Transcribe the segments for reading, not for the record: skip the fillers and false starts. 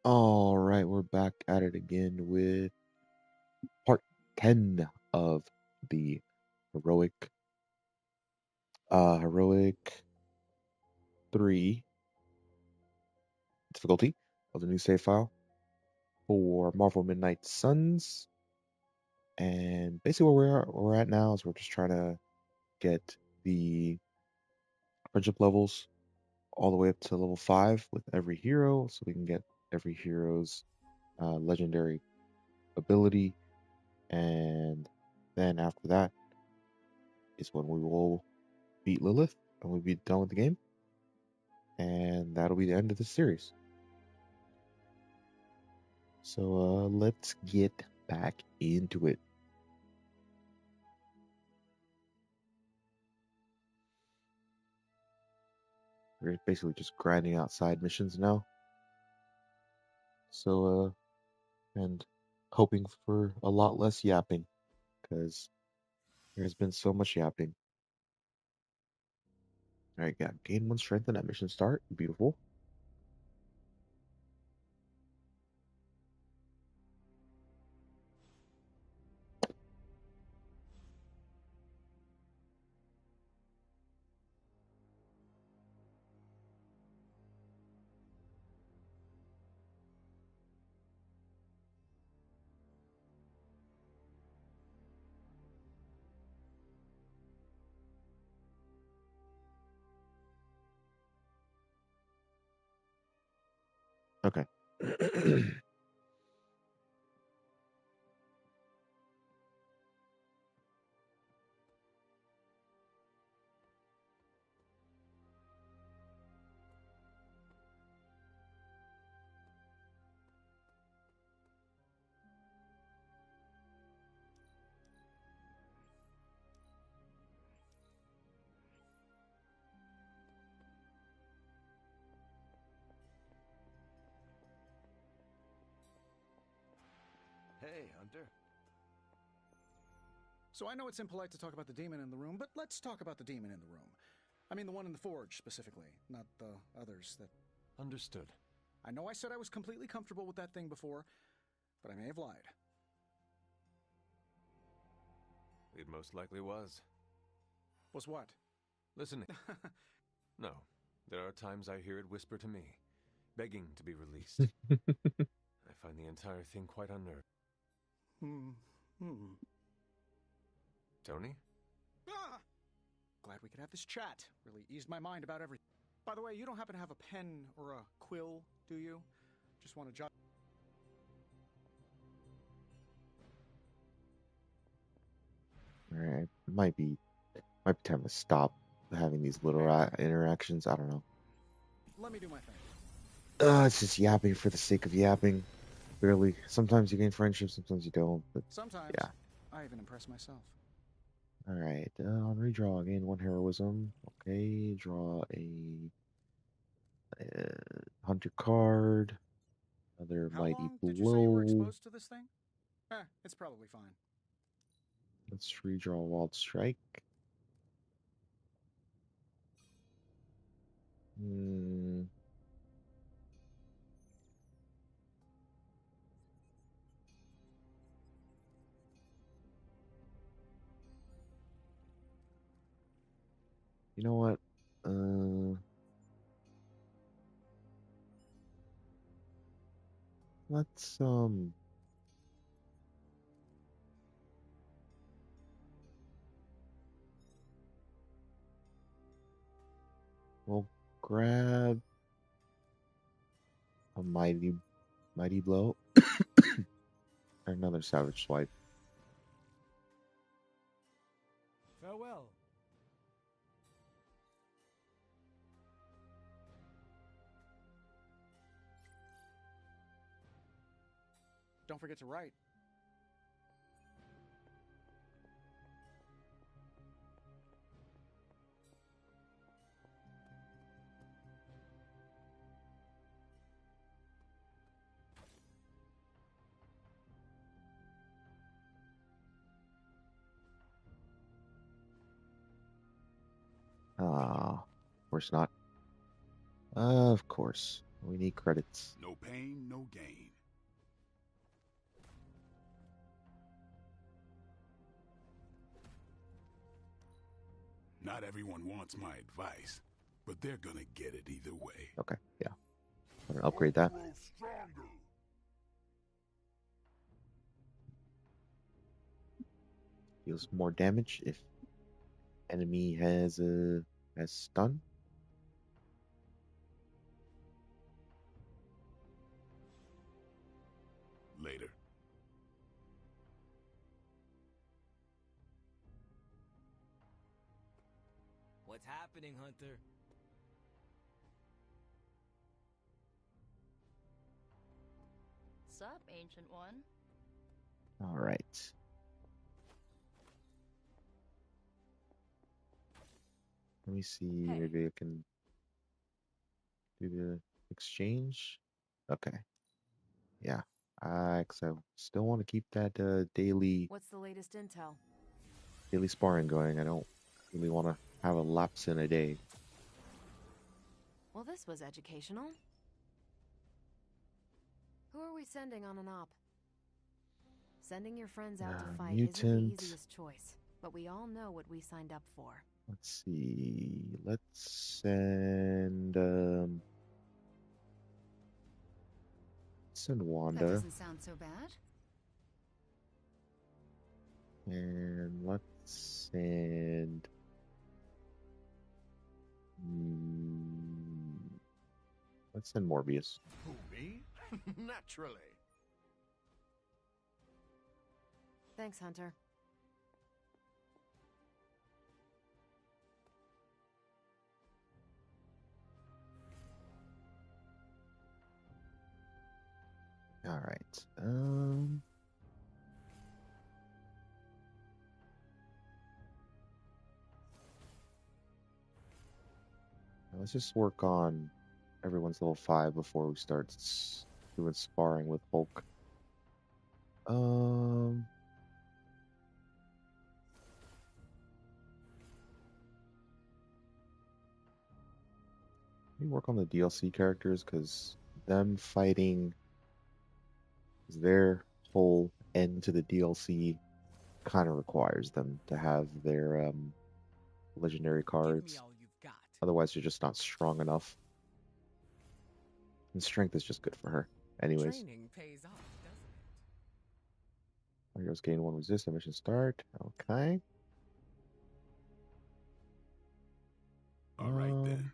All right, we're back at it again with part 10 of the heroic heroic 3 difficulty of the new save file for Marvel Midnight Suns. And basically where we're at now is we're just trying to get the friendship levels all the way up to level 5 with every hero so we can get every hero's legendary ability, and then after that is when we will beat Lilith and we'll be done with the game, and that'll be the end of the series. So let's get back into it. We're basically just grinding out side missions now. So and hoping for a lot less yapping because there's been so much yapping. All right, yeah, gain 1 strength in that mission start. Beautiful. Okay. Hey, Hunter. So I know it's impolite to talk about the demon in the room, but let's talk about the demon in the room. I mean the one in the forge, specifically, not the others that... Understood. I know I said I was completely comfortable with that thing before, but I may have lied. It most likely was. Was what? Listening. No. There are times I hear it whisper to me, begging to be released. I find the entire thing quite unnerving. Tony? Ah! Glad we could have this chat. Really eased my mind about everything. By the way, you don't happen to have a pen or a quill, do you? Just want to jot... All right, might be time to stop having these little interactions. I don't know. Let me do my thing. It's just yapping for the sake of yapping. Barely. Sometimes you gain friendship, sometimes you don't. But Sometimes, yeah. I even impress myself. All right. On redraw, gain 1 heroism. Okay. Draw a hunter card. Another How mighty long did you say you were blow. exposed to this thing? It's probably fine. Let's redraw Wild Strike. Hmm. You know what? Let's we'll grab a mighty blow. Another savage swipe. Farewell. Don't forget to write. Ah, of course not. Of course. We need credits. No pain, no gain. Not everyone wants my advice, but they're gonna get it either way. Okay, yeah. I'm gonna upgrade that. Grow stronger. Deals more damage if enemy has stun. Later. What's happening, Hunter? Sup, Ancient One? All right. Let me see. Hey. Maybe I can do the exchange. Okay. Yeah. 'Cause I still want to keep that daily What's the latest intel? sparring going. I don't really want to have a lapse in a day. Well, this was educational. Who are we sending on an op? Sending your friends out to fight isn't Mutant. the easiest choice, but we all know what we signed up for. Let's see. Let's send That Wanda, doesn't sound so bad. and let's send. Let's send Morbius. Who, me? Naturally. Thanks, Hunter. All right. Let's just work on everyone's level 5 before we start doing sparring with Hulk. Let me work on the DLC characters because them fighting their whole end to the DLC kind of requires them to have their legendary cards. Give me all you've got. Otherwise, you're just not strong enough. And strength is just good for her. Anyways. Training pays off, doesn't it? Heroes gain 1 resist at mission start. Okay. All right then.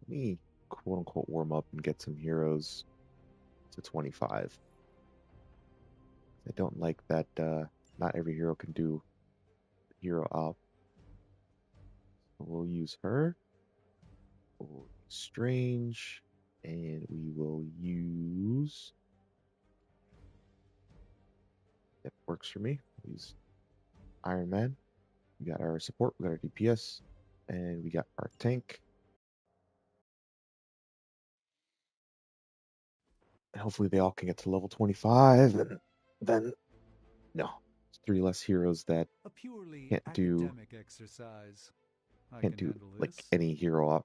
Let me quote unquote warm up and get some heroes to 25. I don't like that not every hero can do hero up. So we'll use her. We'll use Strange. And we will use. That works for me. We'll use Iron Man. We got our support, we got our DPS, and we got our tank. And hopefully they all can get to level 25, and then no, it's 3 less heroes that A purely can't do academic exercise. I can't can do handle like this. any hero up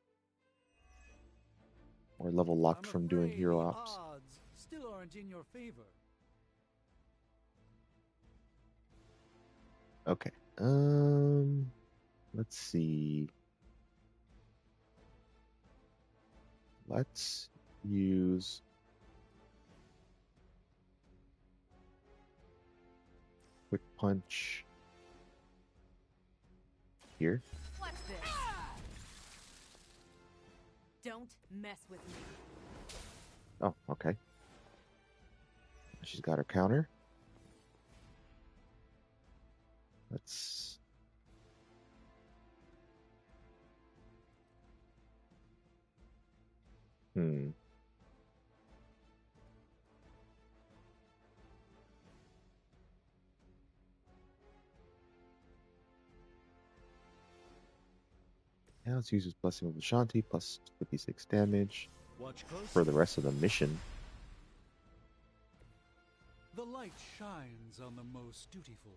or level locked I'm from doing afraid hero the ops. odds still aren't in your favor. Okay. Let's see. Let's use Quick Punch here. What's this? Don't mess with me. Oh, okay. She's got her counter. Let's. Now let's use his Blessing of Ashanti plus 56 damage Watch closely. for the rest of the mission. The light shines on the most dutiful.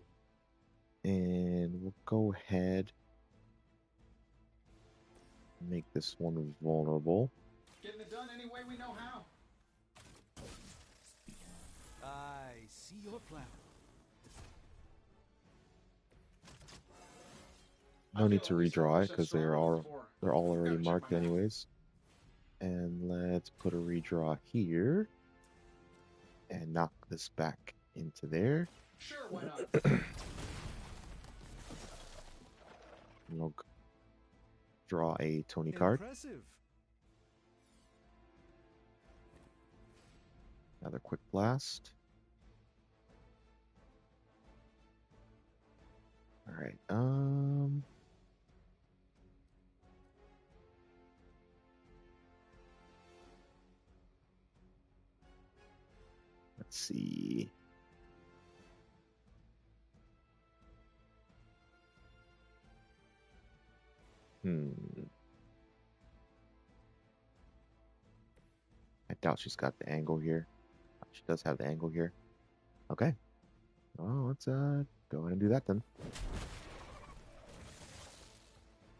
And we'll go ahead and make this one vulnerable. Getting it done any way we know how. I see your plan. No need to redraw it because they're all already marked anyways. And let's put a redraw here and knock this back into there. Sure, why not? And we'll draw a Tony card. Impressive. Another quick blast. All right. Let's see. I doubt she's got the angle here. She does have the angle here. Okay. Well, let's go ahead and do that then.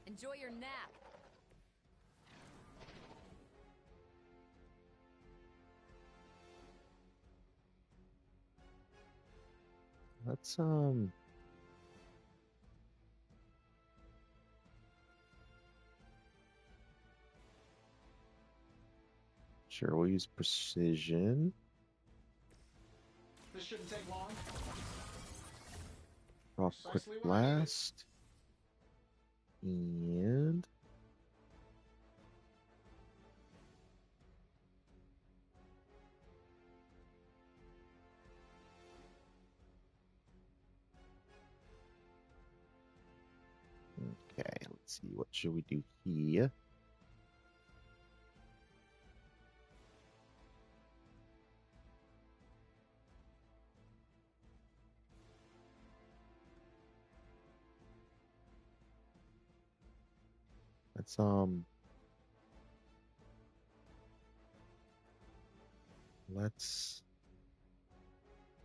Enjoy your nap. Let's sure, we'll use precision. This shouldn't take long. Draw a quick Precisely what I needed. blast. And okay, let's see, what should we do here? Let's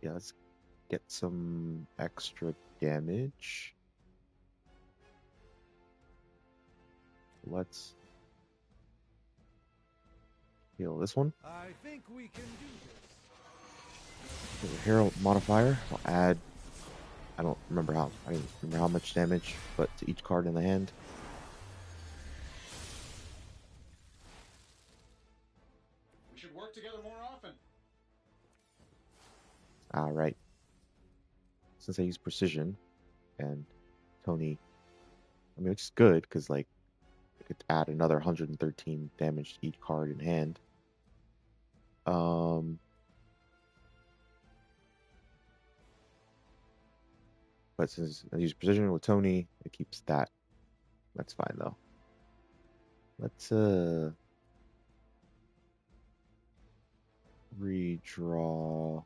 let's get some extra damage. Let's heal this one. I think we can do this. The hero modifier. I'll add. I don't remember how. I didn't remember how much damage, but to each card in the hand. We should work together more often. All right. Since I use precision, and Tony, I mean, which is good because like I could add another 113 damage to each card in hand. But since I use precision with Tony, it keeps that. That's fine though. Let's redraw.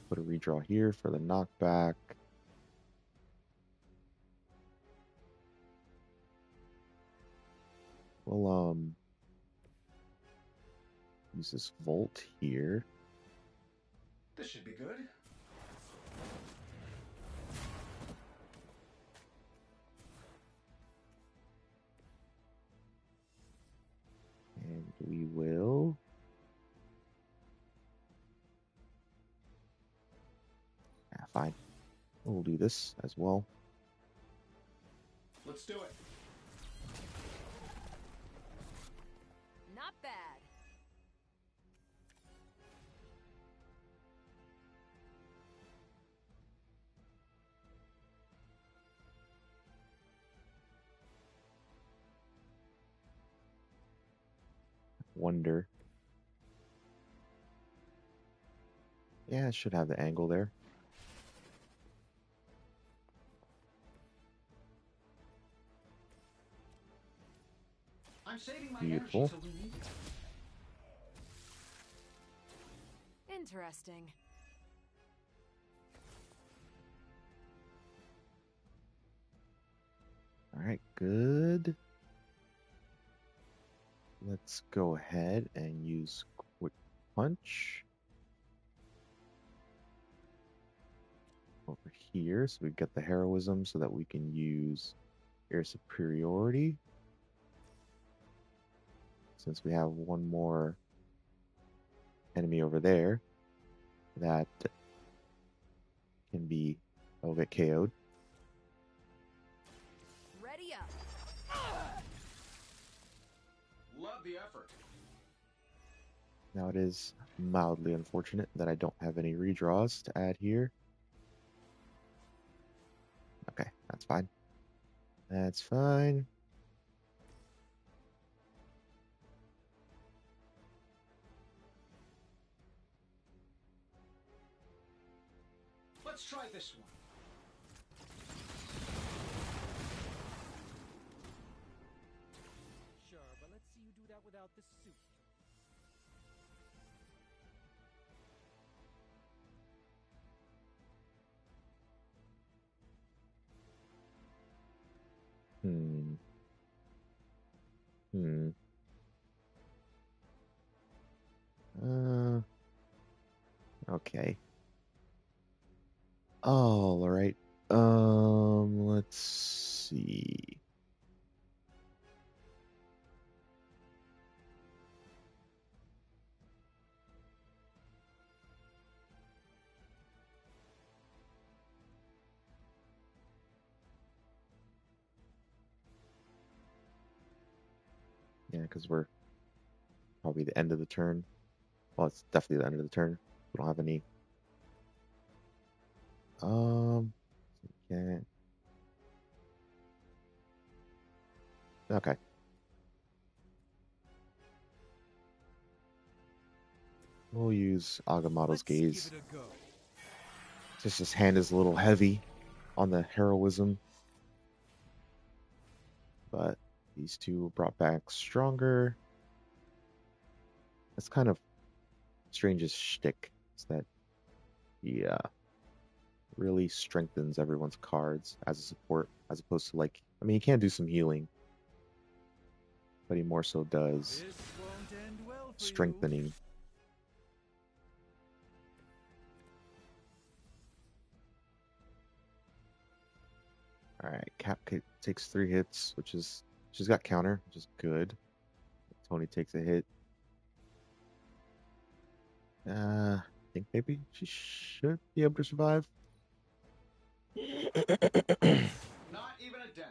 Put a redraw here for the knockback. We'll use this Volt here. This should be good. And we will fine. We'll do this as well. Let's do it. Not bad. Wonder. Yeah, it should have the angle there. I'm saving my Beautiful. energy till we need it. Interesting. All right, good. Let's go ahead and use Quick Punch over here, so we get the heroism so that we can use air superiority. since we have one more enemy over there that can be will get KO'd. Ready up. Love the effort. Now it is mildly unfortunate that I don't have any redraws to add here. Okay, that's fine. That's fine. Let's try this one. Sure, but let's see you do that without the suit. Hmm. Hmm. Okay. All right. Let's see. Yeah, because we're probably the end of the turn. Well, it's definitely the end of the turn. We don't have any. Can't. Okay. We'll use Agamotto's Gaze. Give it a go. Just his hand is a little heavy on the heroism. But these two were brought back stronger. That's kind of Strange's shtick. Is that he really strengthens everyone's cards as a support, as opposed to like, I mean, he can do some healing, but he more so does This won't end well for strengthening. you. All right, takes 3 hits, which is she's got counter, which is good. Tony takes a hit. I think maybe she should be able to survive. Not even a dent.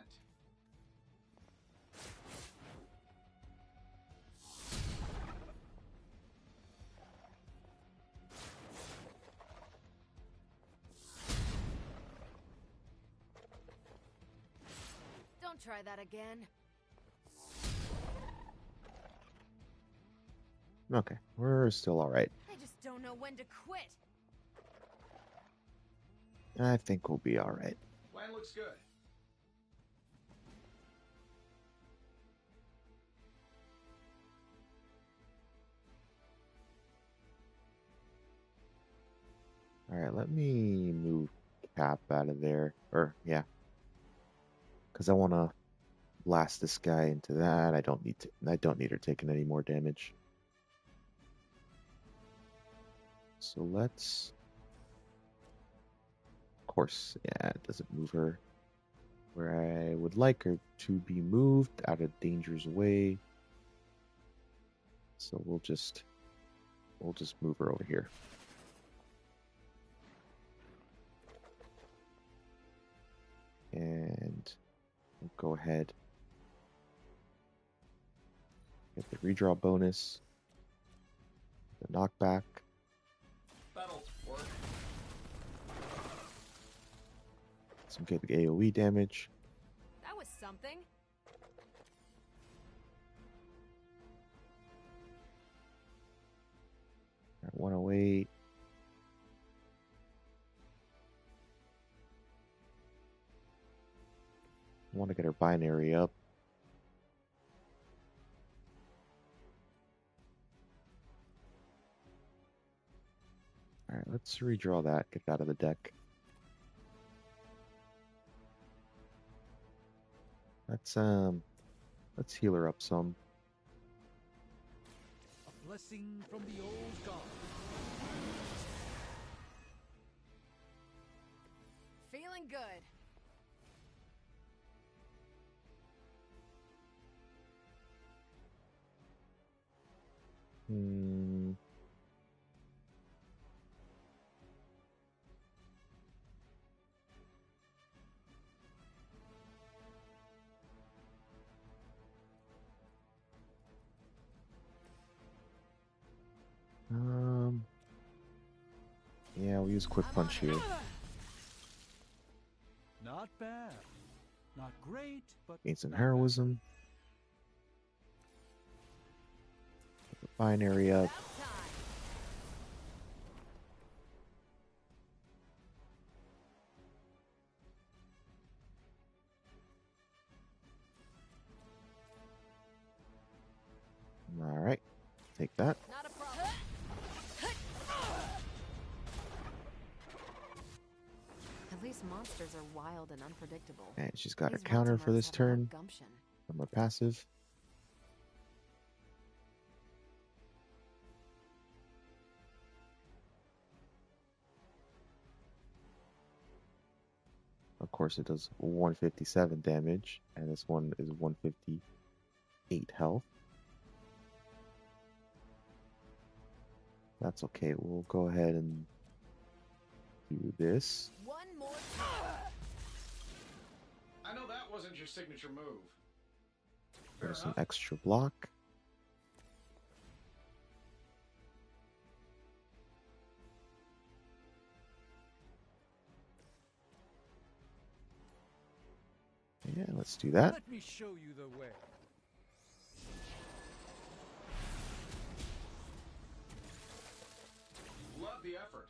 Don't try that again. Okay, we're still all right. I just don't know when to quit. I think we'll be all right. Plan looks good. All right, let me move Cap out of there. Or, yeah. Because I want to blast this guy into that. I don't need her taking any more damage. So let's... Of course, yeah, it doesn't move her where I would like her to be moved, out of danger's way. So we'll just move her over here. And we'll go ahead. Get the redraw bonus. The knockback. That'll work. Some good AoE damage. That was something. At 108. I want to get her binary up. Alright, let's redraw that, get that out of the deck. Let's heal her up some. A blessing from the old god. Feeling good. Hmm. Yeah, we'll use quick punch here. Not bad. Not great, but Gain some not bad. heroism. Put the binary up. All right, take that. Not a problem. At least monsters are wild and unpredictable. And she's got her These counter for Ultimers this have more turn gumption. from her passive. Of course, it does 157 damage, and this one is 158 health. That's okay. We'll go ahead and do this. One more. I know that wasn't your signature move. There's some extra block. Yeah, let's do that. Let me show you the way. Love the effort.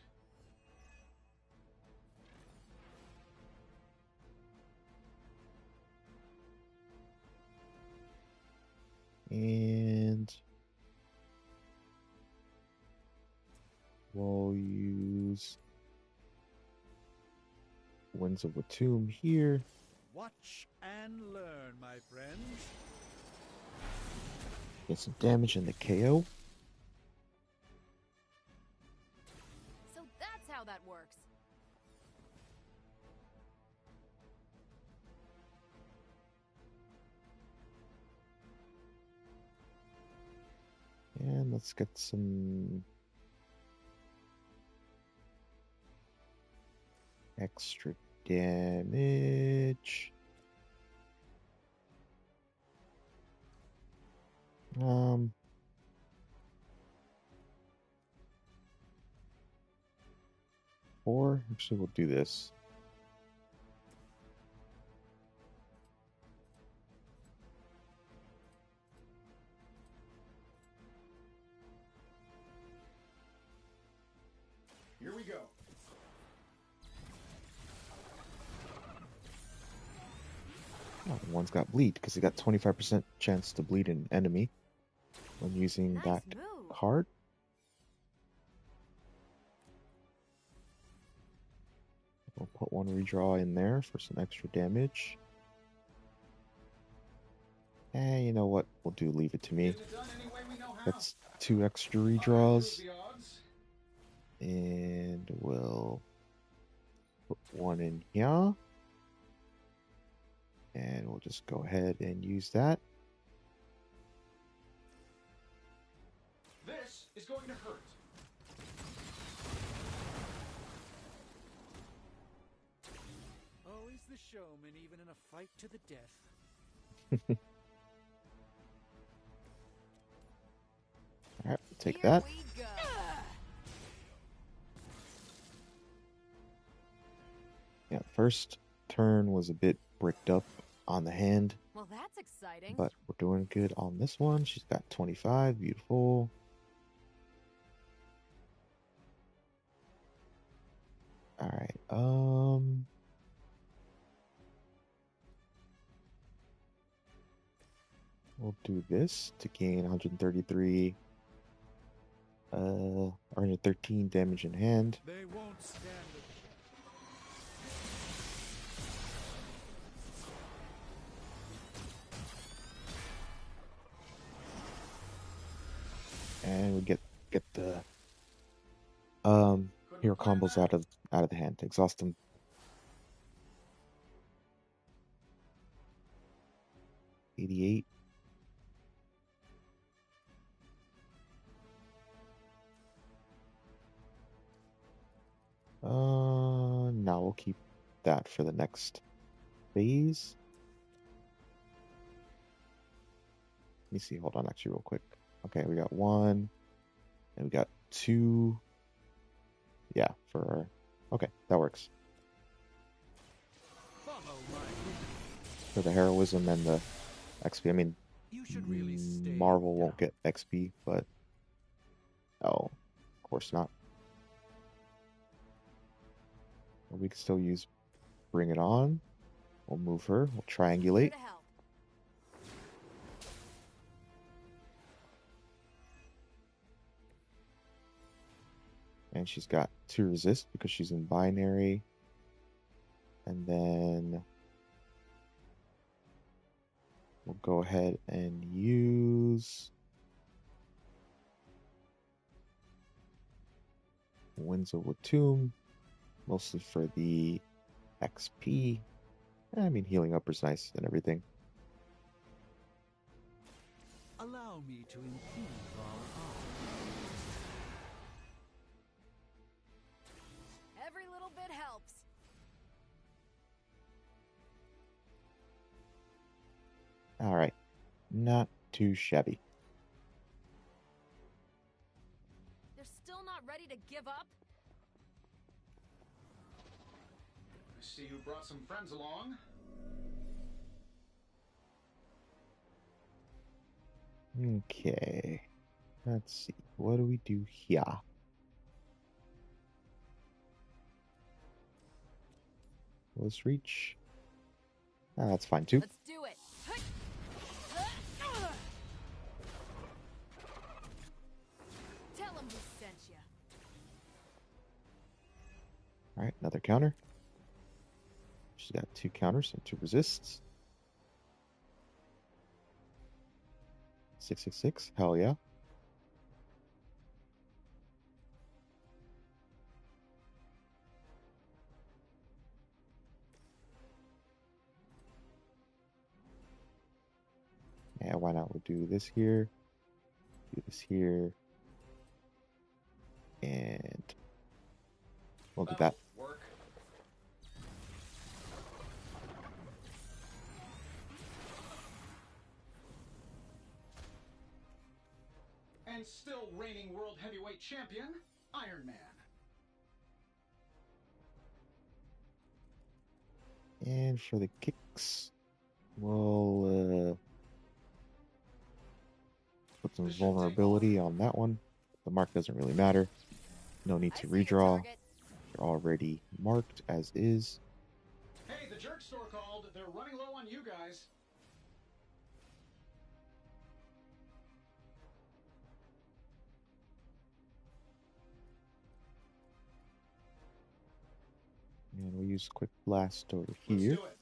And we'll use Winds of Watum here. Watch and learn, my friends. Get some damage in the KO. So that's how that works. And let's get some extra damage. Or actually we'll do this. Here we go. Oh, one's got bleed because he got 25% chance to bleed an enemy when using Nice that move. card. We'll put one redraw in there for some extra damage. And you know what? We'll do Leave It to Me. Getting it done any way we know how. That's 2 extra I redraws. improve the odds. And we'll put one in here. And we'll just go ahead and use that. This is going to hurt. Always the showman, even in a fight to the death. Alright, we'll take Here that. we go. Yeah, first turn was a bit bricked up on the hand, Well, that's exciting. but we're doing good on this one. She's got 25, beautiful. Alright, we'll do this to gain 133, 113 damage in hand. They won't stand it. And we get the hero combos out of the hand. Exhaust them. $88. keep that for the next phase. Let me see. Hold on, actually, real quick. Okay, we got 1, and we got 2. Yeah, okay, that works. For the heroism and the XP. I mean, You should really stay Marvel down. won't get XP, but of course not. We can still use Bring It On. We'll move her. We'll triangulate. Here to help. And she's got 2 resist because she's in binary. And then we'll go ahead and use Winds of Watum, mostly for the XP. I mean, healing up is nice and everything. Allow me to improve our art. Every little bit helps. All right, not too shabby. They're still not ready to give up? I see you brought some friends along. Okay, let's see. What do we do here? Let's reach. That's fine too. Let's do it. Tell them who sent you. All right, another counter. She's got 2 counters and 2 resists. 666. Hell yeah. Yeah, why not? We'll do this here. Do this here. And we'll do that. Work. And still reigning world heavyweight champion, Iron Man. And for the kicks, we'll put some vulnerability on that one. The mark doesn't really matter. No need to I see your redraw. target. You're already marked as is. Hey, the jerk store called. They're running low on you guys. And we'll use Quick Blast over Let's here. do it.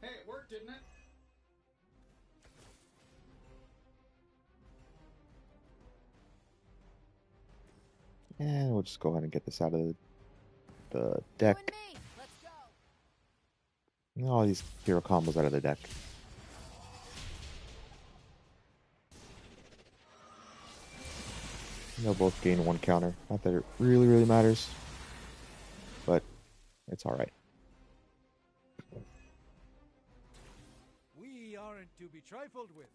Hey, it worked, didn't it? And we'll just go ahead and get this out of the You deck. and me. Let's go. And all these hero combos out of the deck. They'll both gain 1 counter. Not that it really matters, but it's alright. We aren't to be trifled with.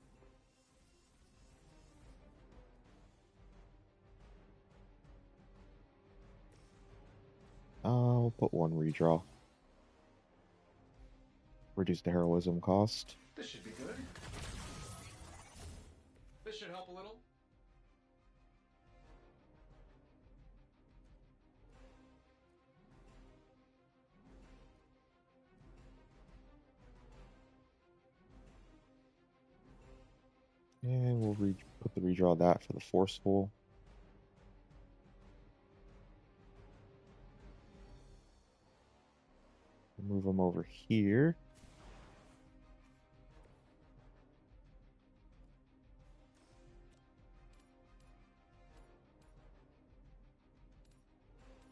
We'll put 1 redraw. Reduce the heroism cost. This should be good. This should help a little. And we'll put the redraw of that for the forceful. Move them over here.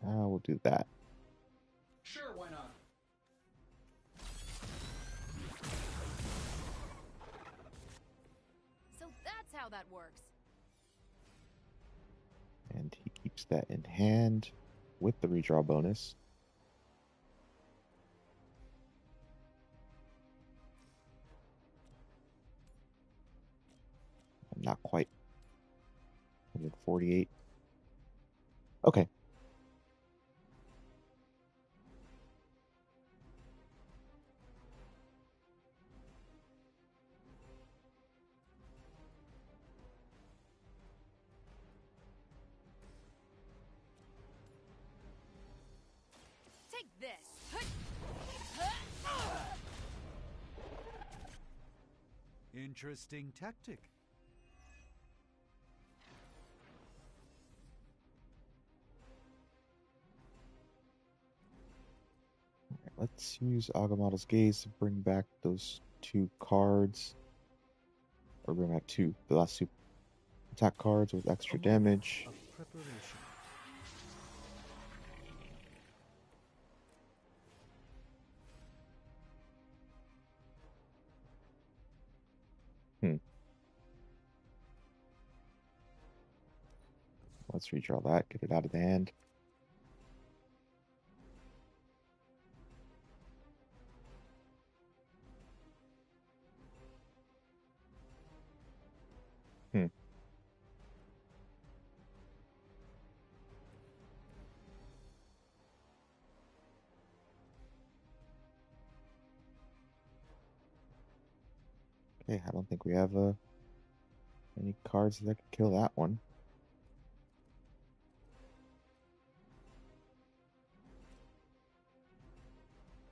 We'll do that. Sure, why not? So that's how that works. And he keeps that in hand. with the redraw bonus. Not quite. 148. Okay. Take this. Interesting tactic. Let's use Agamotto's Gaze to bring back those 2 cards. Or bring back the last 2 attack cards with extra damage. Of preparation. Let's redraw that, get it out of the hand. Okay, I don't think we have any cards that could kill that one.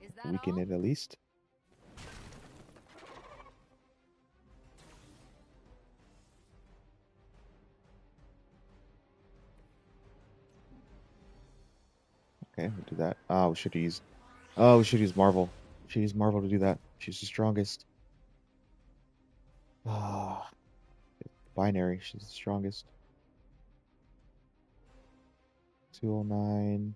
Is that Weaken all? it at least. Okay, we'll do that. Oh, we should use. Oh, we should use Marvel. We should use Marvel to do that. She's the strongest. Ah, binary. She's the strongest. 209.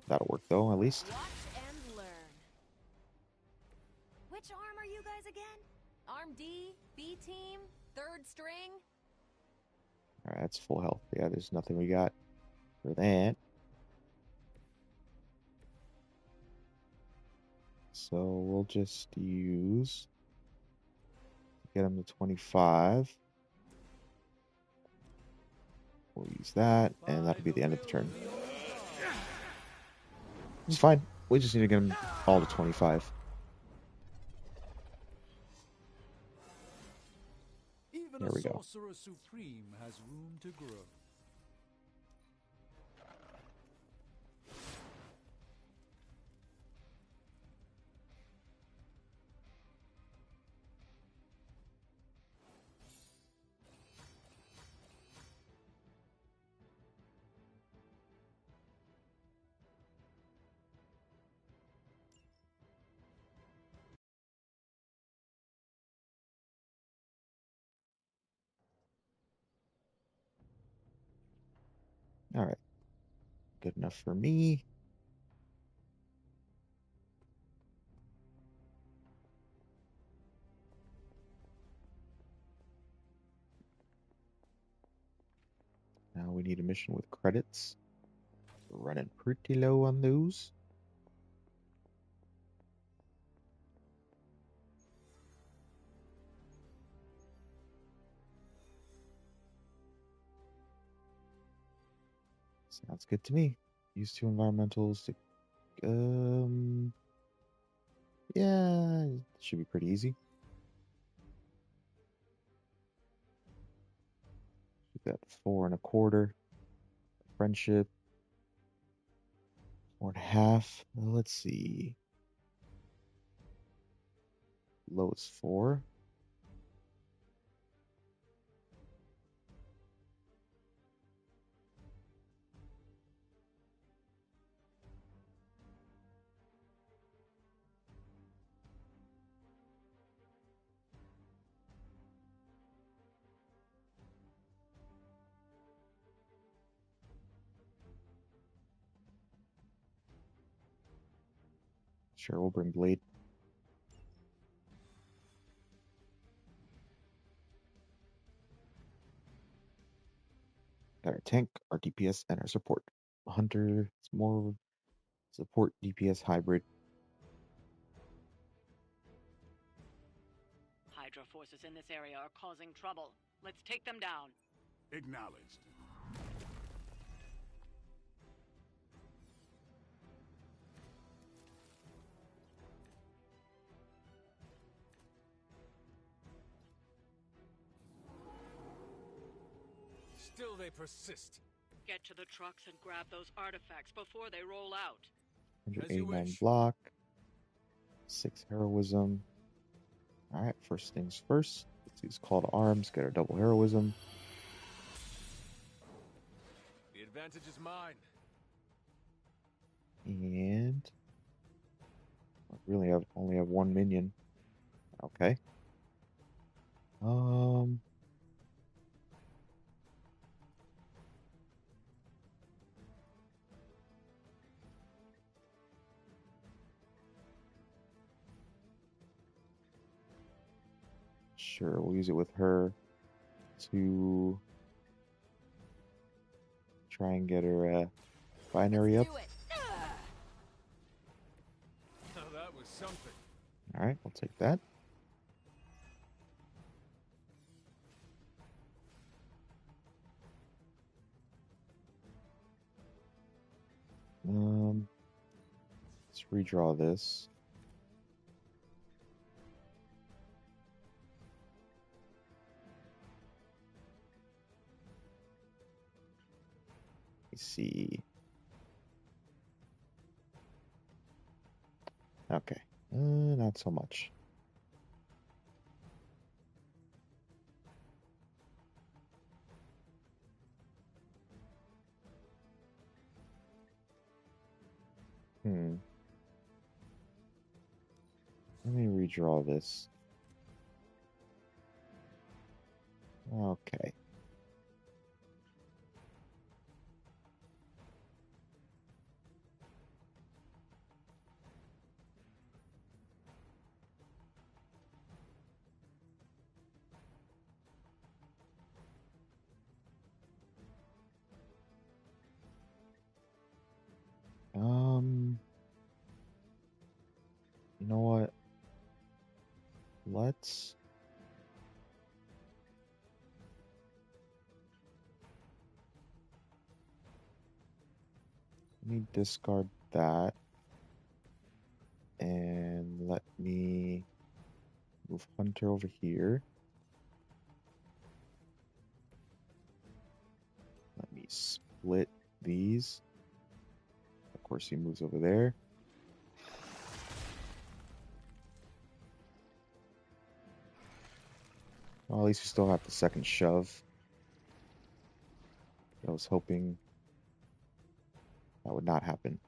That'll work though, at least. Watch and learn. Which arm are you guys again? Arm D, B team, third string? Alright, that's full health. Yeah, there's nothing we got for that. So we'll just use. Get him to 25. We'll use that, and that'll be the end of the turn. It's fine. We just need to get him all to 25. Even There a we go. sorcerer supreme has room to grow. All right. Good enough for me. Now we need a mission with credits. We're running pretty low on those. Sounds good to me. Use 2 environmentals to yeah, it should be pretty easy. We've got 4 1/4. Friendship. 4 1/2. Let's see. Low is 4. Sure, we'll bring Blade. tank, our DPS, and our support. Hunter is more support DPS hybrid. Hydra forces in this area are causing trouble. Let's take them down. Acknowledged. Still they persist. Get to the trucks and grab those artifacts before they roll out. As you 189 wish. block, 6 heroism. Alright, first things first. Let's use call to arms, get our double heroism. The advantage is mine. And I really only have one minion. Okay. Sure, we'll use it with her to try and get her binary up. Do it. Now that was something. Alright, I'll take that. Let's redraw this. Let's see. Okay, not so much. Let me redraw this. Okay. You know what? Let's let me discard that and let me move Hunter over here. Let me split these. Of course, he moves over there. Well, at least we still have the second shove. I was hoping that would not happen.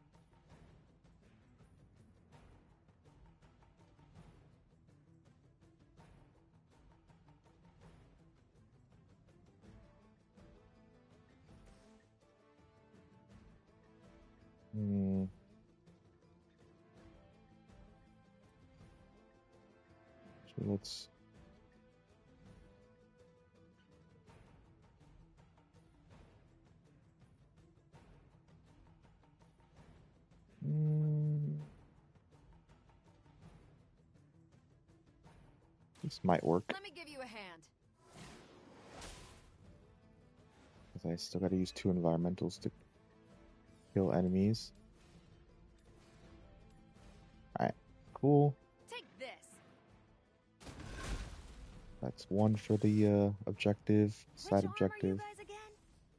So let's this might work. Let me give you a hand. Because I still gotta use 2 environmentals to kill enemies. Alright, cool. Take this. That's 1 for the objective, side Which objective. arm are you guys again?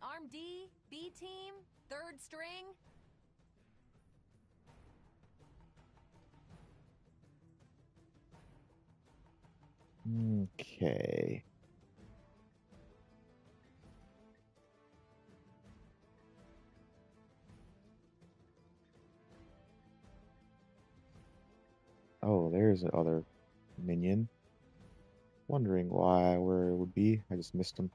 Arm D, B team, third string. Okay. Oh, there's the other minion. Wondering where it would be. I just missed him.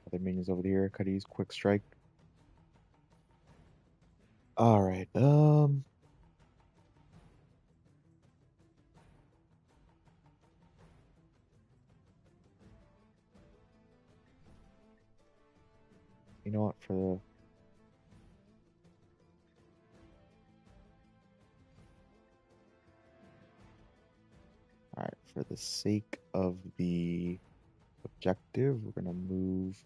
Other minions over here. Could use quick strike. Alright, You know what? For the for the sake of the objective, we're gonna move.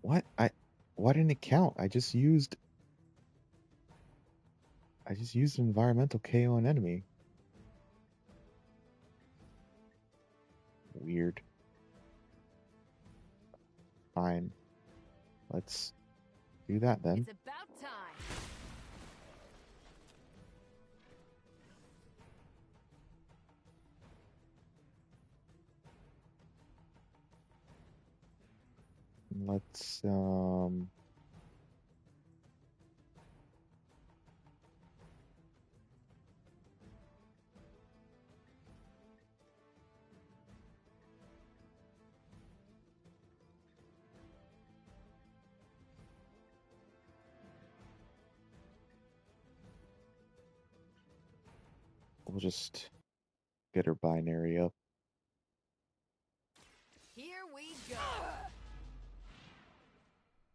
What? Why didn't it count? I just used environmental KO on enemy. Weird. Fine. Let's do that then. It's about time. Let's we'll just get her binary up. Here we go.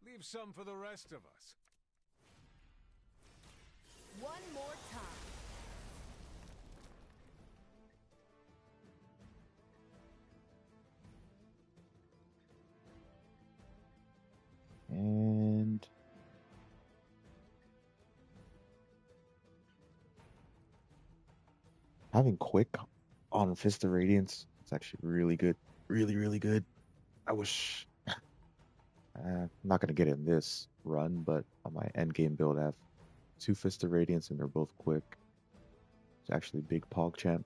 Leave some for the rest of us. One more time. And having quick on Fist of Radiance is actually really good. Really, really good. I wish I'm not gonna get it in this run, but on my end game build, I have 2 Fist of Radiance and they're both quick. It's actually big PogChamp.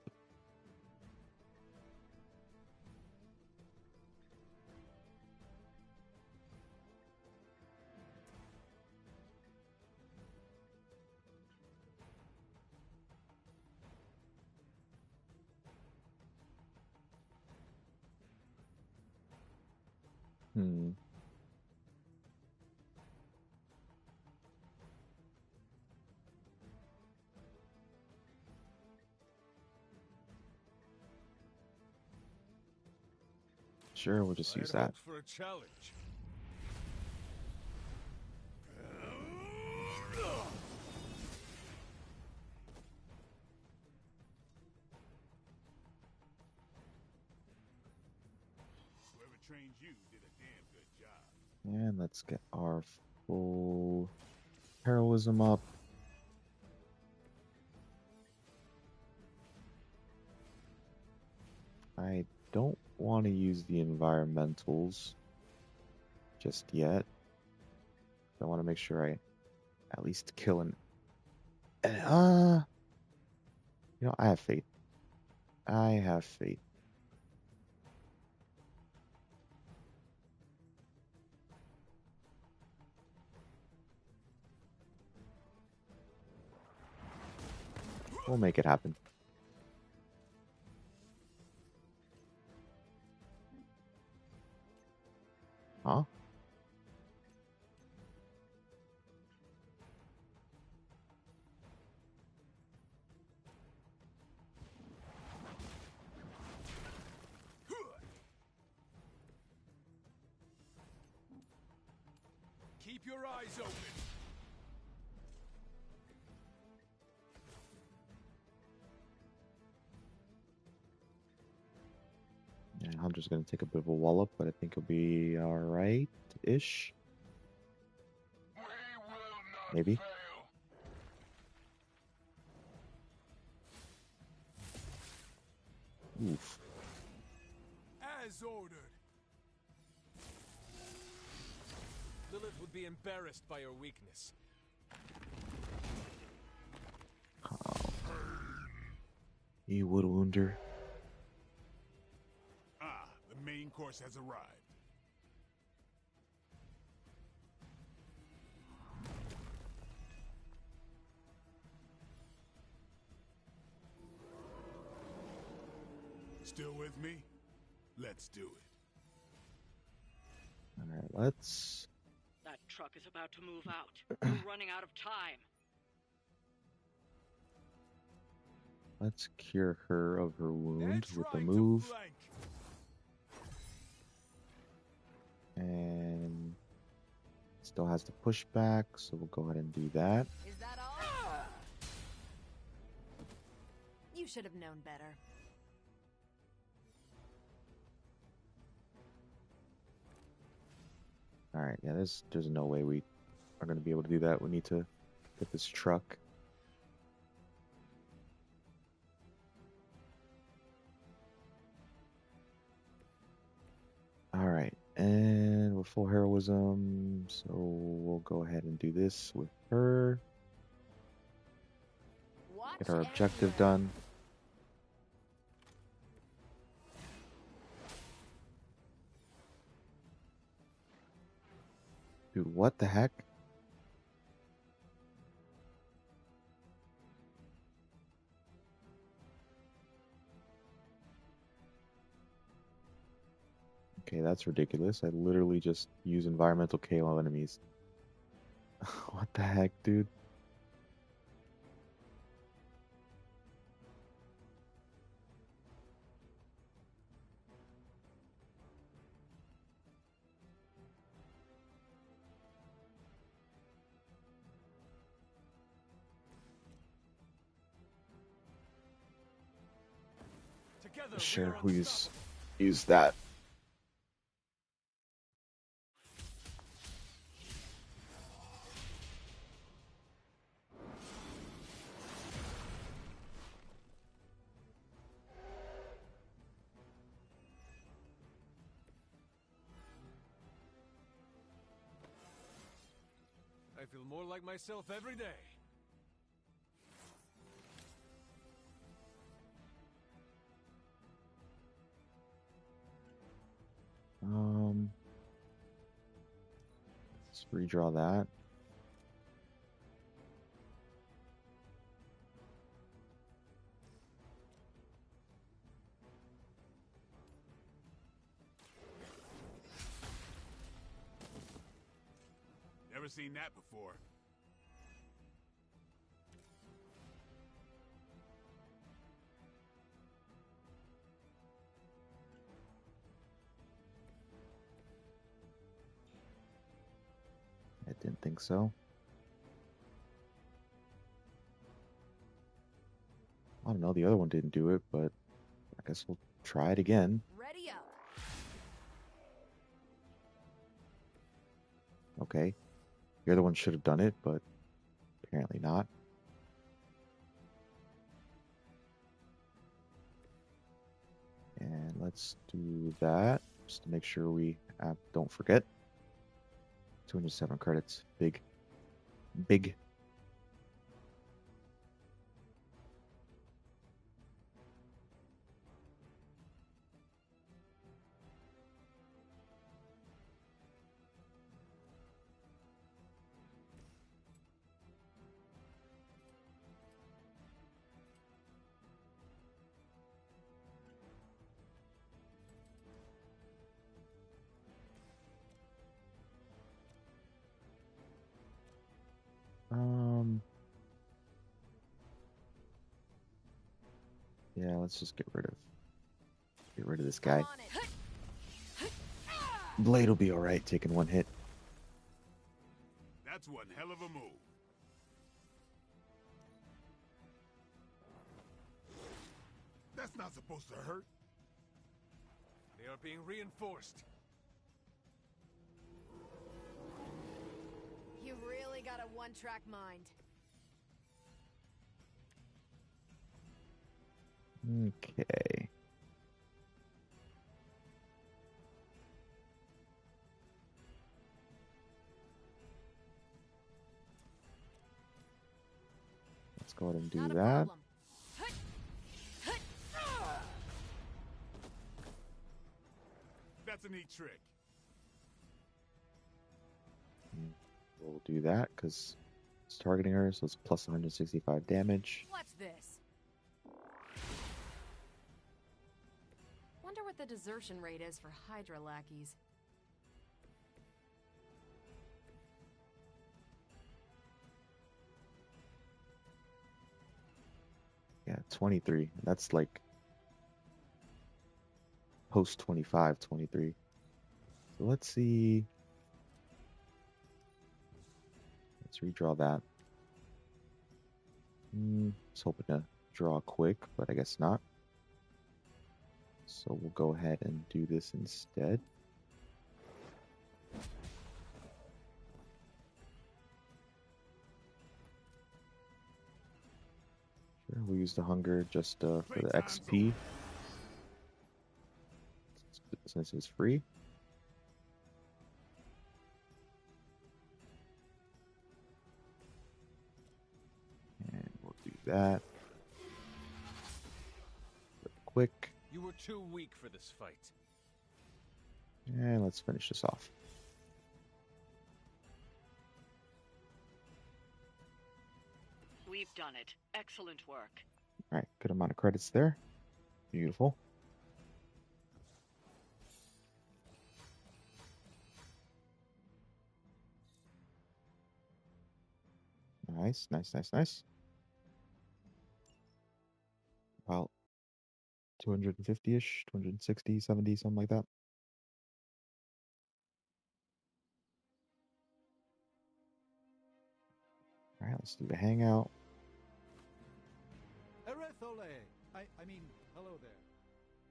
Sure, we'll just use that. For a challenge. Whoever trained you did a damn good job. And let's get our full heroism up. I don't want to use the environmentals just yet. I want to make sure I at least kill an... You know, I have faith. I have faith. We'll make it happen. Huh? Keep your eyes open. Yeah, Hunter's gonna take a bit of a wallop, but I think he'll be alright-ish. Maybe. Oof. As ordered. Lilith would be embarrassed by your weakness. Oh. You would wonder. Ah, the main course has arrived. Still with me? Let's do it. Alright, let's... That truck is about to move out. We're running out of time. Let's cure her of her wound with the move. Still has the pushback, so we'll go ahead and do that. Is that all? You should have known better. All right, yeah, there's no way we are going to be able to do that. We need to get this truck. All right, and we're full heroism, so we'll go ahead and do this with her. Get our objective done. Dude, what the heck? Okay, that's ridiculous. I literally just use environmental KO enemies. What the heck, dude? Sure, we use that. I feel more like myself every day. Let's redraw that. Never seen that before. I didn't think so. I don't know, the other one didn't do it, but I guess we'll try it again. Ready up. Okay. The other one should have done it, but apparently not. And let's do that, just to make sure we don't forget. 207 credits. Big. Big. Yeah, let's just get rid of this guy. Blade will be alright taking one hit. That's one hell of a move. That's not supposed to hurt. They are being reinforced. You really got a one-track mind. Okay. Let's go ahead and do that. That's a neat trick. We'll do that because it's targeting her, so it's plus 165 damage. What's this? Wonder what the desertion rate is for Hydra lackeys. Yeah, 23. That's like post 25, 23. So let's see. Let's redraw that. Was hoping to draw quick, but I guess not. So we'll go ahead and do this instead. Sure, we'll use the hunger just for the XP. Since it's free. And we'll do that. Real quick. You were too weak for this fight. And let's finish this off. We've done it. Excellent work. Alright, good amount of credits there. Beautiful. Nice, nice, nice, nice. About 250-ish, 260, 70, something like that. Alright, let's do the hangout. Erethole! I mean, hello there.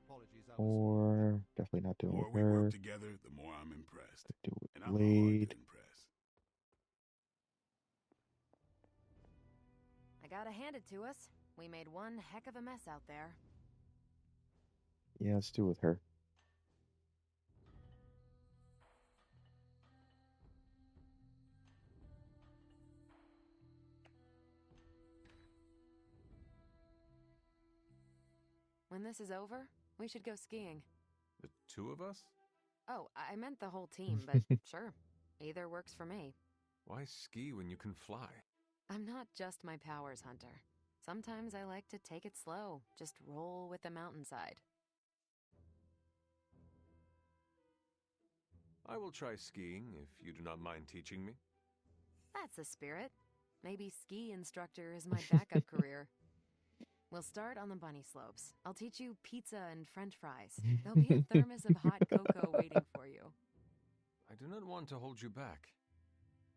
Apologies, I was... Or definitely not doing The more with we her. work together, the more I'm impressed. Do it And I'm with hard to Blade. impress. I gotta hand it to us. We made one heck of a mess out there. Yeah, let's do it with her. When this is over, we should go skiing. The two of us? Oh, I meant the whole team, but sure. Either works for me. Why ski when you can fly? I'm not just my powers hunter. Sometimes I like to take it slow, just roll with the mountainside. I will try skiing if you do not mind teaching me. That's the spirit. Maybe ski instructor is my backup career. We'll start on the bunny slopes. I'll teach you pizza and french fries. There'll be a thermos of hot cocoa waiting for you. I do not want to hold you back.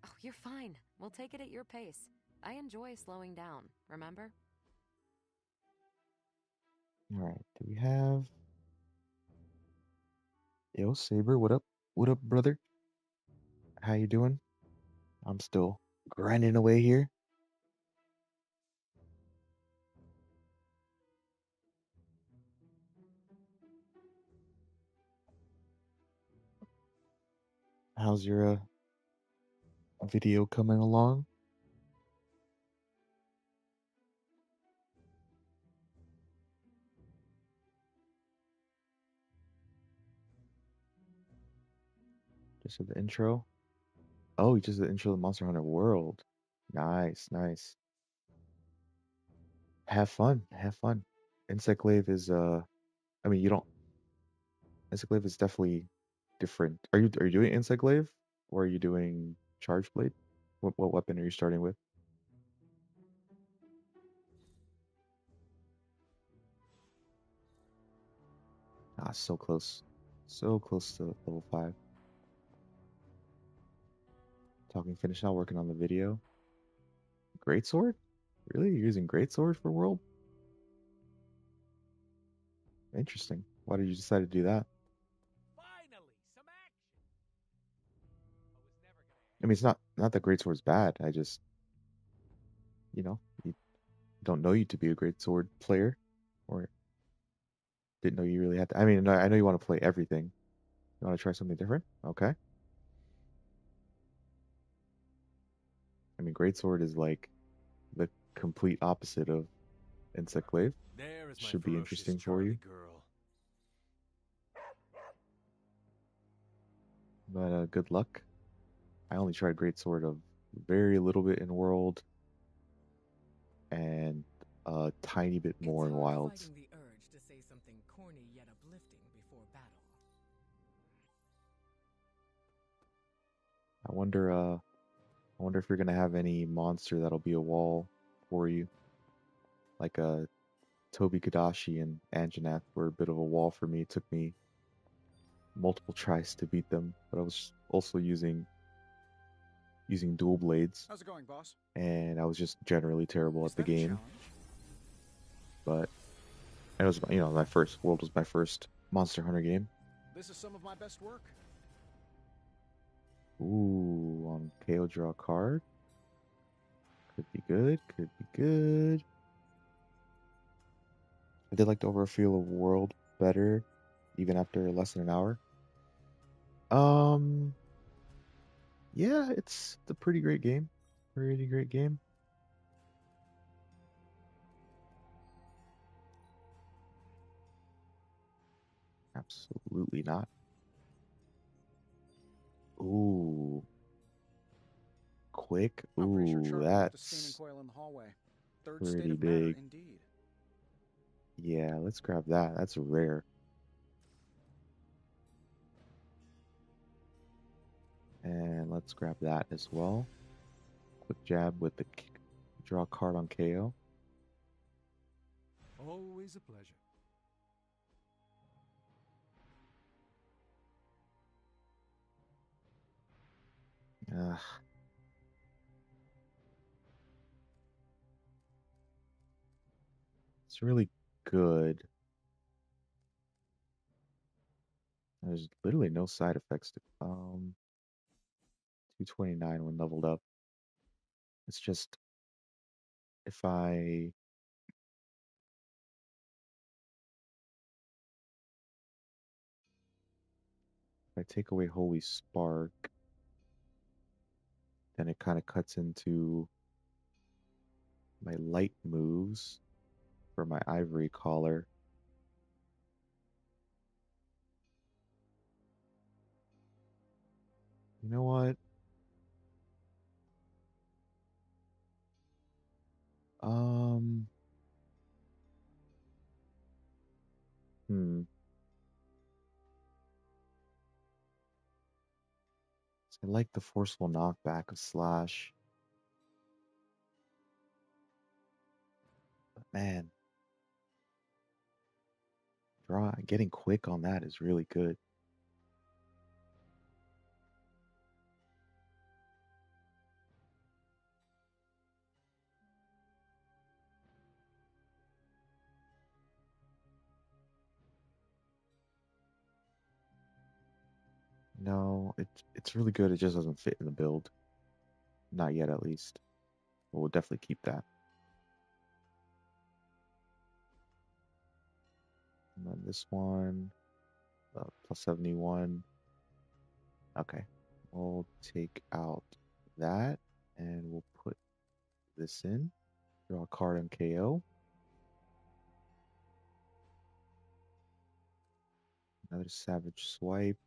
Oh, you're fine. We'll take it at your pace. I enjoy slowing down, remember? Alright, do we have... Yo, Saber, what up? What up, brother? How you doing? I'm still grinding away here. How's your video coming along? Just did the intro. Oh, you just did the intro of the Monster Hunter World. Nice, nice. Have fun, have fun. Insectglaive is I mean you don't Insectglaive is definitely different. Are you doing Insectglaive or are you doing Charge Blade? What weapon are you starting with? Ah, so close. So close to level 5. Talking finish now, working on the video. Greatsword? Really? You're using Greatsword for World? Interesting. Why did you decide to do that? Finally, some action. I was never gonna. I mean, it's not that Greatsword's bad. I just, you don't know you to be a Greatsword player, or didn't know you really had to. I mean, I know you want to play everything. You want to try something different? Okay. I mean, Greatsword is like the complete opposite of Insectglaive. There is my Should be ferocious interesting for Charlie you. girl. But good luck. I only tried Greatsword a very little bit in World, and a tiny bit more in Wilds. Fighting the urge to say something corny yet uplifting before battle. I wonder if you're gonna have any monster that'll be a wall for you. Like Tobi Kadashi and Anjanath were a bit of a wall for me. It took me multiple tries to beat them, but I was also using using dual blades, How's it going, boss? and I was just generally terrible Is at the that a game. challenge? But it was, you know, my first World was my first Monster Hunter game. This is some of my best work. Ooh, on KO draw a card. Could be good. Could be good. I did like the overall feel of World better, even after less than an hour. Yeah, it's a pretty great game. Pretty great game. Absolutely not. Ooh. Quick. Operation Ooh, Charlie left a steaming that's coil in the hallway. Third pretty state of matter, big. indeed. Yeah, let's grab that. That's rare. And let's grab that as well. Quick jab with the draw card on KO. Always a pleasure. It's really good. There's literally no side effects. 229 when leveled up. It's just if I take away Holy Spark, then it kind of cuts into my light moves for my Ivory Collar. You know what? Hmm. I like the forceful knockback of Slash. But man, getting quick on that is really good. No, it's really good. It just doesn't fit in the build. Not yet, at least. But we'll definitely keep that. And then this one, plus 71. Okay, we'll take out that, and we'll put this in. Draw a card on KO. Another Savage Swipe.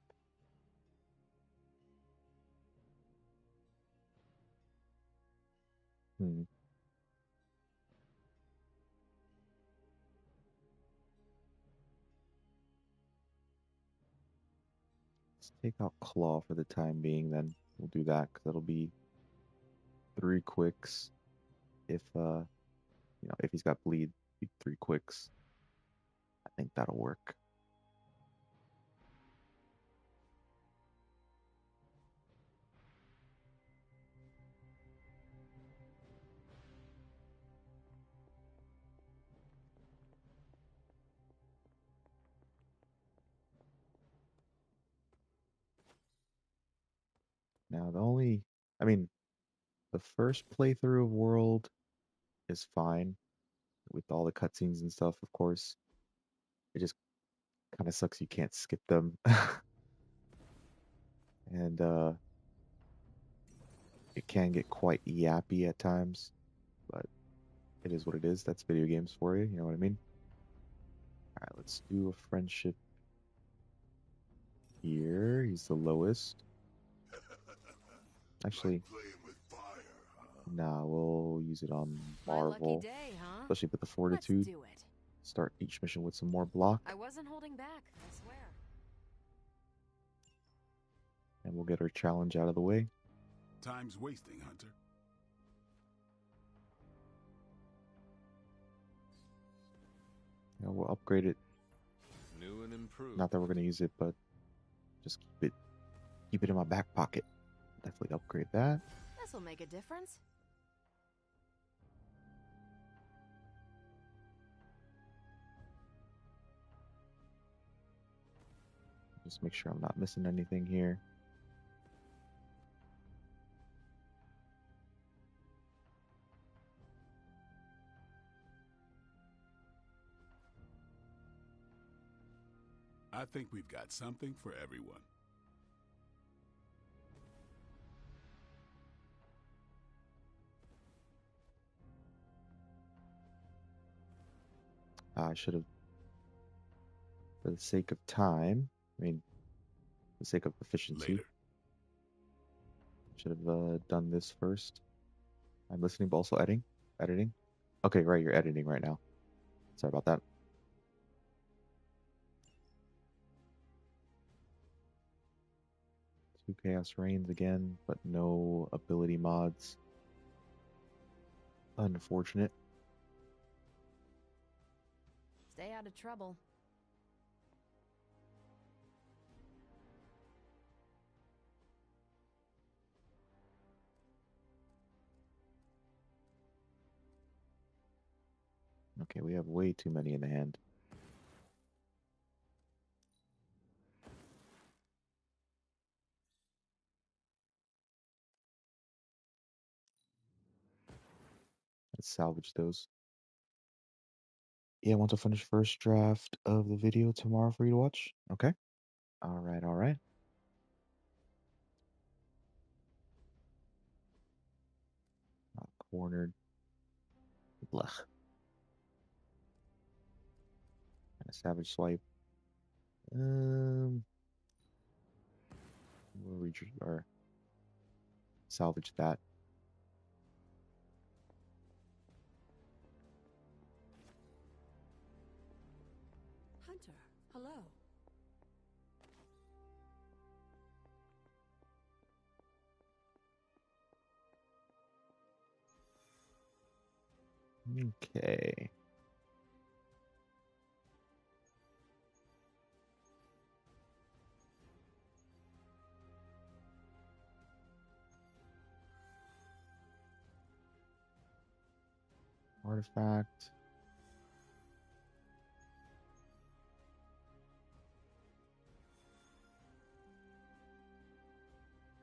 Let's take out Claw for the time being, then. We'll do that, because that'll be 3 quicks. If, if he's got bleed, 3 quicks. I think that'll work. Now, the first playthrough of World is fine with all the cutscenes and stuff, of course. It just kind of sucks you can't skip them. And it can get quite yappy at times, but it is what it is. That's video games for you, you know what I mean? Alright, let's do a friendship here. He's the lowest. Actually, nah, we'll use it on Marvel. Lucky day, huh? Especially with the Fortitude. Let's do it. Start each mission with some more block. I wasn't holding back, I swear. And we'll get our challenge out of the way. Time's wasting, Hunter. Yeah, we'll upgrade it. New and improved. Not that we're going to use it, but just keep it in my back pocket. Definitely upgrade that. This'll make a difference. Just make sure I'm not missing anything here. I think we've got something for everyone. I should have, for the sake of time, I mean, for the sake of efficiency, Later. should have done this first. I'm listening, but also editing. Editing. Okay, right, you're editing right now. Sorry about that. Two Chaos Reigns again, but no ability mods. Unfortunate. Stay out of trouble. Okay, we have way too many in the hand. Let's salvage those. Yeah, I want to finish first draft of the video tomorrow for you to watch. Okay. All right, all right. Cornered. Blech. And a savage swipe. We'll or salvage that. Hunter, hello. Okay. Artifact.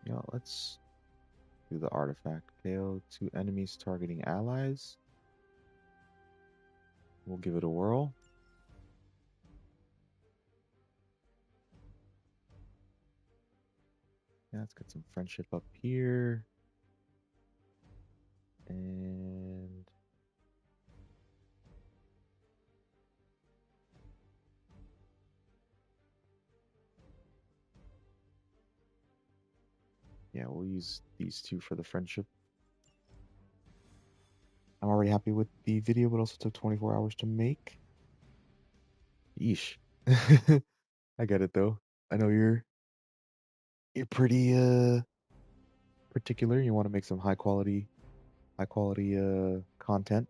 Yeah, let's do the artifact. KO 2 enemies targeting allies. We'll give it a whirl. Yeah, let's get some friendship up here. And yeah, we'll use these two for the friendship. I'm already happy with the video, but also took 24 hours to make. Yeesh. I get it though. I know you're pretty particular. You want to make some high quality content.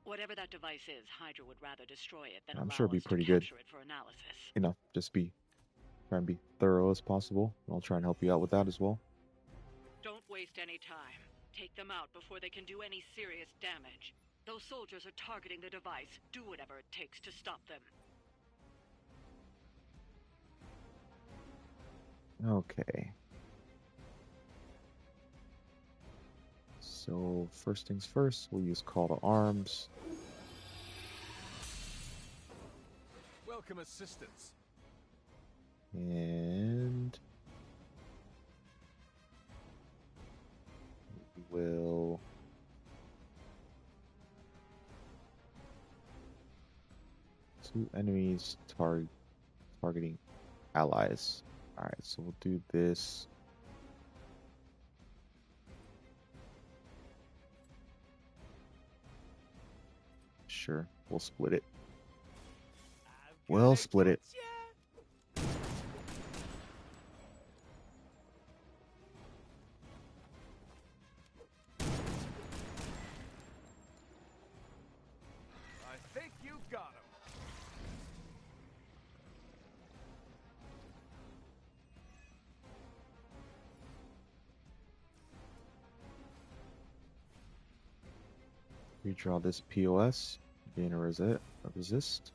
Whatever that device is, Hydra would rather destroy it than I'm allow sure it'll be us to pretty good. capture it for analysis. You know, just try and be thorough as possible. I'll try and help you out with that as well. Don't waste any time. Take them out before they can do any serious damage. Those soldiers are targeting the device. Do whatever it takes to stop them. Okay. So first things first, we'll use Call to Arms. Welcome assistance. And we'll two enemies targeting allies. All right, so we'll do this. Sure, we'll split it. We'll split it. I think you got him. Redraw this POS, gain a resist.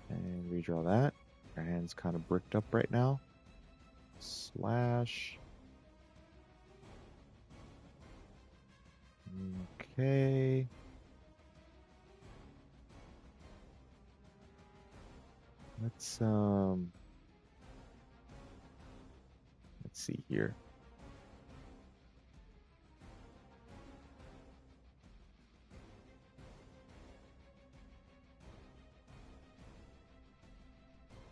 And redraw that. Our hand's kind of bricked up right now. Slash. Okay. Let's see here.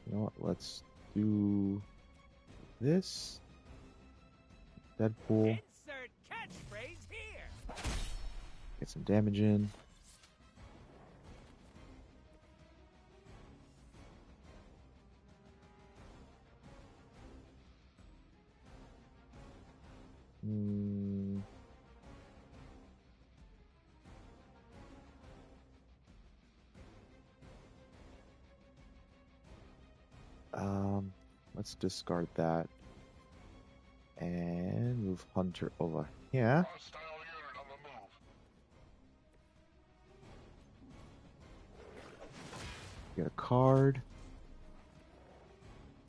You know what? Let's do this. Deadpool. Insert catchphrase here. Get some damage in. Let's discard that and move Hunter over here. Get a card.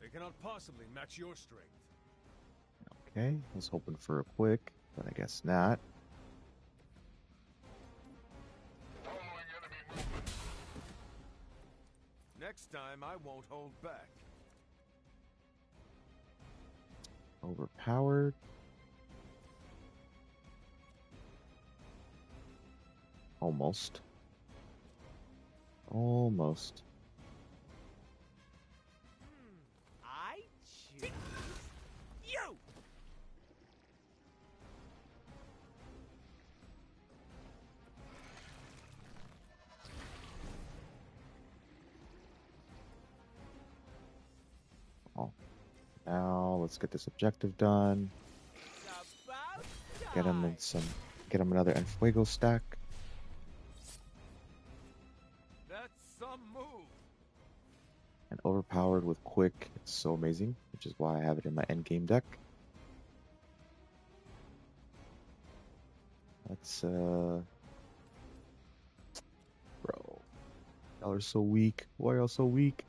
They cannot possibly match your strength. Okay, I was hoping for a quick, but I guess not. Next time, I won't hold back. Overpowered. Almost. Almost. I choose you. Oh. Now let's get this objective done. Get him in some. Get him another Enfuego stack. That's some move. And overpowered with quick. It's so amazing, which is why I have it in my endgame deck. Let's bro. Y'all are so weak. Why are y'all so weak?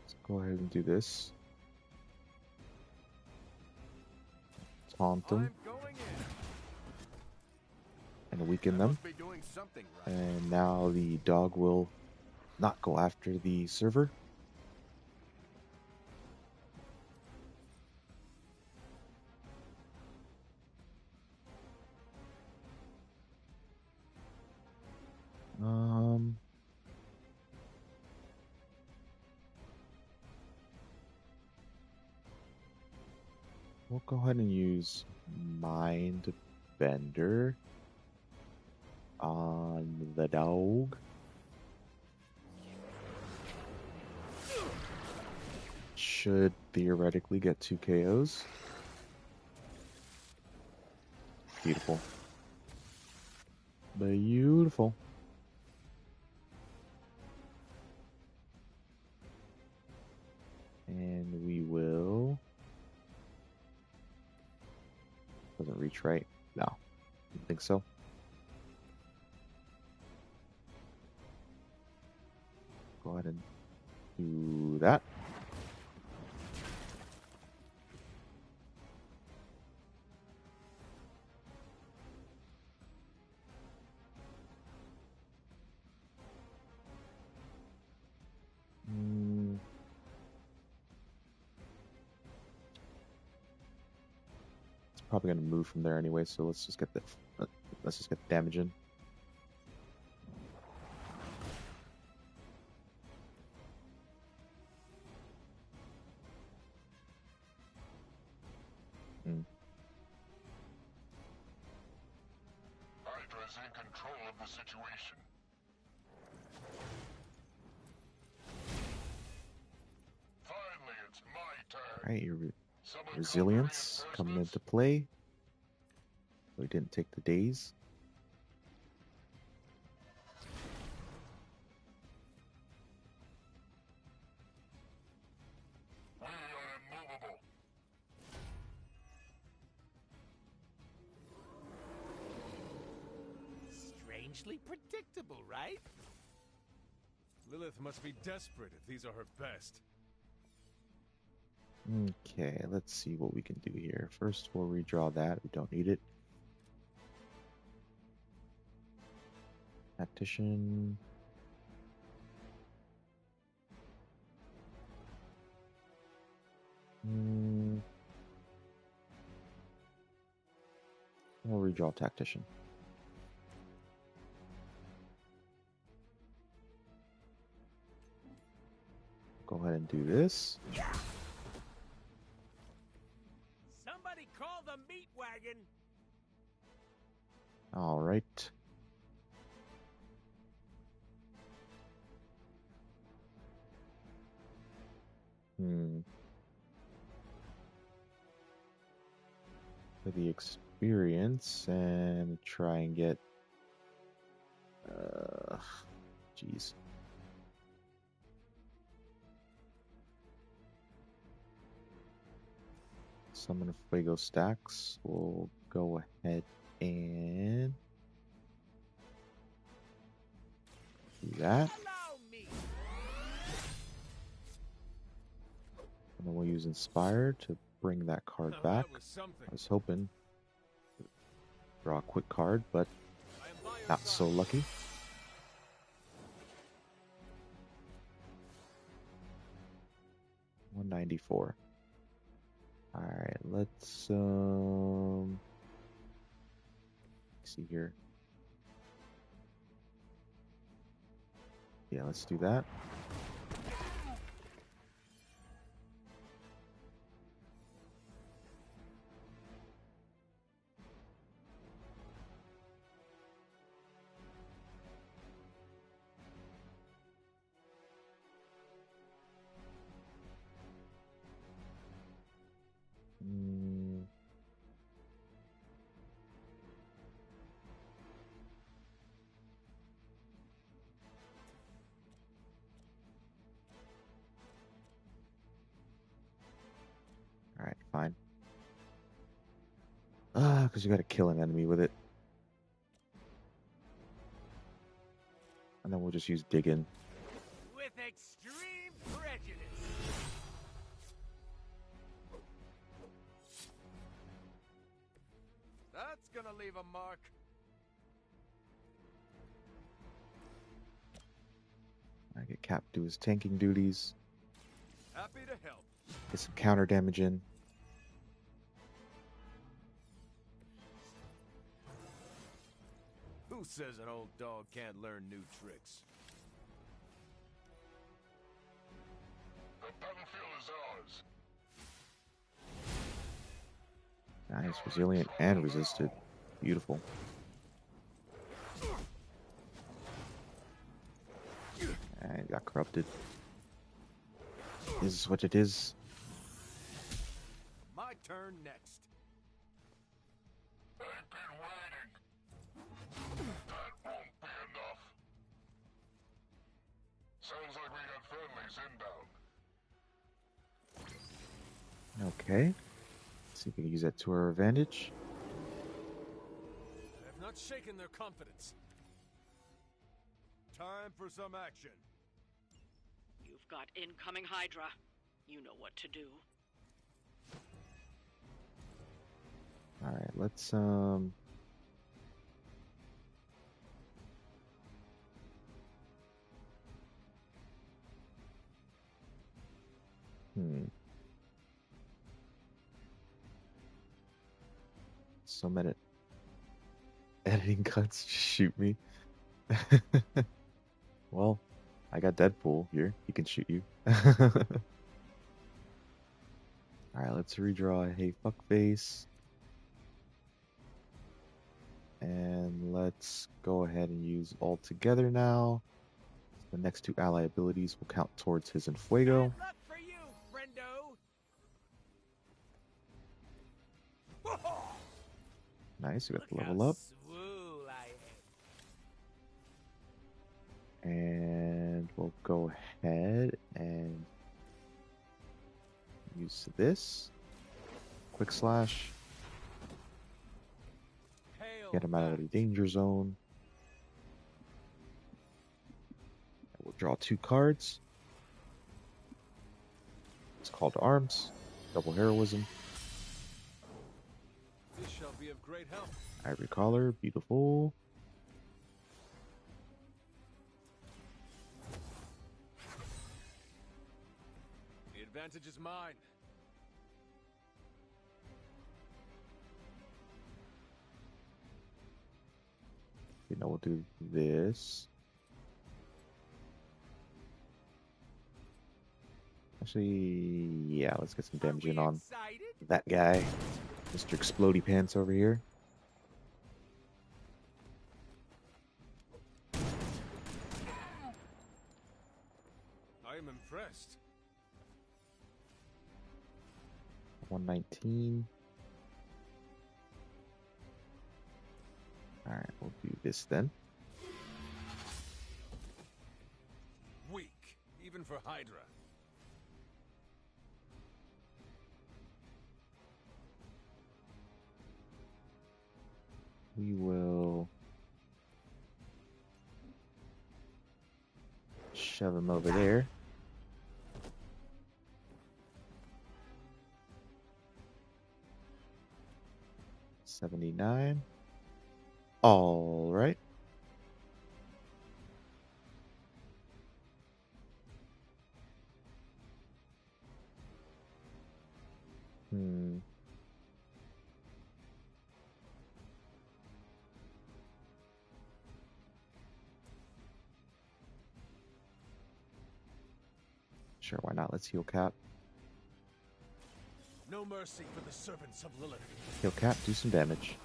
Let's go ahead and do this. Taunt them. And weaken them. And now the dog will not go after the server. We'll go ahead and use Mind Bender on the dog. Should theoretically get 2 KOs. Beautiful. Beautiful. And we will... Doesn't reach right? No. Don't think so. Go ahead and do that. Probably gonna move from there anyway, so let's just get the damage in. Hydra's in control of the situation. Finally, it's my turn. Alright, your resilience coming into play. We didn't take the daze. strangely predictable, right? Lilith must be desperate if these are her best. Okay, let's see what we can do here. First, we'll redraw that. We don't need it. Tactician. We'll redraw Tactician. Go ahead and do this. Somebody call the meat wagon. All right. For the experience and try and get jeez. Summon Fuego stacks. We'll go ahead and do that. And then we'll use Inspire to bring that card back. I was hoping to draw a quick card, but not so lucky. $194. Alright, let's see here. Yeah, let's do that. Alright, fine. Because you gotta kill an enemy with it. And then we'll just use Dig In. With extreme prejudice. That's gonna leave a mark. I get Cap do his tanking duties. Happy to help. Get some counter damage in. Who says an old dog can't learn new tricks? The battlefield is ours. Nice, resilient and resisted. Beautiful. And got corrupted. This is what it is. My turn next. I've been waiting. That won't be enough. Sounds like we got friendlies inbound. Okay. Let's see if we can use that to our advantage. I have not shaken their confidence. Time for some action. You've got incoming Hydra. You know what to do. Alright, let's So many editing cuts just shoot me. Well, I got Deadpool here. He can shoot you. Alright, let's redraw a Hey Fuckface. And let's go ahead and use All Together now. The next two ally abilities will count towards his Enfuego. Luck for you, friendo. Nice, we got the level up. Swool I am. And we'll go ahead and use this. Quick slash. Get him out of the danger zone. Draw 2 cards. It's called Arms. Double Heroism. This shall be of great help. Ivory Collar. Beautiful. The advantage is mine. You know, we'll do this. Actually, yeah, let's get some damage in on that guy. Mr. Explodey Pants over here. I am impressed. 119. Alright, we'll do this then. Weak, even for Hydra. We will shove him over there. $79. All right. Sure, why not? Let's heal Cap. No mercy for the servants of Lilith. Heal Cap, do some damage.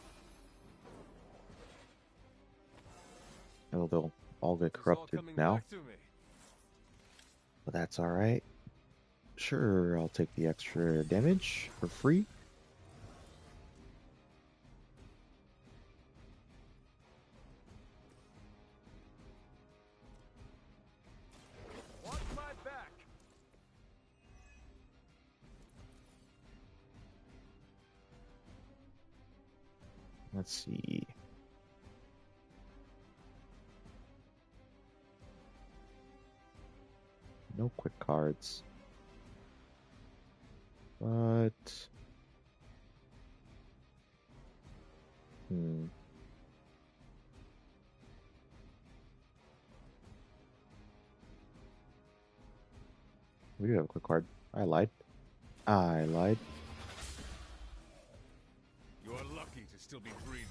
Oh, they'll all get corrupted now. But that's alright. Sure, I'll take the extra damage for free. Watch my back. Let's see. No quick cards. But... We do have a quick card. I lied. I lied. You are lucky to still be breathing.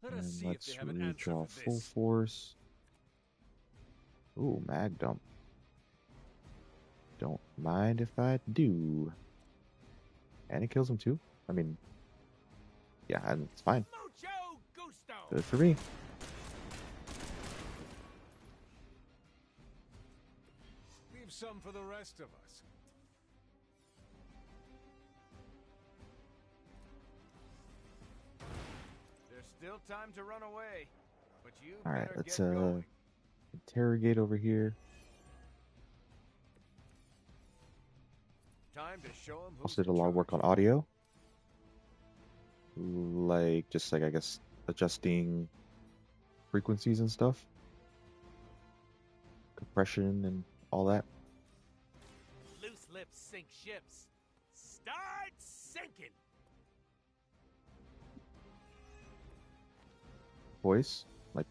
Let us see if they have an answer redraw for full this. force. Ooh, mag dump. Don't mind if I do. And it kills him too. I mean, yeah, and it's fine. Mucho gusto. Good for me. Leave some for the rest of us. There's still time to run away, but you All right, better let's get going. interrogate over here. Time to show 'em who's Also did a in lot of work charge. on audio. Like, just like, I guess, adjusting frequencies and stuff. Compression and all that. Loose lips sink ships. Start sinking. Voice? Like,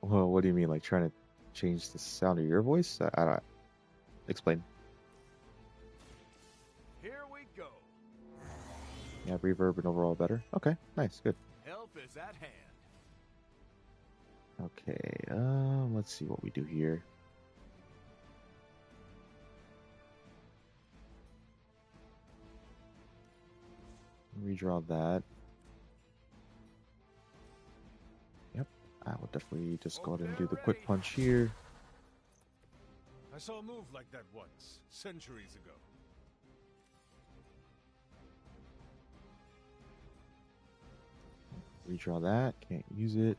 well, what do you mean? Like, trying to change the sound of your voice? I don't... Explain. Here we go. Yeah, reverb and overall better. Okay, nice, good. Help is at hand. Okay, let's see what we do here. Redraw that. Yep, I will definitely just go ahead and do the quick punch here. I saw a move like that once, centuries ago. Redraw that, can't use it.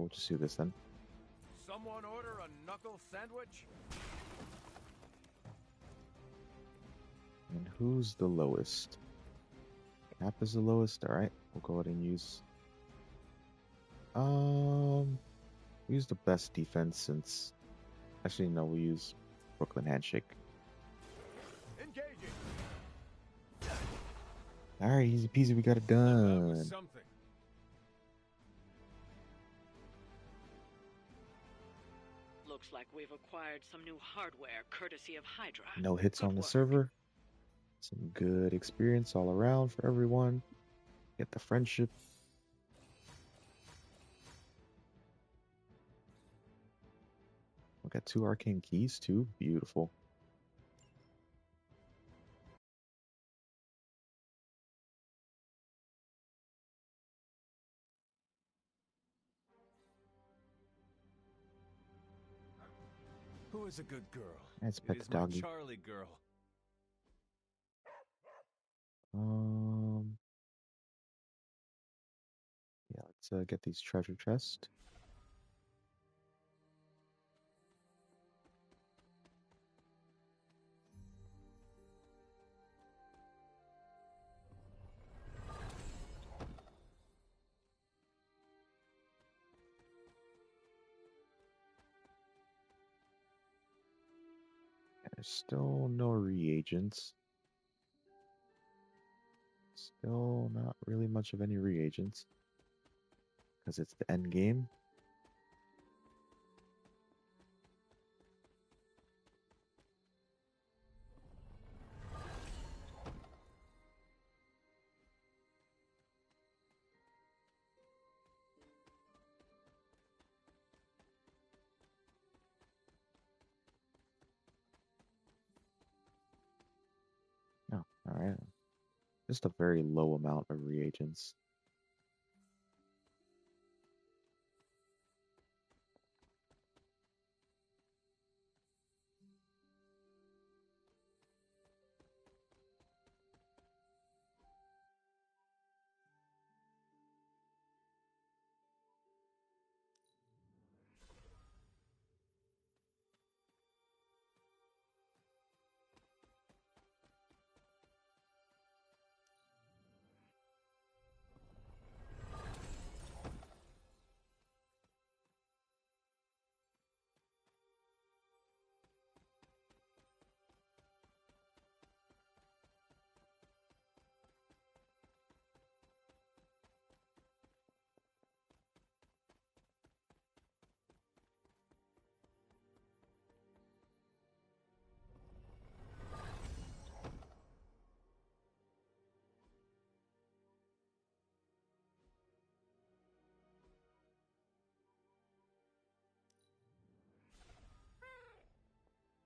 we'll just do this then. Someone order a knuckle sandwich? And who's the lowest? Cap is the lowest. All right, we'll go ahead and use. We use the best defense since. Actually, no, we use Brooklyn Handshake. Engaging. All right, easy peasy. We got it done. Something. Looks like we've acquired some new hardware courtesy of Hydra. No hits Good on the work. server. Some good experience all around for everyone. Get the friendship. We got 2 arcane keys too. Beautiful. Who is a good girl? Let's It pet is the doggy. my Charlie girl. Yeah, let's get these treasure chests. There's still no reagents. Still not really much of any reagents. Because it's the end game. No, alright. Just a very low amount of reagents.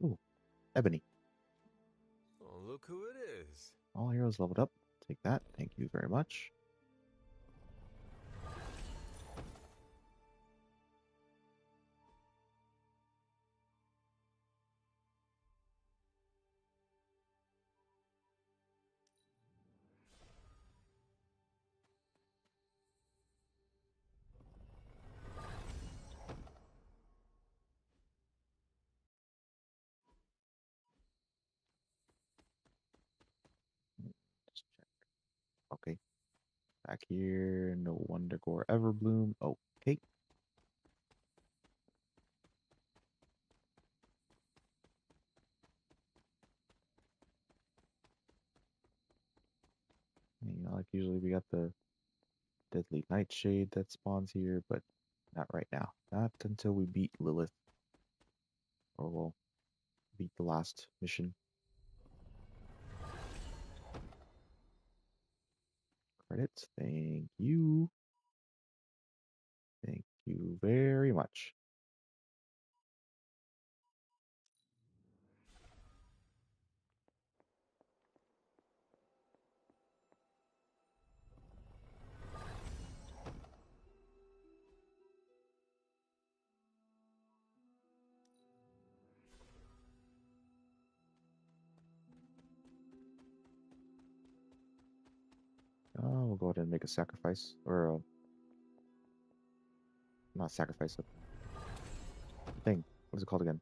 Ooh, Ebony. Oh, look who it is. All heroes leveled up. Take that. Thank you very much. Just check. Okay. Back here, no Wondergore Everbloom. Okay. You know, like usually we got the Deadly Nightshade that spawns here, but not right now. Not until we beat Lilith. Or we'll beat the last mission. Credits. Thank you. Thank you very much. We'll go ahead and make a sacrifice or not sacrifice, the thing. What is it called again?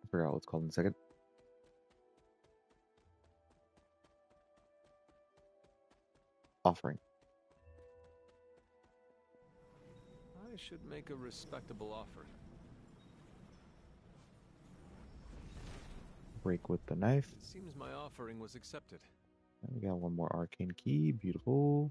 I forgot what it's called in a second. Offering. I should make a respectable offer. Break with the knife. It seems my offering was accepted. And we got one more arcane key. Beautiful.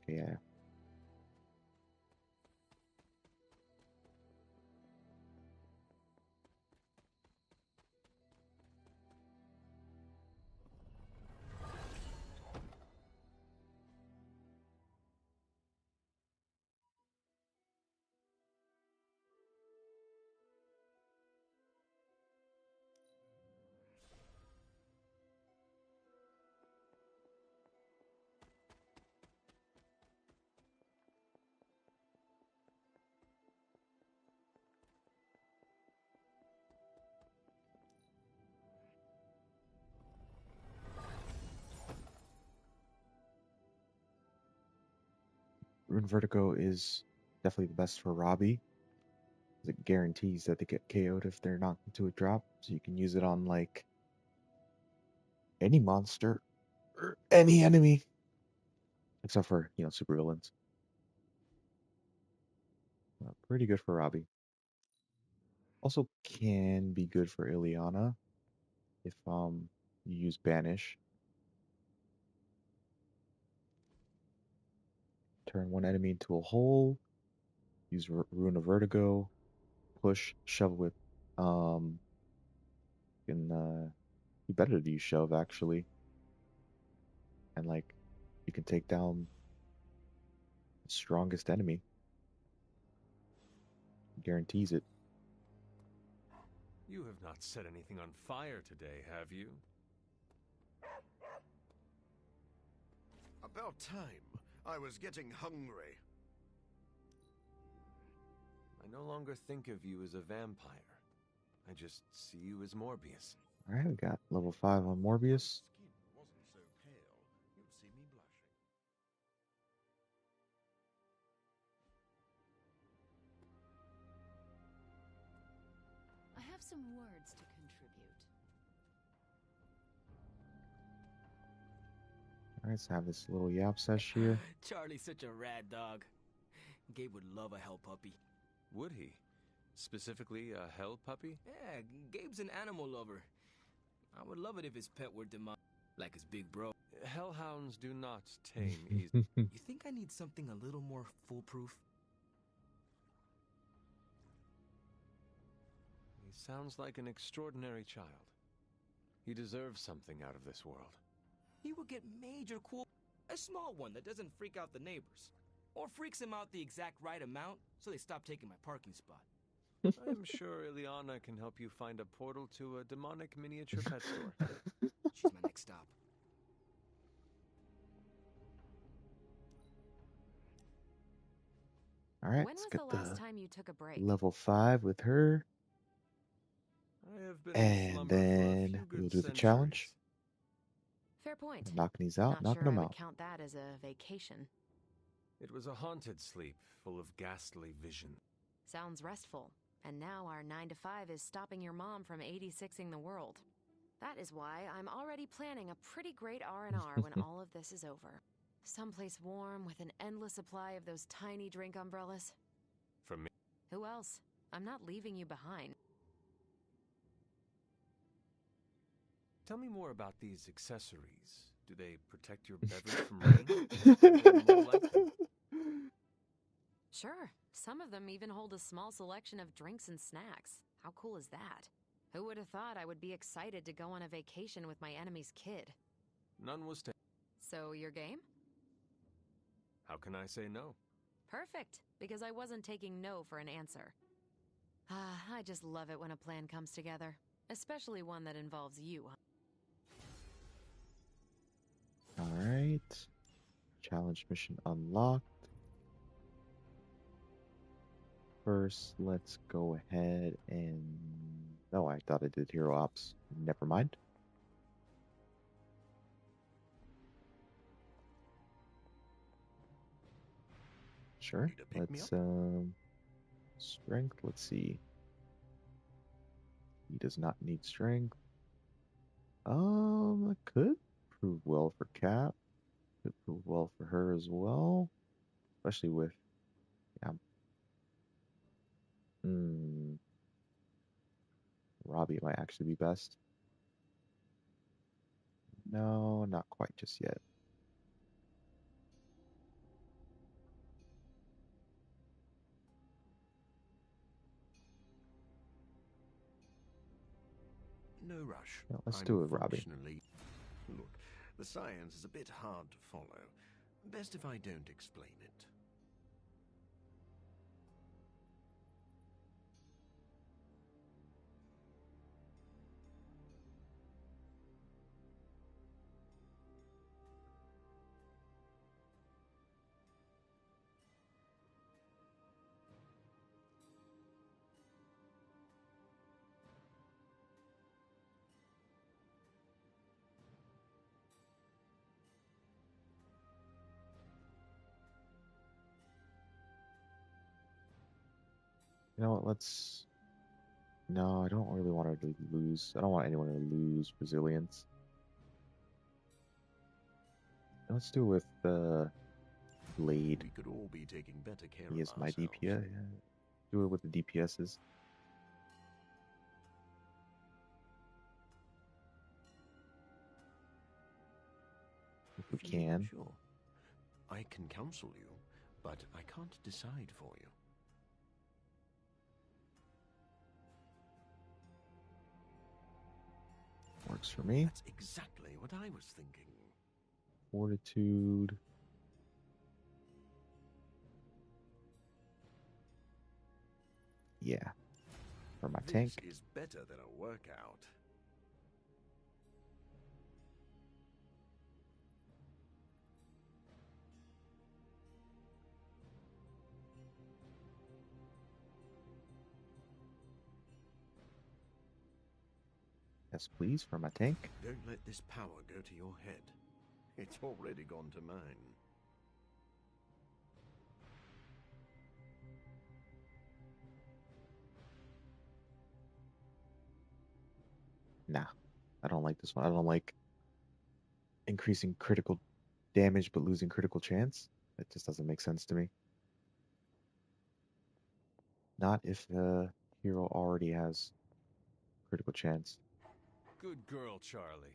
Okay, yeah. Rune Vertigo is definitely the best for Robbie. It guarantees that they get KO'd if they're knocked into a drop, so you can use it on like any monster or any enemy, except for super villains. Pretty good for Robbie. Also can be good for Ileana if you use Banish. Turn one enemy into a hole. Use Rune of Vertigo. Push, shove with can be better to use shove actually. And like you can take down the strongest enemy. Guarantees it. You have not set anything on fire today, have you? About time. I was getting hungry. I no longer think of you as a vampire. I just see you as Morbius. Alright, we got level 5 on Morbius. Skin wasn't so pale, you'd see me blushing. I have some words to contribute. Alright, let's have this little yap sesh here. Charlie's such a rad dog. Gabe would love a hell puppy. Would he? Specifically, a hell puppy? Yeah, Gabe's an animal lover. I would love it if his pet were demonic, like his big bro. Hellhounds do not tame easily. You think I need something a little more foolproof? He sounds like an extraordinary child. He deserves something out of this world. He would get major cool. A small one that doesn't freak out the neighbors. Or freaks them out the exact right amount, so they stop taking my parking spot. I'm sure Ileana can help you find a portal to a demonic miniature pet store. She's my next stop. Alright, When let's was get the last time you took a break? level 5 with her. I have been in And slumber for a then few good we'll do the centuries. challenge. Fair point. Knocking these out, Not knocking sure them I would out. count that as a vacation. It was a haunted sleep, full of ghastly vision. Sounds restful. And now our 9 to 5 is stopping your mom from 86ing the world. That is why I'm already planning a pretty great R&R when all of this is over. Someplace warm with an endless supply of those tiny drink umbrellas. From me. Who else? I'm not leaving you behind. Tell me more about these accessories. Do they protect your beverage from rain? More like them. Sure. Some of them even hold a small selection of drinks and snacks. How cool is that? Who would have thought I would be excited to go on a vacation with my enemy's kid? None was taken. So, your game? How can I say no? Perfect, because I wasn't taking no for an answer. I just love it when a plan comes together. especially one that involves you. Alright. Challenge mission unlocked. First, let's go ahead and... No, I thought I did Hero Ops. Never mind. Sure. Let's, strength, let's see. He does not need strength. It could prove well for Cap. Could prove well for her as well. Especially with, yeah. Robbie might actually be best. No, not quite just yet. No rush. No, let's do it, Robbie. Look, the science is a bit hard to follow. Best if I don't explain it. You know what, let's... No, I don't really want her to lose. I don't want anyone to lose resilience. Let's do it with Blade. We could all be taking better care He of is my ourselves. DPS. Yeah. Do it with the DPSs. If we can. Sure. I can counsel you, but I can't decide for you. Works for me. That's exactly what I was thinking. Fortitude. Yeah. For my tank. This is better than a workout. Yes, please, for my tank. Don't let this power go to your head. It's already gone to mine. Nah, I don't like this one. I don't like increasing critical damage but losing critical chance. That just doesn't make sense to me. Not if the hero already has critical chance. Good girl, Charlie.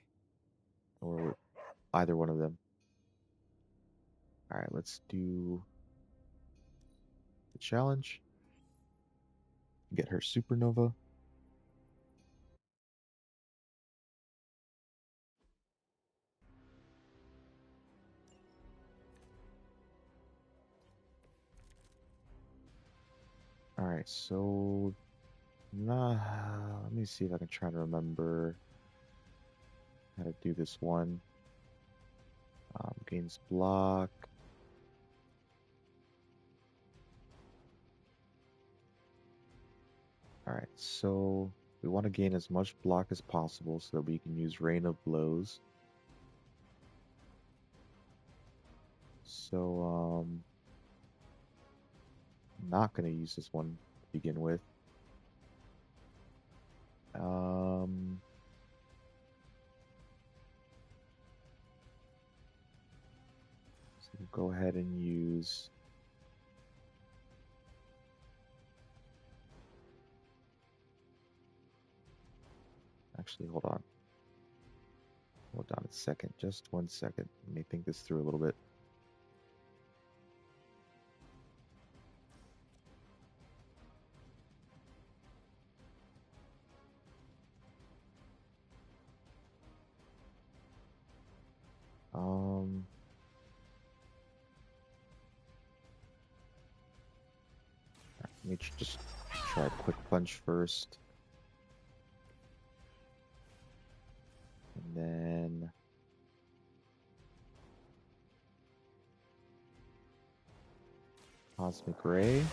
Or either one of them. Alright, let's do the challenge. Get her supernova. Alright, so let me see if I can try to remember how to do this one. Gains block. Alright, so we want to gain as much block as possible so that we can use Rain of Blows. So, I'm not going to use this one to begin with. So we'll go ahead and use... Actually, hold on. Hold on a second, just 1 second. Let me think this through a little bit. Let me just try a quick punch first. then Cosmic Ray.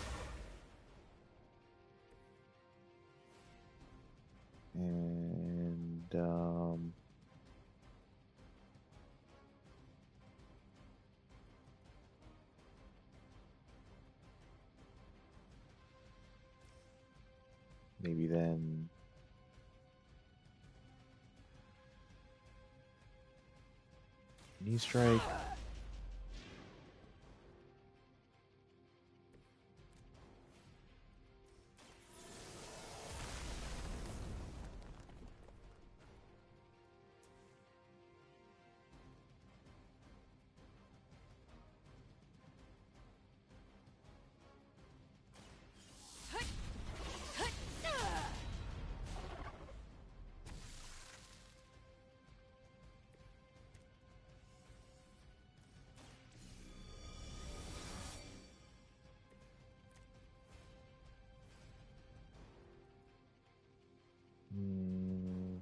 And maybe then Knee Strike. Hmm.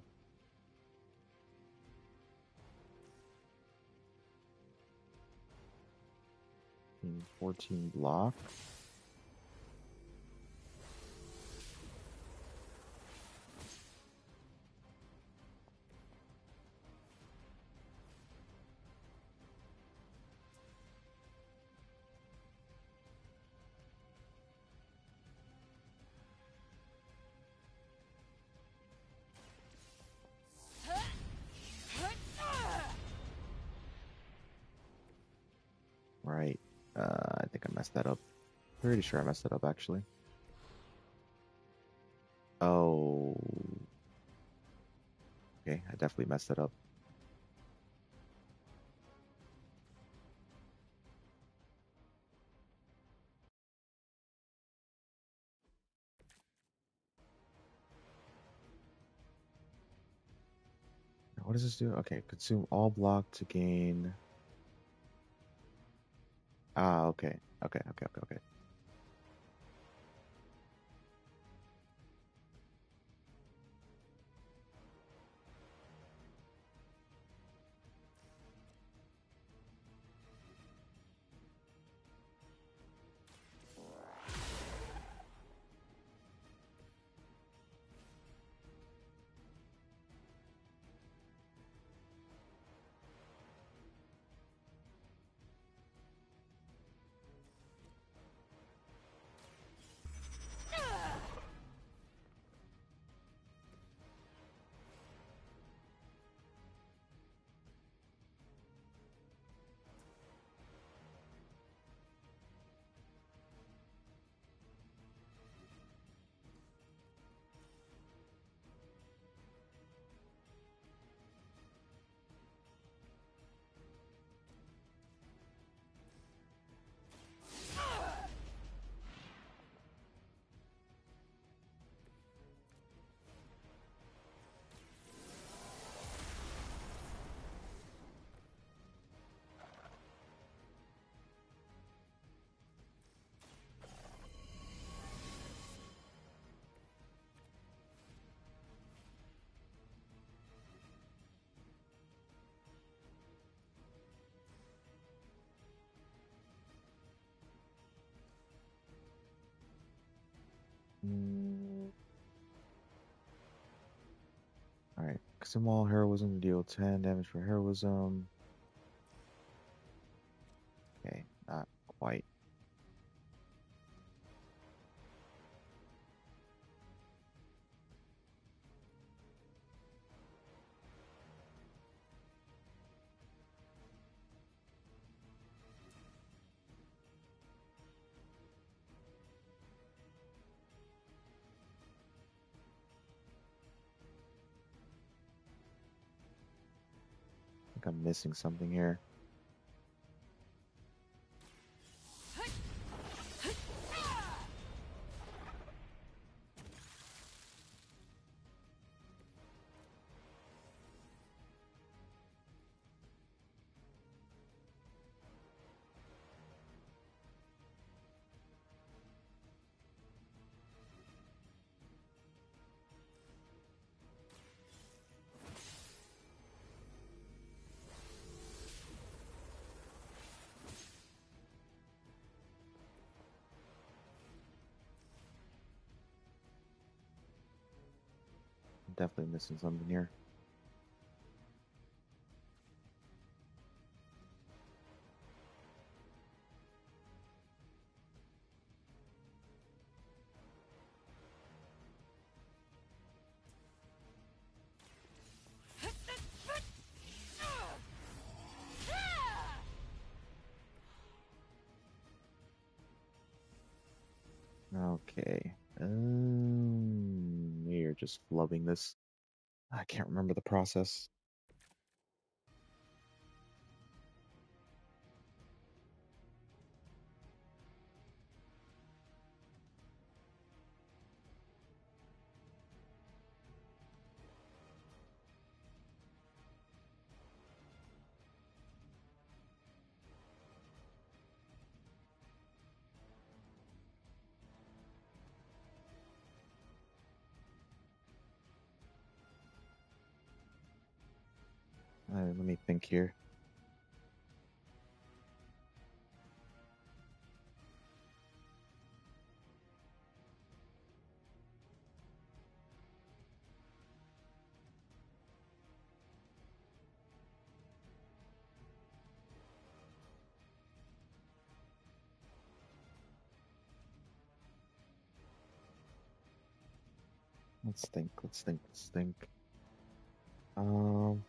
14 block. Right. I think I messed that up. Pretty sure I messed that up, actually. Oh. Okay, I definitely messed that up. What does this do? Okay, consume all block to gain. Ah, okay. Okay. Alright, consume all heroism, deal 10 damage for heroism. Okay, not quite. I think I'm missing something here. Definitely missing something here. Okay. We're just flubbing this. I can't remember the process. Let me think here. Let's think. Um,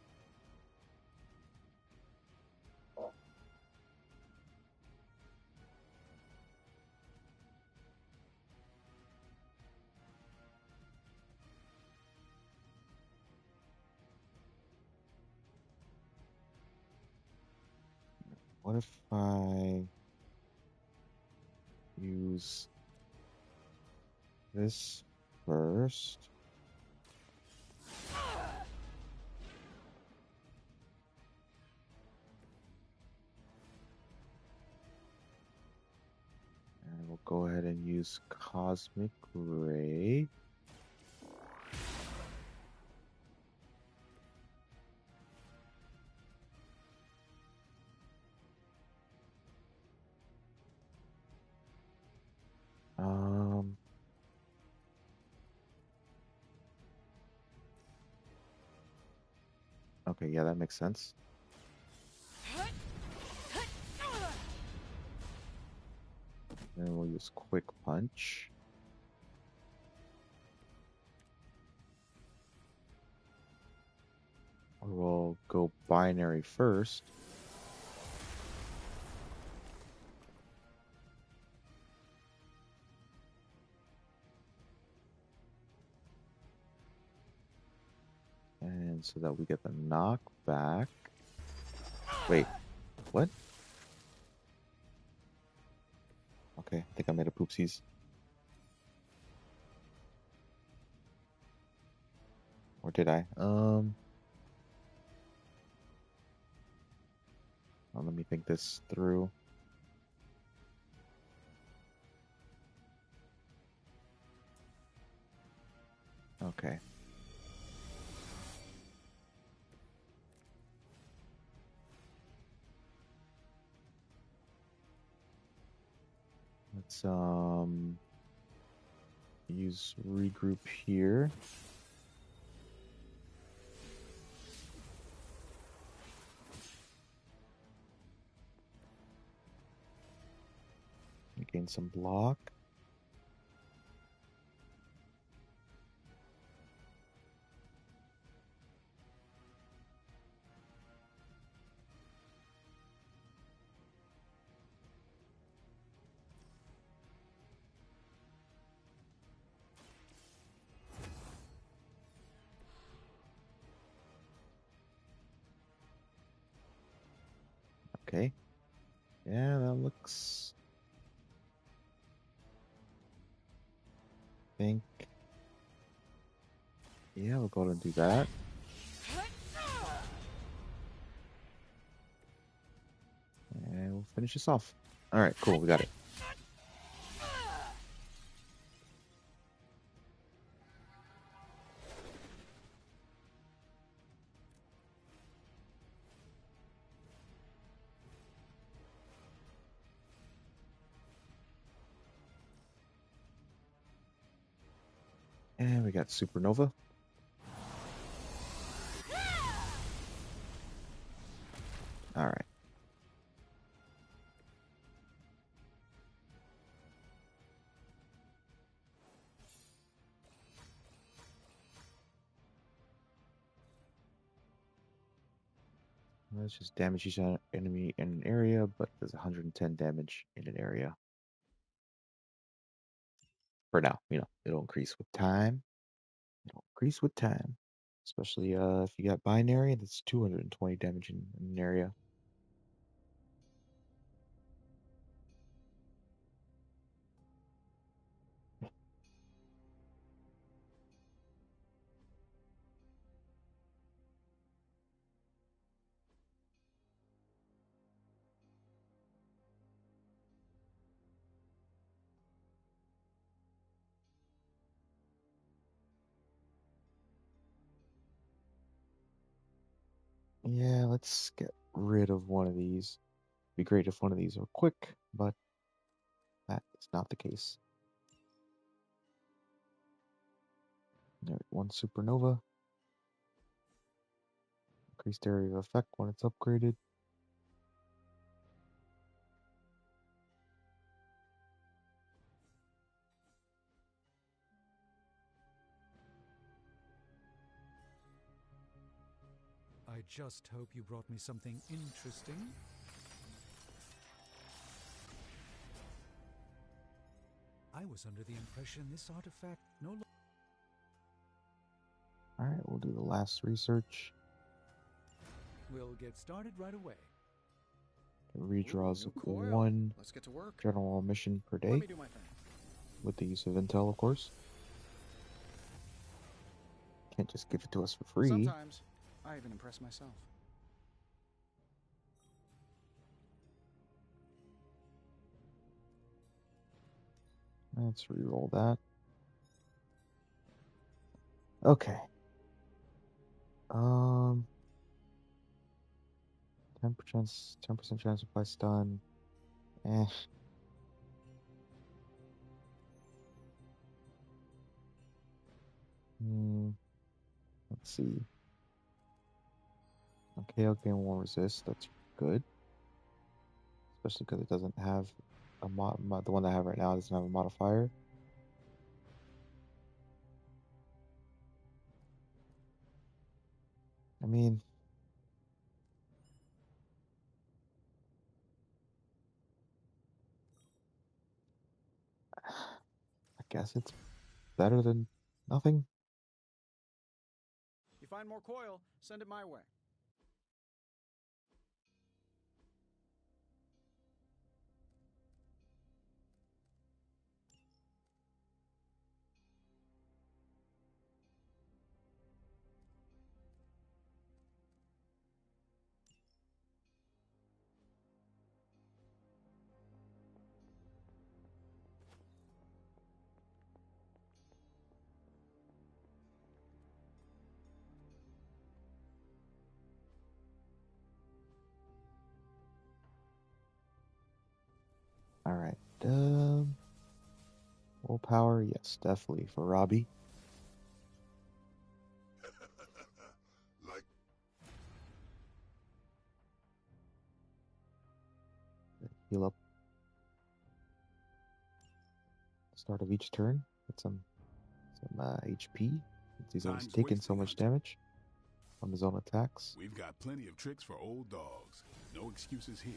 what if I use this first? And we'll go ahead and use Cosmic Ray. Okay, yeah, that makes sense. Then we'll use Quick Punch. Or we'll go Binary first. And so that we get the knockback. Wait, what? Okay, I think I made a poopsies. Or did I? Well, let me think this through. Okay. Let's use regroup here. Gain some block. Okay. Yeah, that looks... I think... Yeah, we'll go ahead and do that. And we'll finish this off. Alright, cool, we got it. And we got Supernova. Let's just damage each enemy in an area, but does 110 damage in an area. For now, it'll increase with time. It'll increase with time. Especially if you got binary, that's 220 damage in an area. Yeah, let's get rid of one of these. Be great if one of these are quick, but that is not the case. There, one supernova. Increased area of effect when it's upgraded. I just hope you brought me something interesting. I was under the impression this artifact no longer... Alright, we'll do the last research. We'll get started right away. It redraws coil. one Let's get to work. general mission per Let day. me do my thing. With the use of intel, of course. Can't just give it to us for free. Sometimes I even impress myself. Let's re-roll that. Okay. 10% chance to apply stun. Let's see. Okay, won't resist. That's good. Especially because it doesn't have a the one that I have right now doesn't have a modifier. I mean, I guess it's better than nothing. You find more coil, send it my way. All right. Willpower, yes, definitely for Robbie. Like Heal up. Start of each turn. Get some HP. Since he's always taking so much damage from his own attacks. We've got plenty of tricks for old dogs. No excuses here.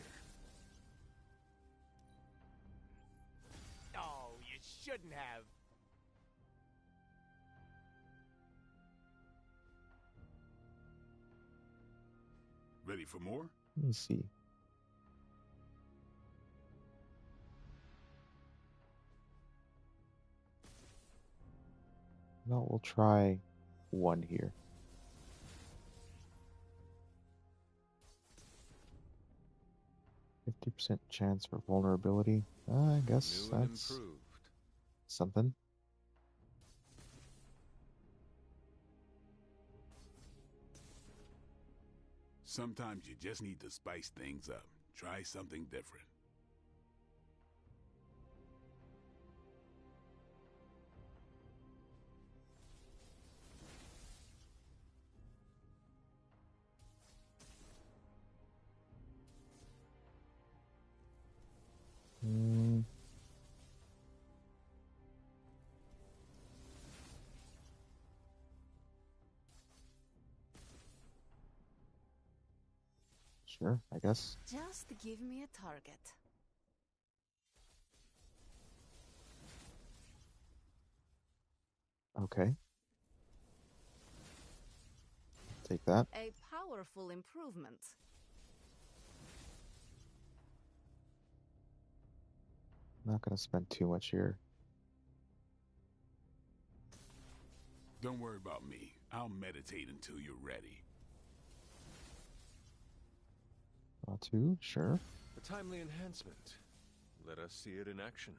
Oh, you shouldn't have. Ready for more? Let me see. No, we'll try one here. %50 chance for vulnerability. I guess New and that's improved. something. Sometimes you just need to spice things up. Try something different. Sure, I guess. Just give me a target. Okay. Take that. A powerful improvement. Not gonna spend too much here. Don't worry about me. I'll meditate until you're ready. Draw 2, sure. A timely enhancement. Let us see it in action.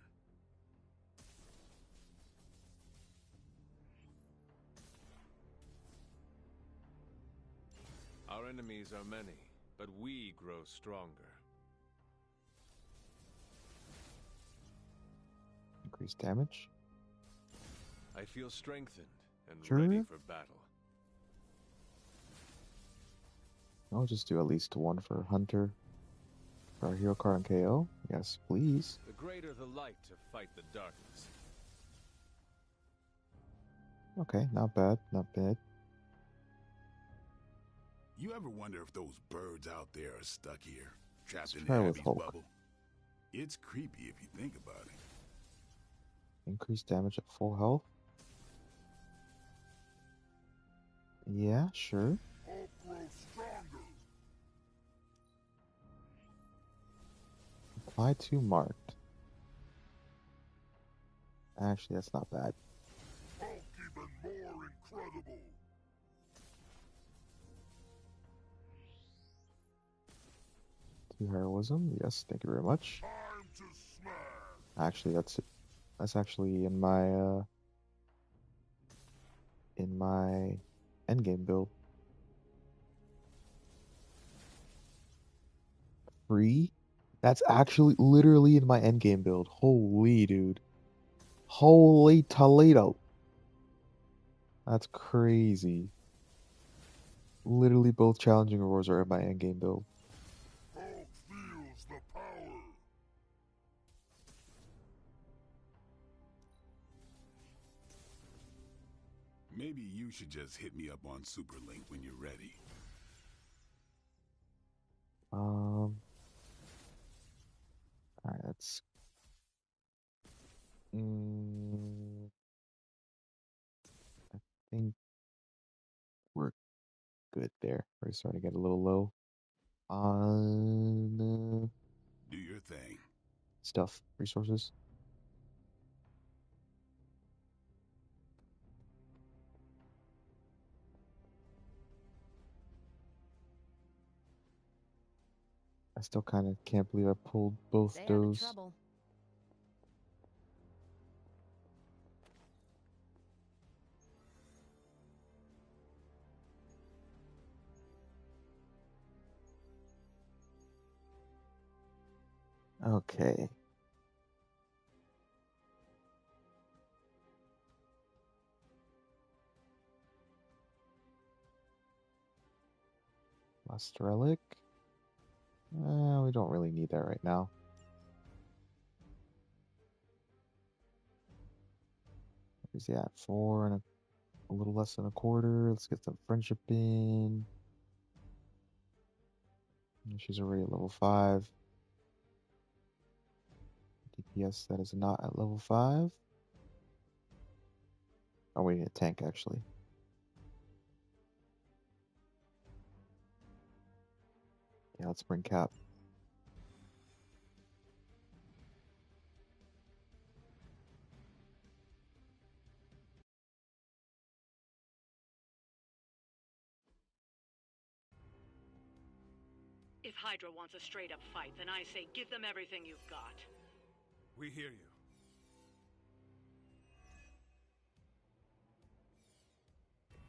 Our enemies are many, but we grow stronger. Increase damage. I feel strengthened and Sure. ready for battle. I'll just do at least 1 for Hunter. For our hero card and KO. Yes, please. The greater the light to fight the darkness. Okay, not bad, not bad. You ever wonder if those birds out there are stuck here, trapped in the try with Abby's Hulk. bubble? It's creepy if you think about it. Increase damage at full health. Yeah, sure. Hulk grows stronger. Apply to marked. Actually, that's not bad. Hulk even more incredible. To heroism. Yes, thank you very much. Time to smash. Actually, that's actually in my endgame build. Free? That's actually literally in my endgame build. Holy dude. Holy Toledo. That's crazy. Literally both challenging rewards are in my endgame build. Hulk feels the power. Maybe you should just hit me up on Superlink when you're ready. Alright, that's I think we're good there. We're starting to get a little low on Do your thing. stuff, resources. I still kind of can't believe I pulled both Stay out of those. trouble. Okay. Last relic. We don't really need that right now. Where's he at? 4 and a little less than a quarter. Let's get some friendship in. She's already at level 5. DPS that is not at level 5. Oh, we need a tank actually. Yeah, let's bring Cap. If Hydra wants a straight-up fight, then I say give them everything you've got. We hear you.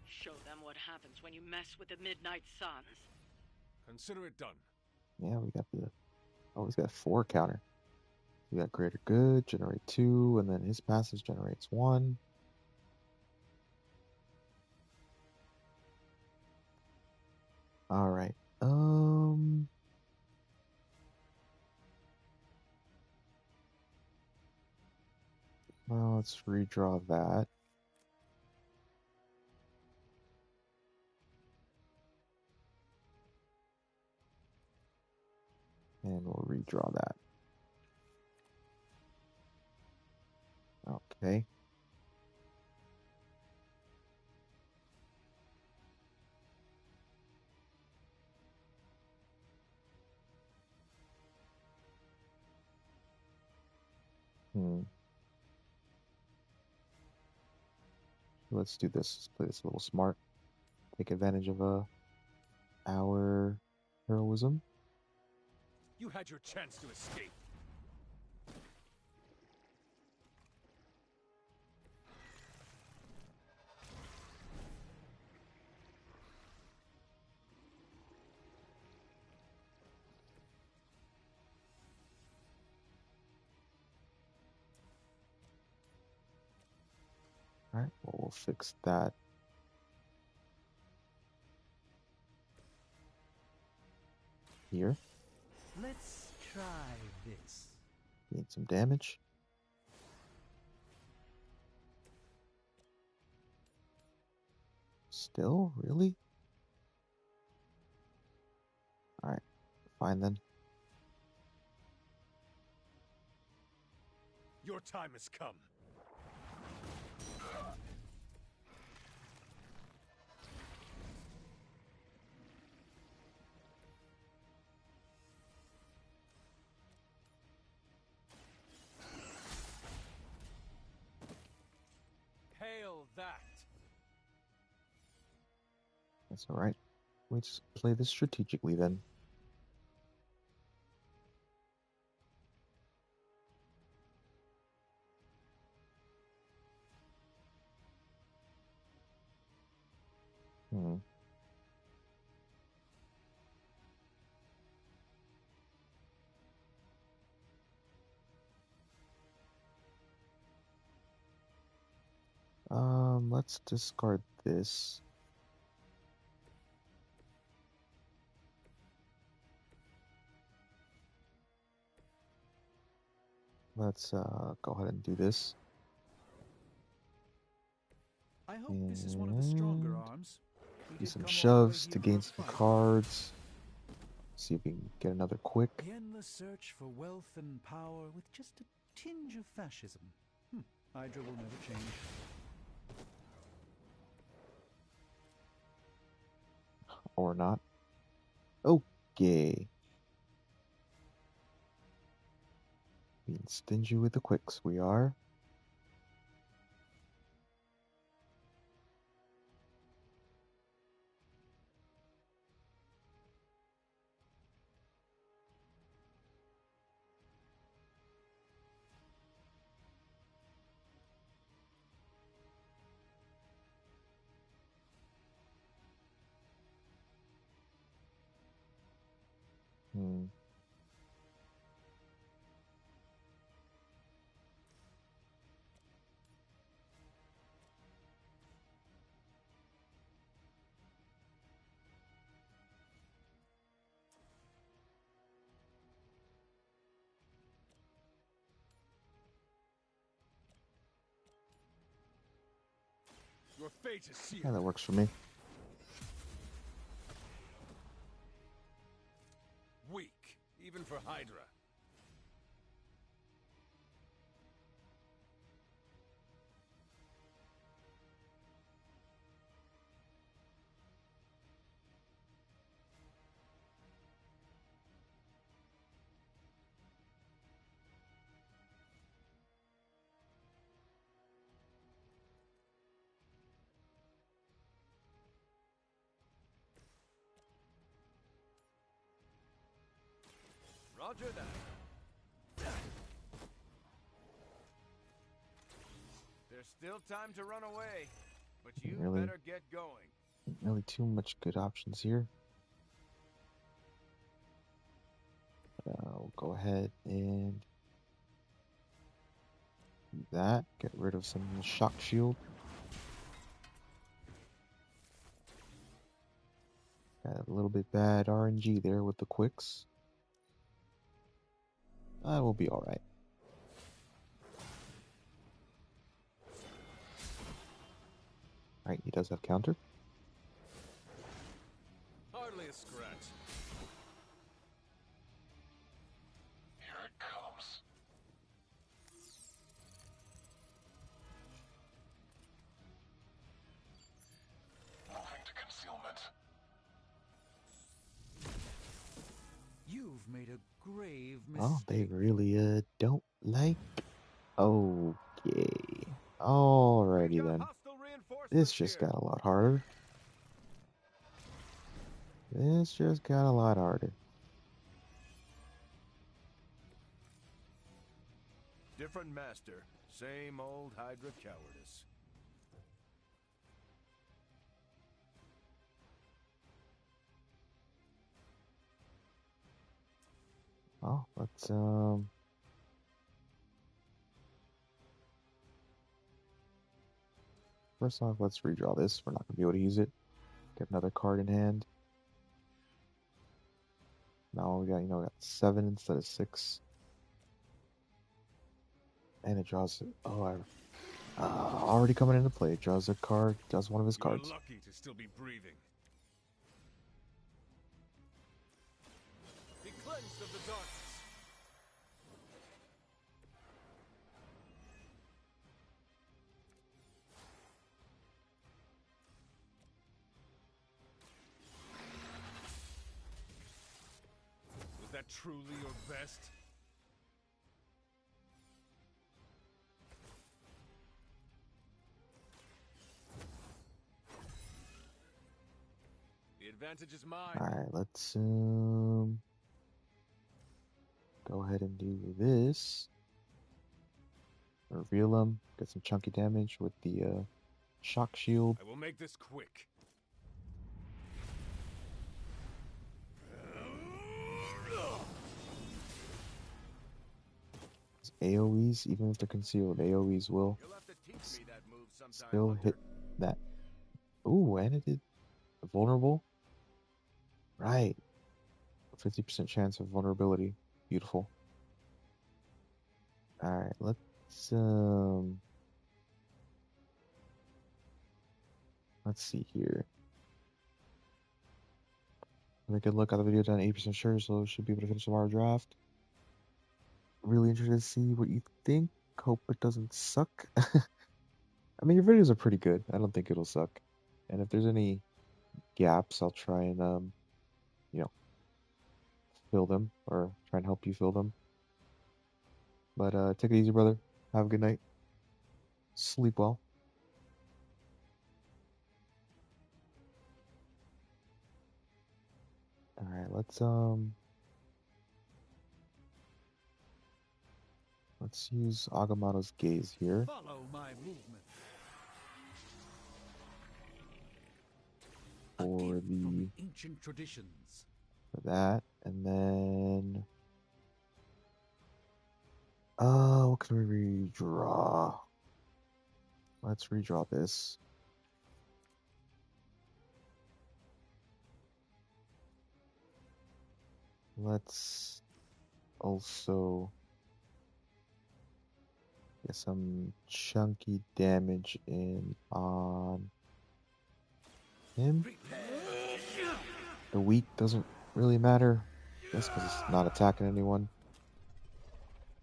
Show them what happens when you mess with the Midnight Suns. Consider it done. Yeah, we got the. Oh, he's got 4 counter. We got Greater Good, generate 2, and then his passive generates 1. All right. Well, let's redraw that. draw that. Okay. Let's do this. Let's play this a little smart. Take advantage of our heroism. You had your chance to escape. All right, well, we'll fix that. Here. Let's try this. Need some damage. Still? Really? Alright, fine then. Your time has come. Hail that! That's alright. We just play this strategically then. Let's discard this. Let's go ahead and do this. I hope this is one of the stronger arms. Do some shoves to gain some cards. See if we can get another quick. The endless search for wealth and power with just a tinge of fascism. Hydra will never change. Or not. Okay. Being stingy with the quicks, we are. Your fate is sealed. Yeah, that works for me. Weak, even for Hydra. Roger that. There's still time to run away, but you Really? better get going. Really too much good options here. We'll go ahead and do that. Get rid of some shock shield. Got a little bit bad RNG there with the quicks. We'll be alright. Alright, he does have counter. Hardly a scratch. You've made a grave Oh, they mistake. really don't like. Okay. Alrighty then. This just got a lot harder. This just got a lot harder. Different master, same old Hydra cowardice. Oh, let's first off, let's redraw this. We're not gonna be able to use it. Get another card in hand. Now we got 7 instead of 6. And it draws. Already coming into play. It draws a card. Draws one of his cards. You're lucky to still be breathing. Be cleansed of the darkness. Was that truly your best? The advantage is mine. Alright, let's go ahead and do this. Reveal him. Get some chunky damage with the shock shield. I will make this quick. AoEs, even if they're concealed, AoEs will still hit that. Ooh, and it did vulnerable. Right. 50% chance of vulnerability. Beautiful. Alright, let's see here. Have a good look at the video, done 80% sure, so should be able to finish tomorrow draft. Really interested to see what you think. Hope it doesn't suck. I mean, your videos are pretty good. I don't think it'll suck. And if there's any gaps, I'll try and fill them, or try and help you fill them. But take it easy, brother. Have a good night. Sleep well. Alright, let's use Agamotto's Gaze here. Follow my movement. For the ancient traditions. For that, and then what can we redraw? Let's redraw this. Let's also get some chunky damage in on him. The weak doesn't really matter, just because it's not attacking anyone.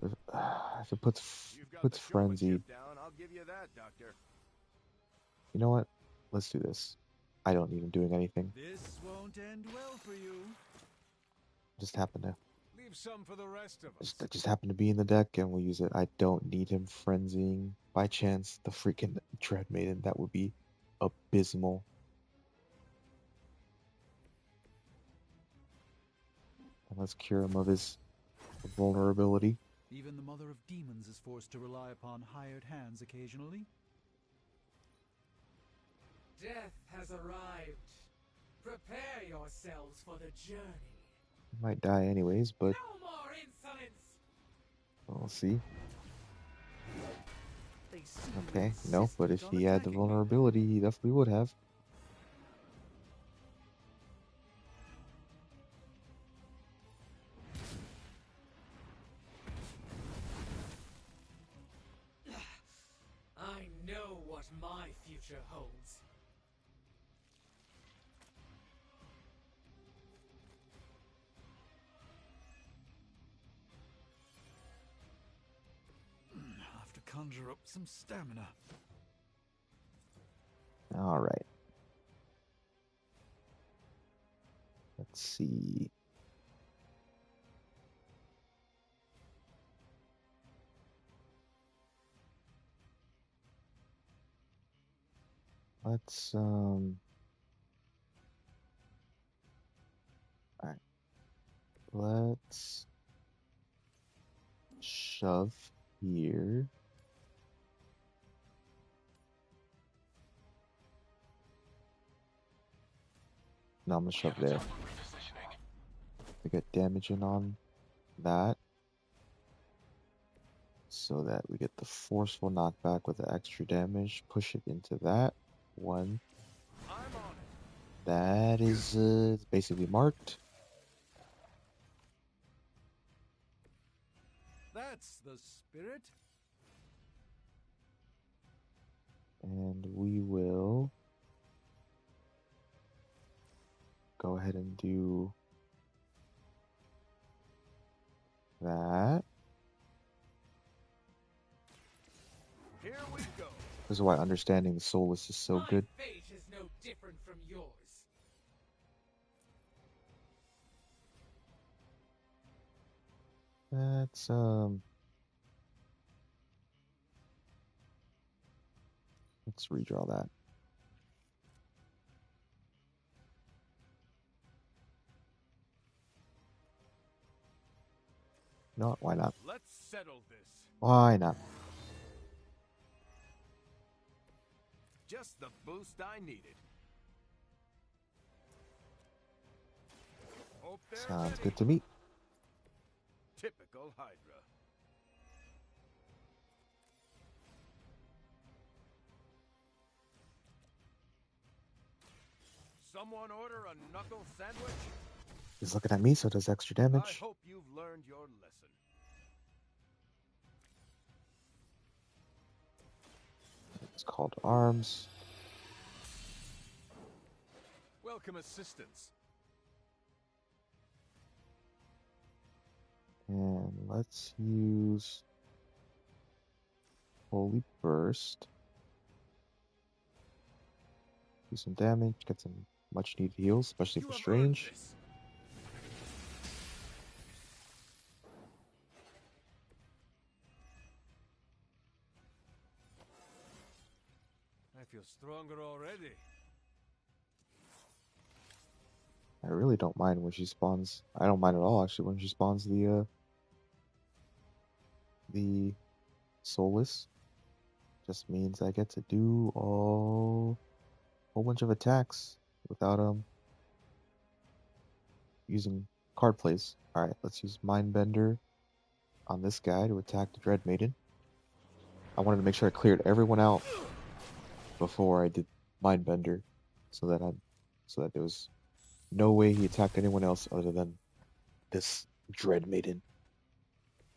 If it puts frenzied, you know what? Let's do this. I don't need him doing anything. This won't end well for you. Just happen to Leave some for the rest of us. just happen to be in the deck, and we'll use it. I don't need him frenzying by chance the freaking Dread Maiden. That would be abysmal. And let's cure him of his vulnerability. Even the Mother of Demons is forced to rely upon hired hands occasionally. Death has arrived. Prepare yourselves for the journey. He might die anyways, but No more insolence. we'll see. They seem Okay, no, but if insistent he on had the attacking me. vulnerability, he definitely would have. I know what my future holds. I'll have to conjure up some stamina. All right. Let's see. Let's alright. Let's shove here. No, I'm gonna shove there. We get damage in on that. So that we get the forceful knockback with the extra damage. Push it into that. One. That is basically marked. That's the spirit. And we will go ahead and do that. Here we go. This is why understanding the Soulless is so good. Fate is no different from yours. Let's redraw that. No, why not? Let's settle this. Why not? Just the boost I needed. Hope they're Sounds ready. good to me. Typical Hydra. Someone order a knuckle sandwich? He's looking at me, so it does extra I damage. hope you've learned your lesson. It's called arms. Welcome assistance. And let's use Holy Burst. Do some damage, get some much needed heals, especially for Strange. I feel stronger already. I really don't mind when she spawns. I don't mind at all, actually, when she spawns the Soulless. Just means I get to do a whole bunch of attacks without using card plays. Alright, let's use Mindbender on this guy to attack the Dread Maiden. I wanted to make sure I cleared everyone out before I did Mindbender, so that there was no way he attacked anyone else other than this Dread Maiden.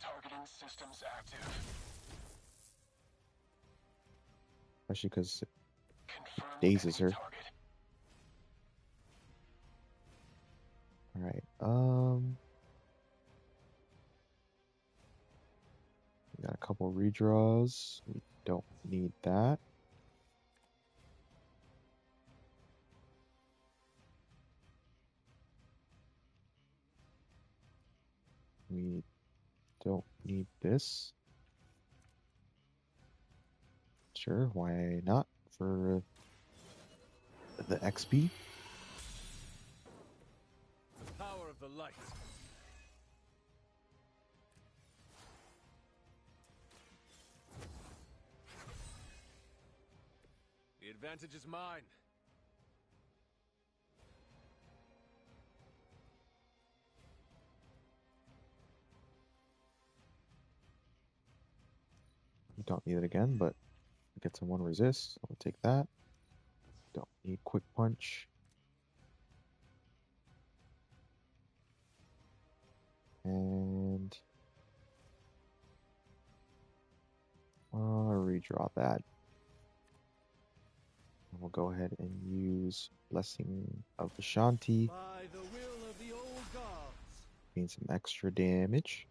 Targeting systems active. Especially because it Confirm dazes her. target. Alright, we got a couple redraws. We don't need that. We don't need this. Sure, why not? For the XP. The power of the light. The advantage is mine. We don't need it again, but we get some one resist. So we'll take that. Don't need quick punch. And redraw that. And we'll go ahead and use Blessing of Vishanti. By the will of the old gods. Gain some extra damage.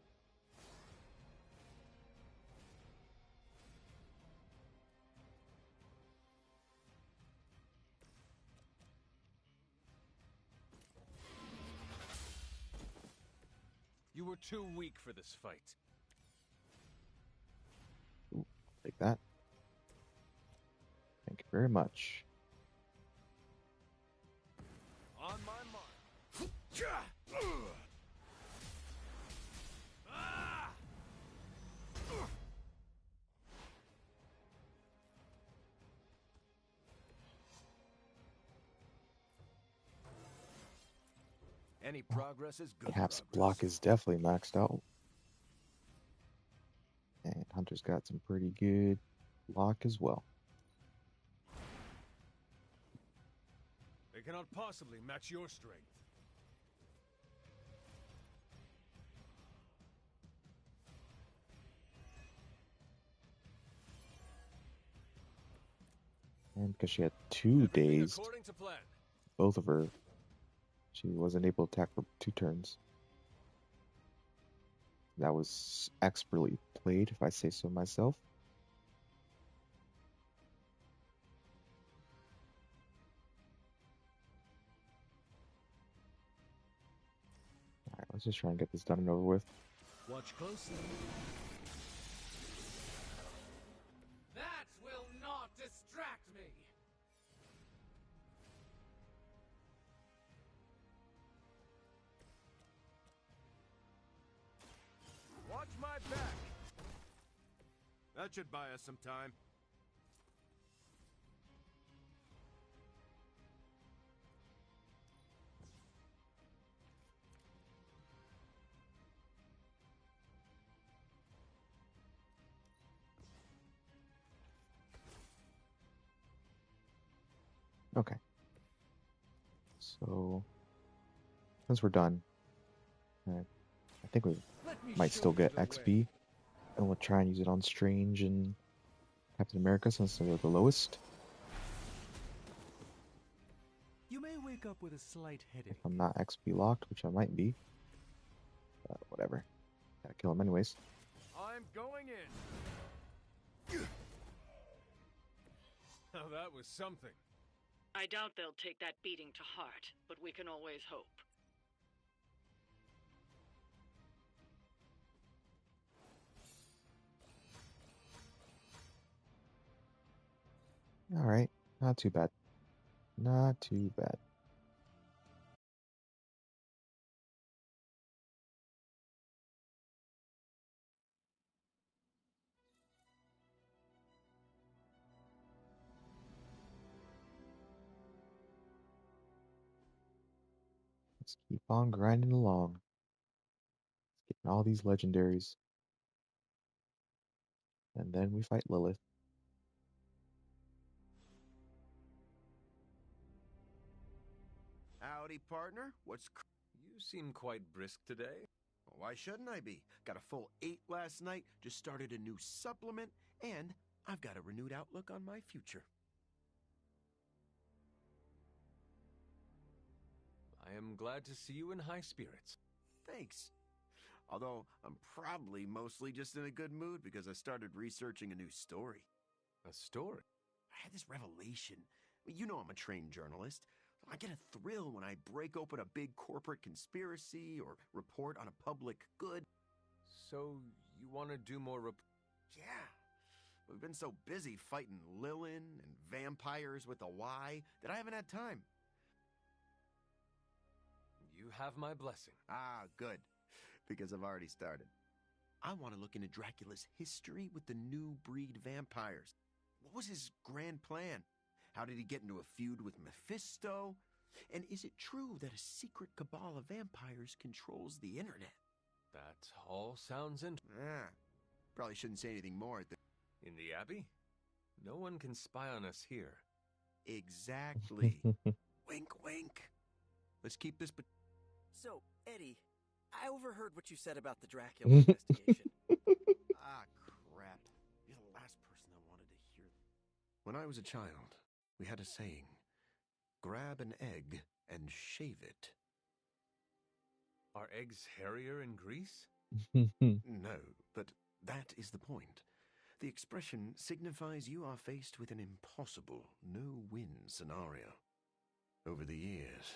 You were too weak for this fight. Ooh, take that. Thank you very much. Any progress is good Cap's progress. block is definitely maxed out. And Hunter's got some pretty good block as well. They cannot possibly match your strength. And because she had 2 dazed, According to plan. both of her, she wasn't able to attack for 2 turns. That was expertly played, if I say so myself. Alright, let's just try and get this done and over with. Watch closely. That will not distract me! Watch my back. That should buy us some time. Okay. So, since we're done, I think we might still get XP, and we'll try and use it on Strange and Captain America since they're the lowest. You may wake up with a slight headache. If I'm not XP locked, which I might be. But whatever. Gotta kill him anyways. I'm going in. Now that was something. I doubt they'll take that beating to heart, but we can always hope. Alright, not too bad. Not too bad. Let's keep on grinding along. Getting all these legendaries. And then we fight Lilith. Howdy, partner. You seem quite brisk today. Why shouldn't I be? Got a full 8 last night, just started a new supplement, and I've got a renewed outlook on my future. I am glad to see you in high spirits. Thanks. Although I'm probably mostly just in a good mood because I started researching a new story. A story? I had this revelation. You know I'm a trained journalist. I get a thrill when I break open a big corporate conspiracy or report on a public good. So you want to do more Yeah. We've been so busy fighting Lilin and vampires with a Y that I haven't had time. You have my blessing. Ah, good. Because I've already started. I want to look into Dracula's history with the new breed vampires. What was his grand plan? How did he get into a feud with Mephisto? And is it true that a secret cabal of vampires controls the internet? That all sounds interesting. Probably shouldn't say anything more at the... In the Abbey? No one can spy on us here. Exactly. Wink, wink. Let's keep this... So, Eddie, I overheard what you said about the Dracula investigation. Ah, crap. You're the last person I wanted to hear. When I was a child, we had a saying. Grab an egg and shave it. Are eggs hairier in Greece? No, but that is the point. The expression signifies you are faced with an impossible, no-win scenario. Over the years,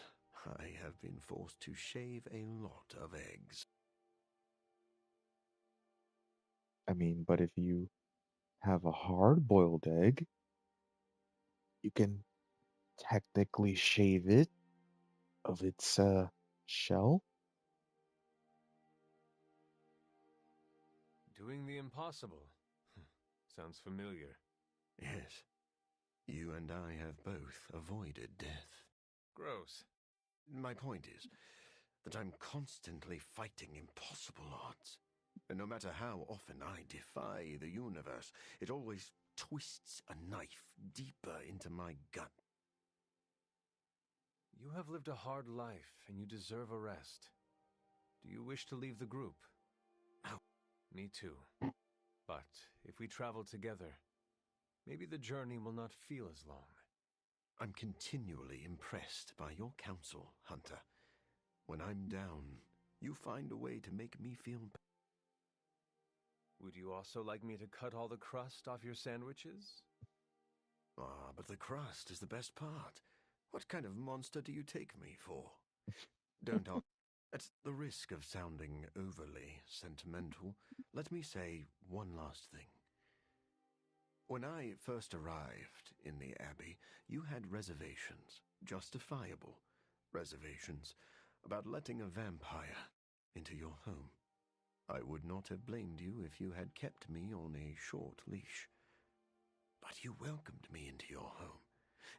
I have been forced to shave a lot of eggs. I mean, but if you have a hard-boiled egg, you can technically shave it of its Shell? Doing the impossible. Sounds familiar. Yes. You and I have both avoided death. Gross. My point is that I'm constantly fighting impossible odds. And no matter how often I defy the universe, it always twists a knife deeper into my gut. You have lived a hard life, and you deserve a rest. Do you wish to leave the group? No. Me too. But if we travel together, maybe the journey will not feel as long. I'm continually impressed by your counsel, Hunter. When I'm down, you find a way to make me feel better. Would you also like me to cut all the crust off your sandwiches? Ah, but the crust is the best part. What kind of monster do you take me for? Don't ask. At the risk of sounding overly sentimental, let me say one last thing. When I first arrived in the Abbey, you had reservations, justifiable reservations, about letting a vampire into your home. I would not have blamed you if you had kept me on a short leash. But you welcomed me into your home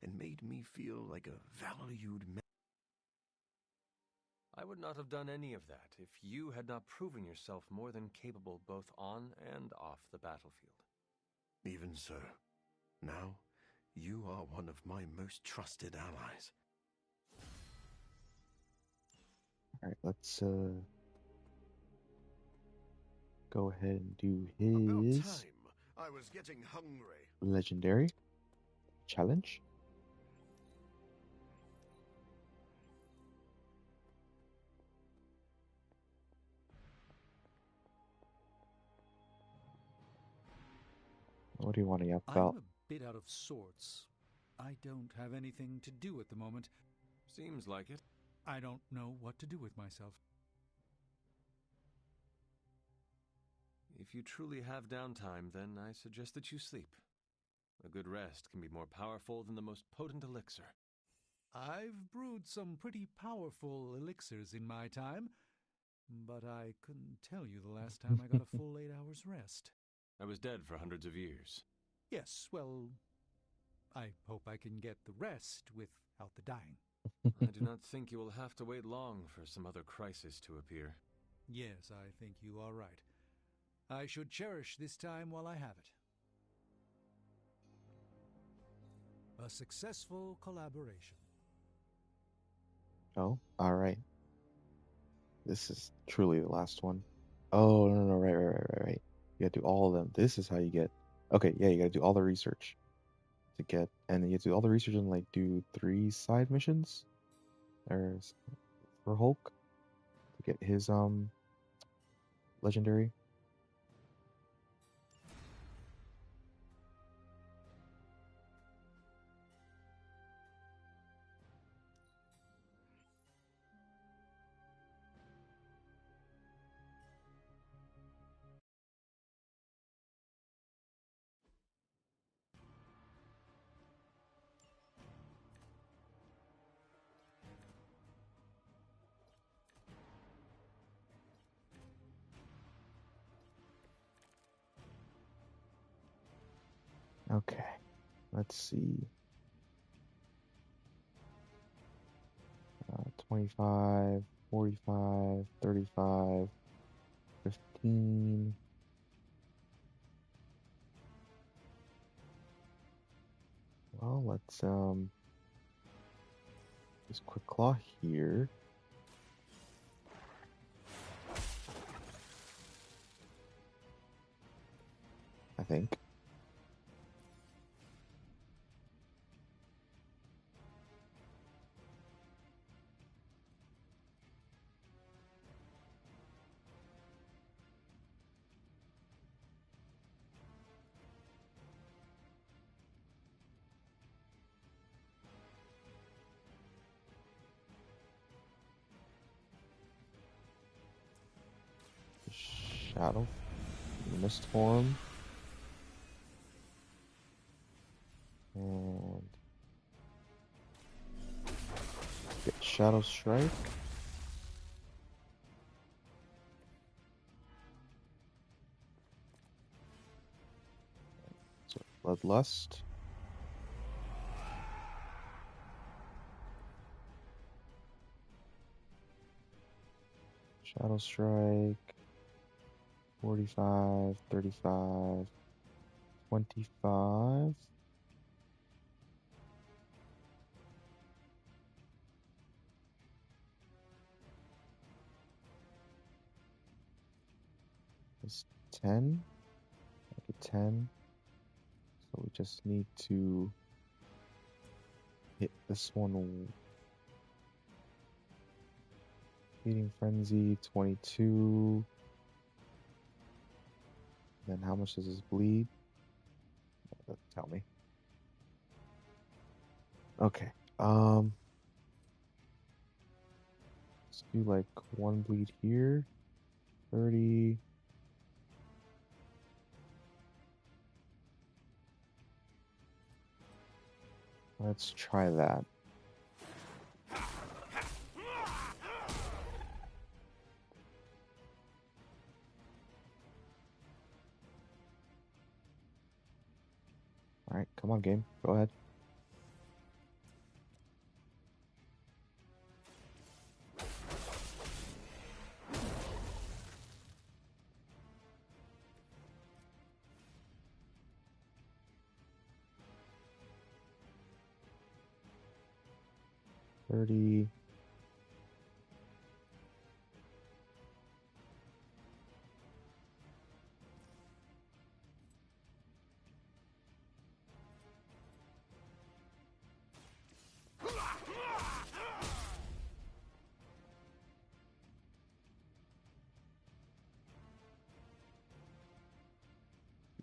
and made me feel like a valued man. I would not have done any of that if you had not proven yourself more than capable both on and off the battlefield. Even so, now you are one of my most trusted allies. Alright, let's go ahead and do his About time. I was getting hungry. legendary challenge. What do you want to yap about? I'm a bit out of sorts. I don't have anything to do at the moment. Seems like it. I don't know what to do with myself. If you truly have downtime, then I suggest that you sleep. A good rest can be more powerful than the most potent elixir. I've brewed some pretty powerful elixirs in my time, but I couldn't tell you the last time I got a full 8 hours rest. I was dead for hundreds of years. Yes, well, I hope I can get the rest without the dying. I do not think you will have to wait long for some other crisis to appear. Yes, I think you are right. I should cherish this time while I have it. A successful collaboration. Oh, alright. This is truly the last one. Oh, no, right. You gotta do all of them. This is how you get... Okay, yeah, you gotta do all the research to get... And you have to do all the research and, like, do 3 side missions? Or... For Hulk? To get his, legendary? Okay, let's see. 25, 45, 35, 15. Well, let's just quick claw here. I think. Shadow, Mist Form, and get Shadow Strike. Bloodlust. Shadow Strike. 45, 35, 25. It's 10. Make it 10. So we just need to hit this one. Feeding Frenzy, 22. Then how much does this bleed? That doesn't tell me. Okay. Let's do like one bleed here. 30. Let's try that. Alright, come on, game. Go ahead. $30.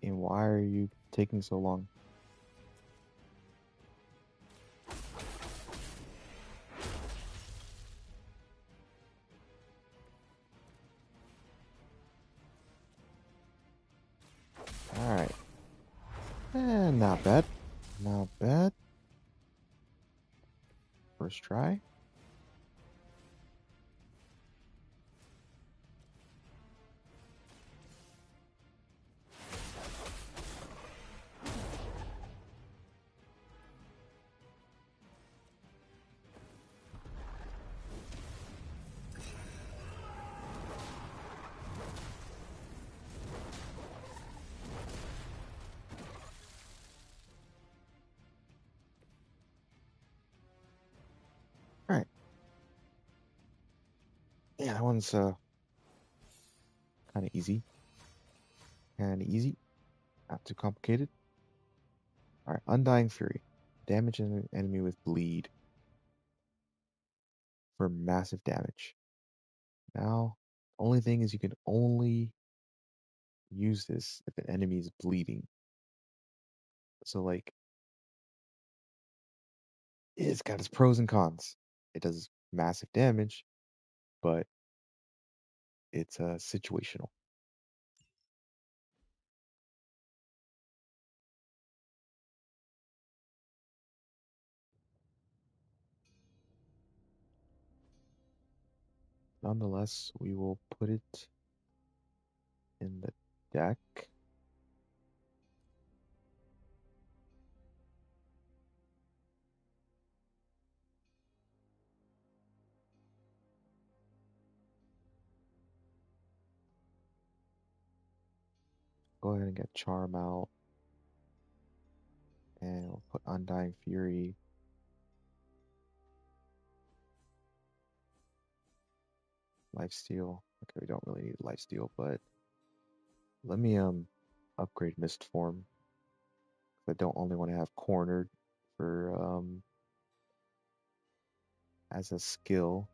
And why are you taking so long? Alright. Not bad. Not bad. First try. Alright. Yeah, that one's kind of easy. Kind of easy. Not too complicated. Alright, Undying Fury. Damage an enemy with bleed for massive damage. Now, only thing is you can only use this if an enemy is bleeding. So, like, it's got its pros and cons. It does massive damage, but it's situational. Nonetheless, we will put it in the deck. Go ahead and get Charm out. And we'll put Undying Fury. Lifesteal. Okay, we don't really need Lifesteal, but let me upgrade Mist Form. I don't only want to have Cornered for as a skill,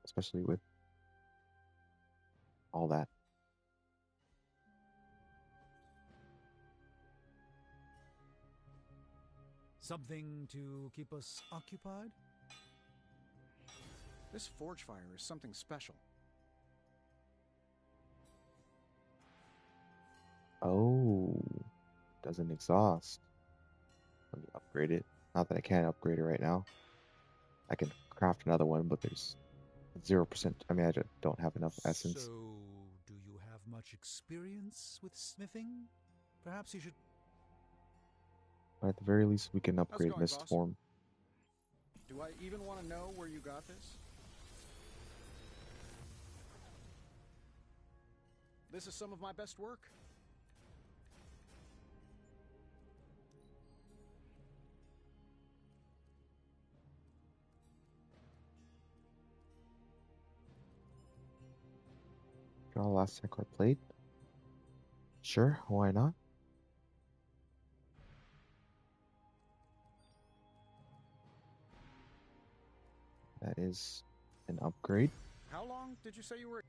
especially with all that. Something to keep us occupied? This forge fire is something special. Oh, doesn't exhaust. Let me upgrade it. Not that I can't upgrade it right now. I can craft another one, but there's 0%. I mean, I don't have enough essence. So, do you have much experience with smithing? Perhaps you should... But at the very least, we can How's it upgrade going, Mist boss? Form. Do I even want to know where you got this? This is some of my best work. Draw last Sacred Plate. Sure, why not? That is an upgrade. How long did you say you were?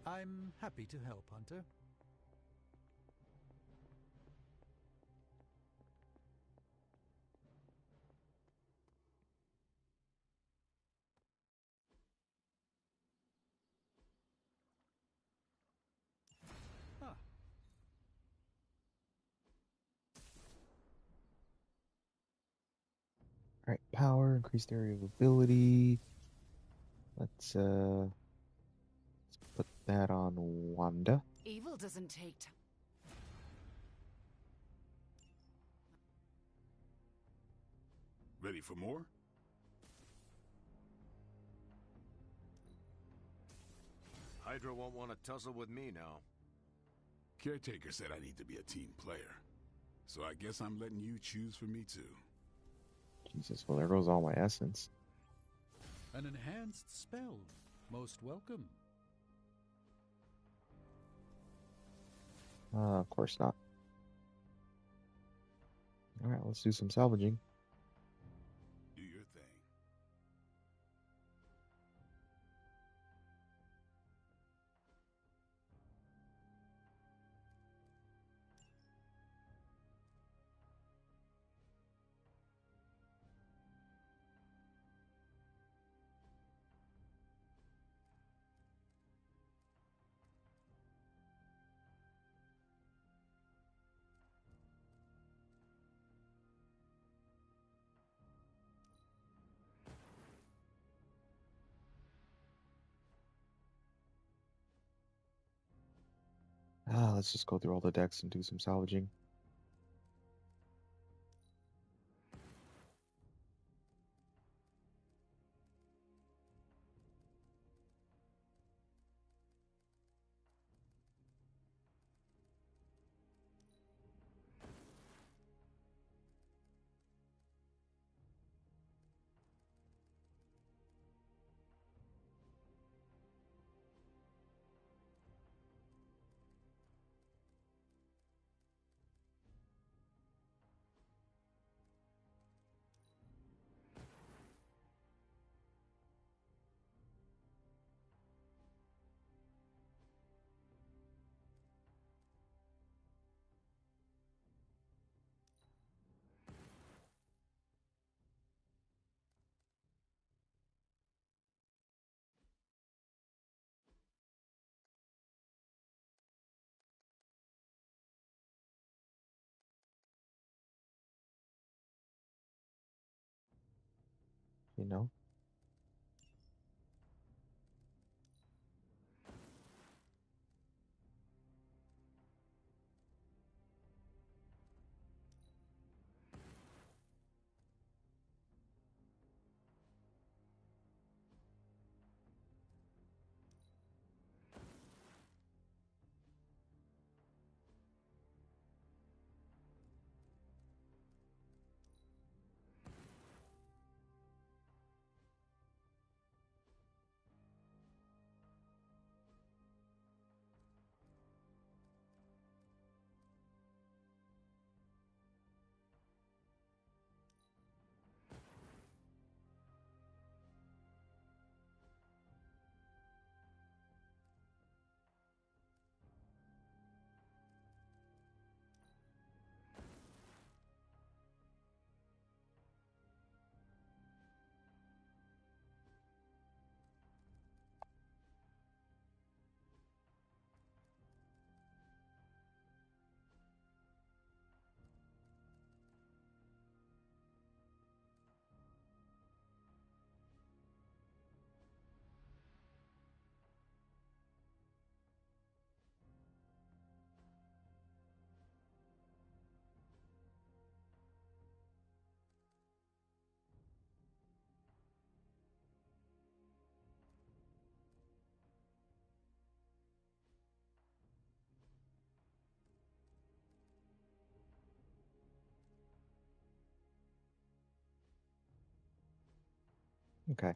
I'm happy to help, Hunter. Huh. Alright, power, increased area of ability. Let's put that on Wanda. Evil doesn't take time. Ready for more? Hydra won't want to tussle with me now. Caretaker said I need to be a team player. So I guess I'm letting you choose for me too. Jesus, well there goes all my essence. An enhanced spell. Most welcome. Of course not. Alright, let's do some salvaging. Do your thing. Let's just go through all the decks and do some salvaging. You know? Okay.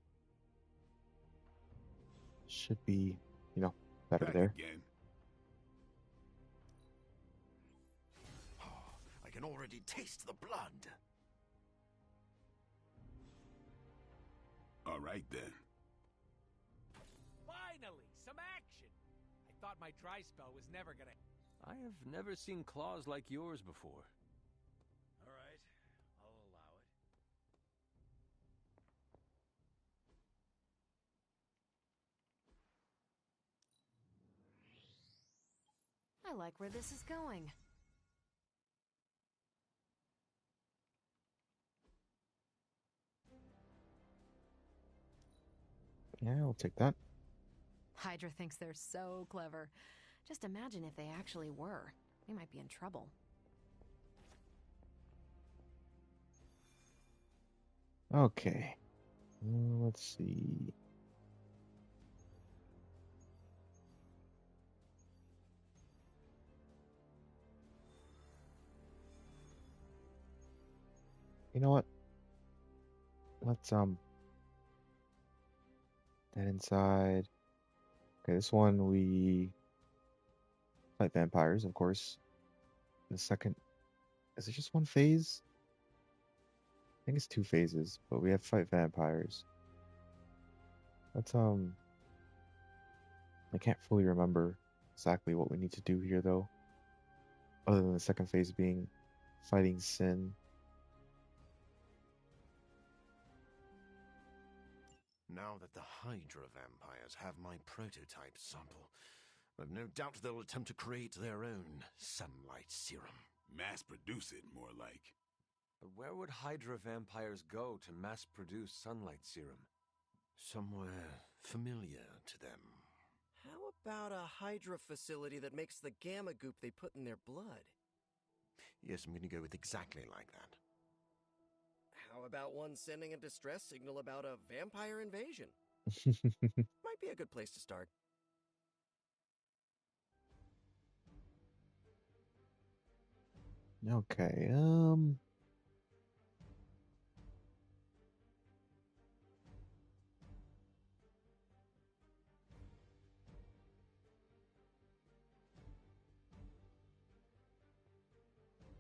Should be, better Back there. again. Oh, I can already taste the blood. All right, then. Finally, some action! I thought my dry spell was never gonna... I have never seen claws like yours before. All right, I'll allow it. I like where this is going. Yeah, I'll take that. Hydra thinks they're so clever. Just imagine if they actually were. We might be in trouble. Okay. Let's see. You know what? Let's that inside. Okay, this one we fight vampires, of course. The second, is it just one phase? I think it's 2 phases, but we have fight vampires. Let's I can't fully remember exactly what we need to do here though. Other than the second phase being fighting sin. Now that the Hydra vampires have my prototype sample, I've no doubt they'll attempt to create their own sunlight serum. Mass produce it, more like. But where would Hydra vampires go to mass-produce sunlight serum? Somewhere familiar to them. How about a Hydra facility that makes the gamma goop they put in their blood? Yes, I'm going to go with exactly like that. How about one sending a distress signal about a vampire invasion? Might be a good place to start. Okay, yeah,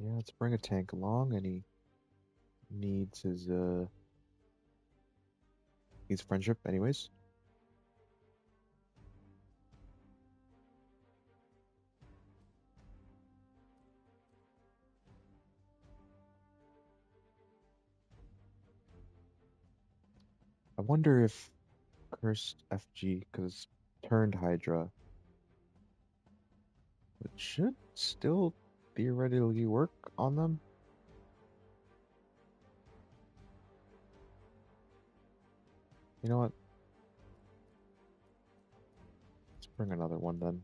let's bring a tank along, and he needs his needs friendship anyways. I wonder if Cursed FG, because turned Hydra, it should still theoretically work on them. You know what? Let's bring another one then.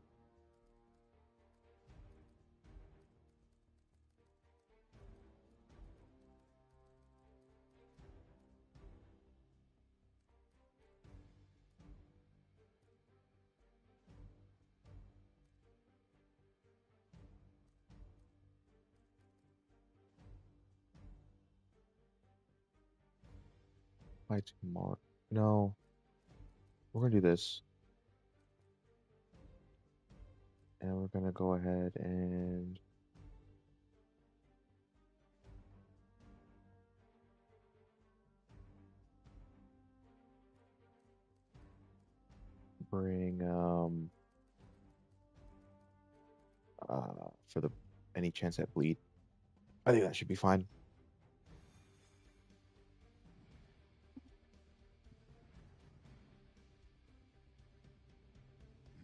Fight Mark. No. We're gonna do this. And we're gonna go ahead and bring for the any chance at bleed. I think that should be fine.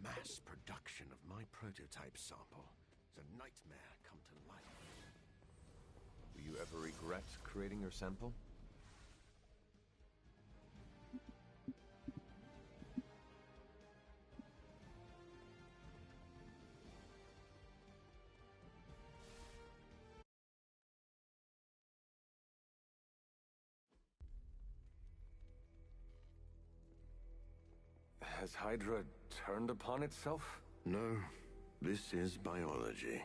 Mass production of my prototype sample is a nightmare come to life. Do you ever regret creating your sample? Has Hydra turned upon itself? No, this is biology.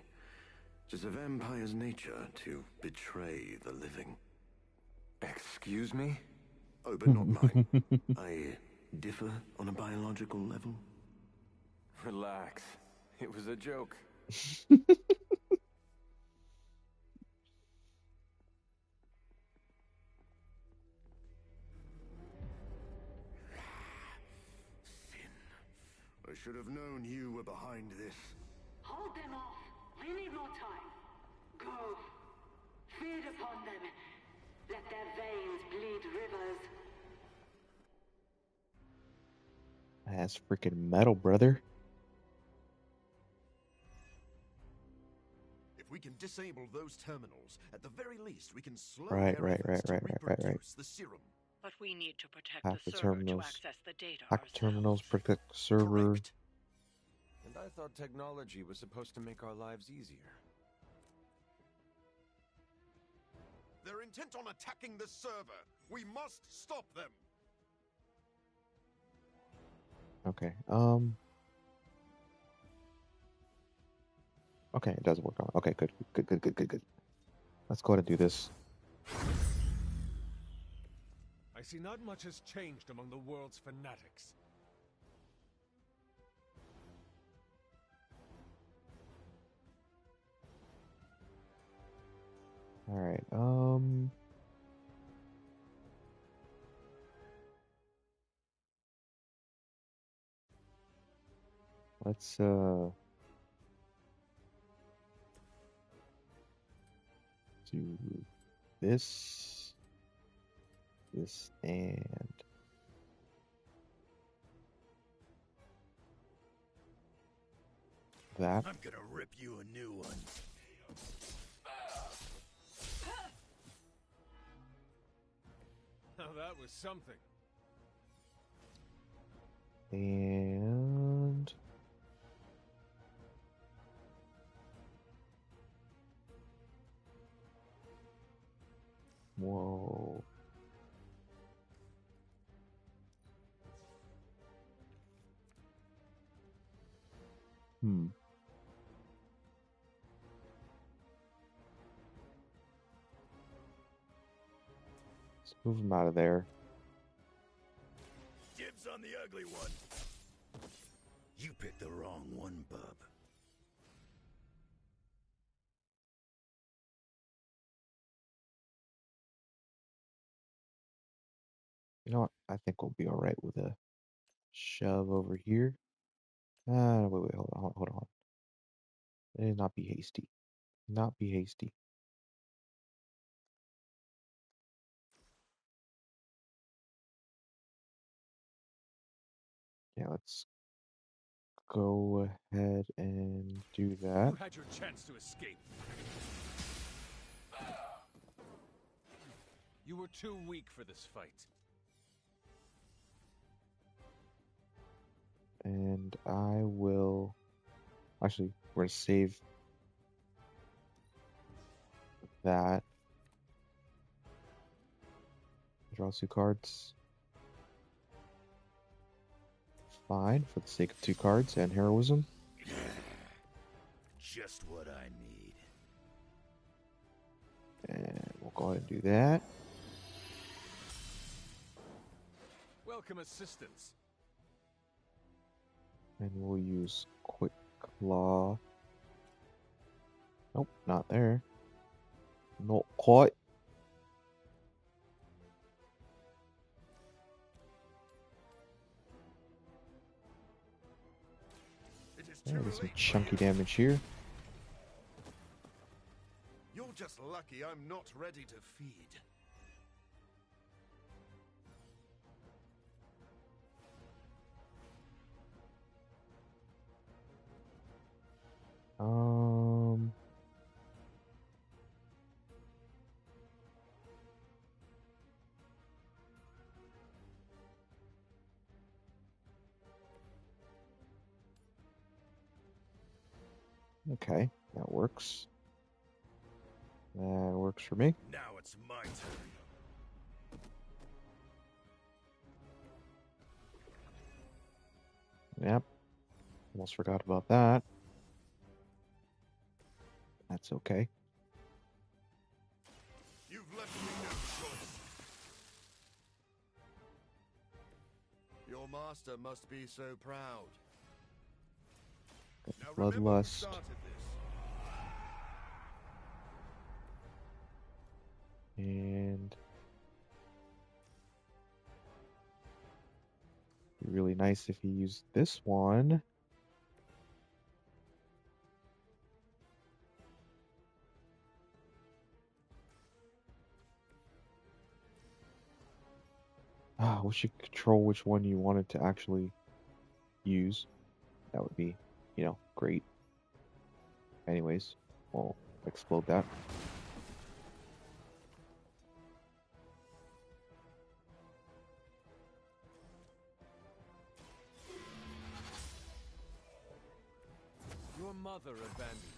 It is a vampire's nature to betray the living. Excuse me? Oh, but not mine. I differ on a biological level. Relax. It was a joke. I should have known you were behind this. Hold them off. We need more time. Go. Feed upon them. Let their veins bleed rivers. That's freaking metal, brother. If we can disable those terminals, at the very least, we can slow Right. their efforts to reproduce the serum. But we need to protect Hack the the server to terminals. access the data Hack the ourselves. terminals, protect the server. Correct. And I thought technology was supposed to make our lives easier. They're intent on attacking the server. We must stop them. Okay. Okay, it does work on. Okay, good. Let's go ahead and do this. I see not much has changed among the world's fanatics. All right. Let's do this, and that. I'm gonna rip you a new one. Now that was something. And whoa. Let's move him out of there. Dibs on the ugly one. You picked the wrong one, bub. You know what? I think we'll be all right with a shove over here. Wait, hold on. Not be hasty. Not be hasty. Yeah, let's go ahead and do that. You had your chance to escape. You were too weak for this fight. And I will... Actually, we're going to save that. Draw 2 cards. Fine, for the sake of 2 cards and heroism. Just what I need. And we'll go ahead and do that. Welcome assistance. And we'll use Quick Claw. Nope, not there. Not quite. There's some chunky damage here. You're just lucky I'm not ready to feed. Okay, that works. That works for me. Now it's my turn. Yep. Almost forgot about that. That's okay. You've left me no choice. master must be so proud. Got Now remember who Bloodlust. started this. And it'd be really nice if he used this one. I wish you could control which one you wanted to actually use. That would be, great. Anyways, we'll explode that. Your mother abandoned you.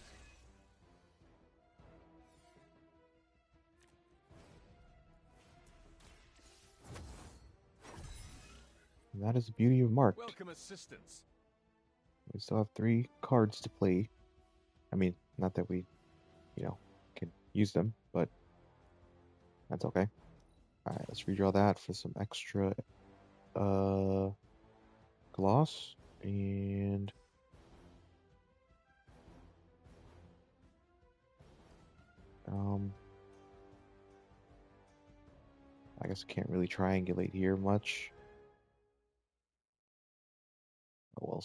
And that is the beauty of Marked. Welcome assistance. We still have 3 cards to play. I mean, not that we, can use them, but that's okay. Alright, let's redraw that for some extra gloss. And I guess I can't really triangulate here much. Oh, well.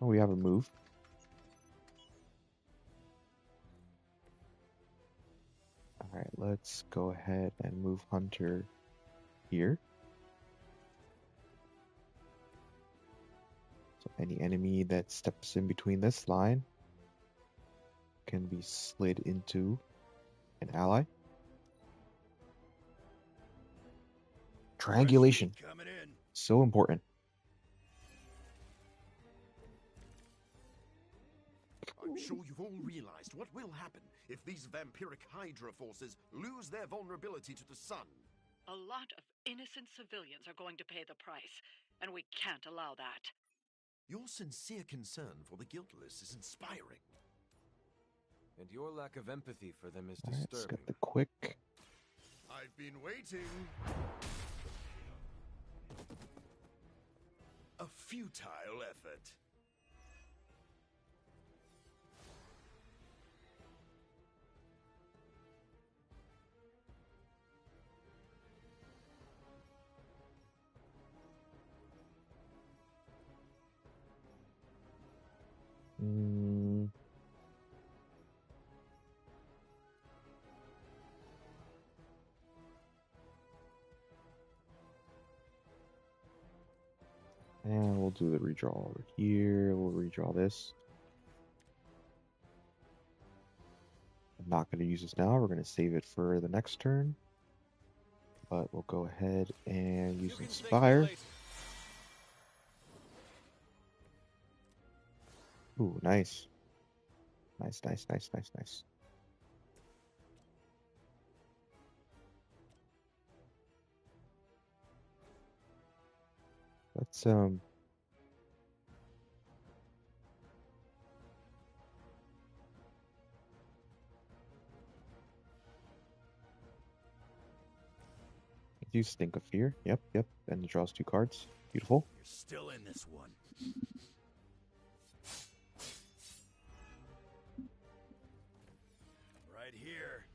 Oh, we have a move. Alright, let's go ahead and move Hunter here. So any enemy that steps in between this line can be slid into an ally. Triangulation. So important. I'm sure you've all realized what will happen if these vampiric Hydra forces lose their vulnerability to the sun. A lot of innocent civilians are going to pay the price, and we can't allow that. Your sincere concern for the guiltless is inspiring. And your lack of empathy for them is Alright, let's disturbing. get the quick. I've been waiting. A futile effort. And we'll do the redraw over here. We'll redraw this. I'm not going to use this now. We're going to save it for the next turn. But we'll go ahead and use Inspire. Ooh, nice. Nice, nice, nice, nice, nice. Let's do Stink of Fear. Yep, yep. And it draws 2 cards. Beautiful. You're still in this one. Right here.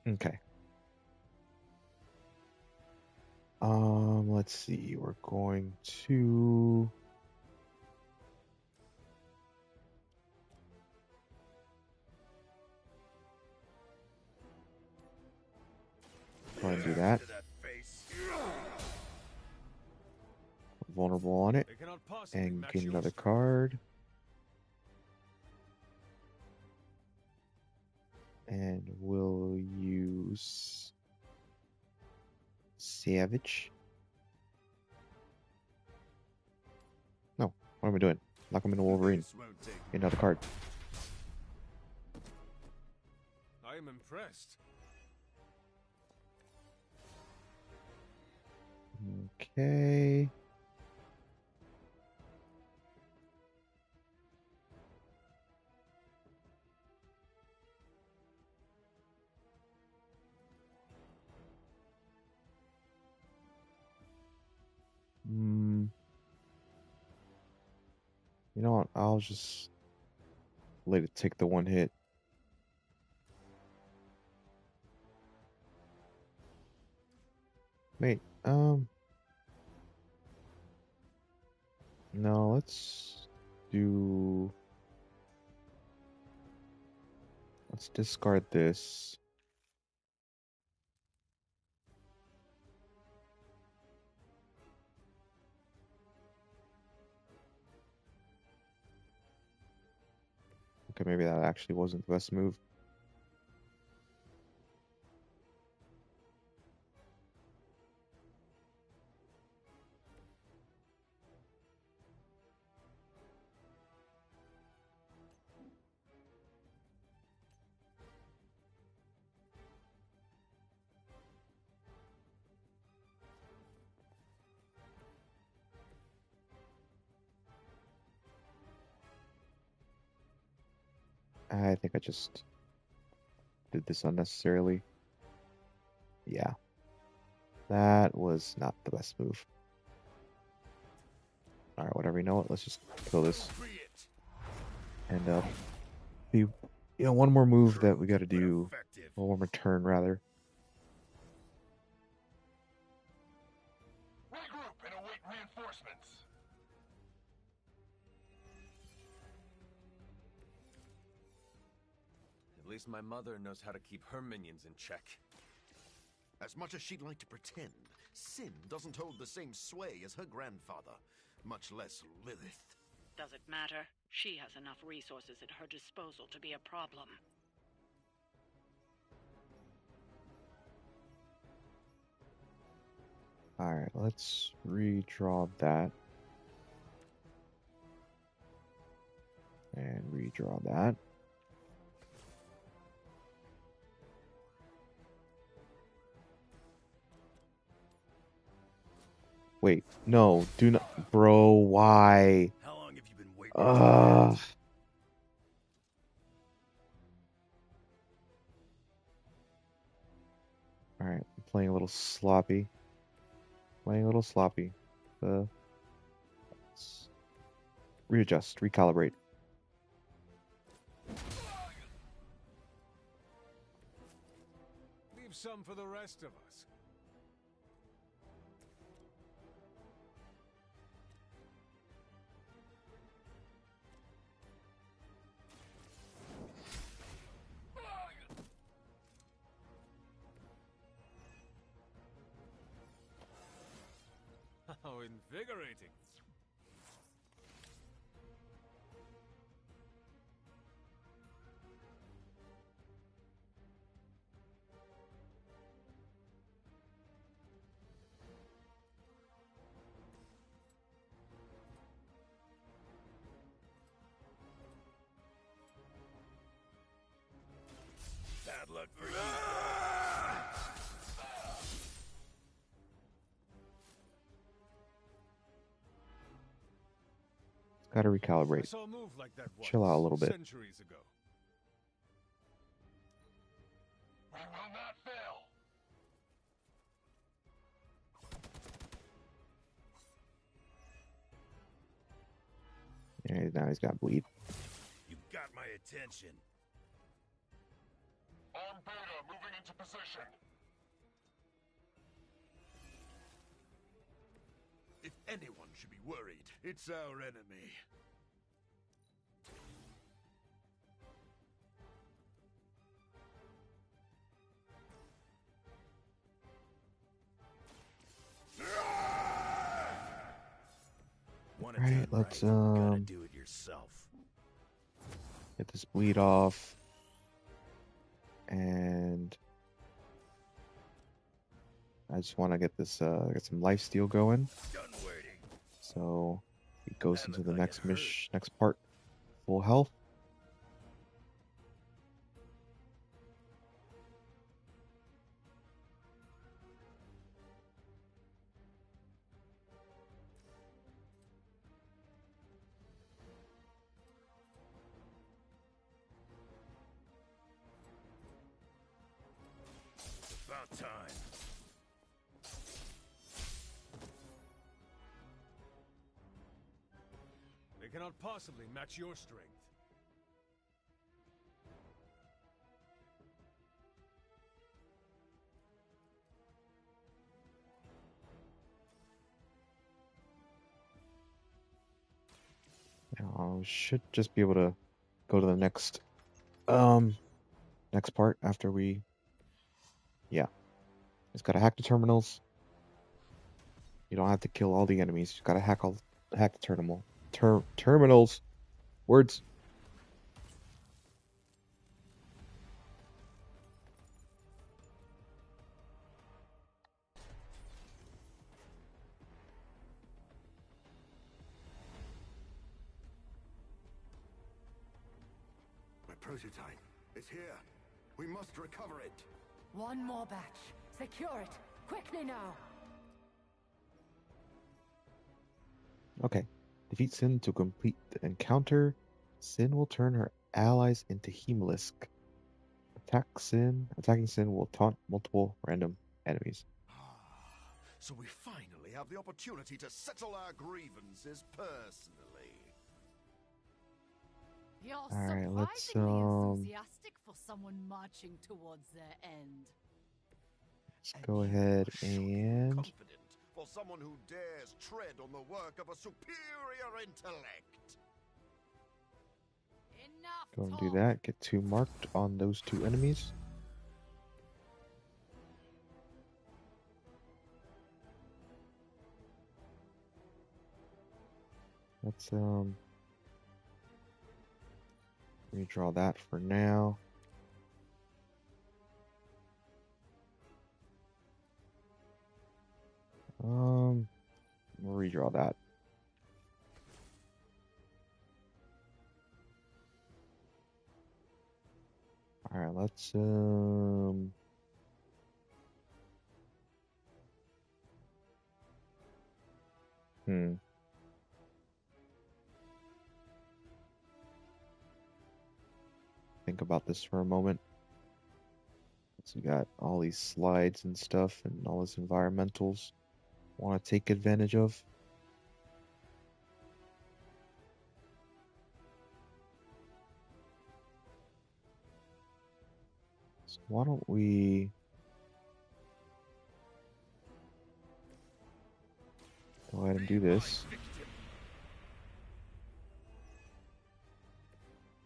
Okay. Let's see. We're going to go ahead and do that. Vulnerable on it. And get another card. And we'll use Savage. No, What am I doing? Lock him into Wolverine. Another card. I am impressed. Okay. You know what? I'll just let it take the one hit. Wait, no, let's discard this. Okay, maybe that actually wasn't the best move. I think I just did this unnecessarily. Yeah. That was not the best move. Alright, whatever, you know what? Let's just kill this. And one more move that we gotta do. One more turn, rather. Regroup and await reinforcements. At least my mother knows how to keep her minions in check. As much as she'd like to pretend, Sin doesn't hold the same sway as her grandfather, much less Lilith. Does it matter? She has enough resources at her disposal to be a problem. Alright, let's redraw that. And redraw that. Wait, no, do not. Bro, why? How long have you been waiting? Alright, I'm playing a little sloppy. Let's readjust, recalibrate. Leave some for the rest of us. How invigorating. Bad luck for you. Gotta I recalibrate. saw a move like that once, Chill out a little bit. centuries ago. We will not fail. And now he's got bleed. You got my attention. Armed Beta moving into position. If anyone should be worried, it's our enemy. Alright, let's Gotta do it yourself. get this bleed off. And I just want to get this get some lifesteal going. Done waiting. So He goes into the next next part, full health. About time. They cannot possibly match your strength. Now, should just be able to go to the next next part after we, yeah. Just gotta hack the terminals. You don't have to kill all the enemies. You gotta hack the terminals. Words. My prototype is here. We must recover it. One more batch. Secure it. Quickly now. Okay. Defeat Sin to complete the encounter. Sin will turn her allies into Hemelisk. Attacking Sin will taunt multiple random enemies. So we finally have the opportunity to settle our grievances personally. You're Alright, let's surprisingly enthusiastic for someone marching towards their end. let's go ahead and Confident for someone who dares tread on the work of a superior intellect. Enough go and do that. Get 2 marked on those 2 enemies. Let's redraw that for now. We'll redraw that. All right, let's think about this for a moment. So we got all these slides and stuff and all this environmentals want to take advantage of. So why don't we go ahead and do this.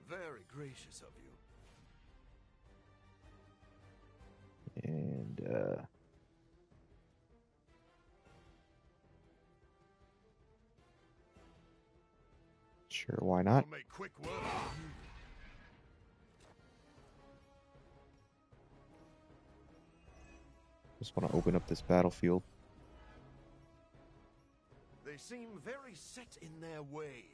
Very gracious of you. And sure, why not? I'll make quick work. Just want to open up this battlefield. They seem very set in their ways.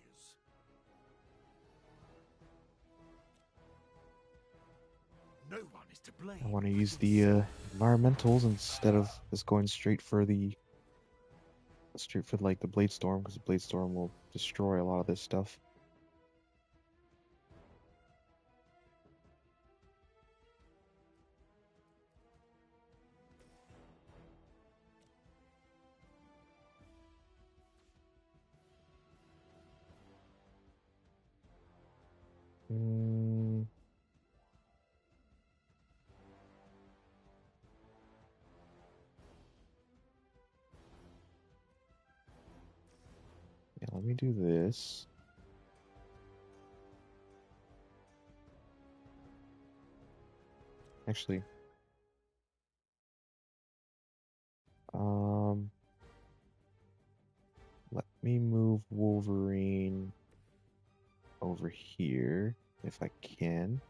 No one is to blame. I want to use the environmentals instead of just going straight for like the Blade Storm, because the Blade Storm will destroy a lot of this stuff. Yeah, let me do this. Actually, let me move Wolverine over here if I can.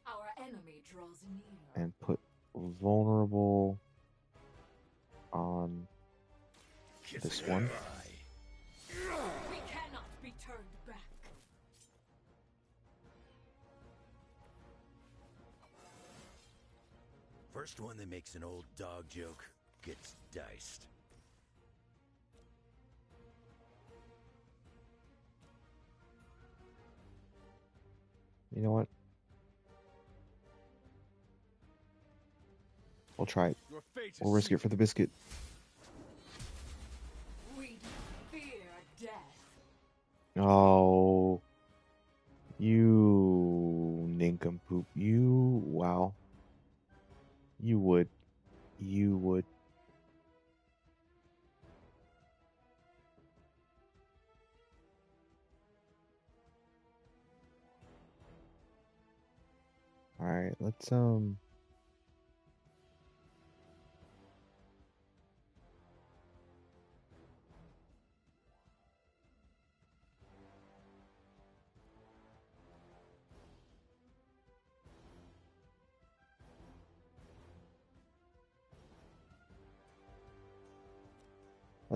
Our enemy draws near. And put vulnerable on this one. We cannot be turned back. First one that makes an old dog joke gets diced. You know what? We'll try it. We'll risk it for the biscuit. We fear death. Oh, you nincompoop. You, wow. You would. You would. Alright, let's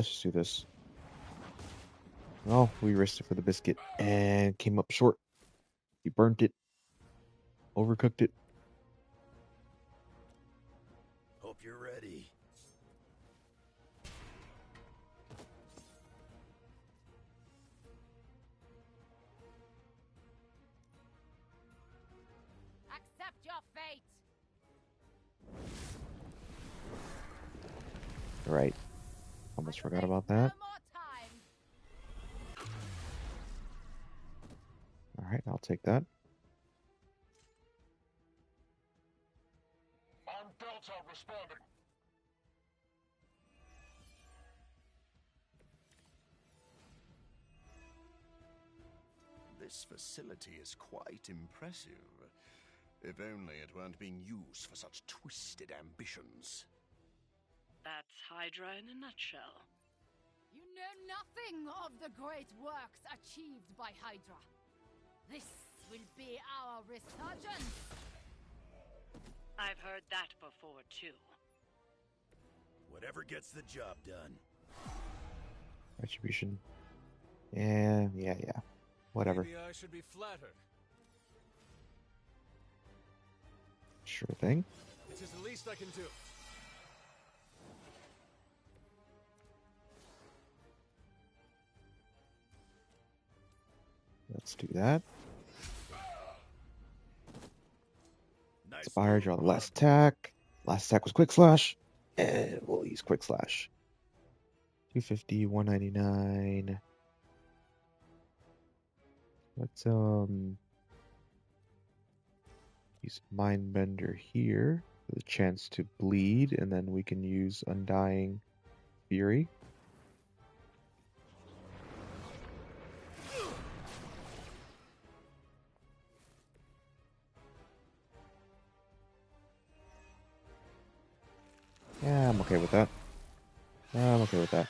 just do this. Oh, we risked it for the biscuit and came up short. You burnt it. Overcooked it. Hope you're ready. Accept your fate. Right. Almost forgot about that. Alright, I'll take that. On Delta responding. This facility is quite impressive. If only it weren't being used for such twisted ambitions. That's Hydra in a nutshell. You know nothing of the great works achieved by Hydra. This will be our resurgence. I've heard that before, too. Whatever gets the job done. Retribution. Yeah. Whatever. Maybe I should be flattered. Sure thing. It is the least I can do. Let's do that. Nice. Inspire, draw the last attack. Last attack was Quick Slash. And we'll use Quick Slash. 250, 199. Let's use Mindbender here for the chance to bleed, and then we can use Undying Fury. Yeah, I'm okay with that. I'm okay with that.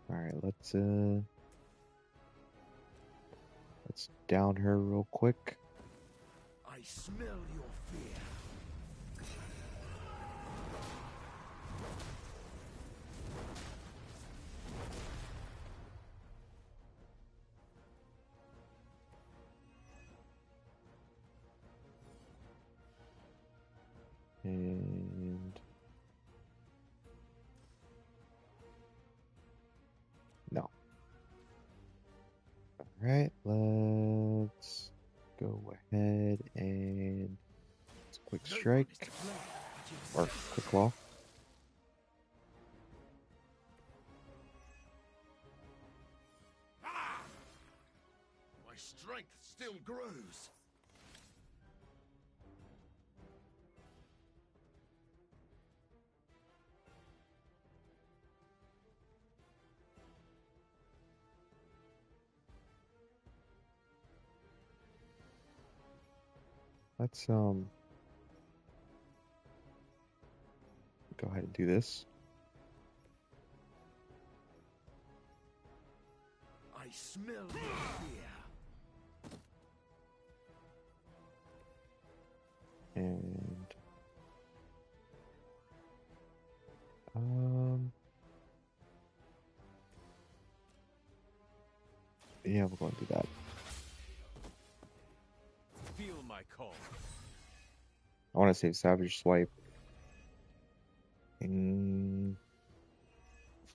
Alright, let's down her real quick. I smell your fear. And no. Alright, let's go ahead and quick strike or quick claw. My strength still grows. Let's go ahead and do this. I smell your fear. And yeah, we're going to do that. Feel my call. I want to save Savage Swipe and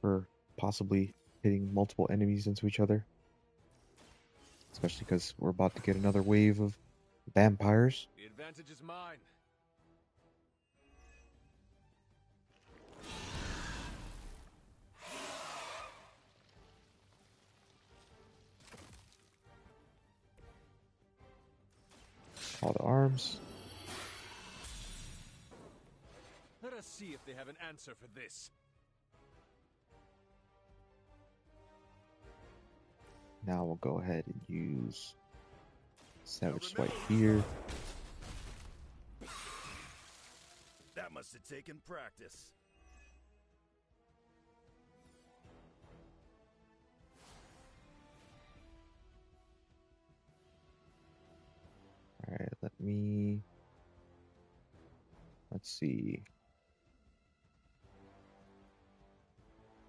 for possibly hitting multiple enemies into each other, especially because we're about to get another wave of vampires. The advantage is mine. All the arms. Let us see if they have an answer for this. Now we'll go ahead and use Savage Swipe here. That must have taken practice. Alright, let's see.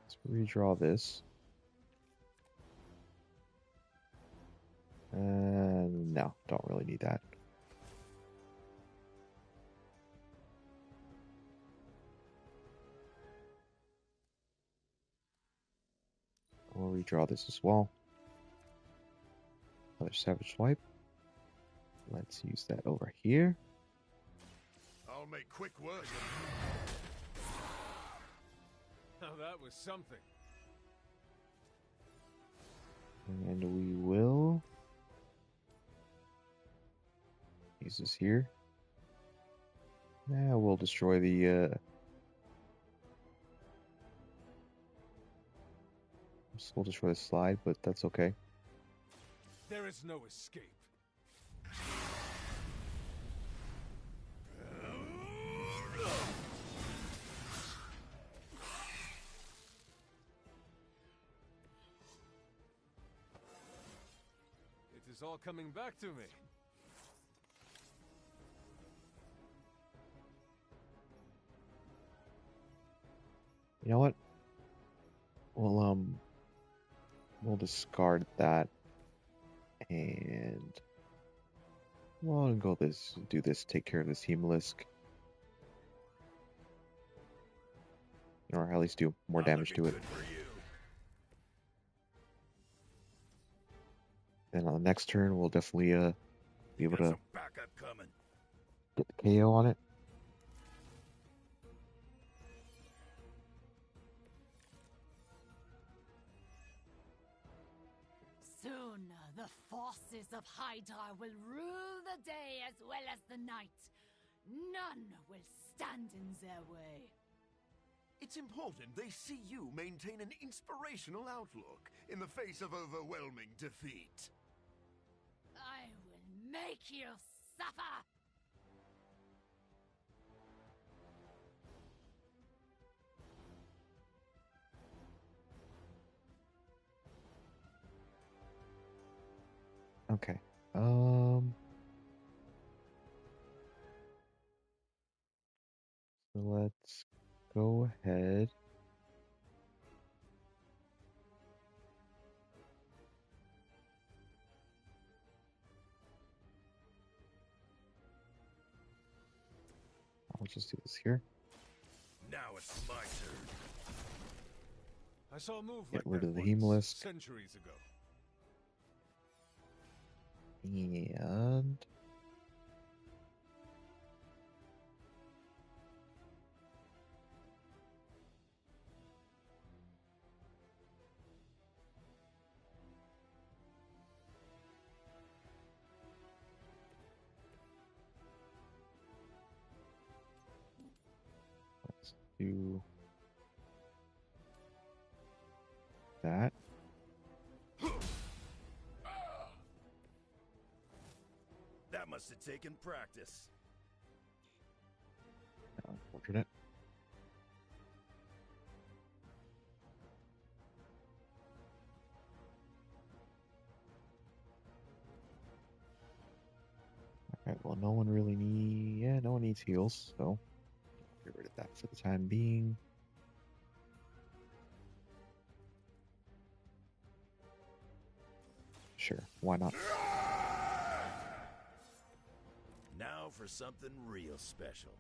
Let's redraw this. No, don't really need that. We'll redraw this as well. Another Savage Swipe. Let's use that over here. I'll make quick work. Now that was something. And we will use this here. Yeah, we'll destroy the we'll destroy the slide, but that's okay. There is no escape. It is all coming back to me. You know what? We'll discard that, and we'll go do this, take care of this Hemalisk, or at least do more damage to it. Then on the next turn, we'll definitely be able to get the KO on it. Soon, the forces of Hydra will rule the day as well as the night. None will stand in their way. It's important they see you maintain an inspirational outlook in the face of overwhelming defeat. I will make you suffer! Okay. So let's go ahead. I'll just do this here. Now it's my turn. I saw a move Get like rid that of the once, Hemalisk. centuries ago. And let's do that. That must have taken practice. Unfortunate. Well, no one really no one needs heals, so get rid of that for the time being. Sure, why not? Now for something real special.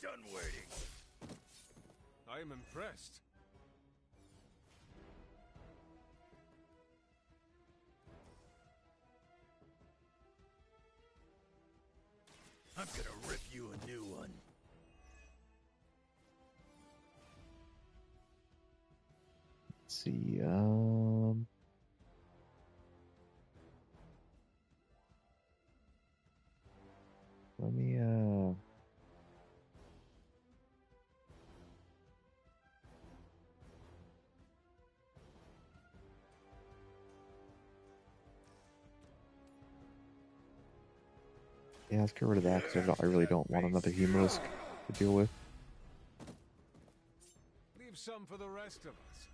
Done waiting. I am impressed. I'm gonna rip you a new one. Let's see, let me, yeah, let's get rid of that because I really don't want another Hemolisk to deal with. Leave some for the rest of us.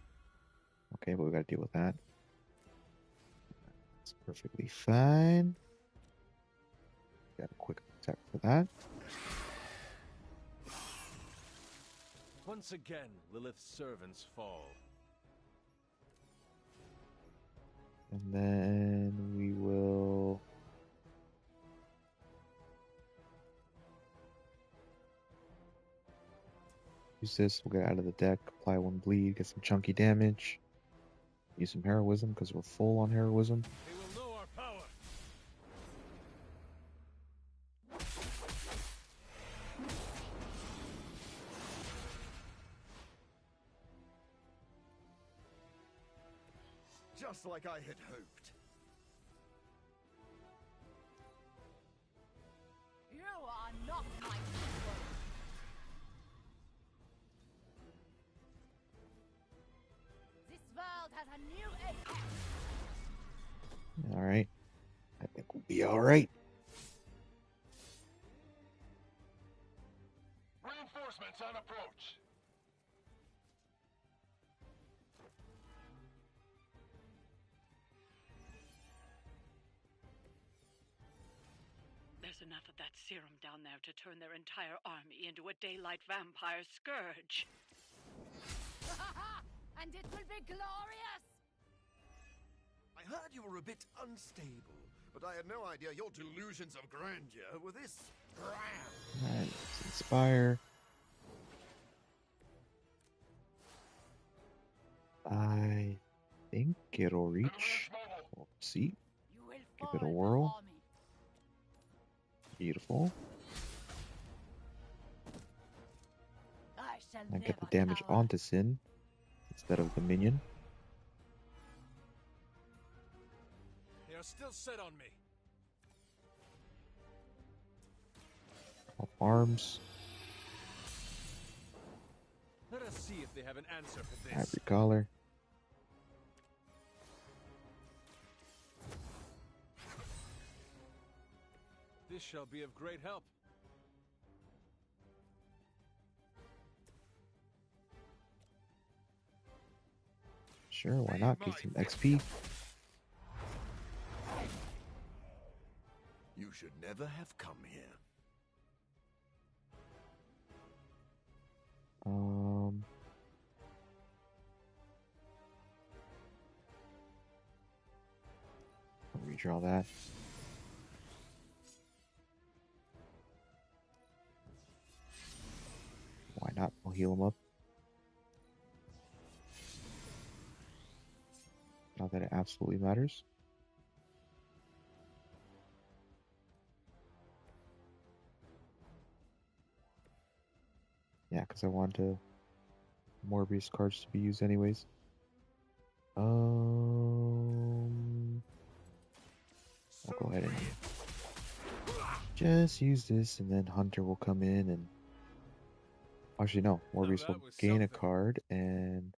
Okay, but we gotta deal with that. It's perfectly fine. Got a quick attack for that. Once again, Lilith's servants fall. And then we will use this. We'll get out of the deck, apply 1 bleed, get some chunky damage. Use some heroism because we're full on heroism. They will know our power. Just like I had hoped. You are not my equal. This world has a new apex. Alright. I think we'll be alright. Reinforcements on approach. There's enough of that serum down there to turn their entire army into a daylight vampire scourge. And it will be glorious! I heard you were a bit unstable, but I had no idea your delusions of grandeur were this grand. Alright, let's inspire. I think it'll reach. We'll see. Give it a whirl. Beautiful. I get the damage onto Sin instead of the minion. They are still set on me. Off arms. Let us see if they have an answer for this. Ivory collar. This shall be of great help. Sure, why not? Get some XP. You should never have come here. I'll redraw that. Why not? We'll heal him up. Not that it absolutely matters. Yeah, because I want Morbius cards to be used anyways. I'll go ahead and just use this, and then Hunter will come in and... Actually, no. Morbius will gain a card, and...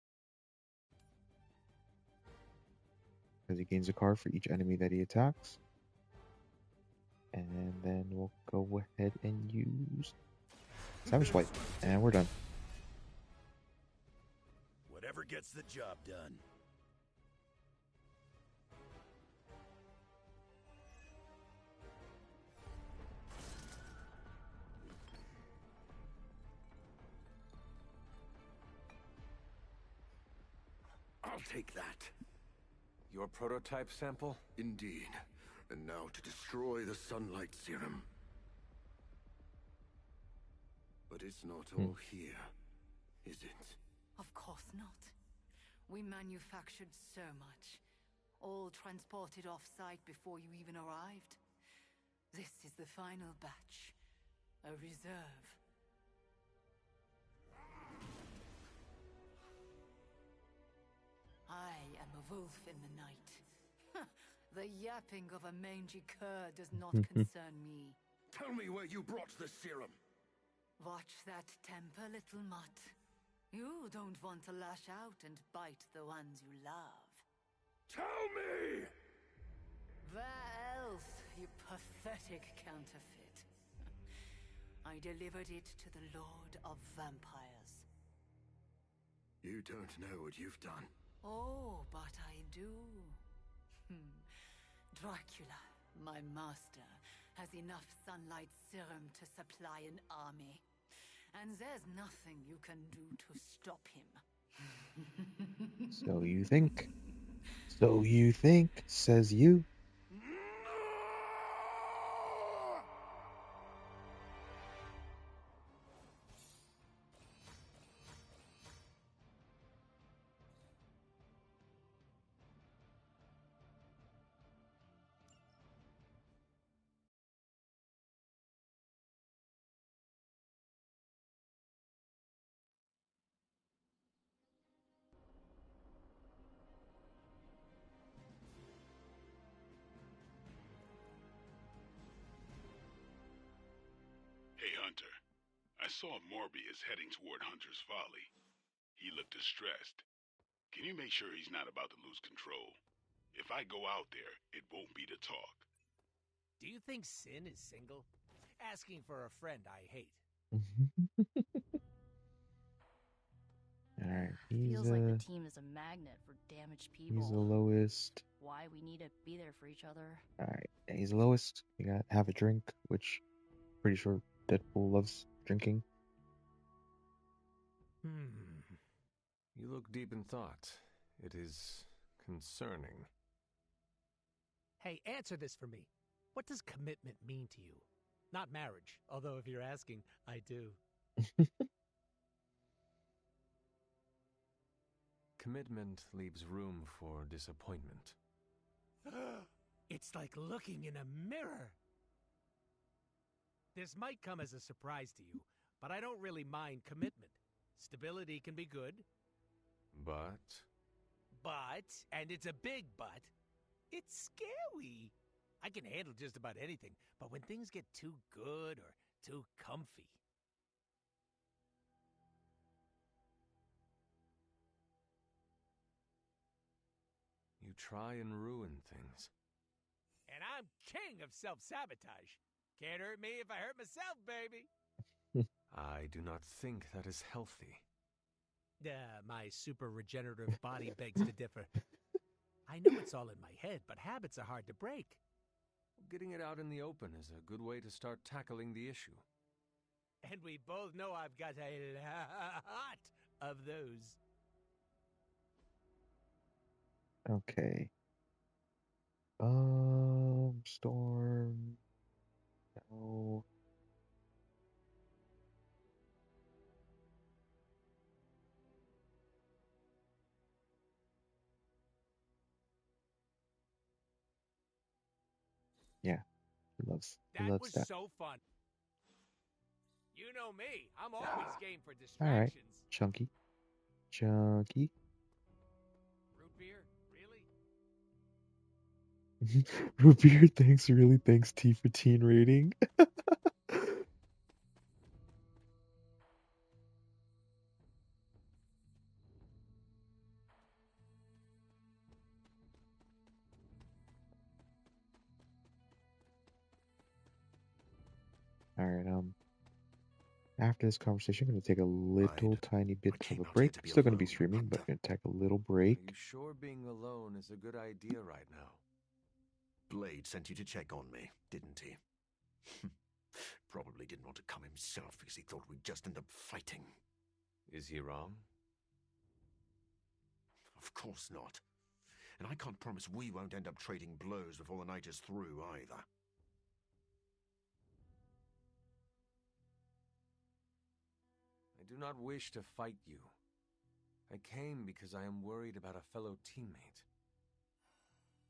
because he gains a card for each enemy that he attacks. And then we'll go ahead and use Savage Swipe, and we're done. Whatever gets the job done. take that. Your prototype sample? Indeed. And now to destroy the sunlight serum. But it's not all here, is it? Of course not. We manufactured so much, all transported off-site before you even arrived. This is the final batch, a reserve. I am a wolf in the night. The yapping of a mangy cur does not concern me. Tell me where you brought the serum. Watch that temper, little mutt. You don't want to lash out and bite the ones you love. Tell me! Where else, you pathetic counterfeit? I delivered it to the Lord of Vampires. You don't know what you've done. Oh, but I do. Dracula, my master, has enough sunlight serum to supply an army. And there's nothing you can do to stop him. So you think. So you think, says you. Hey, Hunter. I saw Morbius heading toward Hunter's Folly. He looked distressed. Can you make sure he's not about to lose control? If I go out there, it won't be to talk. Do you think Sin is single? Asking for a friend I hate. Alright, Feels like the team is a magnet for damaged people. he's the lowest. Why we need to be there for each other. Alright, he's the lowest. We got have a drink, which pretty sure Deadpool loves drinking. You look deep in thought. It is concerning. Hey, answer this for me. What does commitment mean to you? Not marriage, although if you're asking, I do. Commitment leaves room for disappointment. It's like looking in a mirror. This might come as a surprise to you, but I don't really mind commitment. Stability can be good. But, and it's a big but, it's scary. I can handle just about anything, but when things get too good or too comfy. You try and ruin things. And I'm king of self-sabotage. Can't hurt me if I hurt myself, baby. I do not think that is healthy. My super regenerative body begs to differ. I know it's all in my head, but habits are hard to break. Getting it out in the open is a good way to start tackling the issue. And we both know I've got a lot of those. Okay. Storm. No. Yeah, he loves That was that. so fun. You know me. I'm always game for All right, distractions. Chunky. Root beer? Really? Root beer, thanks, really, thanks T for teen rating. Alright, after this conversation, I'm going to take a little tiny bit of a break. I'm still going to be streaming, but I'm going to take a little break. Are you sure being alone is a good idea right now? Blade sent you to check on me, didn't he? Probably didn't want to come himself because he thought we'd just end up fighting. Is he wrong? Of course not. And I can't promise we won't end up trading blows before the night is through, either. I do not wish to fight you. I came because I am worried about a fellow teammate.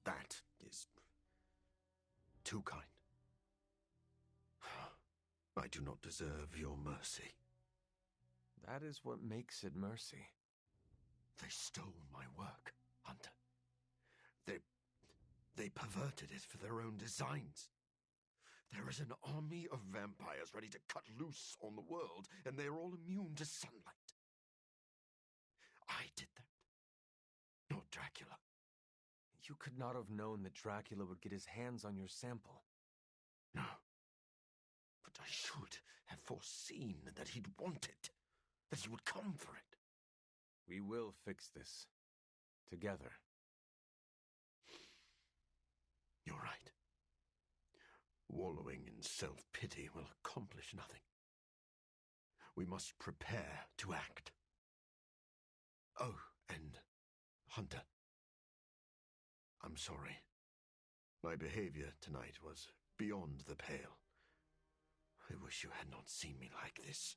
That is too kind. I do not deserve your mercy. That is what makes it mercy. They stole my work, Hunter. They perverted it for their own designs. There is an army of vampires ready to cut loose on the world, and they are all immune to sunlight. I did that, not Dracula. You could not have known that Dracula would get his hands on your sample. No. But I should have foreseen that he'd want it, that he would come for it. We will fix this. Together. You're right. Wallowing in self-pity will accomplish nothing. We must prepare to act. Oh, and Hunter, I'm sorry. My behavior tonight was beyond the pale. I wish you had not seen me like this.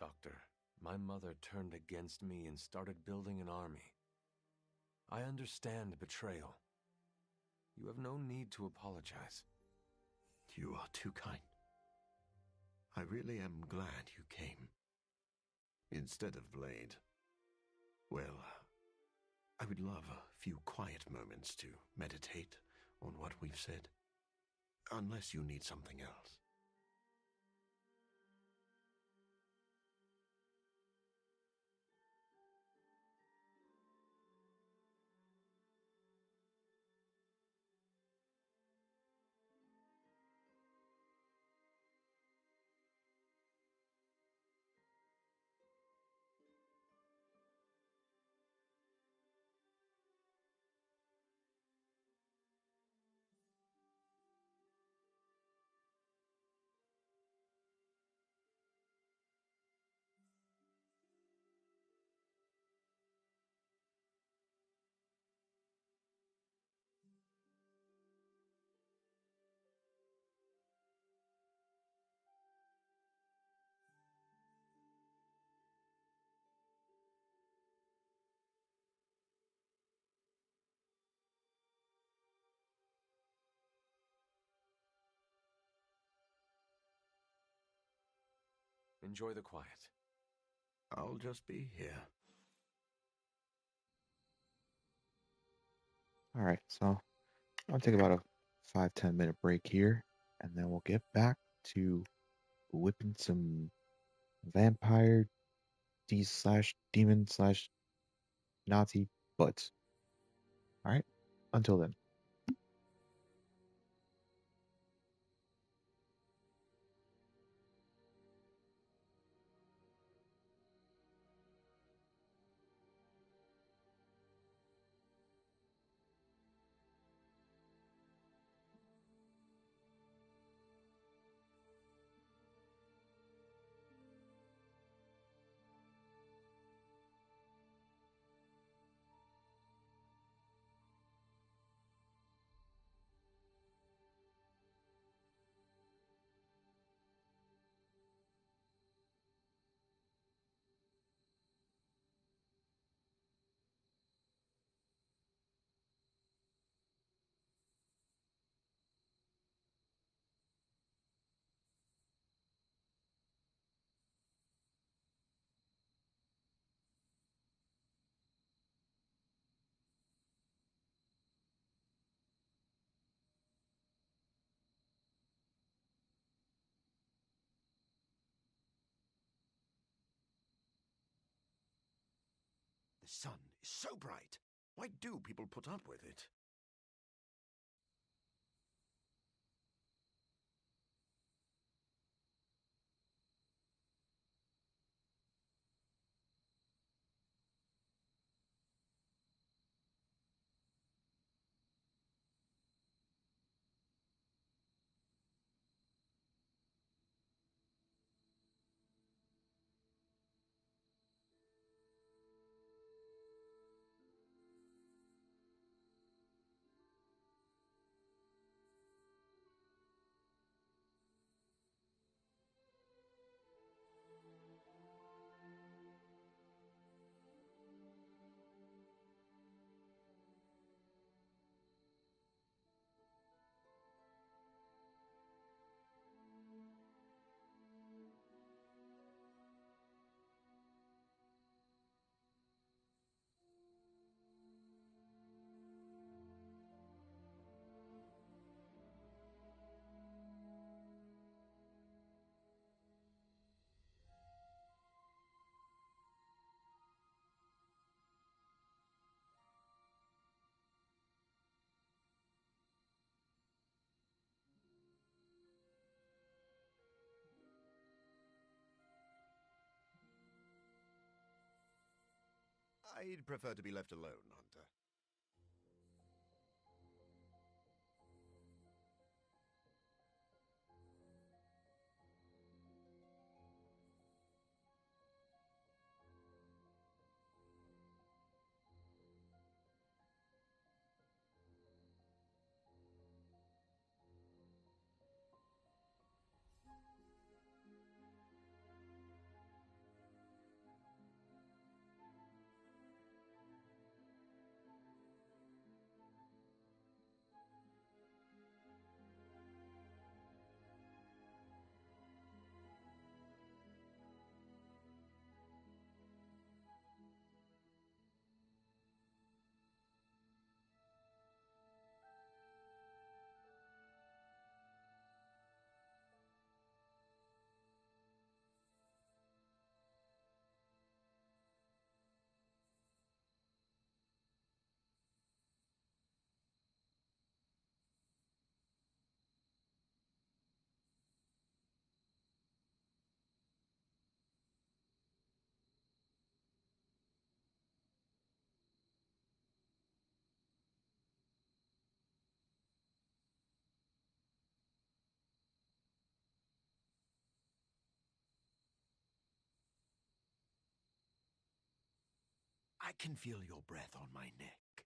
Doctor, my mother turned against me and started building an army. I understand betrayal. You have no need to apologize. You are too kind. I really am glad you came. Instead of Blade. Well, I would love a few quiet moments to meditate on what we've said. Unless you need something else. Enjoy the quiet. I'll just be here. All right, so I'll take about a 5-10 minute break here, and then we'll get back to whipping some vampire slash demon slash Nazi butts. All right, until then. The sun is so bright. Why do people put up with it? I'd prefer to be left alone, Hunter. I can feel your breath on my neck.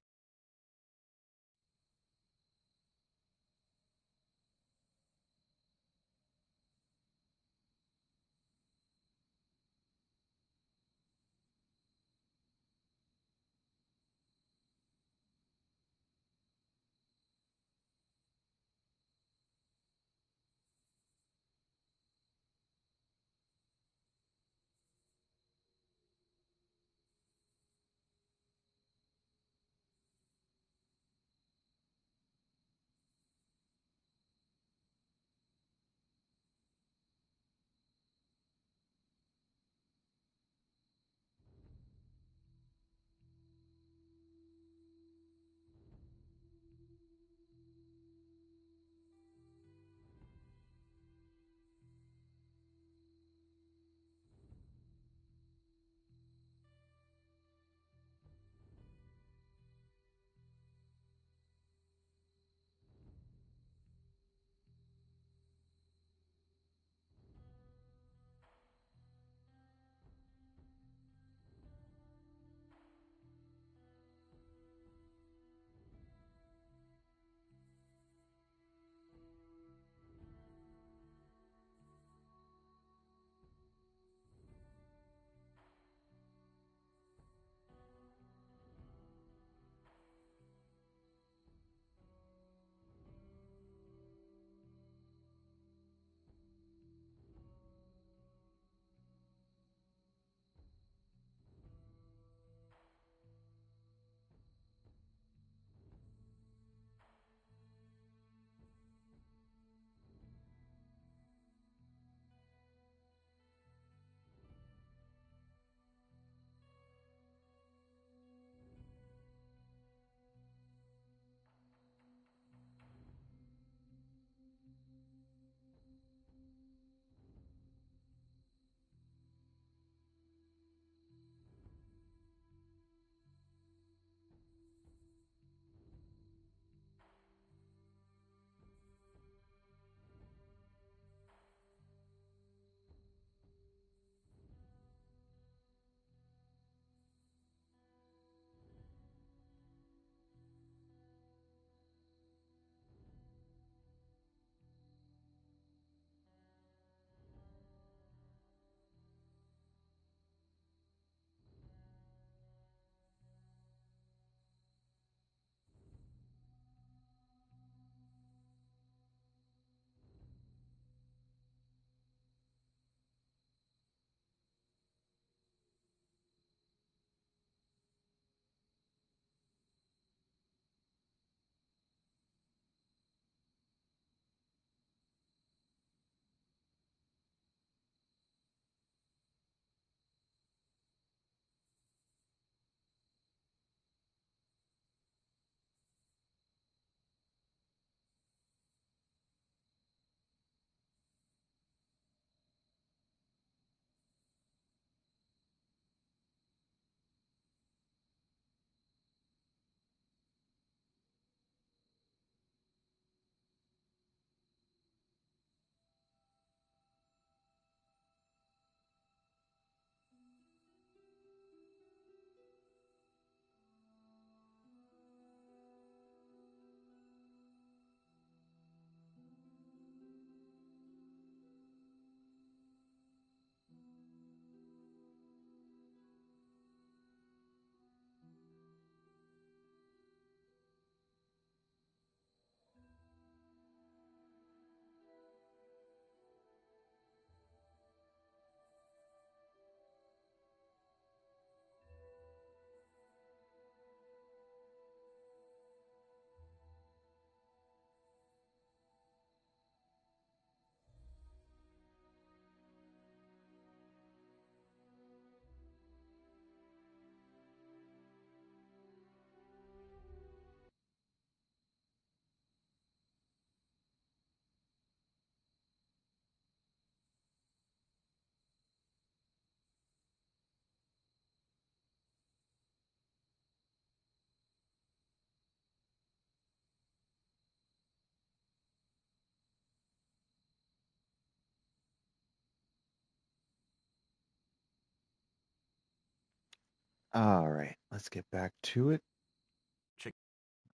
All right, let's get back to it.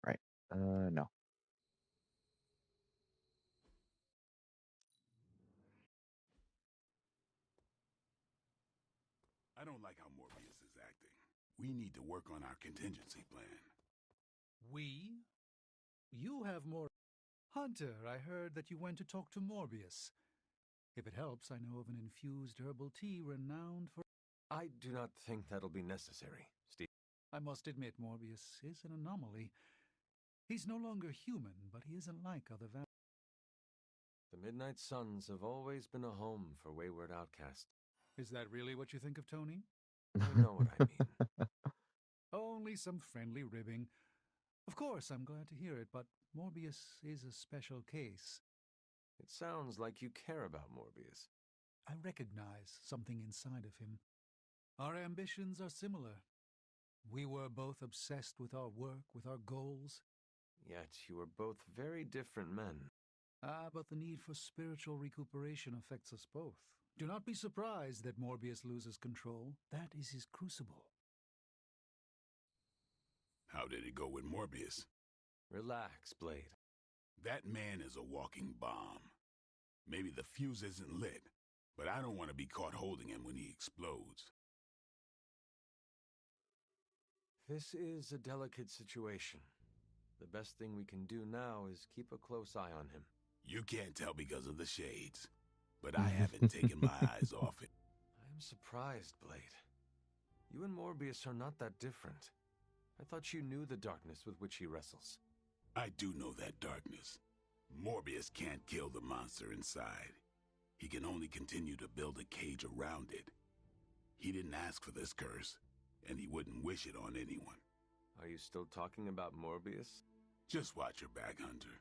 Right. No. I don't like how Morbius is acting. We need to work on our contingency plan. We? You have more. Hunter, I heard that you went to talk to Morbius. If it helps, I know of an infused herbal tea renowned for. I do not think that'll be necessary, Steve. I must admit, Morbius is an anomaly. He's no longer human, but he isn't like other vampires. The Midnight Suns have always been a home for wayward outcasts. Is that really what you think of Tony? You know what I mean. Only some friendly ribbing. Of course, I'm glad to hear it, but Morbius is a special case. It sounds like you care about Morbius. I recognize something inside of him. Our ambitions are similar. We were both obsessed with our work, with our goals. Yet you are both very different men. But the need for spiritual recuperation affects us both. Do not be surprised that Morbius loses control. That is his crucible. How did it go with Morbius? Relax, Blade. That man is a walking bomb. Maybe the fuse isn't lit, but I don't want to be caught holding him when he explodes. This is a delicate situation. The best thing we can do now is keep a close eye on him. You can't tell because of the shades, but I haven't taken my eyes off it. I am surprised, Blade. You and Morbius are not that different. I thought you knew the darkness with which he wrestles. I do know that darkness. Morbius can't kill the monster inside. He can only continue to build a cage around it. He didn't ask for this curse, and he wouldn't wish it on anyone. Are you still talking about Morbius? Just watch your back, Hunter.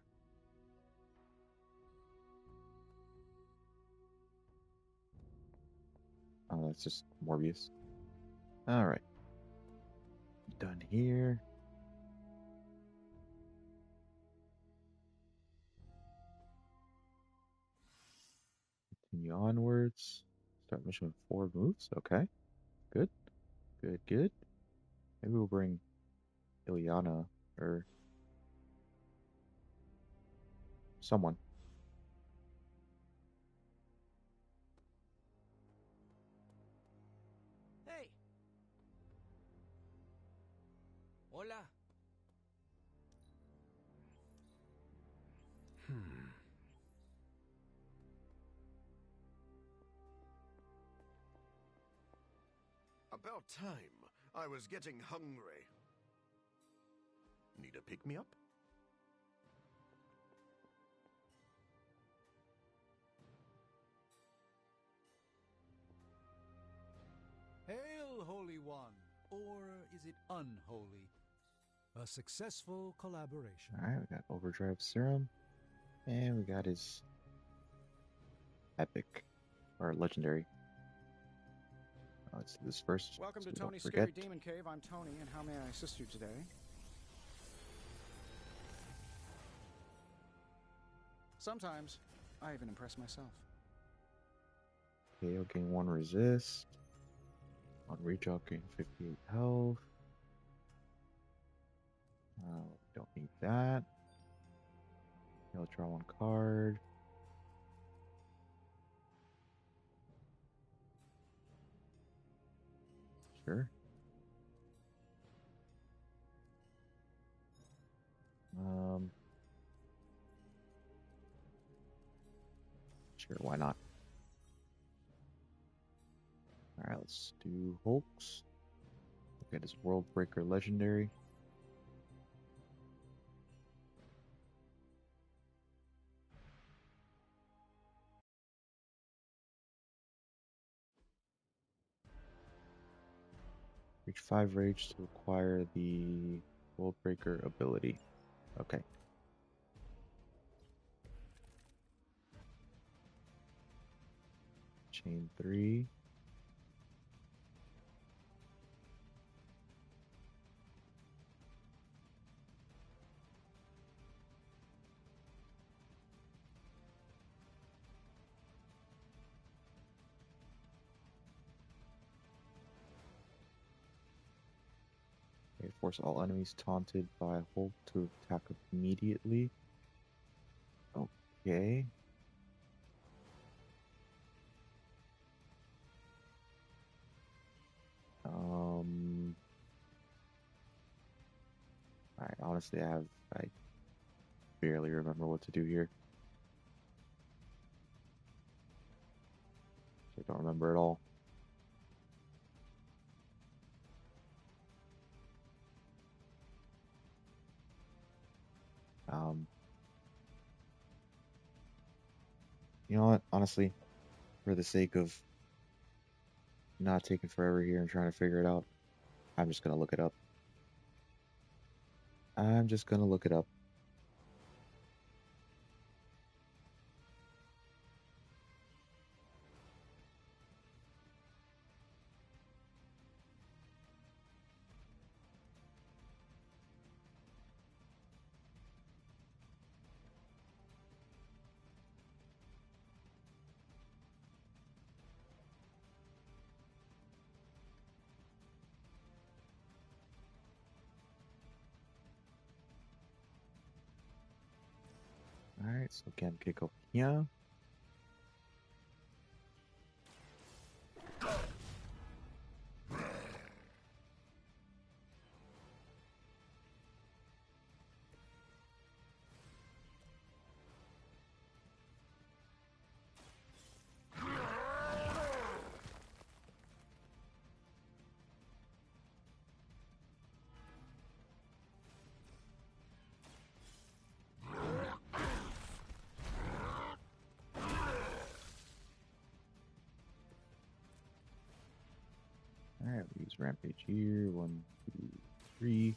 Oh, that's just Morbius. All right. Done here. Continue onwards. Start mission with 4 moves. Okay. Good. Good, good. Maybe we'll bring Ilyana or someone. Hey. Hola. About time. I was getting hungry. Need a pick-me-up? Hail, Holy One! Or is it unholy? A successful collaboration. All right, we got Overdrive Serum, and we got his epic or legendary. Let's do this first. Welcome so to we don't Tony's forget. Scary Demon Cave. I'm Tony, and how may I assist you today? Sometimes, I even impress myself. Okay, I'll gain 1 resist. On reach, I'll gain 58 health. Don't need that. I'll draw 1 card. Sure. Sure, why not? Alright, let's do Hulks. Look at his World Breaker legendary. Reach 5 rage to acquire the World Breaker ability. Okay. Chain 3. Force all enemies taunted by Hulk to attack immediately. Okay. Alright, honestly, I barely remember what to do here. I don't remember at all. You know what? Honestly, for the sake of not taking forever here and trying to figure it out, I'm just gonna look it up. I'm just gonna look it up. Alright, so again, kick up here. Alright, we use Rampage here. 1, 2, 3.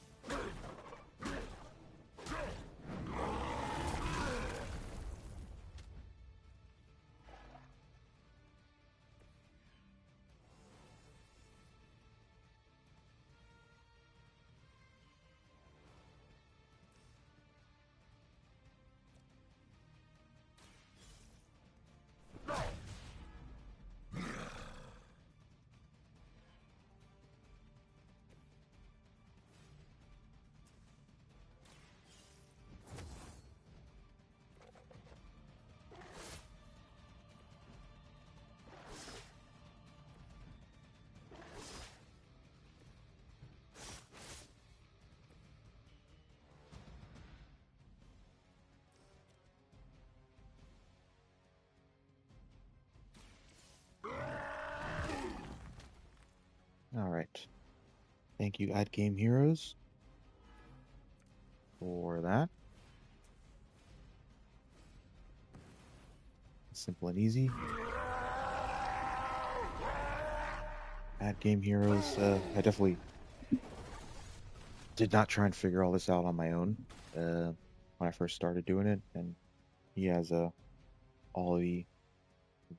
Alright. Thank you, Ad Game Heroes, for that. Simple and easy. Ad Game Heroes, I definitely did not try and figure all this out on my own when I first started doing it, and he has all the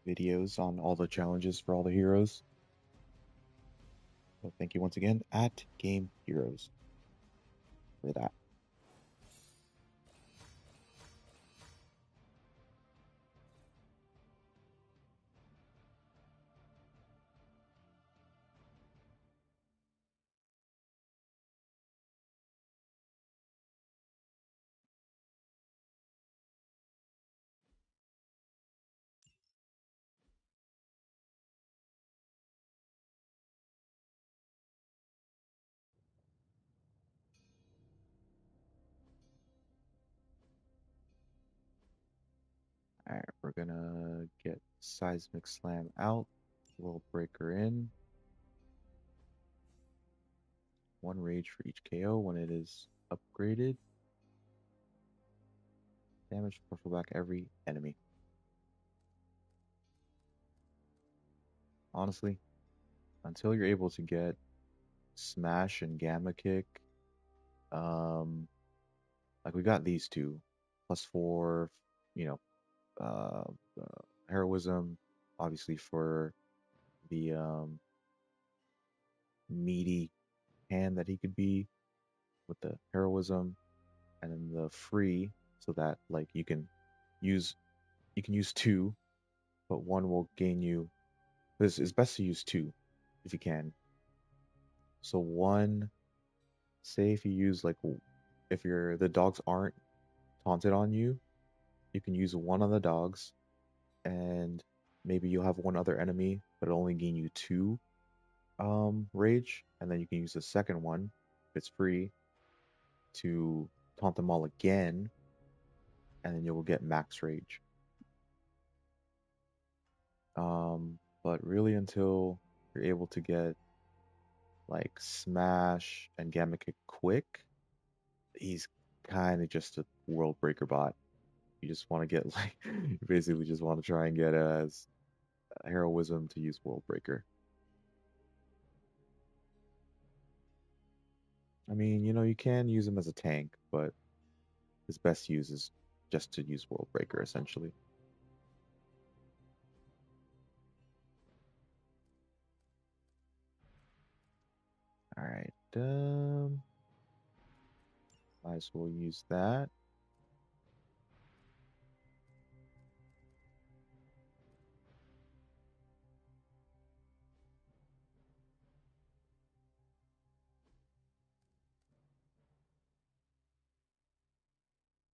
videos on all the challenges for all the heroes. So thank you once again, at Game Heroes, for that. Alright, we're gonna get Seismic Slam out, World Breaker in. 1 rage for each KO when it is upgraded. Damage purple back every enemy. Honestly, until you're able to get Smash and Gamma Kick, like we got these two, +4, you know, heroism, obviously for the meaty hand that he could be with the heroism, and then the free, so that like you can use 2, but 1 will gain you. This is best to use 2 if you can. So 1 say if you use like if the dogs aren't taunted on you, you can use one on the dogs, and maybe you'll have one other enemy, but it'll only gain you 2 rage, and then you can use the second one if it's free to taunt them all again, and then you'll get max rage. But really until you're able to get like Smash and Gamma Kick quick, he's kind of just a World Breaker bot. You just want to get like, you basically just want to try and get as Heroism to use World Breaker. I mean, you can use him as a tank, but his best use is just to use World Breaker, essentially. Alright, might as well use that.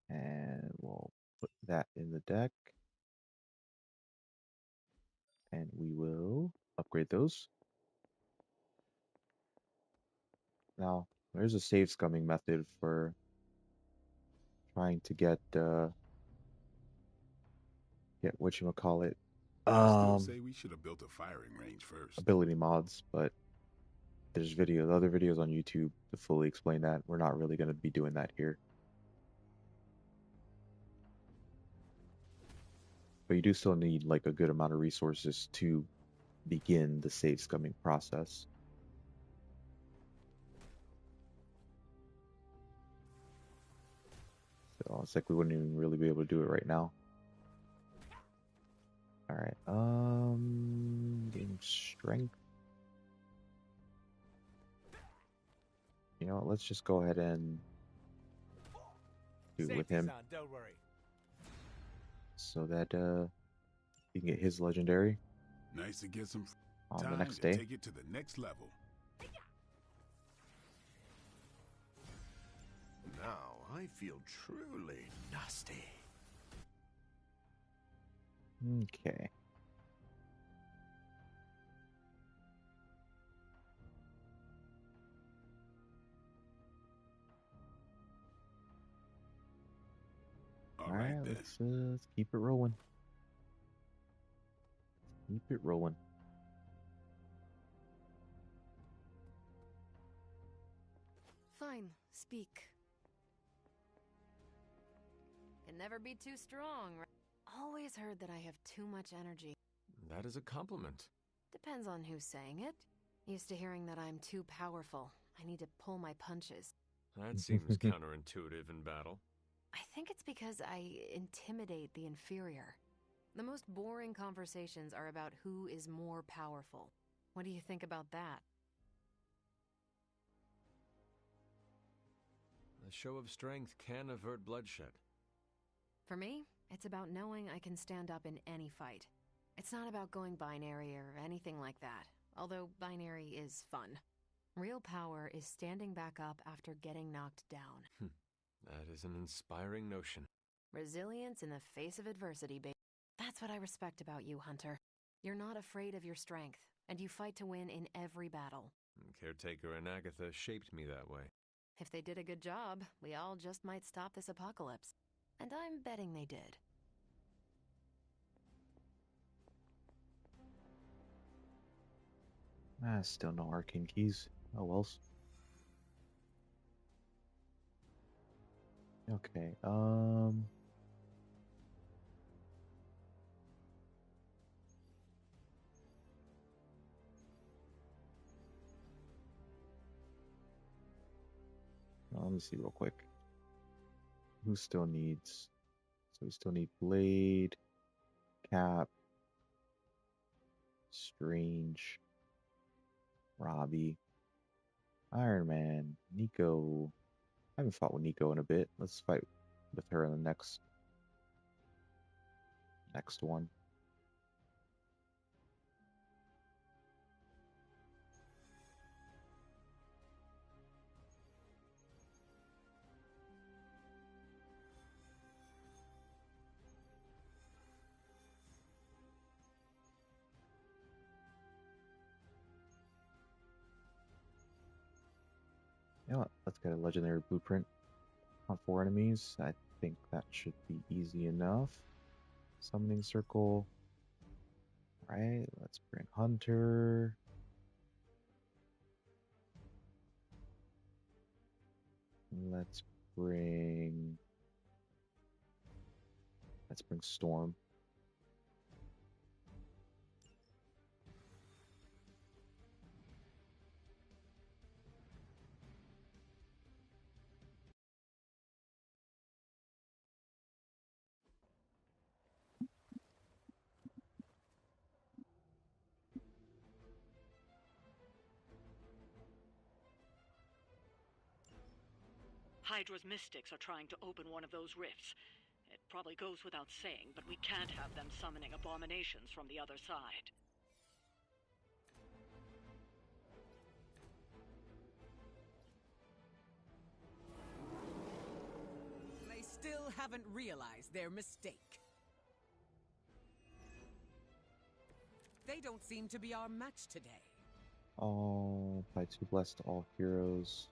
And we'll put that in the deck. And we will upgrade those. Now, there's a save scumming method for trying to get whatchamacallit. Still say we should have built a firing range first. Ability mods, but there's other videos on YouTube to fully explain that. We're not really going to be doing that here. But you do still need like a good amount of resources to begin the save scumming process. So it's like we wouldn't even really be able to do it right now. Alright, gain strength. You know what, let's just go ahead and do it with him. Don't worry. So that you can get his legendary. Nice to get some on time the next to day. take it to the next level. Now I feel truly nasty. Okay. All right, let's keep it rolling. Keep it rolling. Fine, speak. Can never be too strong, right? Always heard that I have too much energy. That is a compliment. Depends on who's saying it. Used to hearing that I'm too powerful. I need to pull my punches. That seems counterintuitive in battle. I think it's because I intimidate the inferior. The most boring conversations are about who is more powerful. What do you think about that? A show of strength can avert bloodshed. For me, it's about knowing I can stand up in any fight. It's not about going binary or anything like that, although binary is fun. Real power is standing back up after getting knocked down. That is an inspiring notion. Resilience in the face of adversity, baby. That's what I respect about you, Hunter. You're not afraid of your strength, and you fight to win in every battle. Caretaker and Agatha shaped me that way. If they did a good job, we all just might stop this apocalypse. And I'm betting they did. Still no arcane keys. Oh well. Okay, let me see real quick. Who still needs? So we still need Blade, Cap, Strange, Robbie, Iron Man, Nico. I haven't fought with Nico in a bit. Let's fight with her in the next one. Let's get a legendary blueprint on 4 enemies. I think that should be easy enough. Summoning circle. Alright, let's bring Hunter. Let's bring Storm. Hydra's mystics are trying to open one of those rifts. It probably goes without saying, but we can't have them summoning abominations from the other side. They still haven't realized their mistake. They don't seem to be our match today. Oh, by 2 blessed all heroes.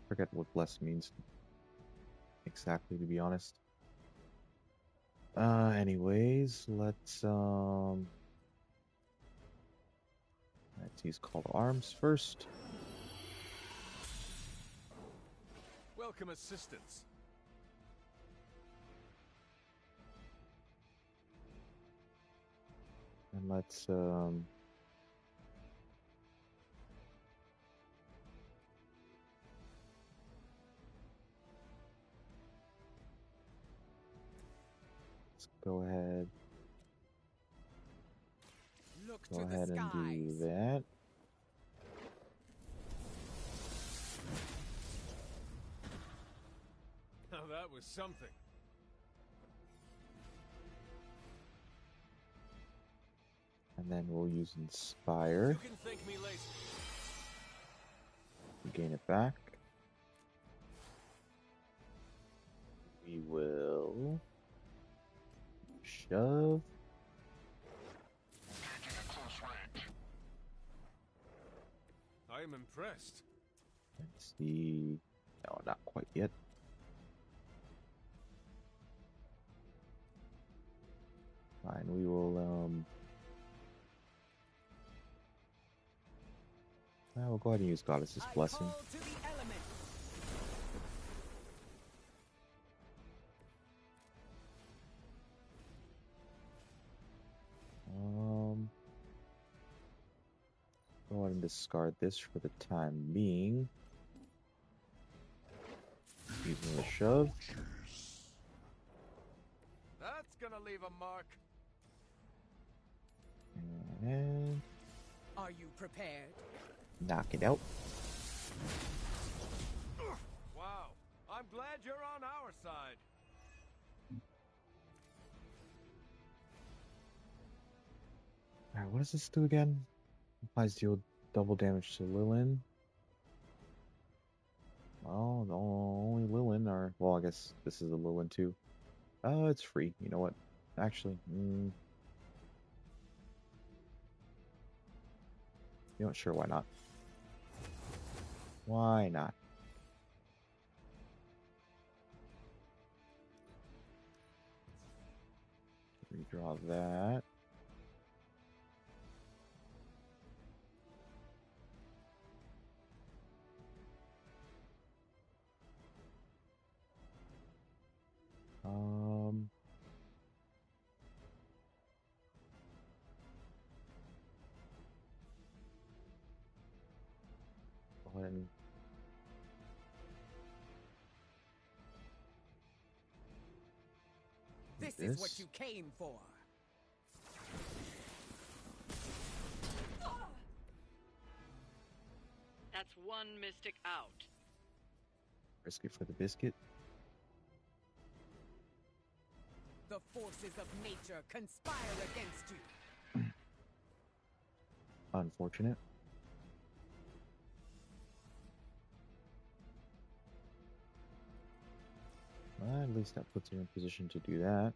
Forget what blessed means exactly, to be honest. Anyways, let's use Call to Arms first. Welcome assistance. And let's go ahead. Go ahead and do that. Now that was something. And then we'll use Inspire. You can thank me later. Gain it back. We will shove. I am impressed. Let's see. No, not quite yet. Fine, we will we'll go ahead and use Goddess's Blessing. Go ahead and discard this for the time being. Using the shove. That's gonna leave a mark. And are you prepared? Knock it out. Wow, I'm glad you're on our side. Alright, what does this do again? Applies deal double damage to Lilin. Well, the only Lilin are... Well, I guess this is a Lilin too. It's free. You know what? Actually, you know what? Sure, why not? Why not? Redraw that. Go ahead and This is what you came for. That's one mystic out. risk it for the biscuit. The forces of nature conspire against you. Unfortunate. Well, at least that puts her in position to do that.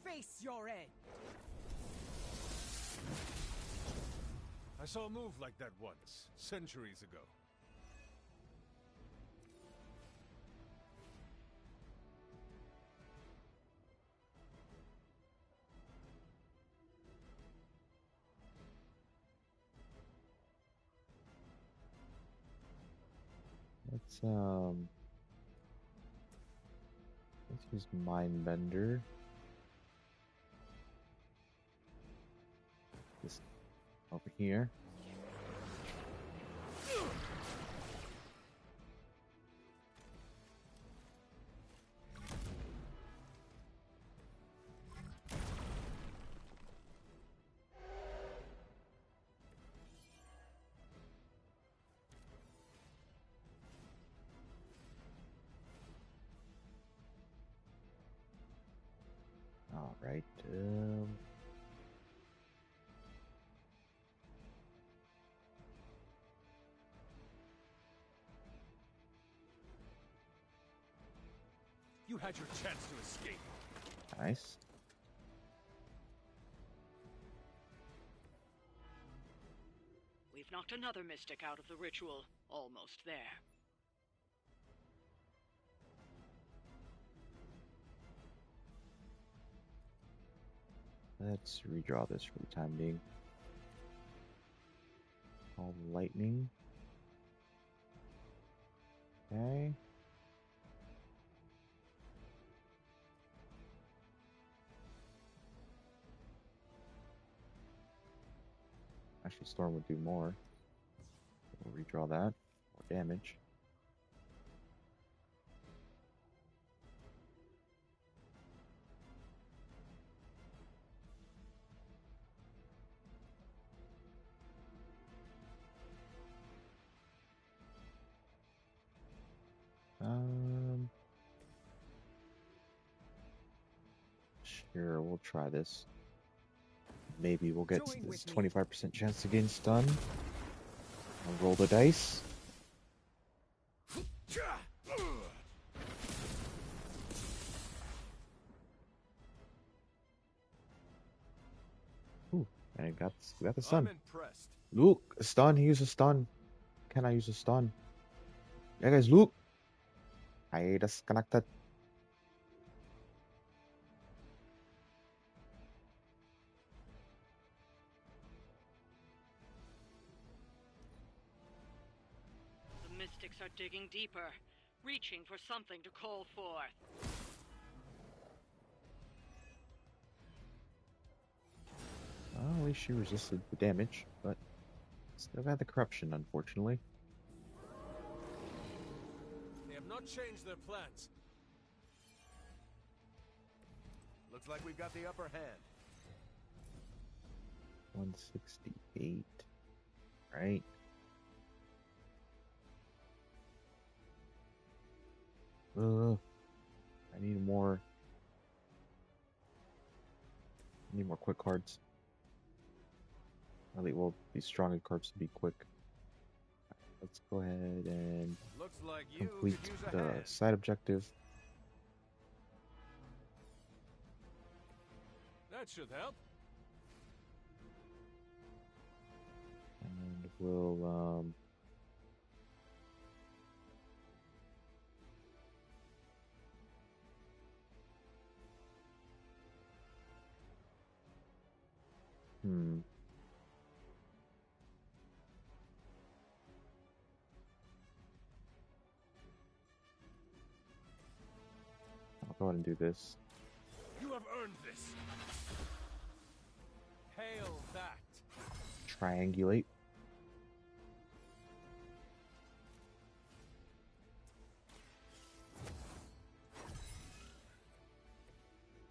Fate face your end. I saw a move like that once, centuries ago. Let's use Mindbender. This over here. All right. You had your chance to escape. Nice. We've knocked another mystic out of the ritual. Almost there. Let's redraw this for the time being. All lightning. Okay. Actually, Storm would do more. We'll redraw that. More damage. Sure, we'll try this. Maybe we'll get this 25% chance to gain stun. I'll roll the dice. Ooh, and I got the stun. Luke, a stun. He used a stun. Can I use a stun? Yeah, guys, Luke. I disconnected. The mystics are digging deeper, reaching for something to call forth. Well, at least she resisted the damage, but still got the corruption, unfortunately. They have not changed their plans. Looks like we've got the upper hand. 168. Right. I need more. I need more quick cards. Well, these stronger cards to be quick. Let's go ahead and complete the side objective. That should help. And we'll I'll go ahead and do this. You have earned this. Hail that. Triangulate.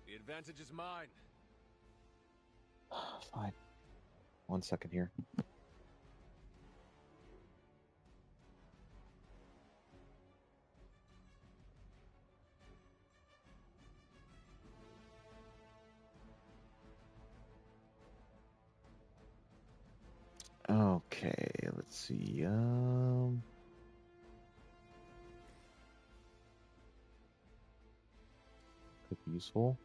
The advantage is mine. Fine. 1 second here. Okay, let's see. Could be useful.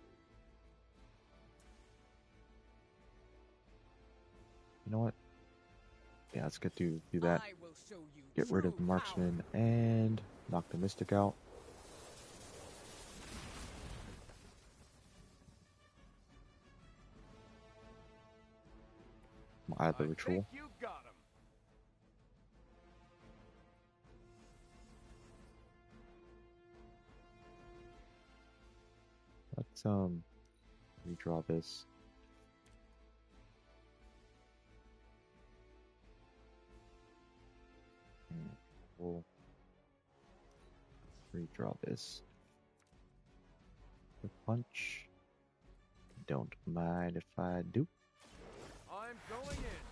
know what? Yeah, let's get do that. I will show you Get rid of the marksman and knock the mystic out. Out of the ritual. You got him. Let's redraw this. And we'll redraw this. Quick punch. Don't mind if I do. I'm going in.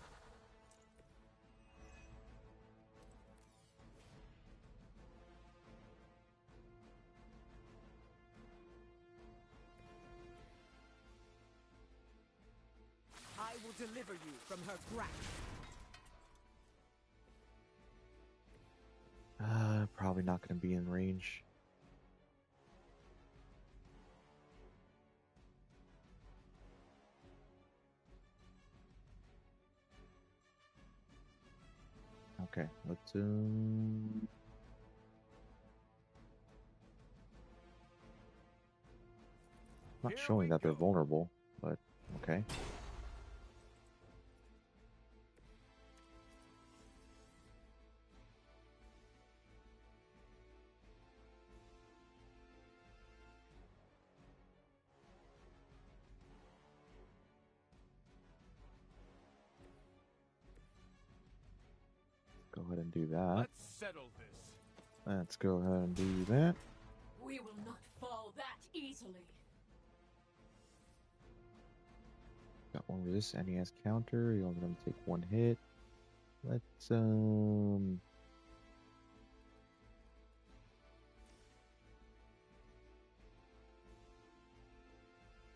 I will deliver you from her grasp. Probably not going to be in range. Okay, let's not showing that they're vulnerable, but okay. Go ahead and do that. Let's settle this. Let's go ahead and do that. We will not fall that easily. Got one resist, and he has counter. You're only gonna take one hit. Let's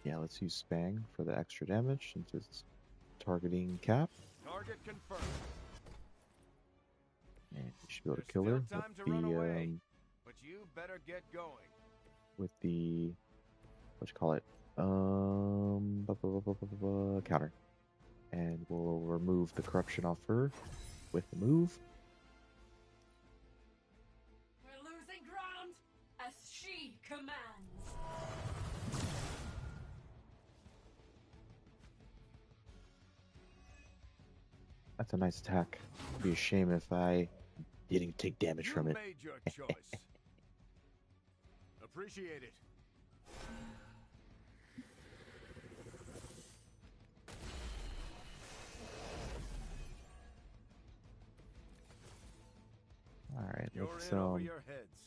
yeah, let's use Spang for the extra damage since it's targeting Cap. Target confirmed. And you should be able to kill her But you better get going. with the what you call it counter, and we'll remove the corruption off her with the move. We're losing ground as she commands. That's a nice attack. It'd be a shame if I didn't take damage from it. Made your choice. Appreciate it. All right, You're let's in over your heads.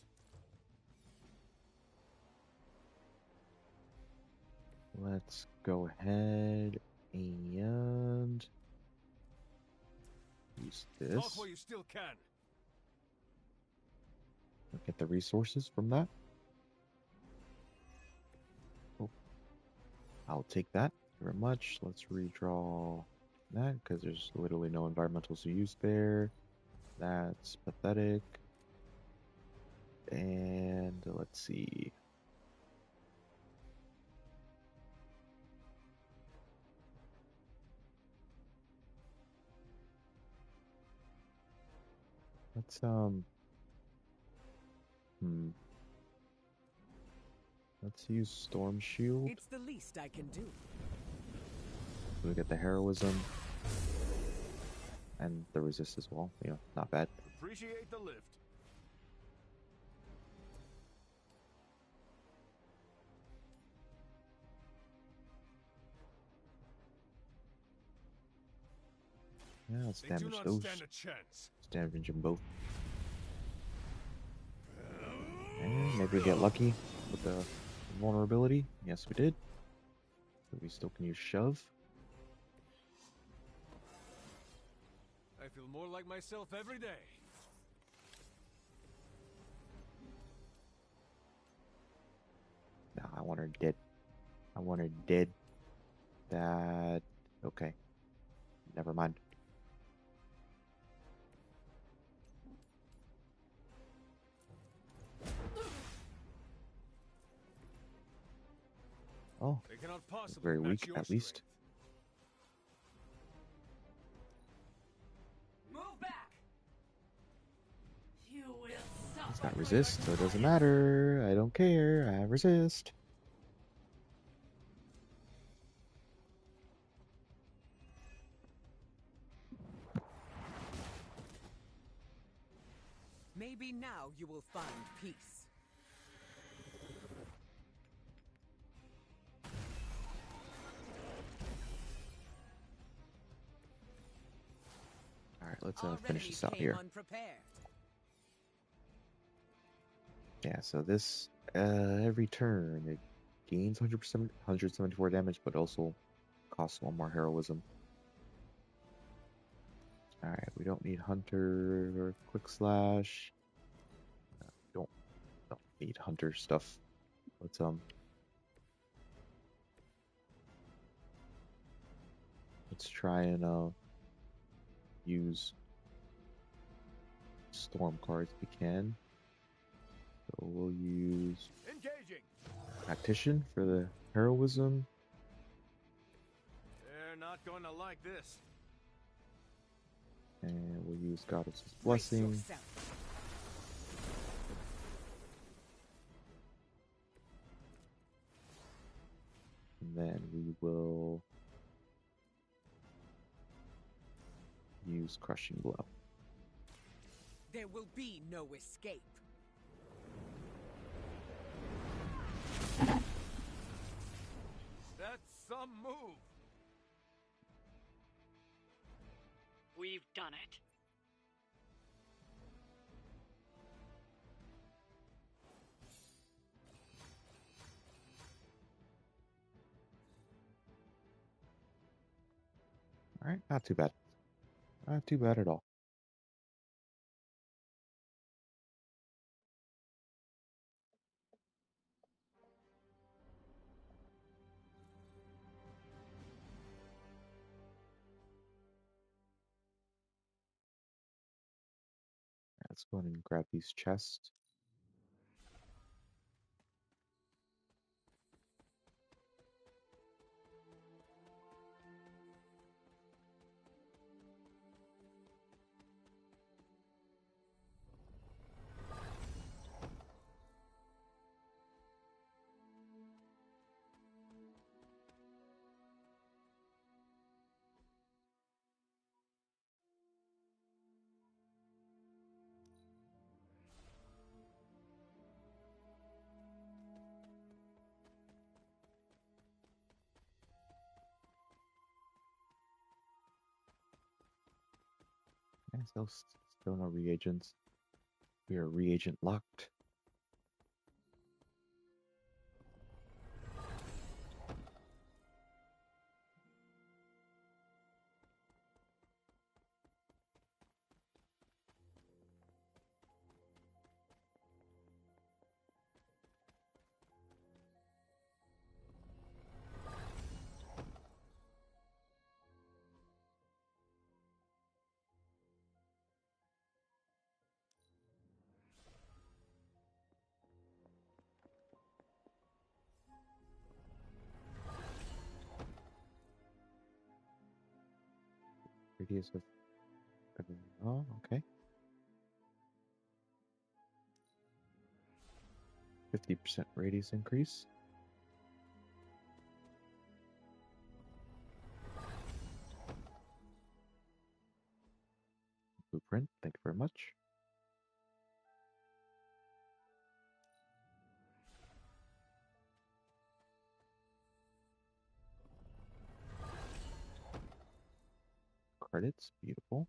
let's go ahead and use this. Talk while you still can. Get the resources from that. Oh, I'll take that. Thank you very much. Let's redraw that because there's literally no environmentals to use there. That's pathetic. And let's see. Let's let's use Storm Shield. It's the least I can do. We get the heroism and the resist as well. You know, not bad. Appreciate the lift. Yeah, let's They do damage not those. stand a chance. Let's damage them both. And maybe we get lucky with the vulnerability. Yes, we did. But we still can use shove. I feel more like myself every day. No, I want her dead. I want her dead. That... Okay. Never mind. Oh, They cannot possibly very match weak your at least. resist, so it doesn't matter. I don't care. I resist. Maybe now you will find peace. All right, let's Our finish enemy this out came here. unprepared. Yeah, so this every turn it gains 100%, 174 damage, but also costs one more heroism. All right, we don't need Hunter or Quick Slash. Don't need Hunter stuff. Let's try and use storm cards if we can. So we'll use Engaging. Tactician for the heroism. They're not going to like this. And we'll use Goddess's Blessing. And then we will use Crushing Blow. There will be no escape. That's some move. We've done it. All right, not too bad. Not too bad at all. Let's go ahead and grab these chests. Yeah, still no reagents. We are reagent locked. Radius of... Oh, okay. 50% radius increase. Blueprint, thank you very much. Credits, beautiful.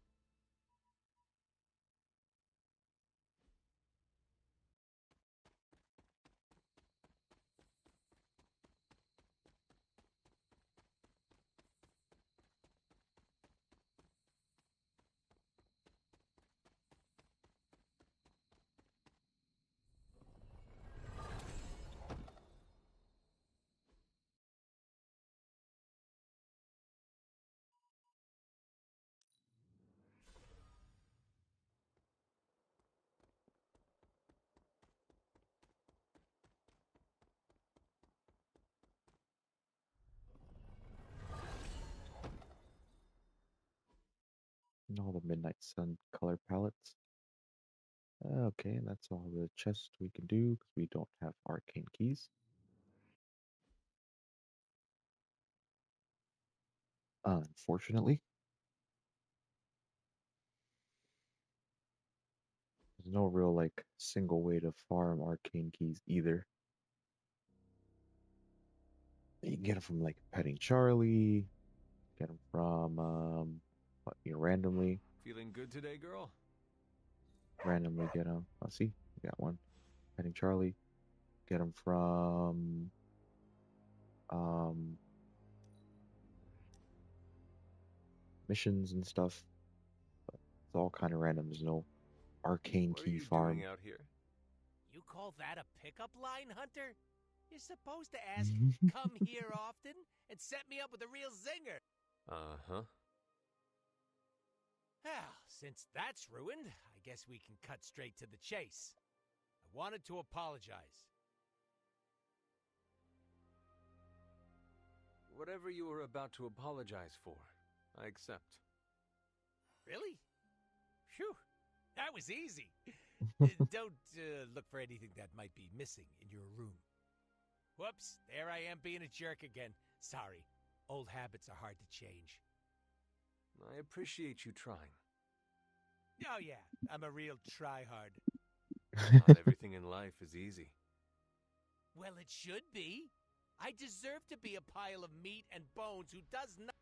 And all the Midnight Sun color palettes. Okay, that's all the chests we can do because we don't have arcane keys. Unfortunately, there's no real like single way to farm arcane keys either. You can get them from like Petting Charlie, get them from randomly Feeling good today, girl? get them. Let's see, we got one. Petting Charlie, get them from missions and stuff. But it's all kind of random. There's no arcane What are key you farm. doing out here? You call that a pickup line, Hunter? You're supposed to ask, come here often, and set me up with a real zinger. Uh-huh. Well, since that's ruined, I guess we can cut straight to the chase. I wanted to apologize. Whatever you were about to apologize for, I accept. Really? Phew, that was easy. Don't look for anything that might be missing in your room. Whoops, there I am being a jerk again. Sorry, old habits are hard to change. I appreciate you trying. Oh yeah, I'm a real tryhard. Not everything in life is easy. Well, it should be. I deserve to be a pile of meat and bones who does not.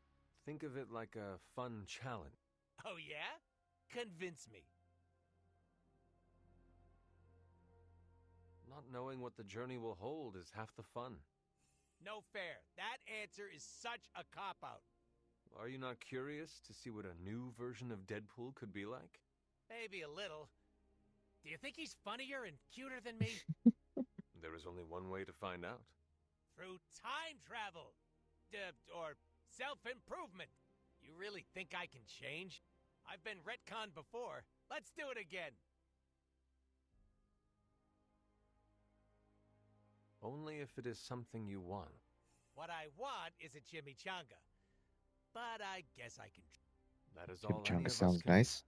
Think of it like a fun challenge. Oh yeah? Convince me. Not knowing what the journey will hold is half the fun. No fair. That answer is such a cop-out. Are you not curious to see what a new version of Deadpool could be like? Maybe a little. Do you think he's funnier and cuter than me? There is only one way to find out. Through time travel. Or self-improvement. You really think I can change? I've been retconned before. Let's do it again. Only if it is something you want. What I want is a chimichanga. But I guess I can. That is all. Chimichanga sounds nice.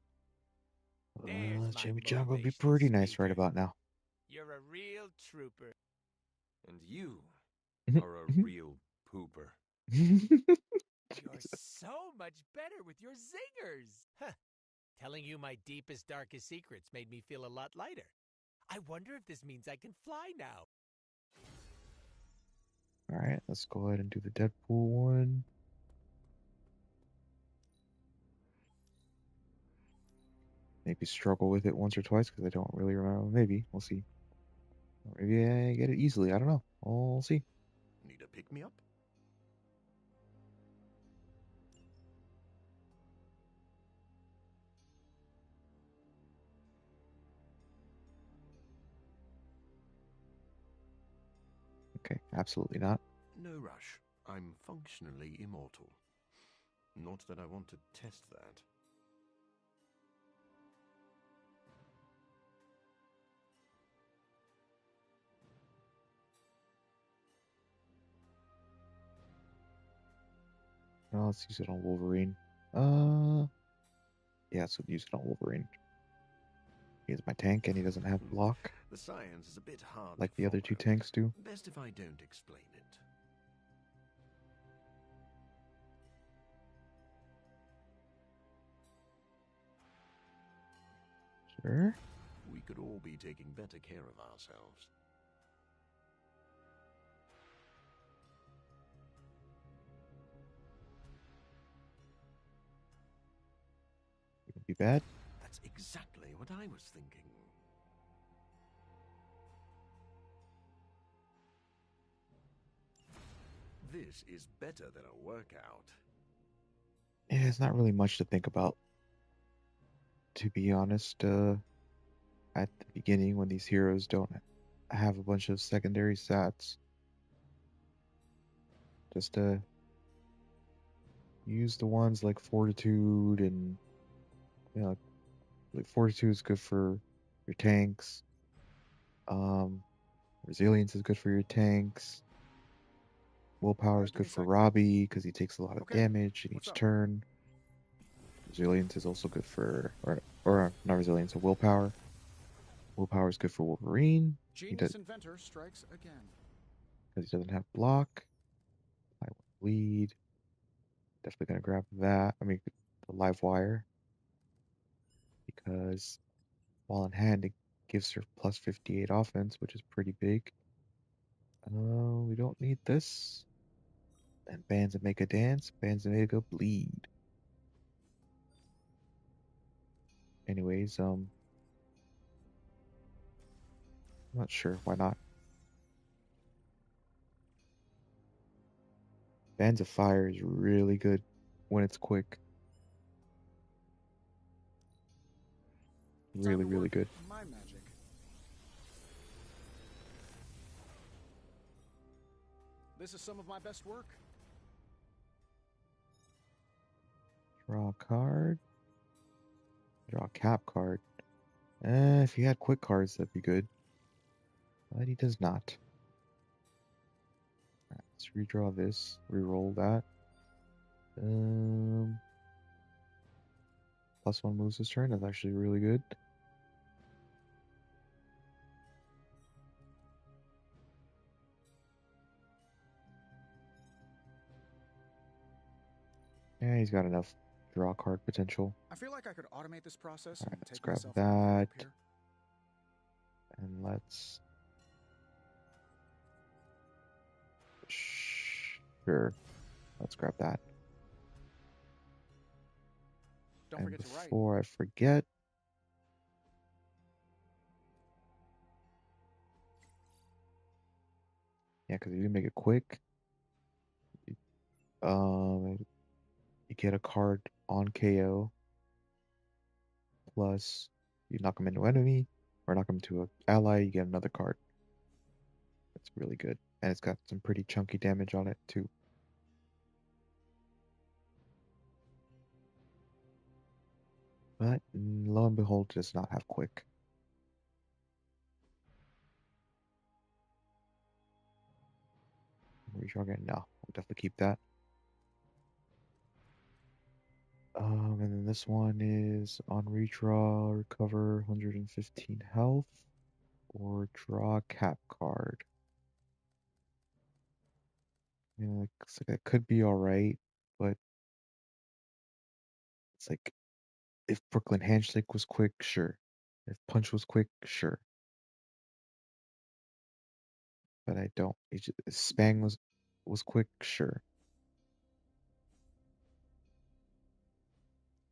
There's Chimichanga would be pretty nice right about now. You're a real trooper. And you are a real pooper. You're so much better with your zingers. Huh. Telling you my deepest, darkest secrets made me feel a lot lighter. I wonder if this means I can fly now. Alright, let's go ahead and do the Deadpool one. Maybe struggle with it once or twice because I don't really remember. Maybe. We'll see. Maybe I get it easily. I don't know. We'll see. Need a pick-me-up? Okay, absolutely not. No rush. I'm functionally immortal. Not that I want to test that. No, let's use it on Wolverine. Yeah, so use it on Wolverine. He's my tank and he doesn't have block. The science is a bit hard like to the other two follow. tanks do. Best if I don't explain it. Sure. We could all be taking better care of ourselves. Wouldn't be bad. That's exactly what I was thinking. This is better than a workout. Yeah, it's not really much to think about. To be honest, at the beginning when these heroes don't have a bunch of secondary stats, just use the ones like Fortitude and like Fortitude is good for your tanks. Resilience is good for your tanks. Willpower is good for Robbie because he takes a lot of damage in each turn. Resilience is also good for, or not resilience, so willpower Willpower is good for Wolverine. Genius inventor strikes again. Because he doesn't have block. I bleed. Definitely gonna grab that. I mean, the live wire. Because while in hand, it gives her plus 58 offense, which is pretty big. We don't need this. And bands that make a dance, bands that make a bleed. Anyways, I'm not sure. Why not? Bands of Fire is really good when it's quick. Really, really good. My magic. This is some of my best work. Draw a card. Draw a cap card. If he had quick cards, that'd be good. But he does not. Right, let's redraw this. Reroll that. +1 moves his turn. That's actually really good. Yeah, he's got enough draw card potential. I feel like I could automate this process. Alright, and let's take grab myself out of the that. loop here. And let's... Sure. Let's grab that. Don't and forget to write. before I forget... Yeah, because if you make it quick, you get a card on KO, plus you knock him into enemy, or knock him into an ally, you get another card. That's really good. And it's got some pretty chunky damage on it, too. But lo and behold, it does not have quick. Redraw again? No, we'll definitely keep that. And then this one is on redraw, recover 115 health, or draw a cap card. You know, looks like it could be alright, but it's like if Brooklyn Handshake was quick, sure. If Punch was quick, sure. But I don't. If Spang was quick, sure.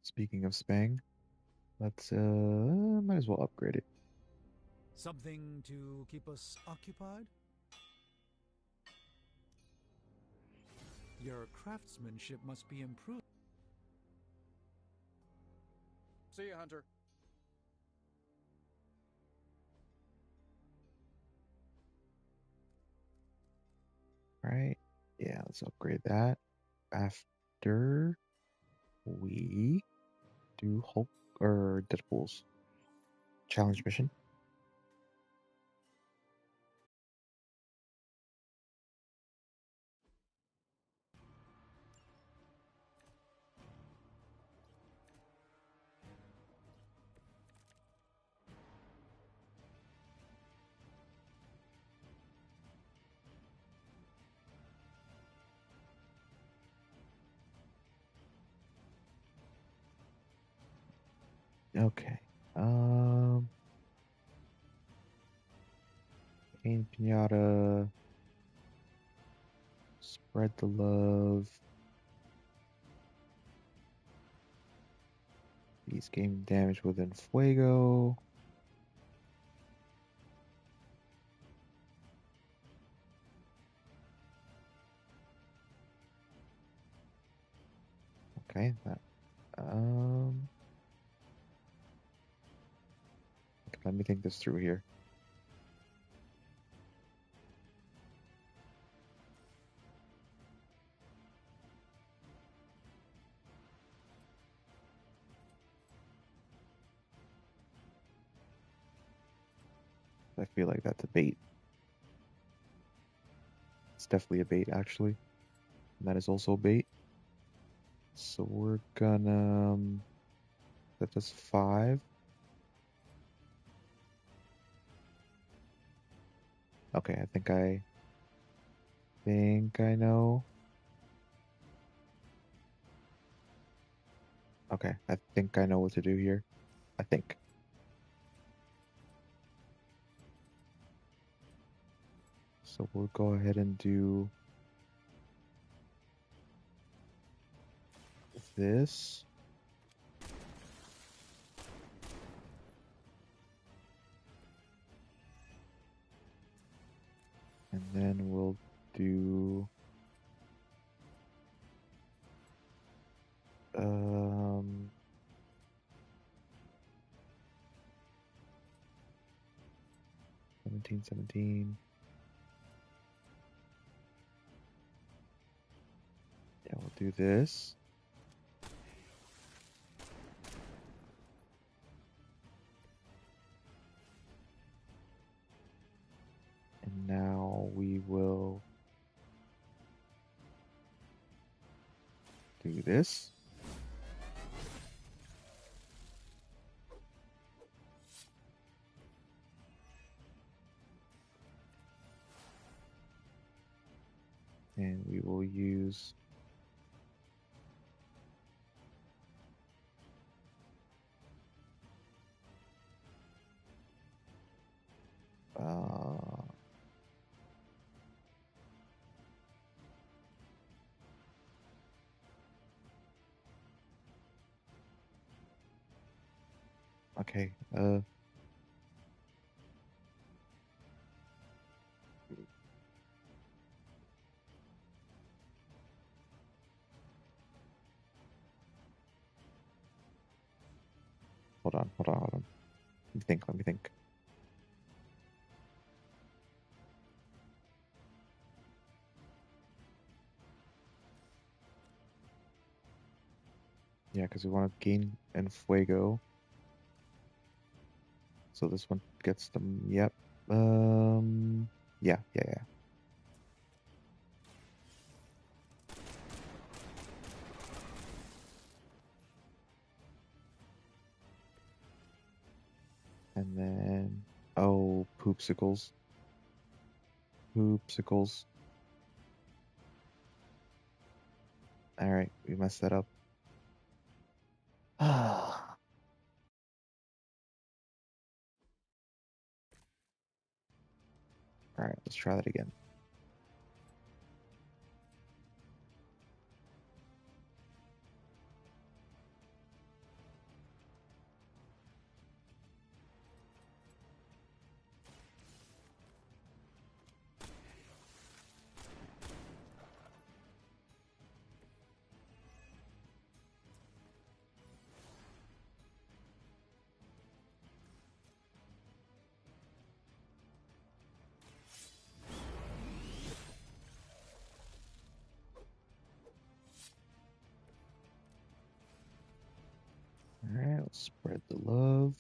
Speaking of Spang, let's might as well upgrade it. Something to keep us occupied? Your craftsmanship must be improved. See ya, Hunter. Right? Yeah, let's upgrade that after we do Hulk or Deadpool's challenge mission. Okay. Pain Pinata. Spread the love. These game damage within Fuego. Okay, that okay, let me think this through here. I feel like that's a bait. It's definitely a bait, actually. And that is also a bait. So we're gonna that does 5. Okay, I think I know. Okay, I think I know what to do here. I think. So we'll go ahead and do this. And then we'll do 17. Yeah, we'll do this. And now we will do this. And we will use okay, hold on. Let me think. Yeah, because we want to gain en fuego. So this one gets them. Yep. Yeah. And then, oh, poopsicles. All right, we messed that up. All right, let's try that again. All right, let's spread the love.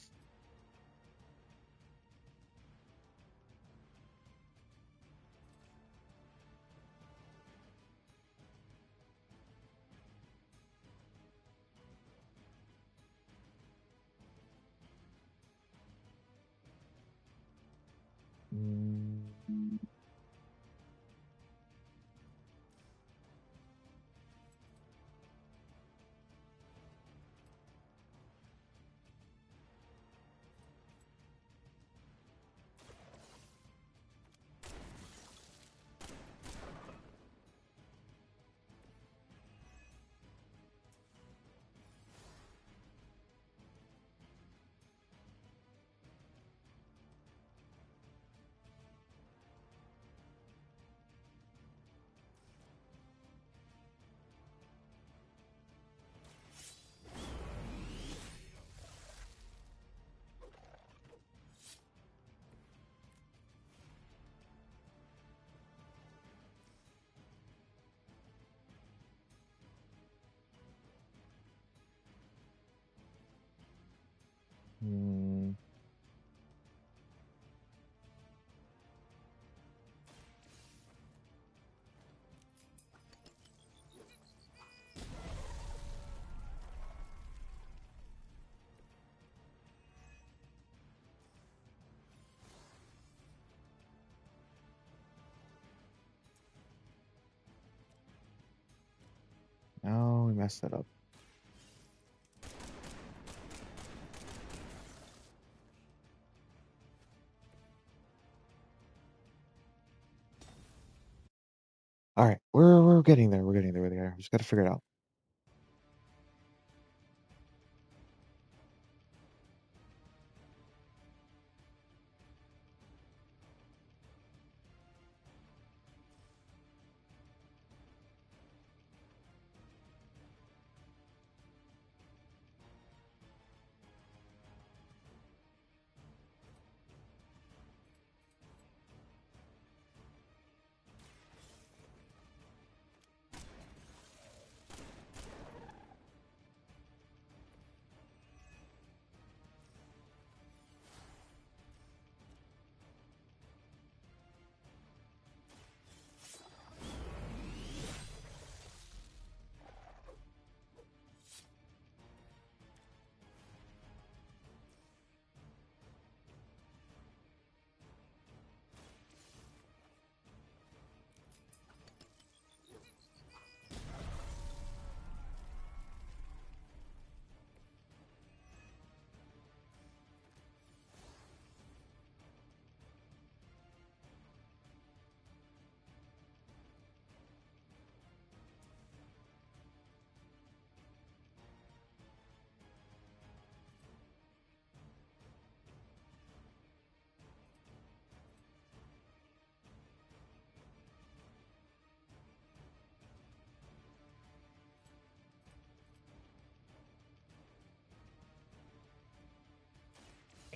mess that up? All right, we're getting there. We're getting there. We're getting there. Just got to figure it out.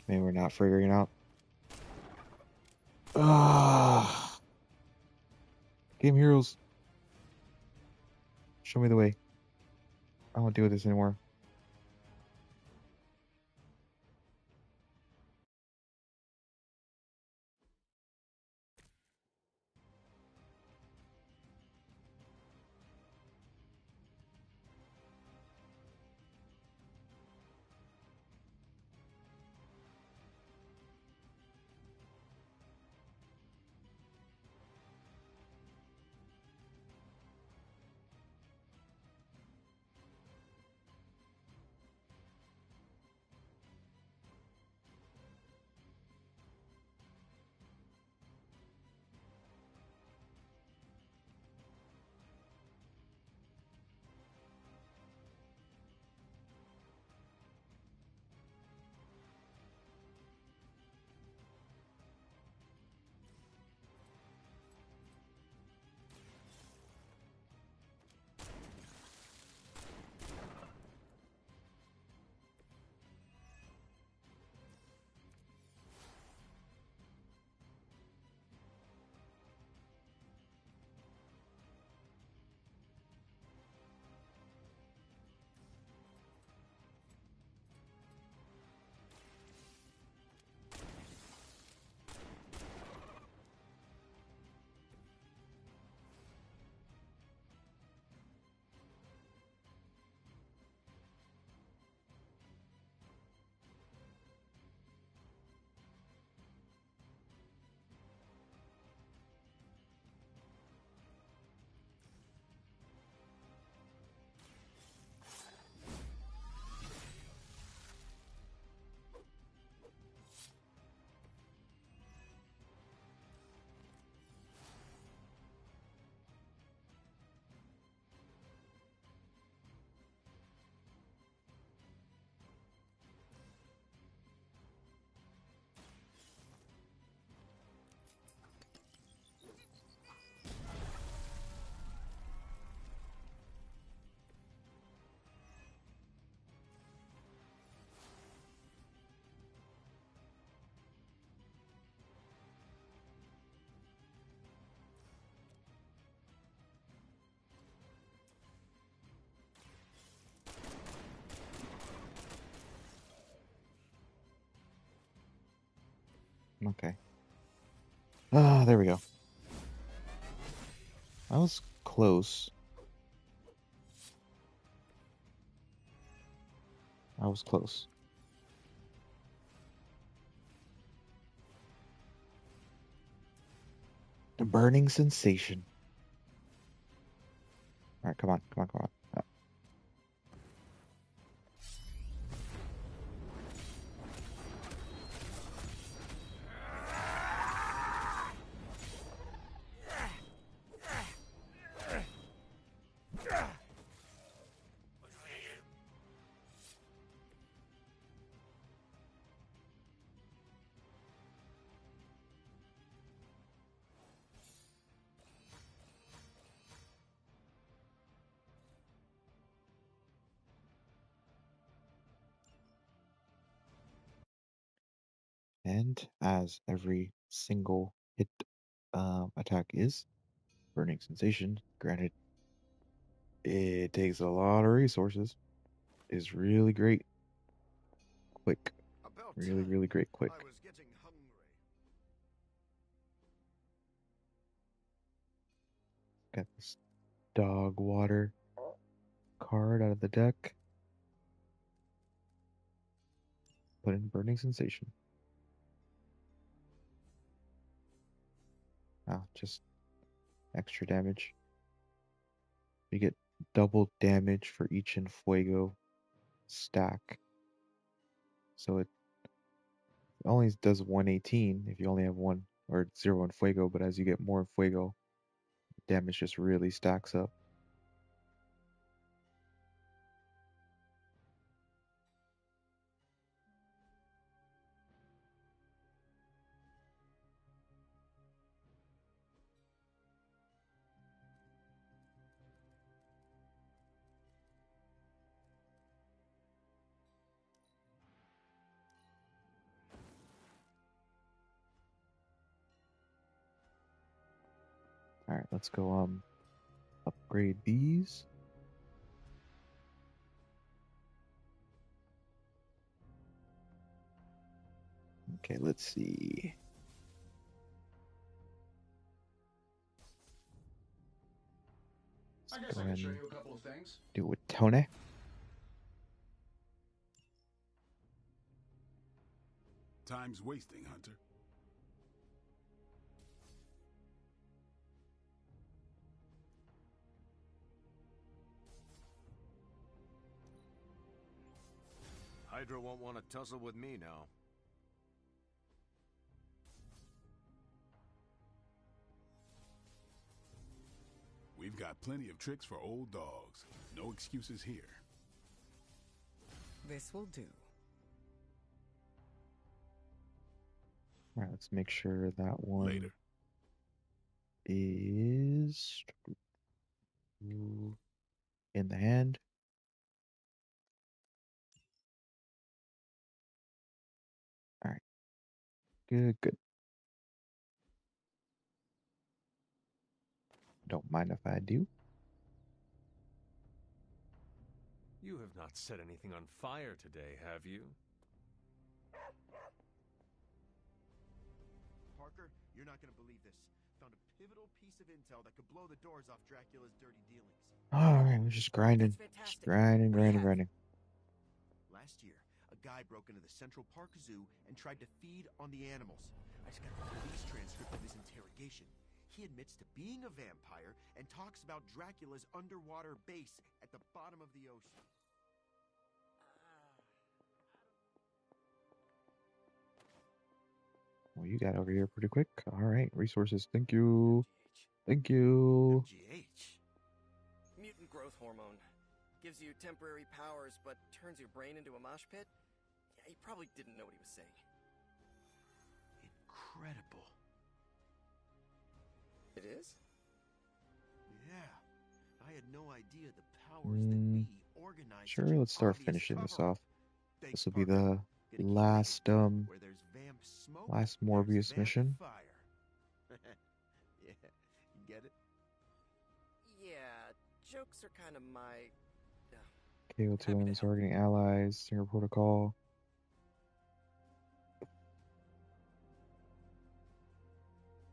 Maybe we're not figuring out. Ah, Game Heroes. Show me the way. I don't want to deal with this anymore. Okay. Ah, there we go. I was close. I was close. The burning sensation. All right, come on, come on, come on. And as every single hit attack is, Burning Sensation, granted, it takes a lot of resources, is really great. Quick. Really, really great quick. I was getting hungry. Got this dog water card out of the deck. Put in Burning Sensation. Ah, just extra damage. You get double damage for each Enfuego stack. So it only does 118 if you only have one or 0 Enfuego, but as you get more Enfuego, damage just really stacks up. Alright, let's go upgrade these. Okay, let's see. I Let's guess go I can ahead show and you a couple of things. do it with Tone. Time's wasting, Hunter. Hydra won't want to tussle with me now. We've got plenty of tricks for old dogs. No excuses here. This will do. Alright, let's make sure that one Later. is in the hand. Alright. Good, good. Don't mind if I do. You have not set anything on fire today, have you? Parker, you're not gonna believe this. Found a pivotal piece of intel that could blow the doors off Dracula's dirty dealings. Alright, we're just grinding. Just grinding, grinding, grinding. Last year, a guy broke into the Central Park Zoo and tried to feed on the animals. I just got the police transcript of his interrogation. He admits to being a vampire and talks about Dracula's underwater base at the bottom of the ocean. Well, you got over here pretty quick. Alright, resources. Thank you. Thank you. MGH. Mutant growth hormone. Gives you temporary powers, but turns your brain into a mosh pit? Yeah, he probably didn't know what he was saying. Incredible. It is? Yeah. I had no idea the powers that we organized. Sure, let's start finishing this off. This will be the last Where there's vamp smoke, last there's Morbius vamp mission. Fire. Yeah, you get it? Yeah, jokes are kind of my... KO2 targeting allies, Stinger Protocol.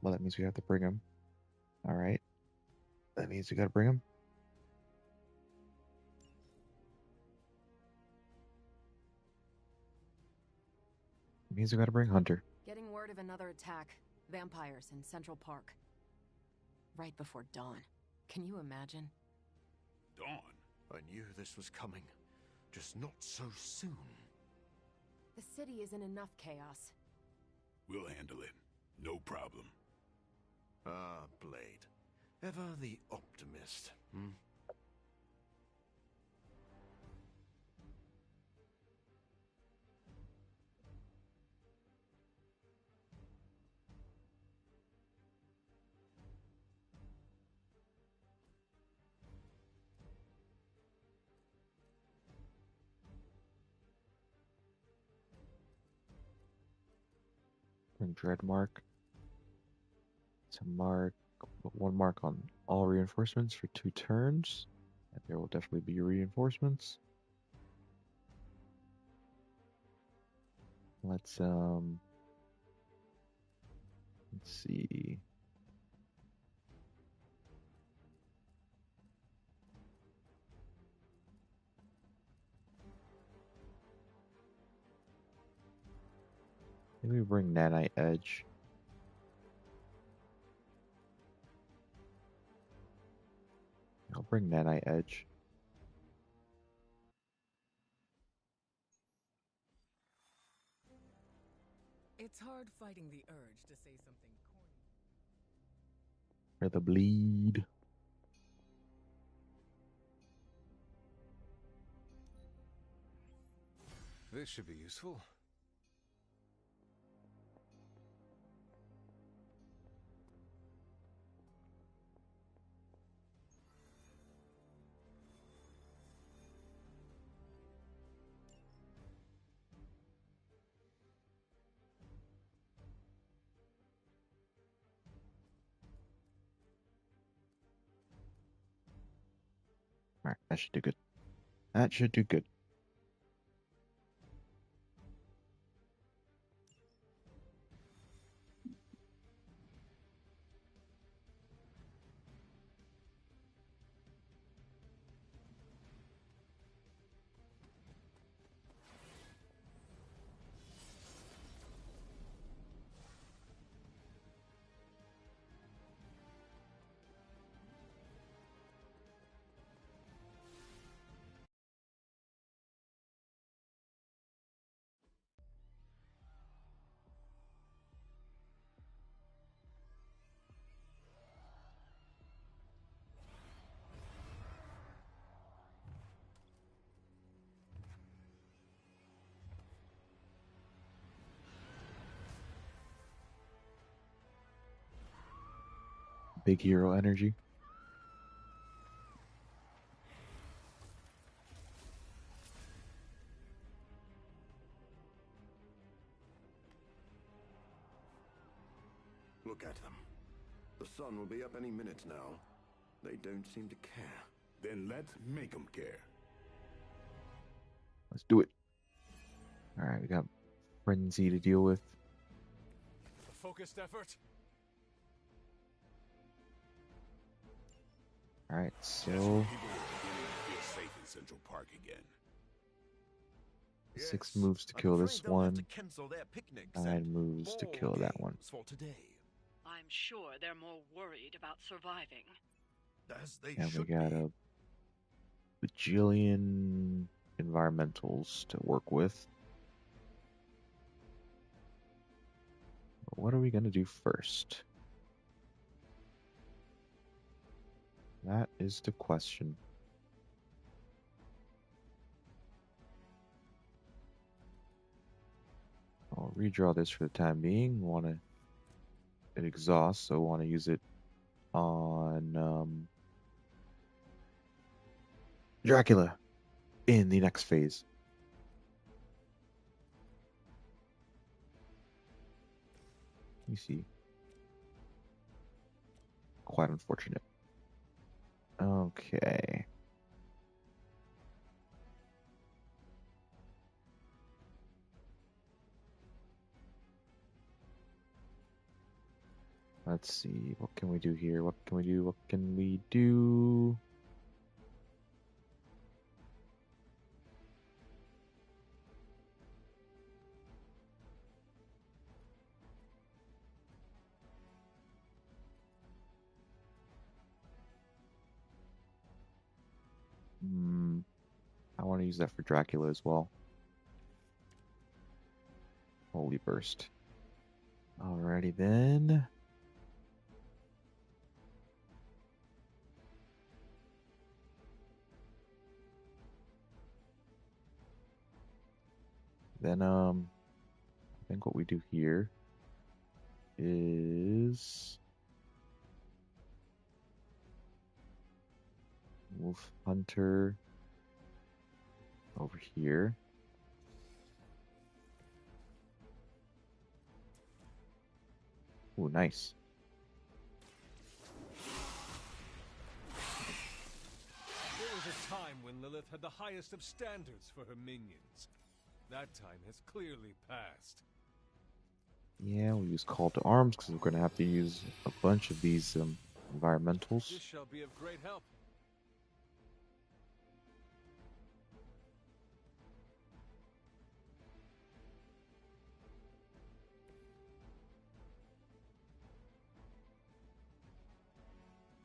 Well, that means we have to bring him. Alright. That means we gotta bring him. It means we gotta bring Hunter. Getting word of another attack. Vampires in Central Park. Right before dawn. Can you imagine? Dawn? I knew this was coming. Just not so soon. The city is in enough chaos. We'll handle it. No problem. Ah, Blade. Ever the optimist, hmm? Bring dread mark. To mark, put 1 mark on all reinforcements for 2 turns. And there will definitely be reinforcements. Let's see. Maybe bring Nanite Edge. I'll bring Nanite Edge. It's hard fighting the urge to say something corny. For the bleed. This should be useful. Alright, that should do good. That should do good. Big hero energy. Look at them. The sun will be up any minute now. They don't seem to care. Then let's make them care. Let's do it. Alright, we got Frenzy to deal with. A focused effort. Alright, so People are beginning to feel safe in Central Park again. 6 moves to kill this one. 9 moves to kill that one. I'm sure they're more worried about surviving. And we got a bajillion environmentals to work with. But what are we going to do first? That is the question. I'll redraw this for the time being. It exhausts, so I want to use it on Dracula in the next phase. Let me see. Quite unfortunate. Okay. Let's see. What can we do here? What can we do? What can we do? I want to use that for Dracula as well. Holy burst. Alrighty then. Then I think what we do here is move Hunter over here. Ooh, nice. There was a time when Lilith had the highest of standards for her minions. That time has clearly passed. Yeah, we'll use Call to Arms because we're going to have to use a bunch of these environmentals. This shall be of great help.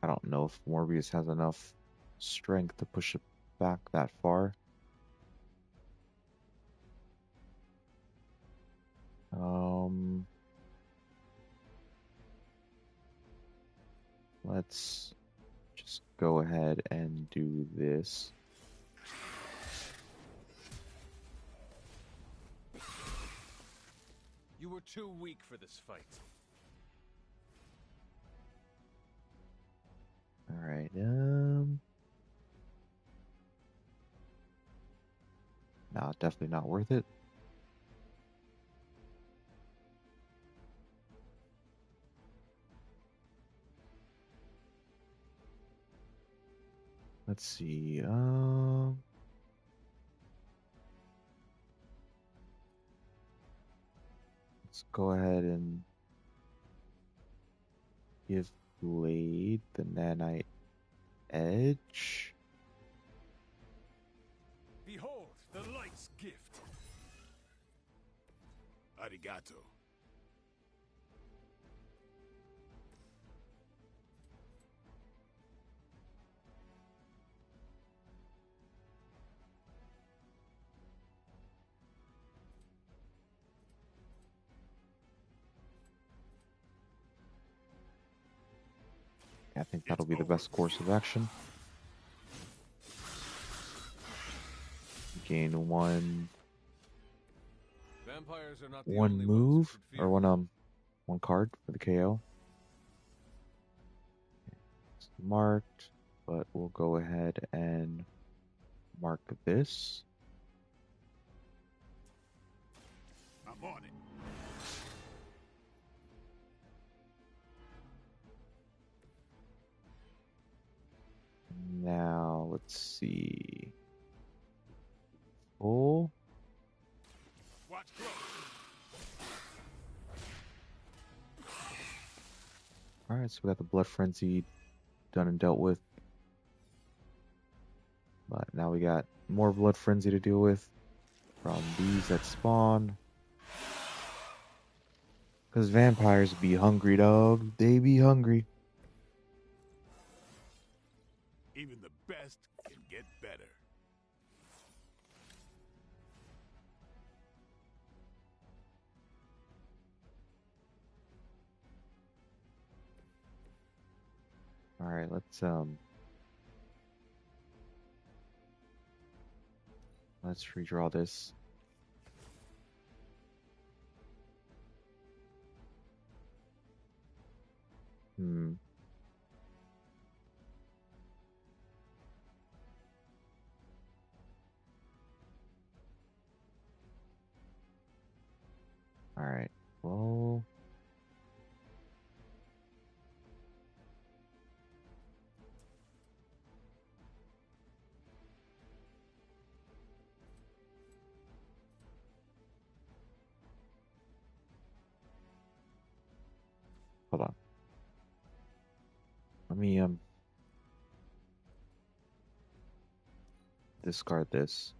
I don't know if Morbius has enough strength to push it back that far. Let's just go ahead and do this. You were too weak for this fight. All right. No, definitely not worth it. Let's see. Let's go ahead and give Blade the nanite edge. Behold, the light's gift. Arigato. I think that'll be the best course of action. Gain one Vampires are not the one only move ones who could or fear. one card for the KO. It's marked, but we'll go ahead and mark this. I'm on it. Now let's see. Full. Watch close. Alright, so we got the Blood Frenzy done and dealt with. But now we got more Blood Frenzy to deal with from these that spawn. Because vampires be hungry, dog. They be hungry. Even the best can get better. Alright, let's redraw this. Alright, well... Hold on. Let me, discard this.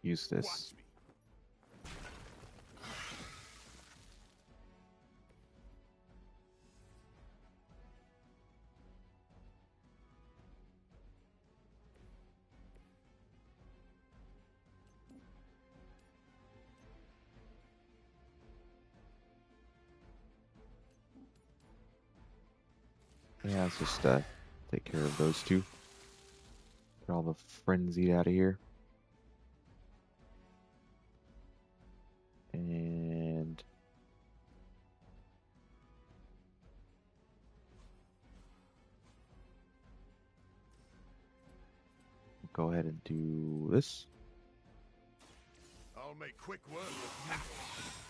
Use this. Yeah, let's just take care of those two. Get all the frenzy out of here. And go ahead and do this. I'll make quick work of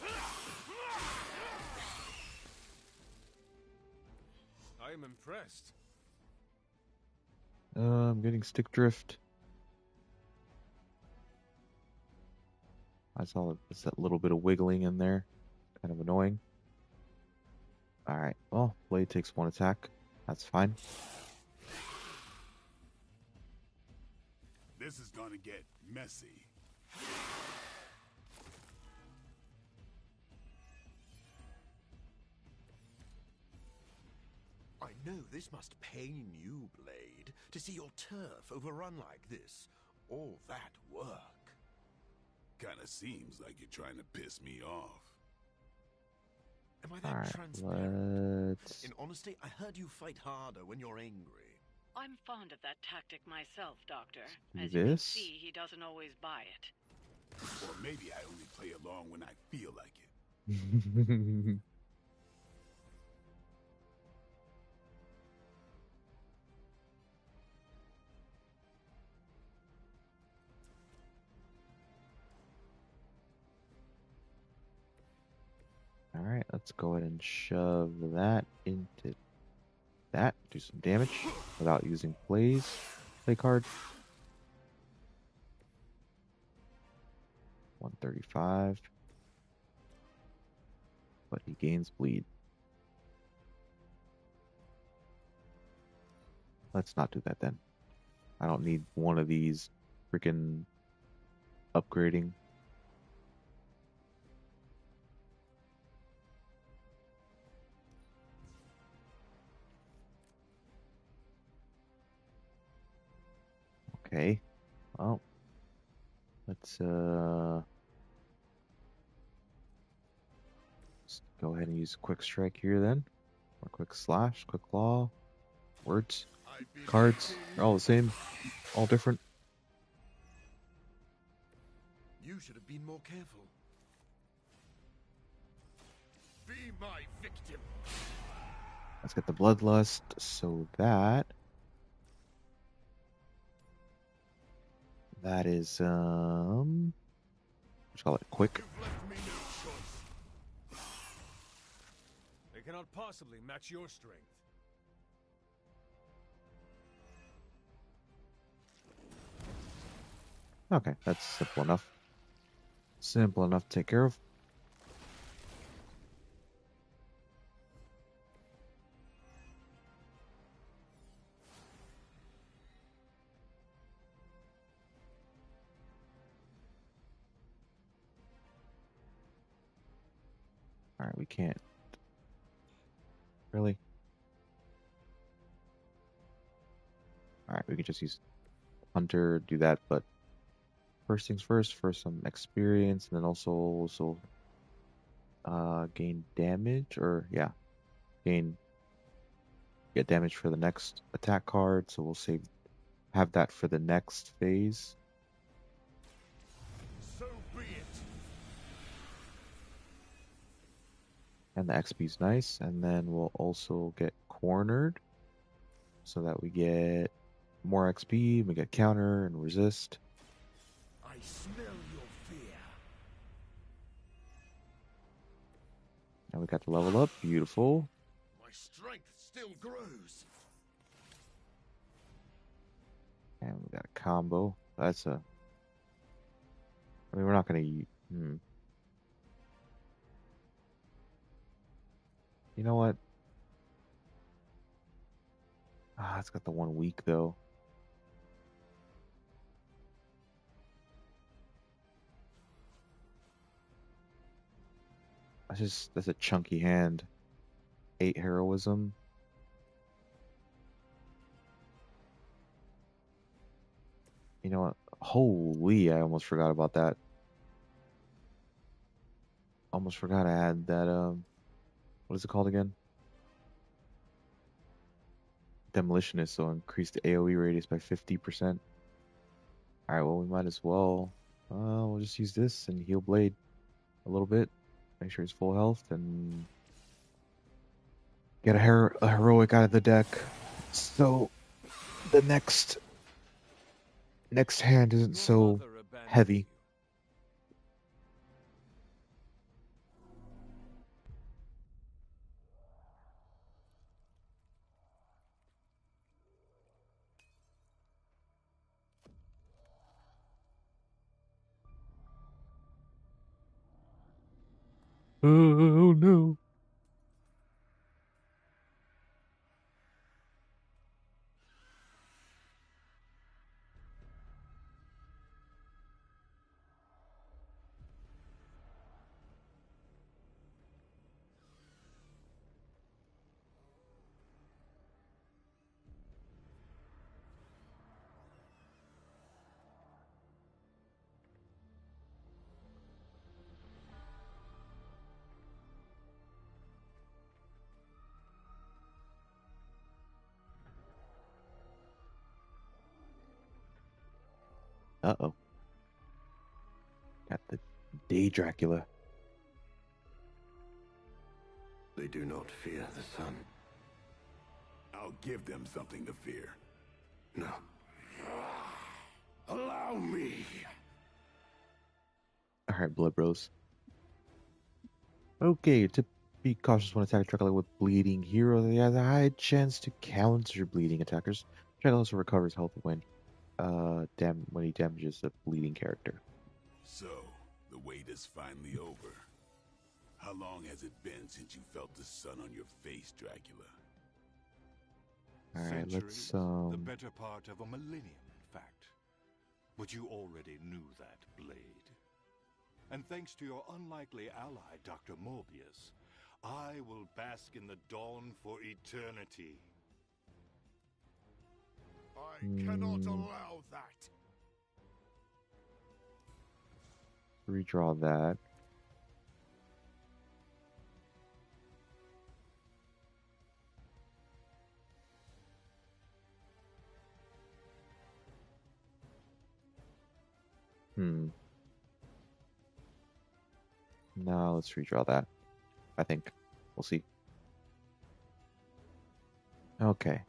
you. I am impressed. I'm getting stick drift. I saw it's that little bit of wiggling in there. Kind of annoying. Alright, well, Blade takes 1 attack. That's fine. This is gonna get messy. I know this must pain you, Blade, to see your turf overrun like this. All that work. Kinda seems like you're trying to piss me off. Am I that Alright, transparent? let's... In honesty, I heard you fight harder when you're angry. I'm fond of that tactic myself, Doctor. Do As you can this. see, he doesn't always buy it. Or maybe I only play along when I feel like it. Alright, let's go ahead and shove that into that. Do some damage without using play card. 135. But he gains bleed. Let's not do that then. I don't need one of these freaking upgrading. Okay. Well, let's go ahead and use quick strike here then. Or quick slash, quick claw. Words, cards, they're all the same, all different. You should have been more careful. Be my victim. Let's get the bloodlust so that is what you call it, quick. They cannot possibly match your strength. Okay, that's simple enough. Simple enough to take care of. Alright, we can't. Really? Alright, we can just use Hunter, do that, but first things first, for some experience, and then also gain damage, or yeah, get damage for the next attack card, so we'll have that for the next phase. So be it. And the XP's nice, and then we'll also get cornered, so that we get more XP, we get counter and resist. I smell your fear. And we got to level up, beautiful. My strength still grows. And we got a combo. That's a... I mean, we're not gonna... You know what? It's got the 1 week, though. That's a chunky hand. 8 heroism. You know what? Holy, I almost forgot about that. Almost forgot I had that, what is it called again? Demolitionist, so increase the AoE radius by 50%. Alright, well, we might as well. We'll just use this and heal Blade a little bit. Make sure he's full health and get a heroic out of the deck. So the next next hand isn't so heavy. Oh no. Uh-oh. Got the day Dracula. They do not fear the sun. I'll give them something to fear. No. Allow me. Alright, Blood Bros. Okay, to be cautious when attacking Dracula with bleeding hero, he has a high chance to counter bleeding attackers. Dracula also recovers health when he damages a bleeding character. So, the wait is finally over. How long has it been since you felt the sun on your face, Dracula? Alright, let's The better part of a millennium, in fact. But you already knew that, Blade. And thanks to your unlikely ally, Dr. Morbius, I will bask in the dawn for eternity. I cannot allow that. redraw that. Now let's redraw that. I think. We'll see. Okay.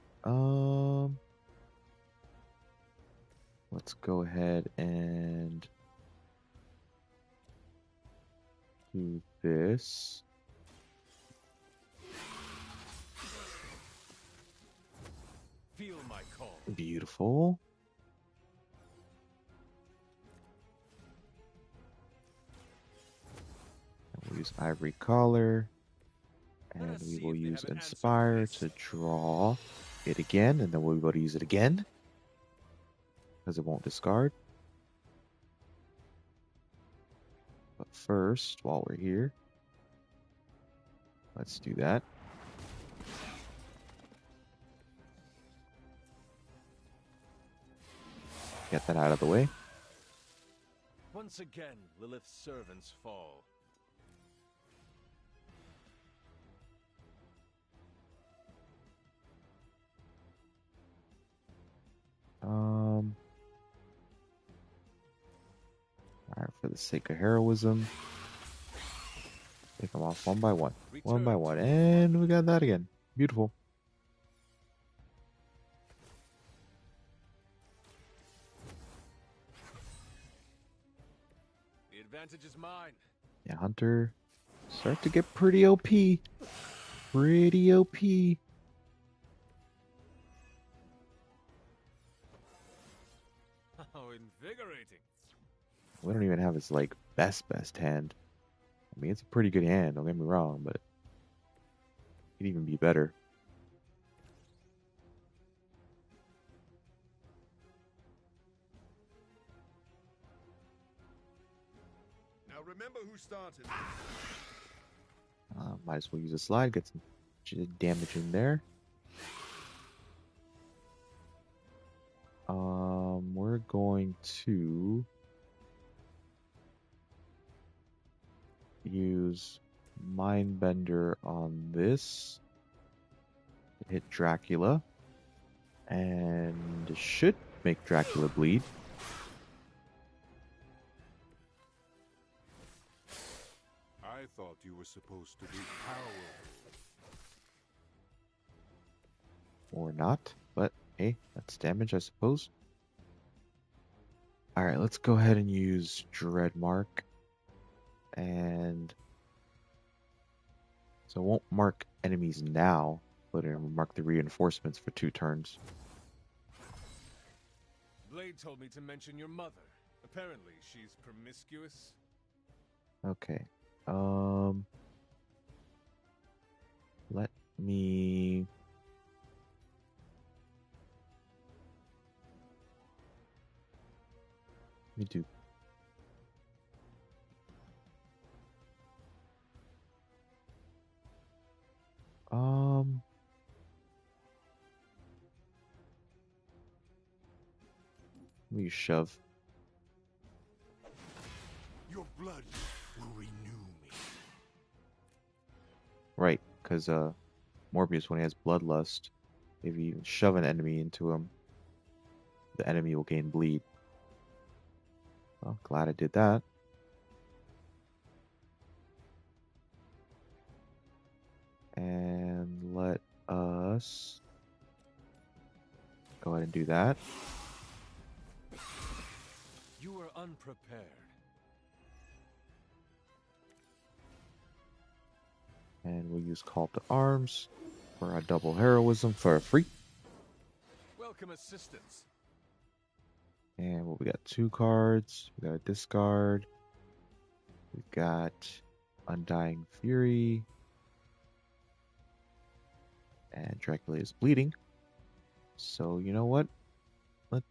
Let's go ahead and do this. Feel my call. Beautiful. We'll use Ivory Collar. And we will use Inspire to draw it again, and then we'll be able to use it again. Because it won't discard. But first, while we're here, let's do that. Get that out of the way. Once again, Lilith's servants fall. Alright, for the sake of heroism, take them off one by one. One by one. And we got that again. Beautiful. The advantage is mine. Yeah, Hunter start to get pretty OP. Pretty OP. How invigorating. We don't even have his like best hand. I mean, it's a pretty good hand, don't get me wrong, but it could even be better. Now remember who started. Might as well use a slide, get some damage in there. We're going to use Mindbender on this to hit Dracula, and should make Dracula bleed. I thought you were supposed to be powerful. Or not, but hey, that's damage, I suppose. Alright, let's go ahead and use Dreadmark. And so it won't mark enemies now, but it will mark the reinforcements for 2 turns. Blade told me to mention your mother. Apparently, she's promiscuous. Okay. Let me do let me shove. Your blood will renew me. Right, because Morbius, when he has Bloodlust, if you shove an enemy into him, the enemy will gain bleed. Well, glad I did that. And let us go ahead and do that. You are unprepared. And we'll use Call to Arms for our double heroism for free. Welcome assistance. And we got 2 cards. We got a discard. We got Undying Fury. And Dracula is bleeding. So you know what? Let's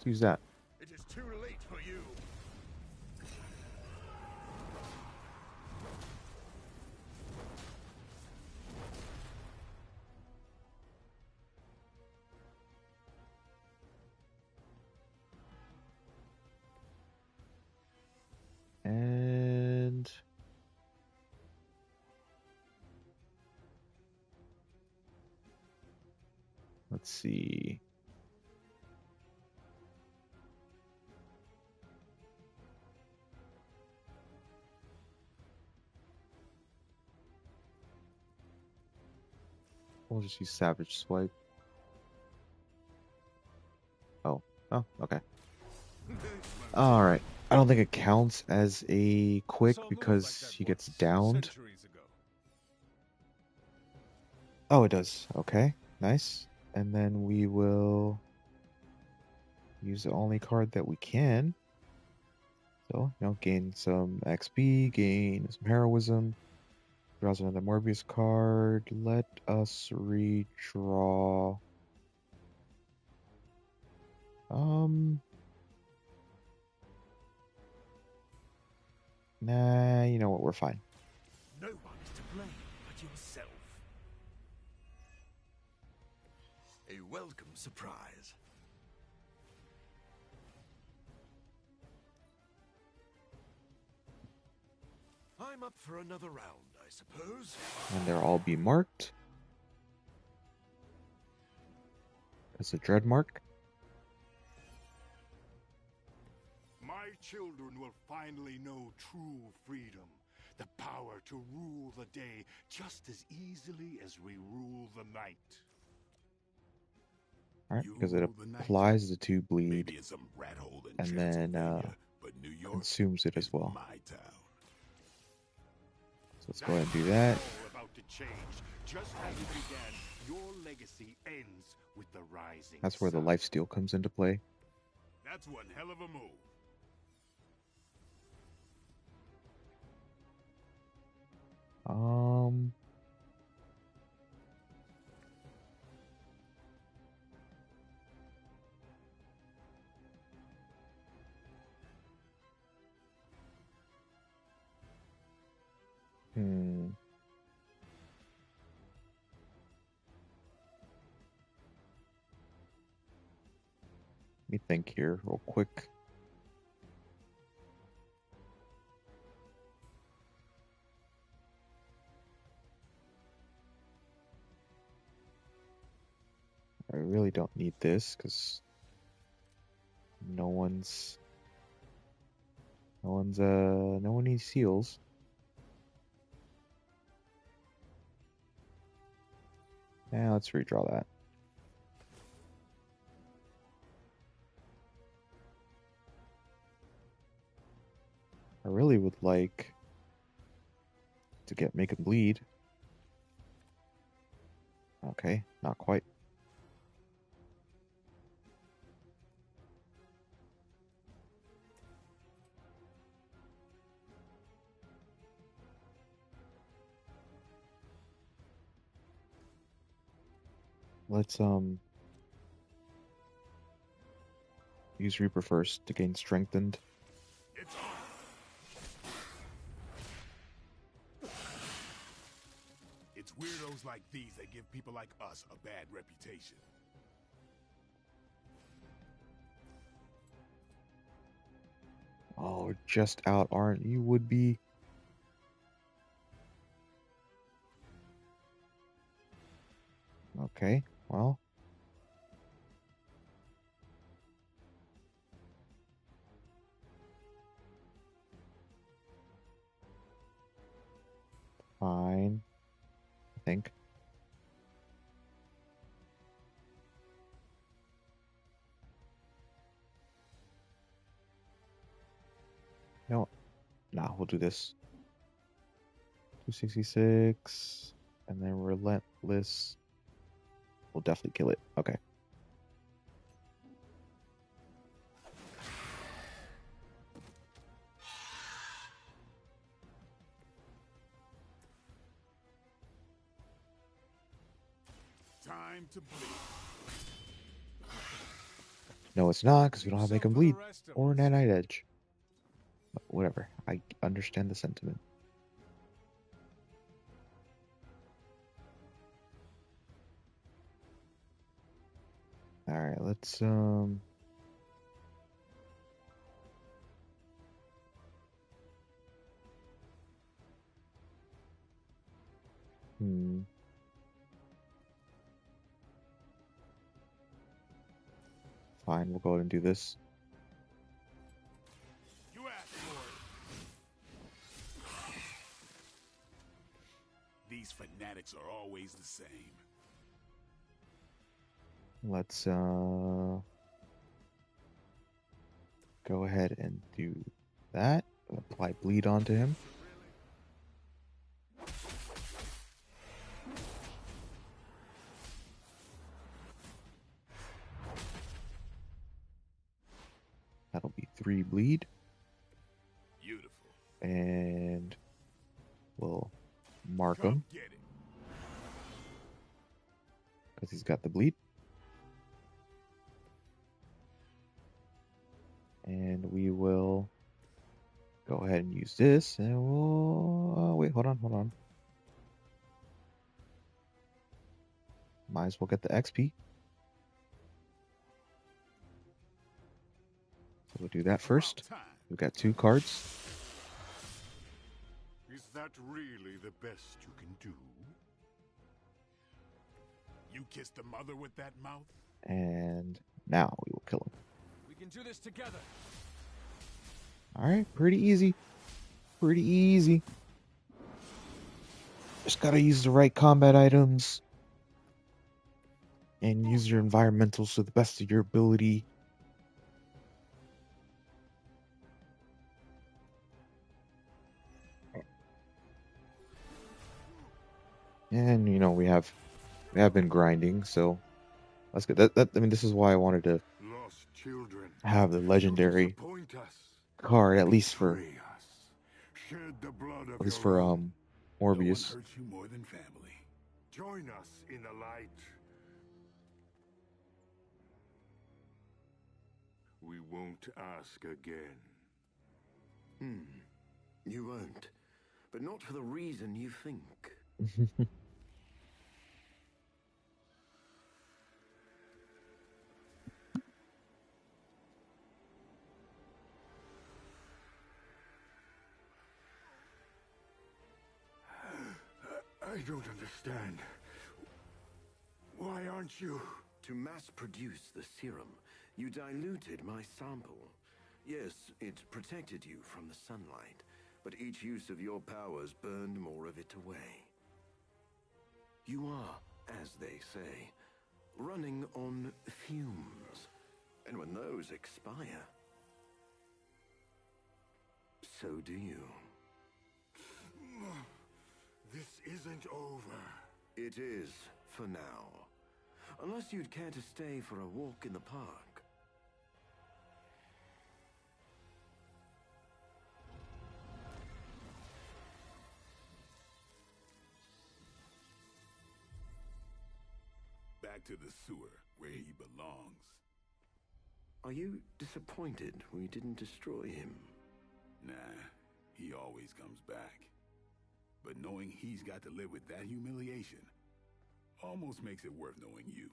use that. It is too late for you. And let's see. We'll just use Savage Swipe. Oh, okay. Alright. I don't think it counts as a quick because he gets downed. Oh, it does. Okay, nice. And then we will use the only card that we can. So, gain some XP, gain some heroism. Draws another Morbius card. Let us redraw. Nah, you know what? We're fine. No one is to blame but yourself. A welcome surprise. I'm up for another round, I suppose. And they'll all be marked as a Dreadmark. My children will finally know true freedom. The power to rule the day just as easily as we rule the night. Alright, because it applies the 2 bleed and then consumes it as well. So let's go ahead and do that. Just as it began, your legacy ends with the rising. That's where the lifesteal comes into play. That's one hell of a move. Let me think here real quick. I really don't need this because no one needs heals. Yeah, let's redraw that. I really would like to make him bleed. Okay, not quite. Let's use Reaper first to gain strengthened. It's on. It's weirdos like these that give people like us a bad reputation. Oh, just out, aren't you, would be? Okay, well. Fine, I think. No, nah, we'll do this. 266, and then Relentless. We'll definitely kill it. Okay. Time to bleed. No, it's not, because we don't have Make 'em Bleed or Nanite Edge. But whatever. I understand the sentiment. Alright, let's Fine, we'll go ahead and do this. You asked for it. These fanatics are always the same. Let's go ahead and do that. Apply bleed onto him. That'll be 3 bleed. Beautiful. And we'll mark him because he's got the bleed. And we will go ahead and use this, and we'll wait. Hold on. Might as well get the XP. So we'll do that first. We've got 2 cards. Is that really the best you can do? You kissed the mother with that mouth? And now we will kill him. We can do this together. Alright, pretty easy. Pretty easy. Just gotta use the right combat items. And use your environmentals to the best of your ability. And you know we have been grinding, so let's get that. I mean, this is why I wanted to have the legendary card at least for Morbius. Hurt you more than family. Join us in the light. We won't ask again. You won't. But not for the reason you think. I don't understand. Why aren't you? To mass produce the serum, you diluted my sample. Yes, it protected you from the sunlight, but each use of your powers burned more of it away. You are as they say, running on fumes. And when those expire, so do you. This isn't over. It is, for now. Unless you'd care to stay for a walk in the park. Back to the sewer, where he belongs. Are you disappointed we didn't destroy him? Nah, he always comes back. But knowing he's got to live with that humiliation almost makes it worth knowing you.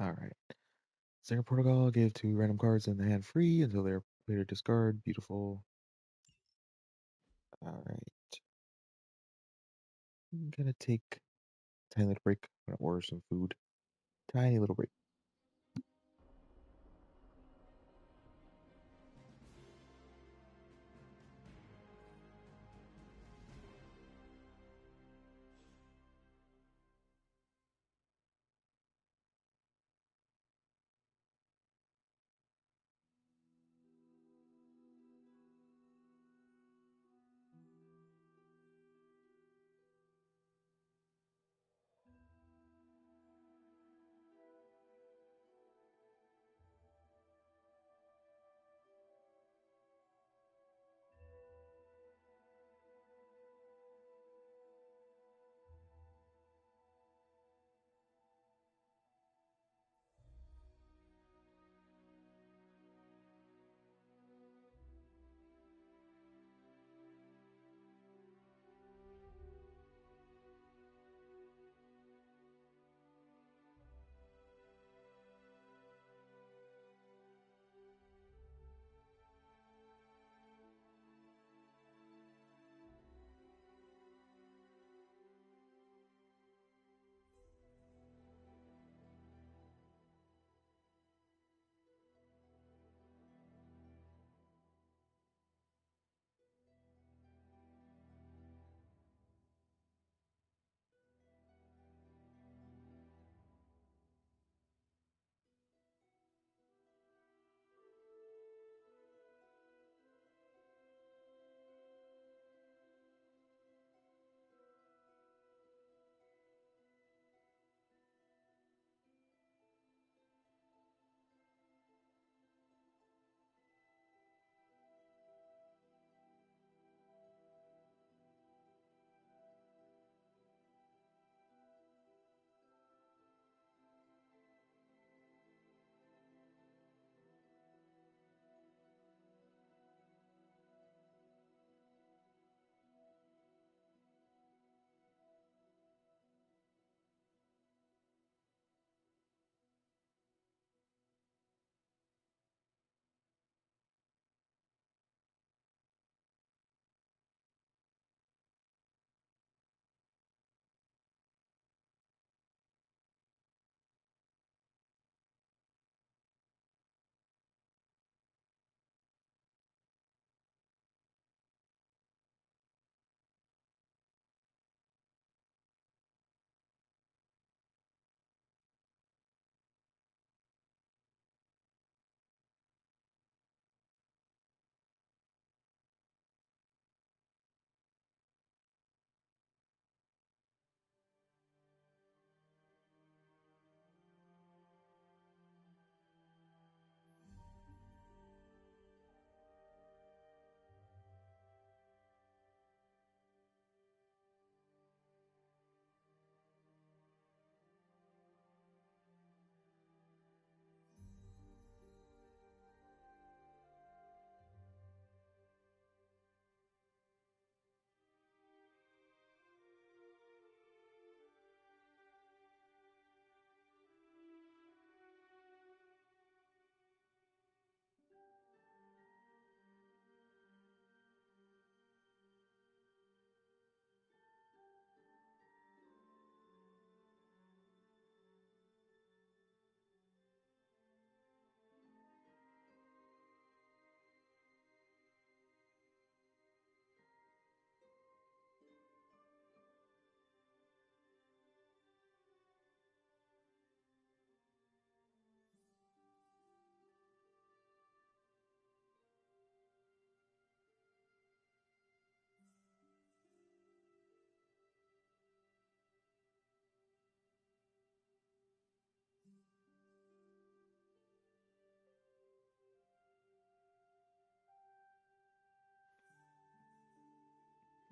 All right. Second protocol, give 2 random cards in the hand free until they're later discard. Beautiful. All right. I'm gonna take a tiny little break. I'm gonna order some food. Tiny little break.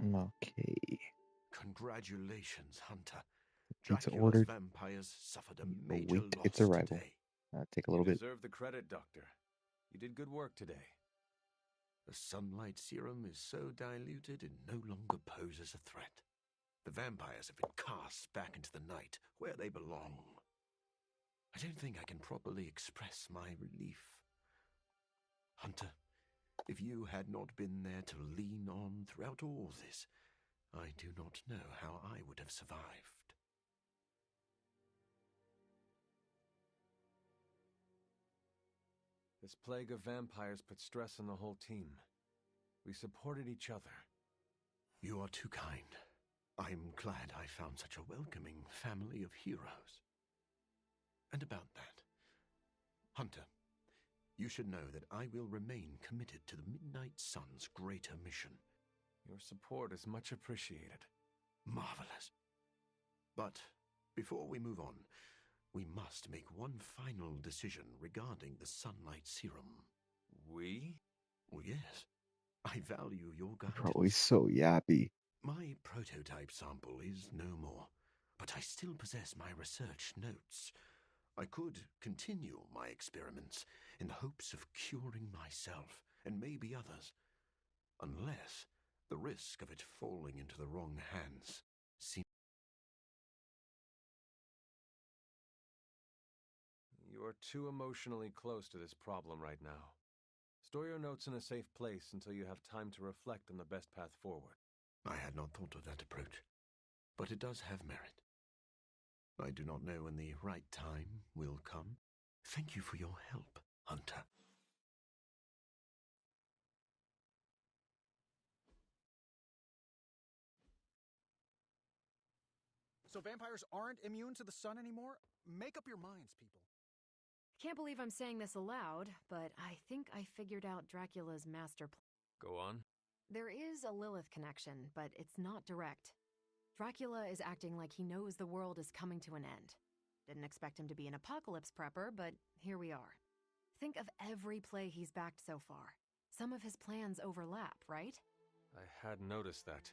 Okay. Congratulations, Hunter. Pizza Dracula's ordered. vampires suffered a We major await loss its arrival. today. Take a You little bit. deserve the credit, Doctor. You did good work today. The sunlight serum is so diluted it no longer poses a threat. The vampires have been cast back into the night, where they belong. I don't think I can properly express my relief. Hunter, if you had not been there to lean on throughout all this, I do not know how I would have survived. This plague of vampires put stress on the whole team. We supported each other. You are too kind. I'm glad I found such a welcoming family of heroes. And about that, Hunter, you should know that I will remain committed to the Midnight Sun's greater mission. Your support is much appreciated. Marvelous. But before we move on, we must make one final decision regarding the sunlight serum. We? Well, yes. I value your guidance. Probably so yappy. My prototype sample is no more, but I still possess my research notes. I could continue my experiments in the hopes of curing myself and maybe others, unless the risk of it falling into the wrong hands seems... You are too emotionally close to this problem right now. Store your notes in a safe place until you have time to reflect on the best path forward. I had not thought of that approach, but it does have merit. I do not know when the right time will come. Thank you for your help, Hunter. So vampires aren't immune to the sun anymore? Make up your minds, people. Can't believe I'm saying this aloud, but I think I figured out Dracula's master plan. Go on. There is a Lilith connection, but it's not direct. Dracula is acting like he knows the world is coming to an end. Didn't expect him to be an apocalypse prepper, but here we are. Think of every play he's backed so far. Some of his plans overlap, right? I had noticed that.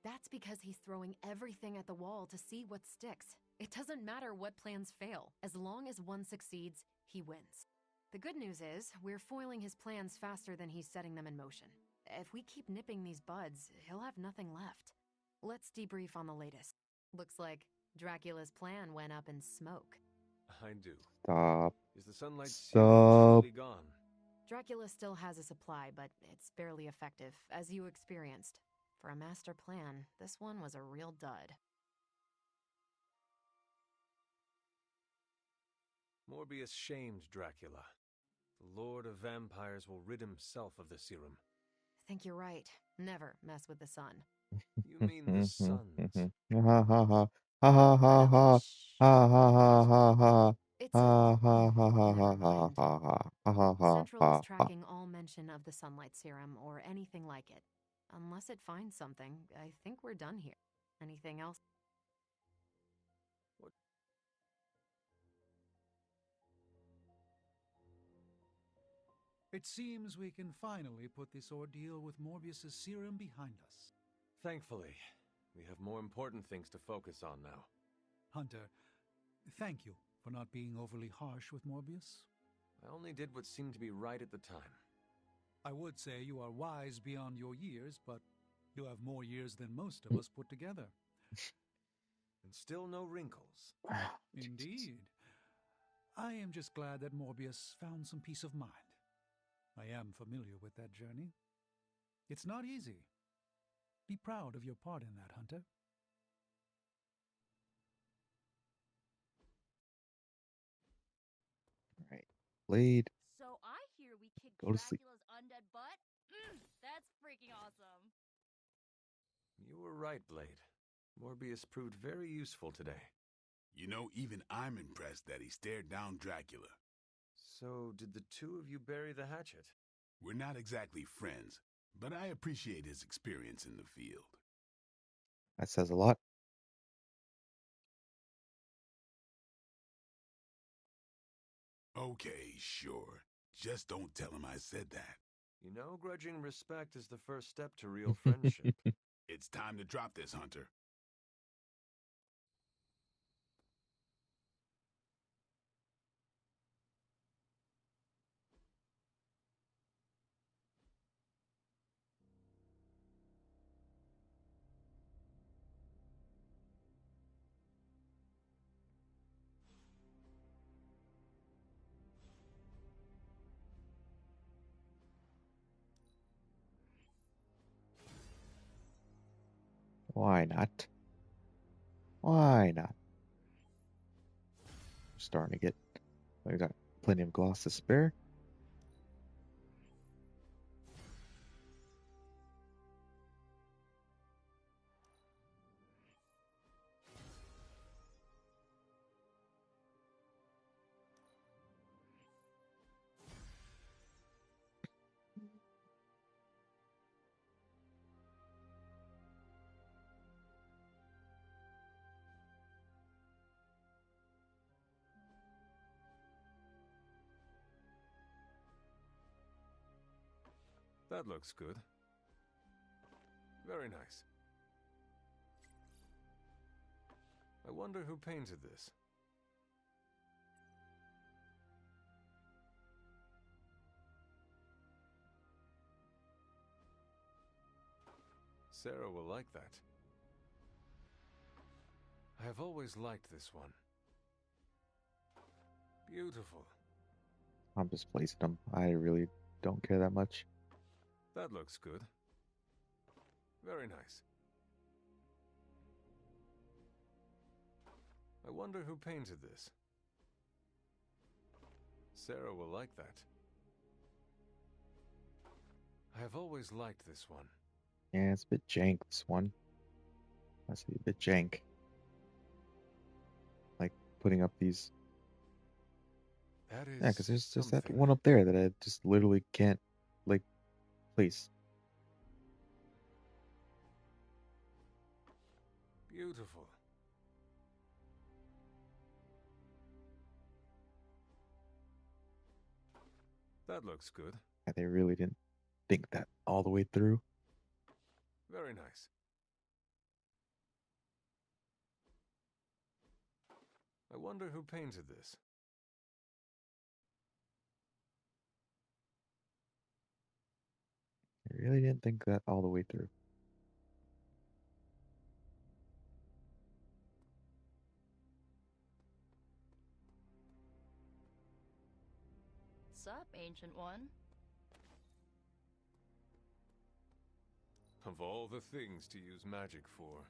That's because he's throwing everything at the wall to see what sticks. It doesn't matter what plans fail. As long as one succeeds, he wins. The good news is, we're foiling his plans faster than he's setting them in motion. If we keep nipping these buds, he'll have nothing left. Let's debrief on the latest. Looks like Dracula's plan went up in smoke. I do. Stop. Is the sunlight Stop. truly gone? Dracula still has a supply, but it's barely effective, as you experienced. For a master plan, this one was a real dud. Morbius shamed Dracula. The Lord of Vampires will rid himself of the serum. Think you're right. Never mess with the sun. You mean the suns. Ha ha ha. Ha ha ha ha. Ha ha ha ha ha. It's Ha ha ha ha ha ha ha ha ha Central is ha. tracking all mention of the sunlight serum or anything like it. Unless it finds something, I think we're done here. Anything else? What? It seems we can finally put this ordeal with Morbius's serum behind us. Thankfully, we have more important things to focus on now. Hunter, thank you for not being overly harsh with Morbius. I only did what seemed to be right at the time. I would say you are wise beyond your years, but you have more years than most of us put together. And still no wrinkles. Indeed. I am just glad that Morbius found some peace of mind. I am familiar with that journey. It's not easy. Be proud of your part in that, Hunter. Right. Blade. So I hear we kicked Go to sleep. Dracula's undead butt? That's freaking awesome. You were right, Blade. Morbius proved very useful today. You know, even I'm impressed that he stared down Dracula. So, did the two of you bury the hatchet? We're not exactly friends, but I appreciate his experience in the field. That says a lot. Okay, sure. Just don't tell him I said that. You know, grudging respect is the first step to real friendship. It's time to drop this, Hunter. Why not? Why not? Starting to get. We got plenty of gloss to spare. That looks good. Very nice. I wonder who painted this. Sarah will like that. I have always liked this one. Beautiful. I'm just placing them. I really don't care that much. That looks good. Very nice. I wonder who painted this. Sarah will like that. I have always liked this one. Yeah, it's a bit jank, this one. I see a bit jank. Like putting up these. That is. Yeah, because there's just that something. one up there that I just literally can't, like, place. Beautiful. That looks good. Yeah, they really didn't think that all the way through. Very nice. I wonder who painted this. They really didn't think that all the way through. Sup, Ancient One? Of all the things to use magic for.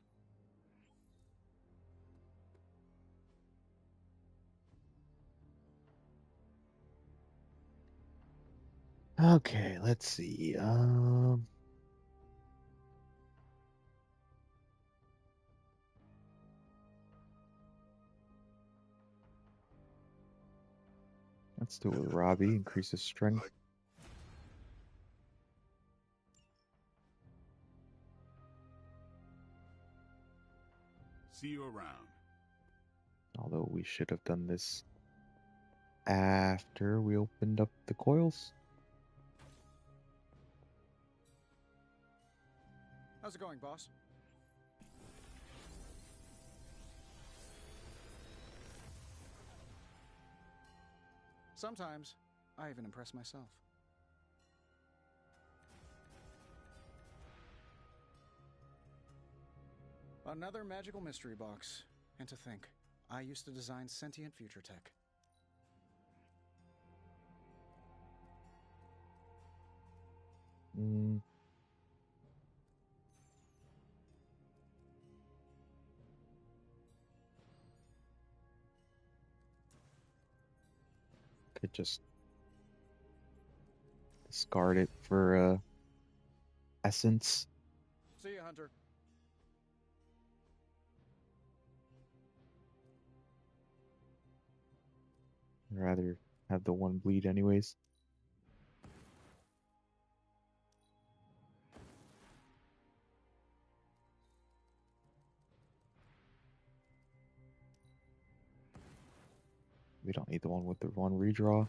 Okay, let's see. Let's do it with Robbie. Increase his strength. See you around. Although we should have done this after we opened up the coils. How's it going, boss? Sometimes, I even impress myself. Another magical mystery box. And to think, I used to design sentient future tech. Could just discard it for essence. See ya, Hunter. I'd rather have the one bleed anyways. We don't need the one with the one redraw.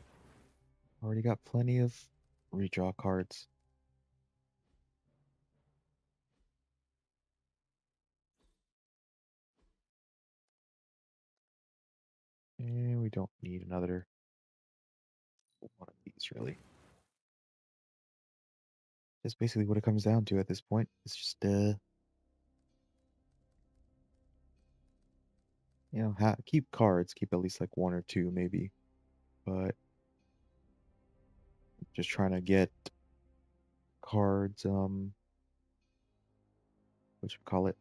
Already got plenty of redraw cards. don't need another one of these, really. That's basically what it comes down to at this point. It's just, you know, keep cards, keep at least like one or two maybe, but just trying to get cards, whatchamacallit,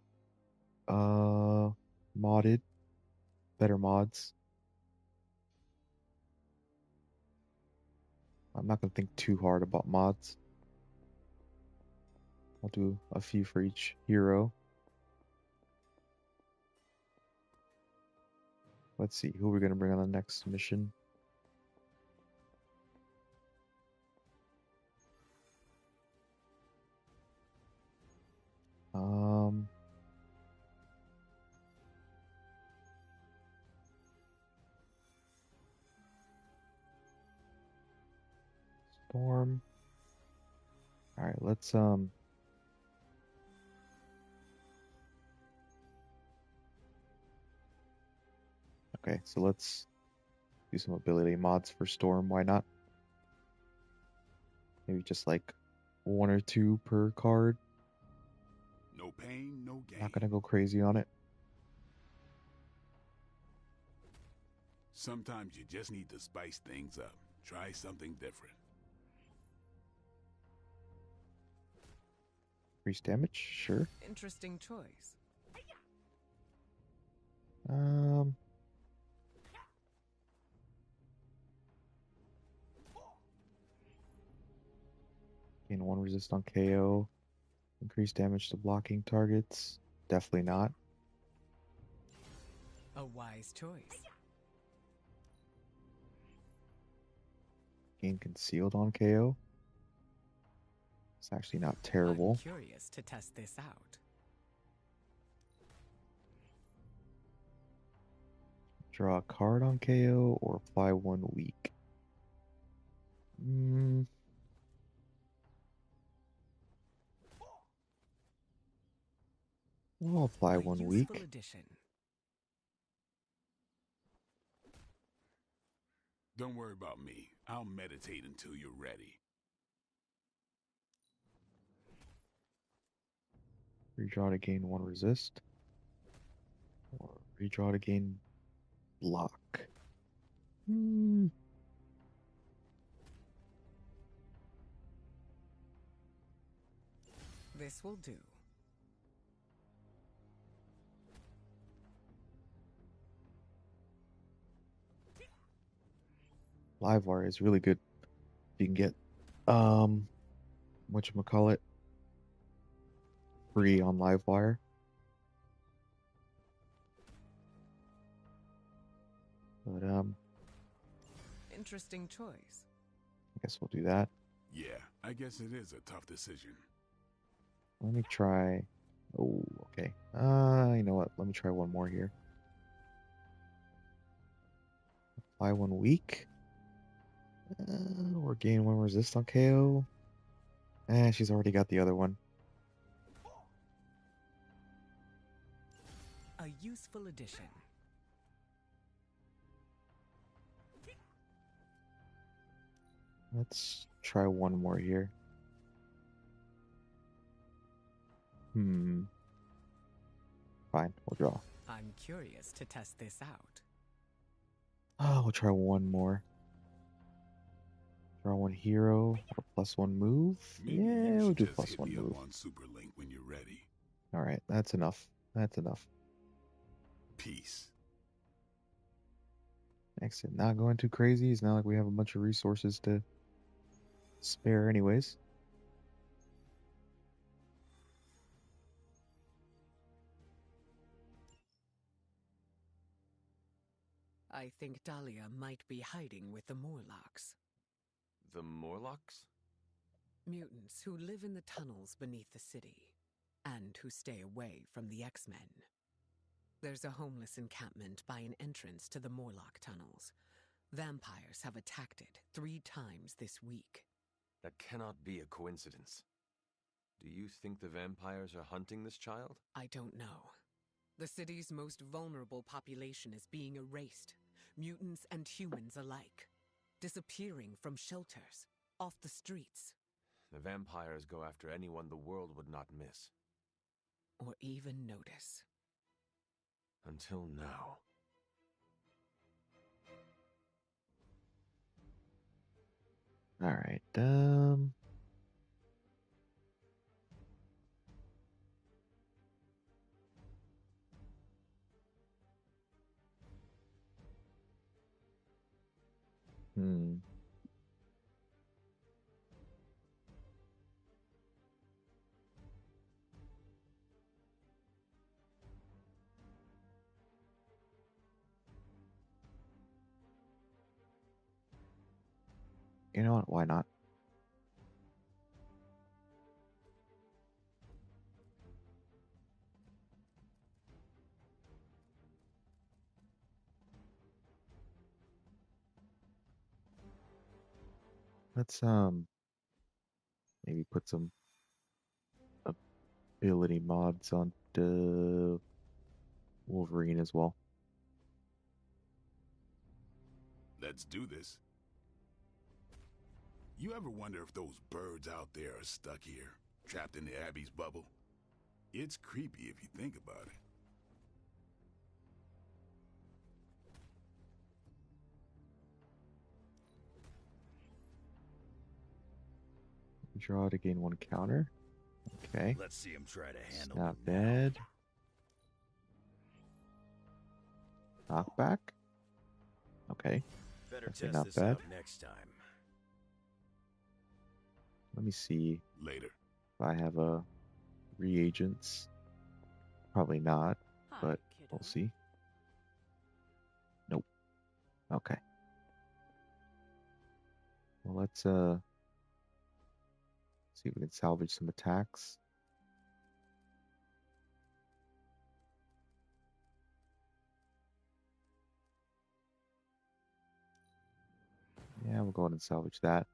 modded, better mods. I'm not gonna think too hard about mods. I'll do a few for each hero. Let's see, who are we gonna bring on the next mission? Storm. All right, let's okay, so let's do some ability mods for Storm. Why not? Maybe just like one or two per card. No pain, no gain. Not gonna go crazy on it. Sometimes you just need to spice things up. Try something different. Increase damage, sure. Interesting choice. Gain 1 resist on KO. Increase damage to blocking targets. Definitely not. A wise choice. Gain concealed on KO. It's actually not terrible. I'm curious to test this out. Draw a card on KO or apply 1 weak. I'll apply 1 weak. Addition. Don't worry about me. I'll meditate until you're ready. Redraw to gain 1 resist. Or redraw to gain block. This will do. Livewire is really good. You can get whatchamacallit free on Livewire. But interesting choice. I guess we'll do that. Yeah, I guess it is a tough decision. Let me try. Oh, okay. You know what? Let me try one more here. Apply 1 weak. Or gain 1 resist on KO. She's already got the other one. A useful addition. Let's try one more here. Fine, we'll draw. I'm curious to test this out. We'll try one more. Draw 1 hero or +1 move. Maybe yeah, we'll do just hit +1 me move. up on Superlink when you're ready. All right, that's enough. That's enough. Peace. Exit not going too crazy. It's not like we have a bunch of resources to spare anyways. I think Dahlia might be hiding with the Morlocks. The Morlocks? Mutants who live in the tunnels beneath the city, and who stay away from the X-Men. There's a homeless encampment by an entrance to the Morlock tunnels. Vampires have attacked it 3 times this week. That cannot be a coincidence. Do you think the vampires are hunting this child? I don't know. The city's most vulnerable population is being erased. mutants and humans alike, disappearing from shelters, off the streets. The vampires go after anyone the world would not miss. Or even notice. Until now. All right. Hmm. You know what? Why not? Let's maybe put some ability mods on the Wolverine as well. Let's do this. You ever wonder if those birds out there are stuck here, trapped in the Abbey's bubble? It's creepy if you think about it. Draw to gain 1 counter. Okay. Let's see him try to It's handle not it. bad. Knockback. Okay. Better Definitely test not this bad. out next time. Let me see Later. if I have a reagents. Probably not, but we'll see. Nope. Okay. Well, let's see if we can salvage some attacks. Yeah, we'll go ahead and salvage that.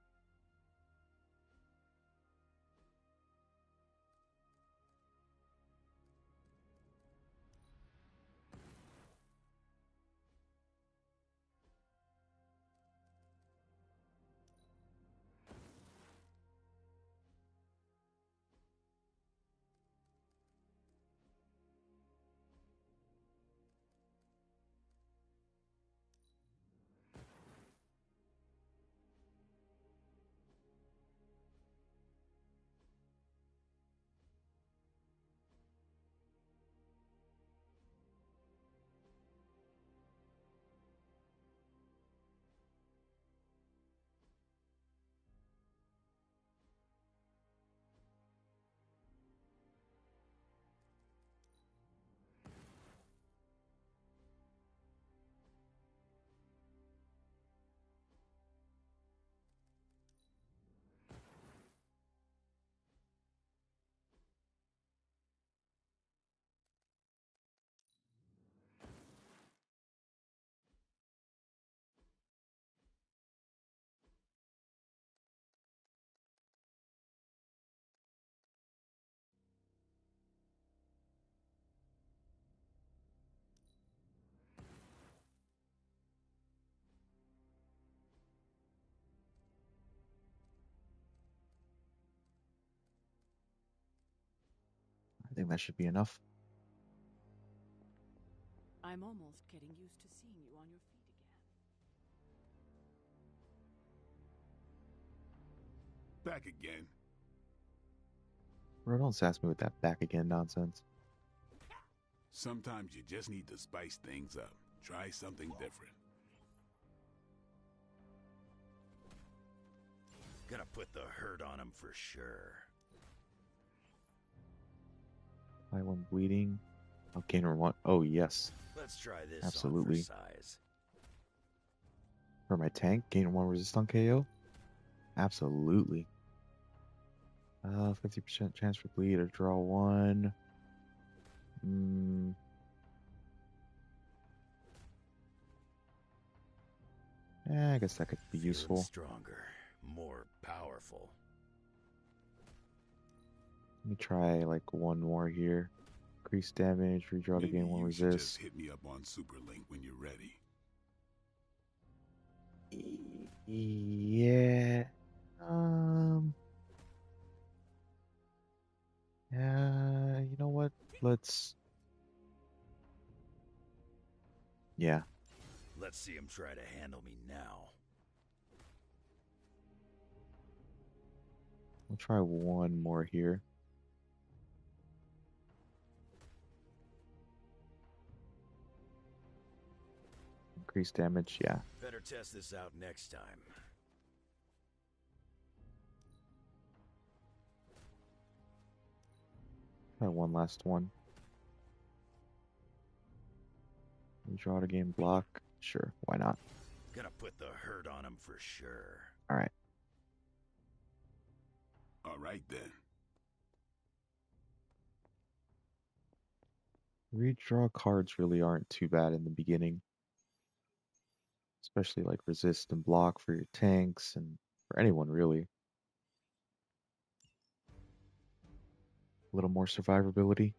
I think that should be enough. I'm almost getting used to seeing you on your feet again. Back again. Bro, don't sass me with that back again nonsense. Sometimes you just need to spice things up. Try something different. Gonna put the hurt on him for sure. I one bleeding. Oh, gainer 1. Oh, yes. Let's try this Absolutely. on for size. For my tank, gain 1 resist on KO. Absolutely. 50% chance for bleed or draw 1. I guess that could be Feeling useful. Stronger, more powerful. Let me try like 1 more here. Increase damage, redraw to Maybe gain 1 you should resist. just hit me up on Superlink when you're ready. Yeah. Yeah, you know what? Let's. Yeah. Let's see him try to handle me now. We'll try one more here. Increased damage, yeah. Better test this out next time. Try one last one. Draw to game block. Sure, why not? Gonna put the hurt on him for sure. All right. All right, then. Redraw cards really aren't too bad in the beginning. Especially like resist and block for your tanks and for anyone really. A little more survivability.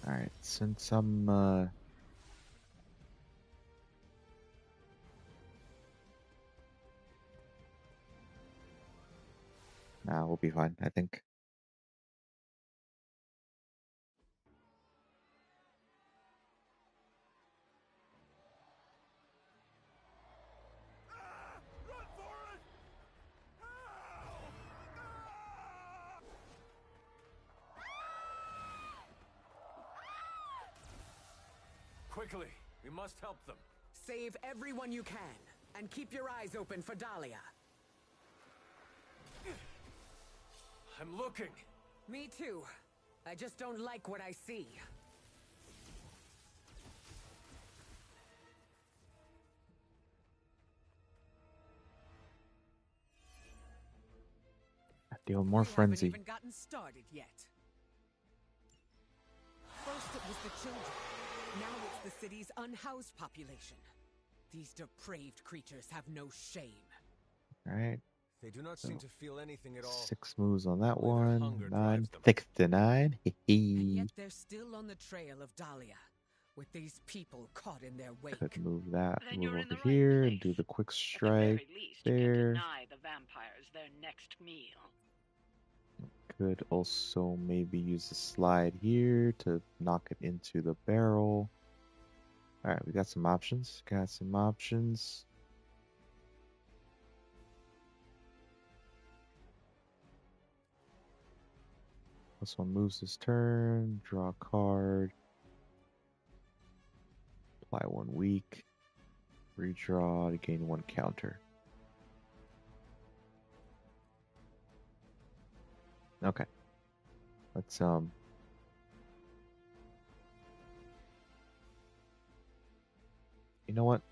All right, since I'm nah, we'll be fine, I think. Quickly, we must help them. Save everyone you can, and keep your eyes open for Dahlia. I'm looking. Me too. I just don't like what I see. Deal more We frenzy. haven't even gotten started yet. First it was the children. Now it's the city's unhoused population. These depraved creatures have no shame. All right. They do not seem to feel anything at all. 6 moves on that Only their one. hunger 9. drives them. 69. And Hee. yet they're still on the trail of Dahlia, with these people caught in their wake. Could move that. Then Move you're in over the right here and place. do the quick At the strike very least, you can there. deny the vampires their next meal. Could also maybe use the slide here to knock it into the barrel. All right, we got some options. Got some options. This one moves this turn. Draw a card. Apply 1 weak. Redraw to gain 1 counter. Okay. Let's you know what?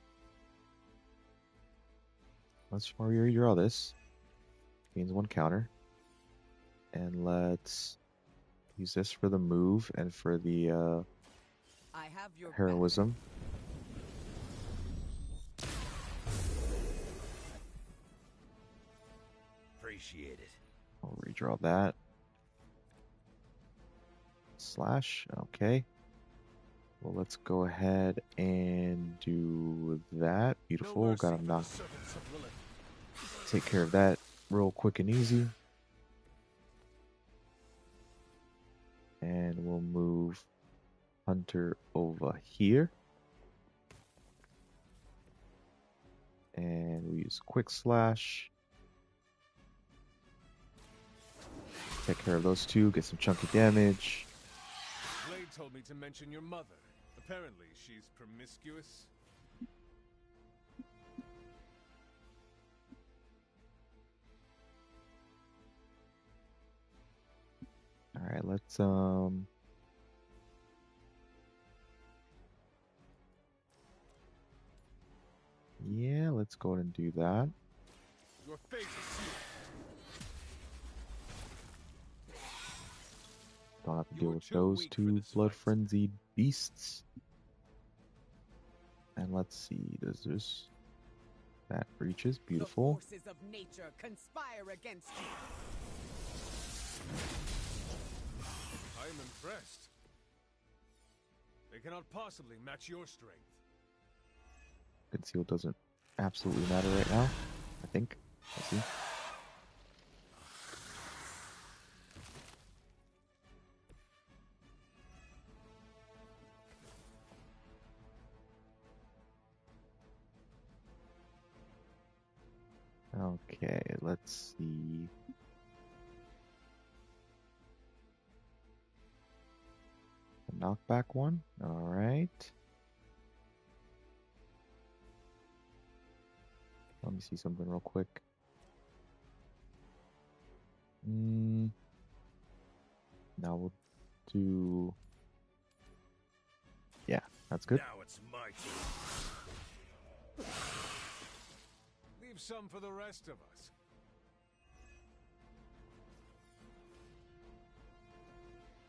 Let's redraw this. Gains 1 counter. And let's use this for the move and for the I have your heroism. Appreciate it. I'll redraw that. Slash. Okay. Well, let's go ahead and do that. Beautiful. Got him knocked. Take care of that real quick and easy. And we'll move Hunter over here. And we use quick slash. Take care of those two, get some chunky damage. Blade told me to mention your mother. Apparently, she's promiscuous. Okay, let's yeah, let's go ahead and do that. Your fate is sealed. Don't have to deal with those two blood frenzied beasts. And let's see, does this that reaches beautiful. The forces of nature conspire against you. I am impressed. They cannot possibly match your strength. Conceal doesn't absolutely matter right now, I think. Let's see. Okay, let's see. A knockback one. All right. Let me see something real quick. Now we'll do. Yeah, that's good. Now it's my turn. Leave some for the rest of us.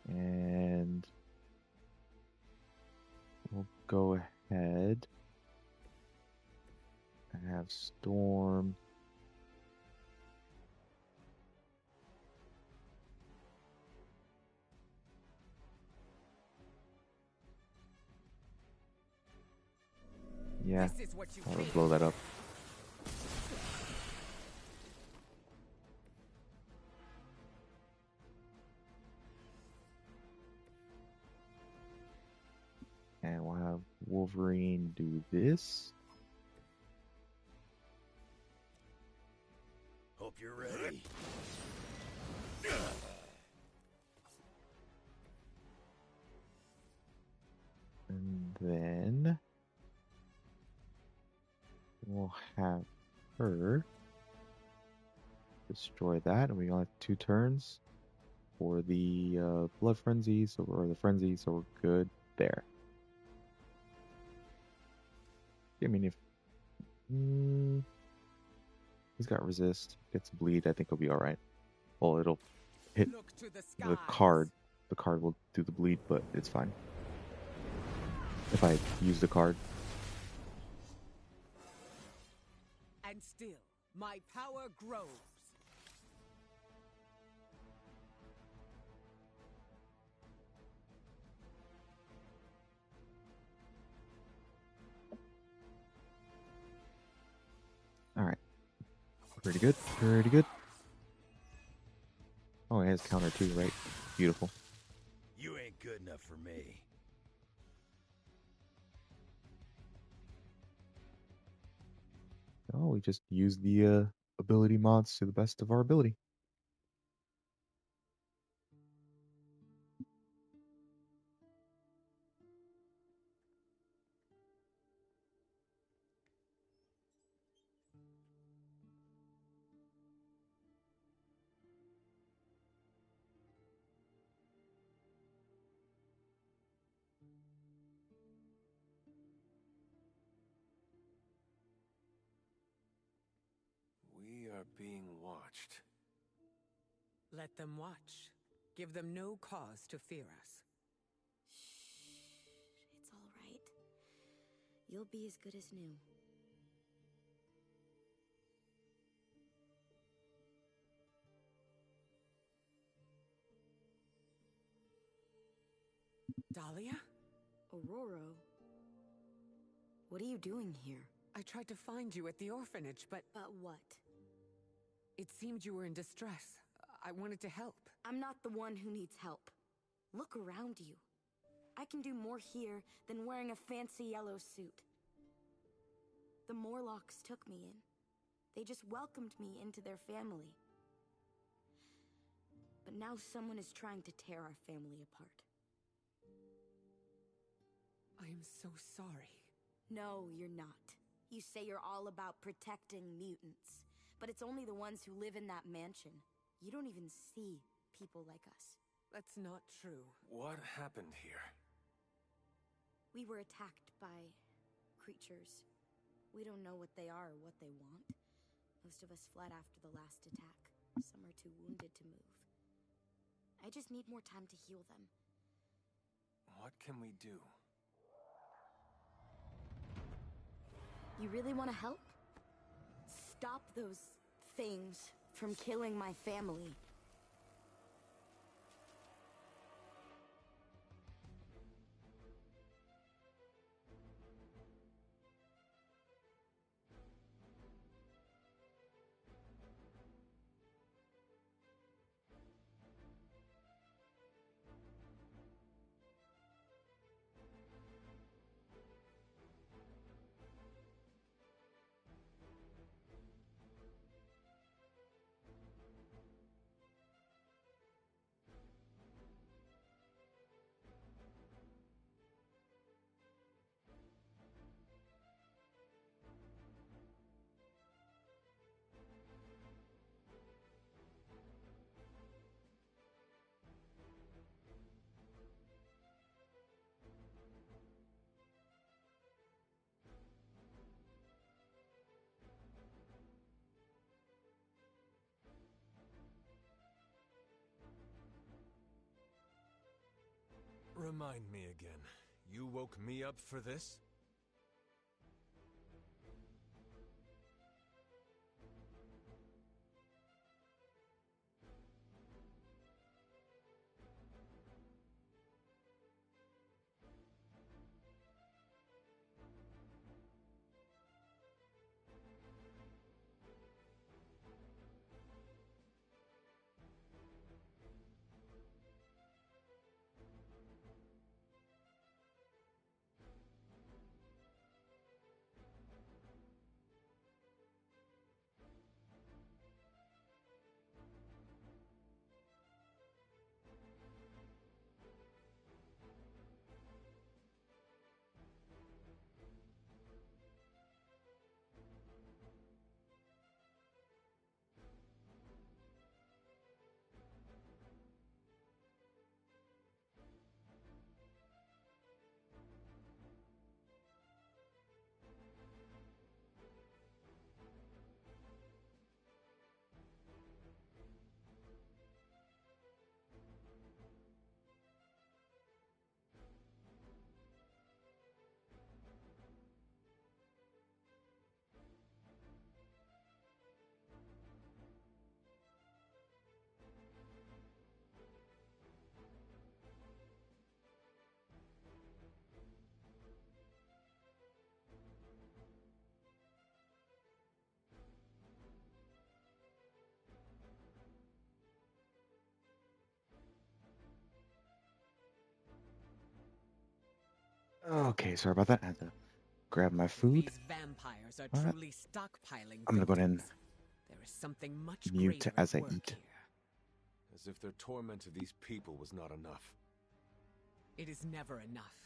And we'll go ahead and have Storm. Yeah, I'll blow that up. And we'll have Wolverine do this. Hope you're ready. And then we'll have her destroy that, and we only have 2 turns for the blood frenzy, or the frenzy, so we're good there. I mean, if he's got resist, gets bleed, I think he'll be all right. Well, it'll hit the card. The card will do the bleed, but it's fine. If I use the card. And still, my power grows. All right. Pretty good. Pretty good. Oh, it has counter too, right? Beautiful. You ain't good enough for me. Oh, we just use the ability mods to the best of our ability. We are being watched. Let them watch. Give them no cause to fear us. It's all right. You'll be as good as new. Dahlia? Aurora? What are you doing here? I tried to find you at the orphanage, but... But what? It seemed you were in distress. I wanted to help. I'm not the one who needs help. Look around you. I can do more here than wearing a fancy yellow suit. The Morlocks took me in. They just welcomed me into their family. But now someone is trying to tear our family apart. I am so sorry. No, you're not. You say you're all about protecting mutants, but it's only the ones who live in that mansion. You don't even see people like us. That's not true. What happened here? We were attacked by creatures. We don't know what they are or what they want. Most of us fled after the last attack. Some are too wounded to move. I just need more time to heal them. What can we do? You really want to help? Stop those things from killing my family. Remind me again. You woke me up for this? Okay, sorry about that. I had to grab my food. These vampires are Alright. truly stockpiling. I'm gonna go ahead and victims. There is something much mute greater as I at work eat. here. As if their torment of these people was not enough. It is never enough.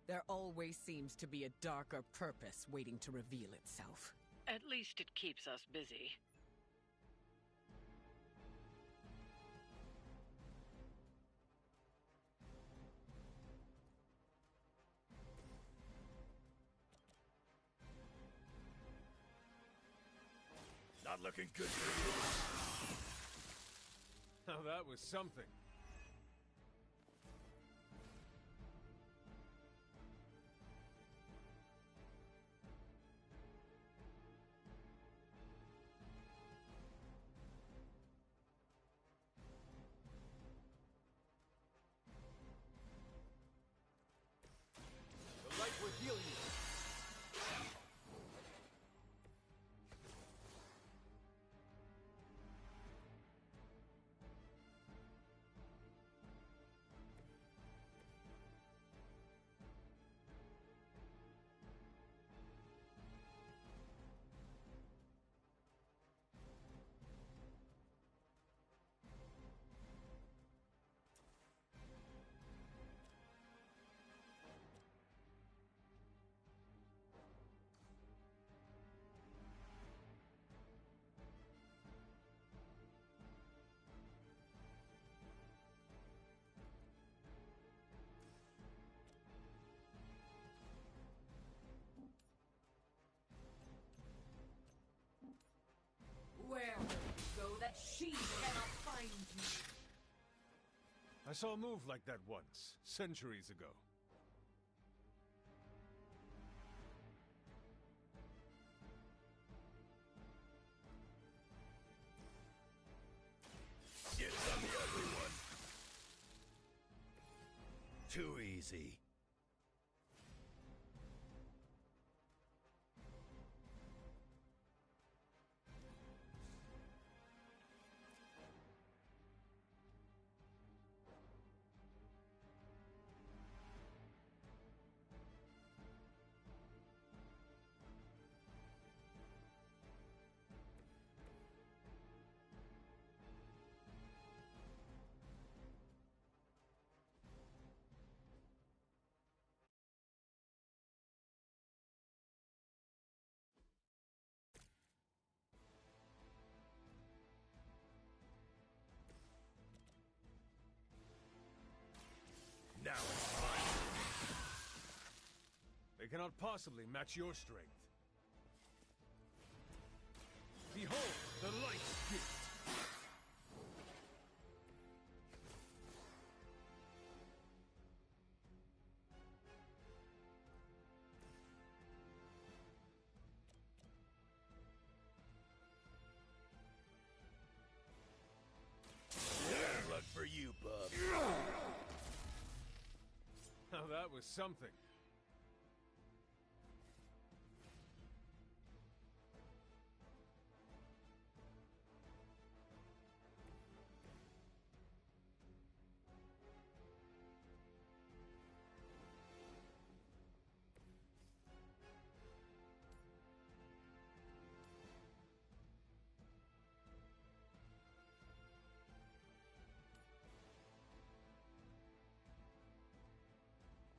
There always seems to be a darker purpose waiting to reveal itself. At least it keeps us busy. Not looking good for you. Now that was something. The light will heal you. I saw a move like that once, centuries ago. Get on the ugly one. Too easy. Now it's mine. They cannot possibly match your strength. Behold, the light's gift. Bad luck for you, bub. Now that was something.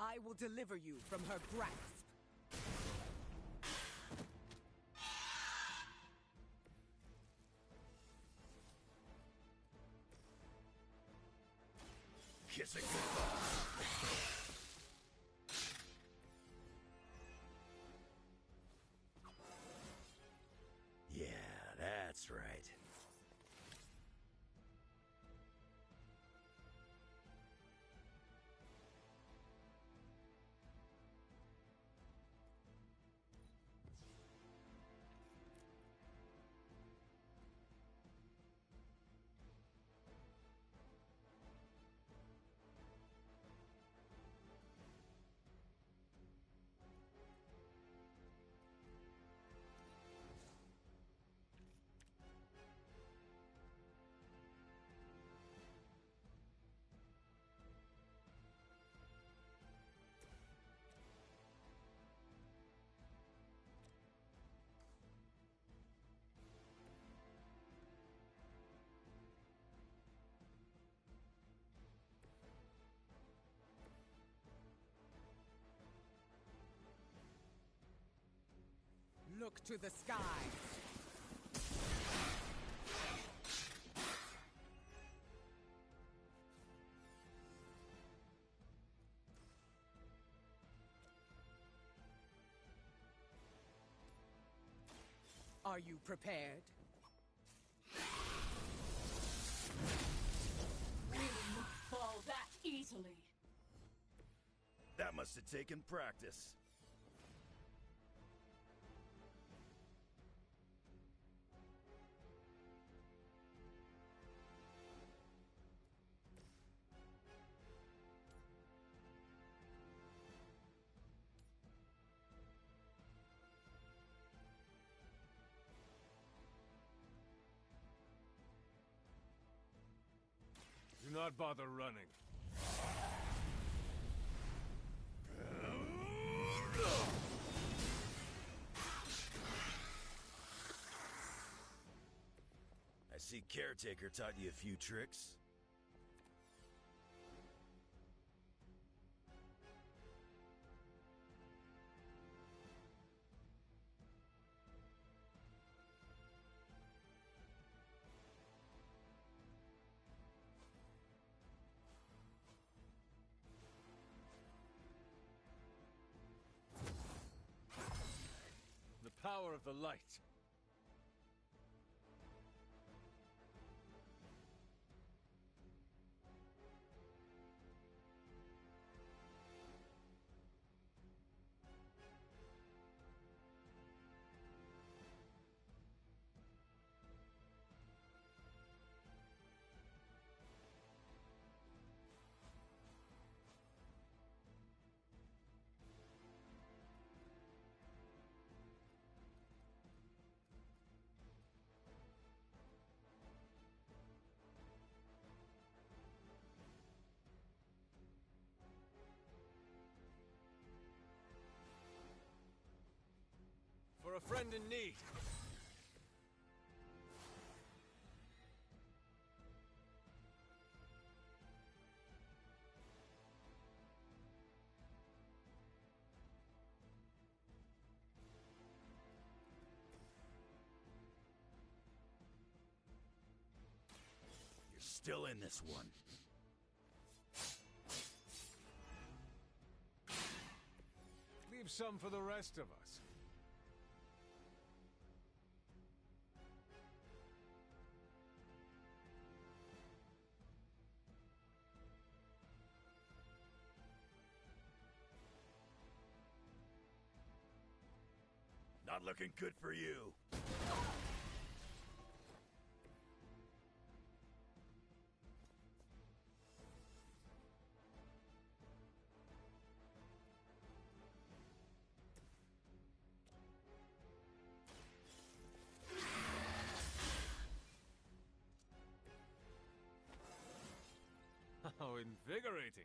I will deliver you from her grasp. Kiss it goodbye. Yeah, that's right. Look to the sky. Are you prepared? We will not fall that easily. That must have taken practice. Do not bother running. I see Caretaker taught you a few tricks. The power of the light. a friend in need. You're still in this one. Leave some for the rest of us. Not looking good for you. How invigorating.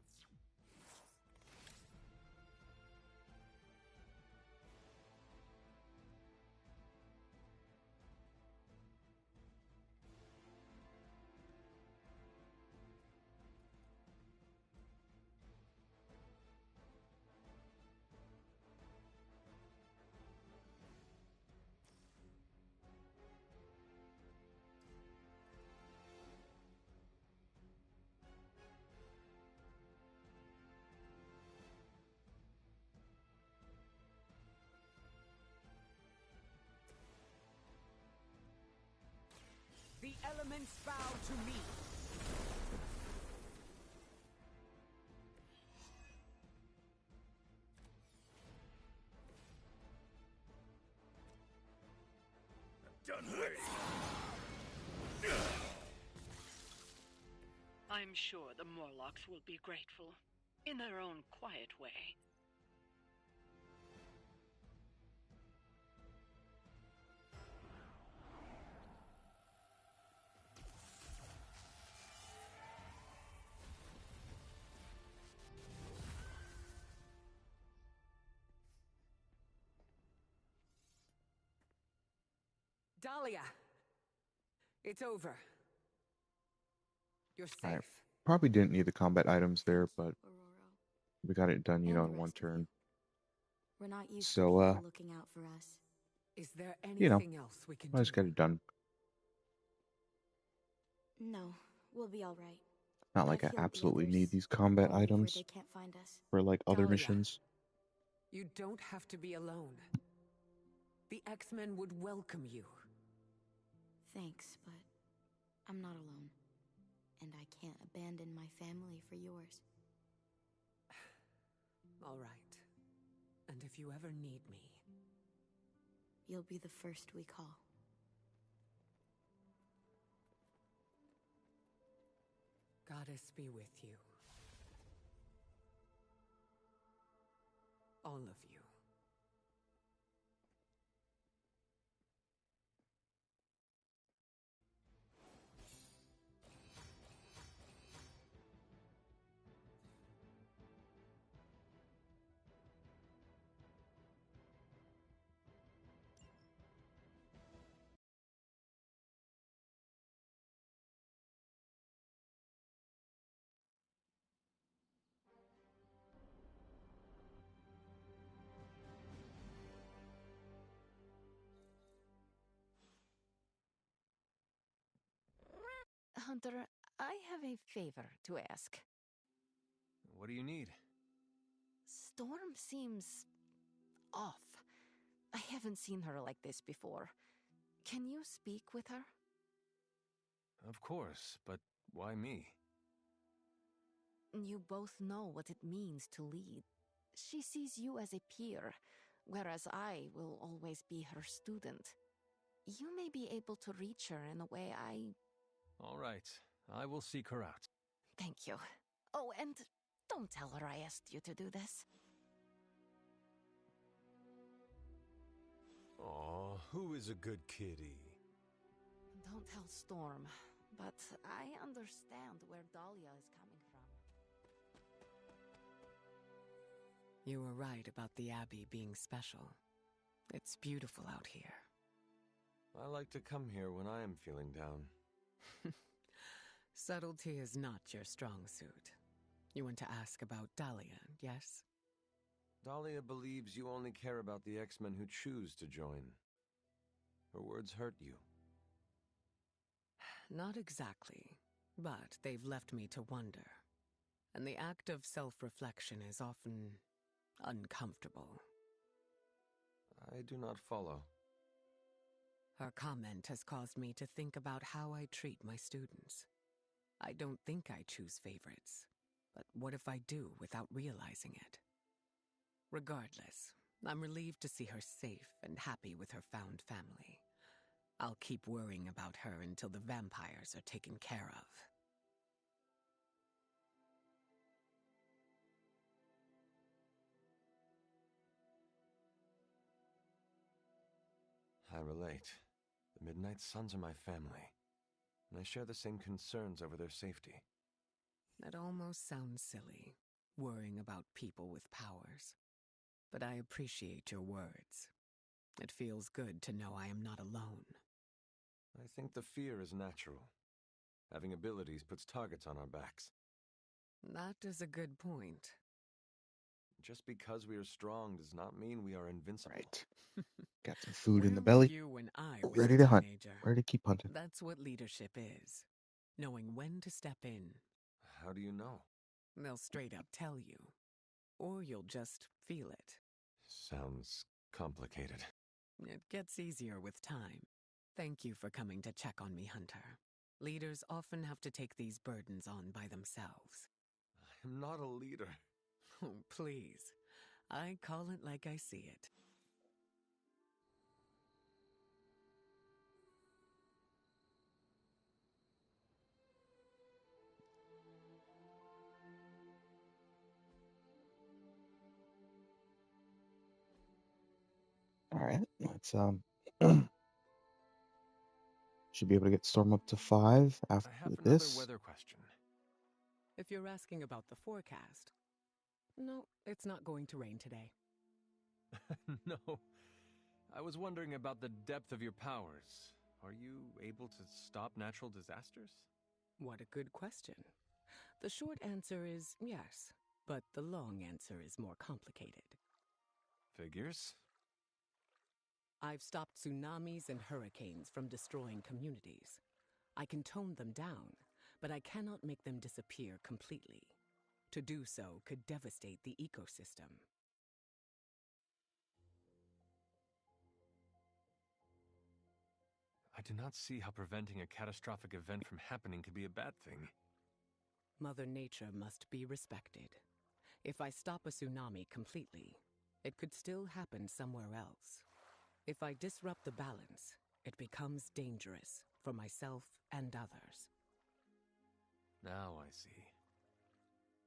The elements bow to me. Done waiting. I'm sure the Morlocks will be grateful, in their own quiet way. Dahlia! It's over. You're safe. Alright. Probably didn't need the combat items there, but we got it done, you know, in one turn. We're not used So, to people looking out for us. Is there you know, anything else we can I just do? got it done. No, we'll be all right. Not like I I've healed the absolutely others, need these combat all where items they can't find us. for like other Dahlia. missions. You don't have to be alone. The X-Men would welcome you. Thanks, but I'm not alone. And I can't abandon my family for yours. All right. And if you ever need me, you'll be the first we call. Goddess be with you. All of you. Hunter, I have a favor to ask. What do you need? Storm seems off. I haven't seen her like this before. Can you speak with her? Of course, but why me? You both know what it means to lead. She sees you as a peer, whereas I will always be her student. You may be able to reach her in a way I... All right, I will seek her out. Thank you. Oh, and don't tell her I asked you to do this. Aw, who is a good kitty? Don't tell Storm, but I understand where Dahlia is coming from. You were right about the Abbey being special. It's beautiful out here. I like to come here when I am feeling down. Subtlety is not your strong suit. You want to ask about Dahlia, yes? Dahlia believes you only care about the X-Men who choose to join. Her words hurt you. Not exactly, but they've left me to wonder. And the act of self-reflection is often uncomfortable. I do not follow. Her comment has caused me to think about how I treat my students. I don't think I choose favorites, but what if I do without realizing it? Regardless, I'm relieved to see her safe and happy with her found family. I'll keep worrying about her until the vampires are taken care of. I relate. The Midnight Suns are my family, and I share the same concerns over their safety. That almost sounds silly, worrying about people with powers. But I appreciate your words. It feels good to know I am not alone. I think the fear is natural. Having abilities puts targets on our backs. That is a good point. Just because we are strong does not mean we are invincible. Right. Got some food Where in the were belly. you when I was Ready a to hunt. teenager? Ready to keep hunting. That's what leadership is. Knowing when to step in. How do you know? They'll straight up tell you. Or you'll just feel it. Sounds complicated. It gets easier with time. Thank you for coming to check on me, Hunter. Leaders often have to take these burdens on by themselves. I am not a leader. Oh, please. I call it like I see it. All right, let's should be able to get Storm up to 5 after I have another this. weather question. If you're asking about the forecast, no, it's not going to rain today. No. I was wondering about the depth of your powers. Are you able to stop natural disasters? What a good question. The short answer is yes, but the long answer is more complicated. Figures? I've stopped tsunamis and hurricanes from destroying communities. I can tone them down, but I cannot make them disappear completely. To do so could devastate the ecosystem. I do not see how preventing a catastrophic event from happening could be a bad thing. Mother Nature must be respected. If I stop a tsunami completely, it could still happen somewhere else. If I disrupt the balance, it becomes dangerous for myself and others. Now I see.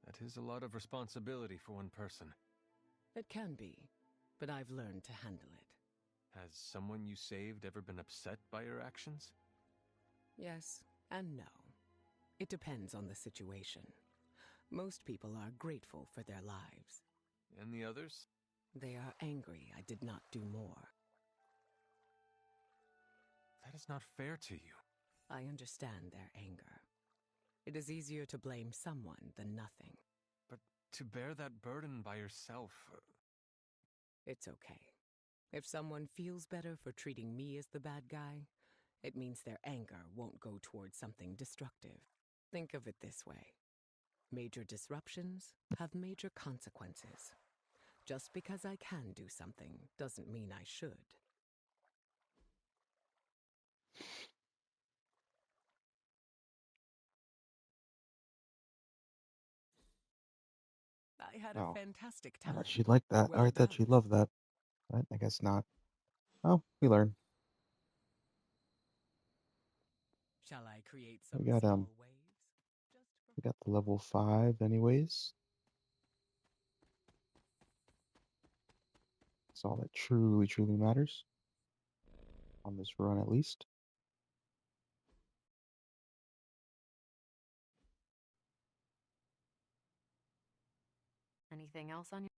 That is a lot of responsibility for one person. It can be, but I've learned to handle it. Has someone you saved ever been upset by your actions? Yes and no. It depends on the situation. Most people are grateful for their lives. And the others? They are angry I did not do more. That is not fair to you. I understand their anger. It is easier to blame someone than nothing. But to bear that burden by yourself... It's okay. If someone feels better for treating me as the bad guy, it means their anger won't go towards something destructive. Think of it this way. Major disruptions have major consequences. Just because I can do something doesn't mean I should. I had a fantastic I time. thought she'd like that. Well I thought done. she'd love that. But I guess not. Oh, we learn. Shall I create some We got small waves? we got the level 5 anyways. That's all that truly matters. On this run at least. Anything else on your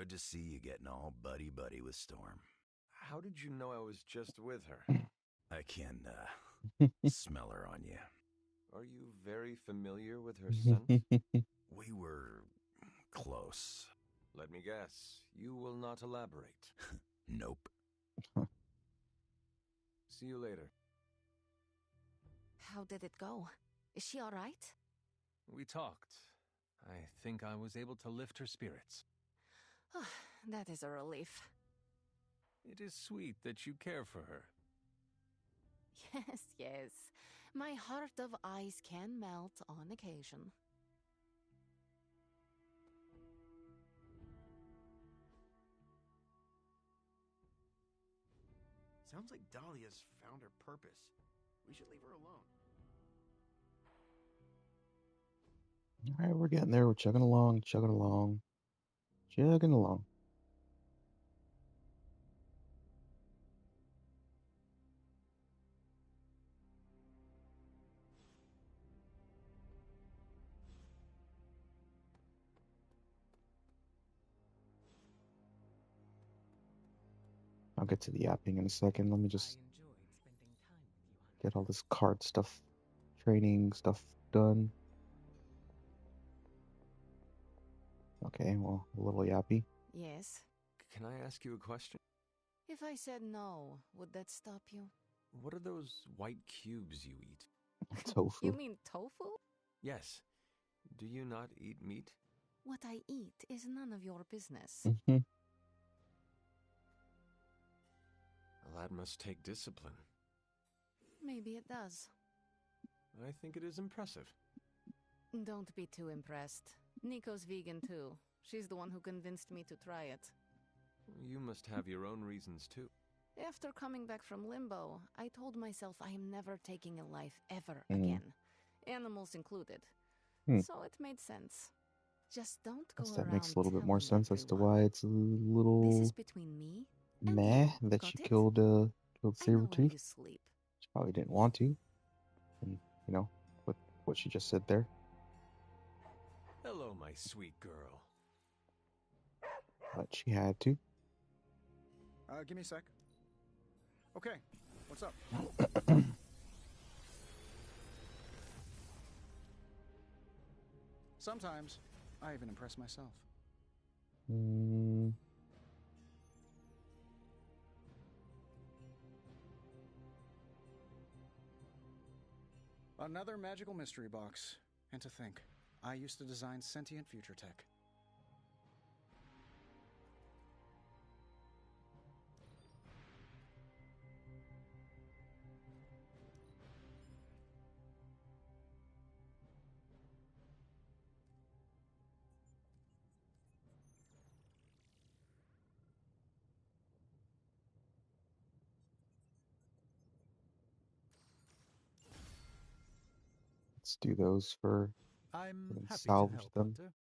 Good to see you getting all buddy-buddy with Storm. How did you know I was just with her? I can, smell her on you. Are you very familiar with her scent? We were close. Let me guess. You will not elaborate. Nope. See you later. How did it go? Is she all right? We talked. I think I was able to lift her spirits. That is a relief. It is sweet that you care for her. Yes, yes. My heart of ice can melt on occasion. Sounds like Dahlia's found her purpose. We should leave her alone. All right, we're getting there. We're chugging along, chugging along, chugging along. I'll get to the yapping in a second. Let me just get all this card stuff, training stuff done. Okay, well, a little yappy. Yes. Can I ask you a question? If I said no, would that stop you? What are those white cubes you eat? Tofu. You mean tofu? Yes. Do you not eat meat? What I eat is none of your business. That must take discipline. Maybe it does. I think it is impressive. Don't be too impressed. Nico's vegan too. She's the one who convinced me to try it. You must have your own reasons too. After coming back from limbo, I told myself I am never taking a life ever again. Animals included. So it made sense. Just don't go Guess around that makes a little bit more telling sense as to everyone. why it's a little This is between me and meh you. that Got she it? killed I know where Sabretooth. you sleep. She probably didn't want to. And, you know, with what she just said there. Hello, my sweet girl. But she had to. Give me a sec. Okay, what's up? Sometimes, I even impress myself. Another magical mystery box. And to think, I used to design sentient future tech. Let's do those for I'm happy to salvage help, them. Hunter.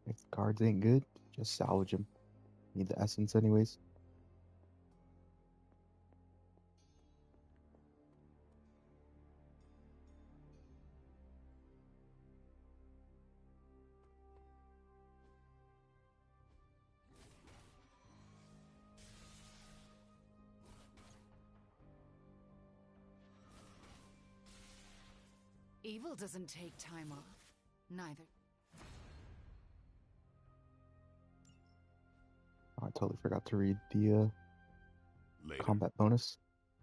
If the cards ain't good, just salvage them. Need the essence anyways. Evil doesn't take time off. Neither. Oh, I totally forgot to read the combat bonus.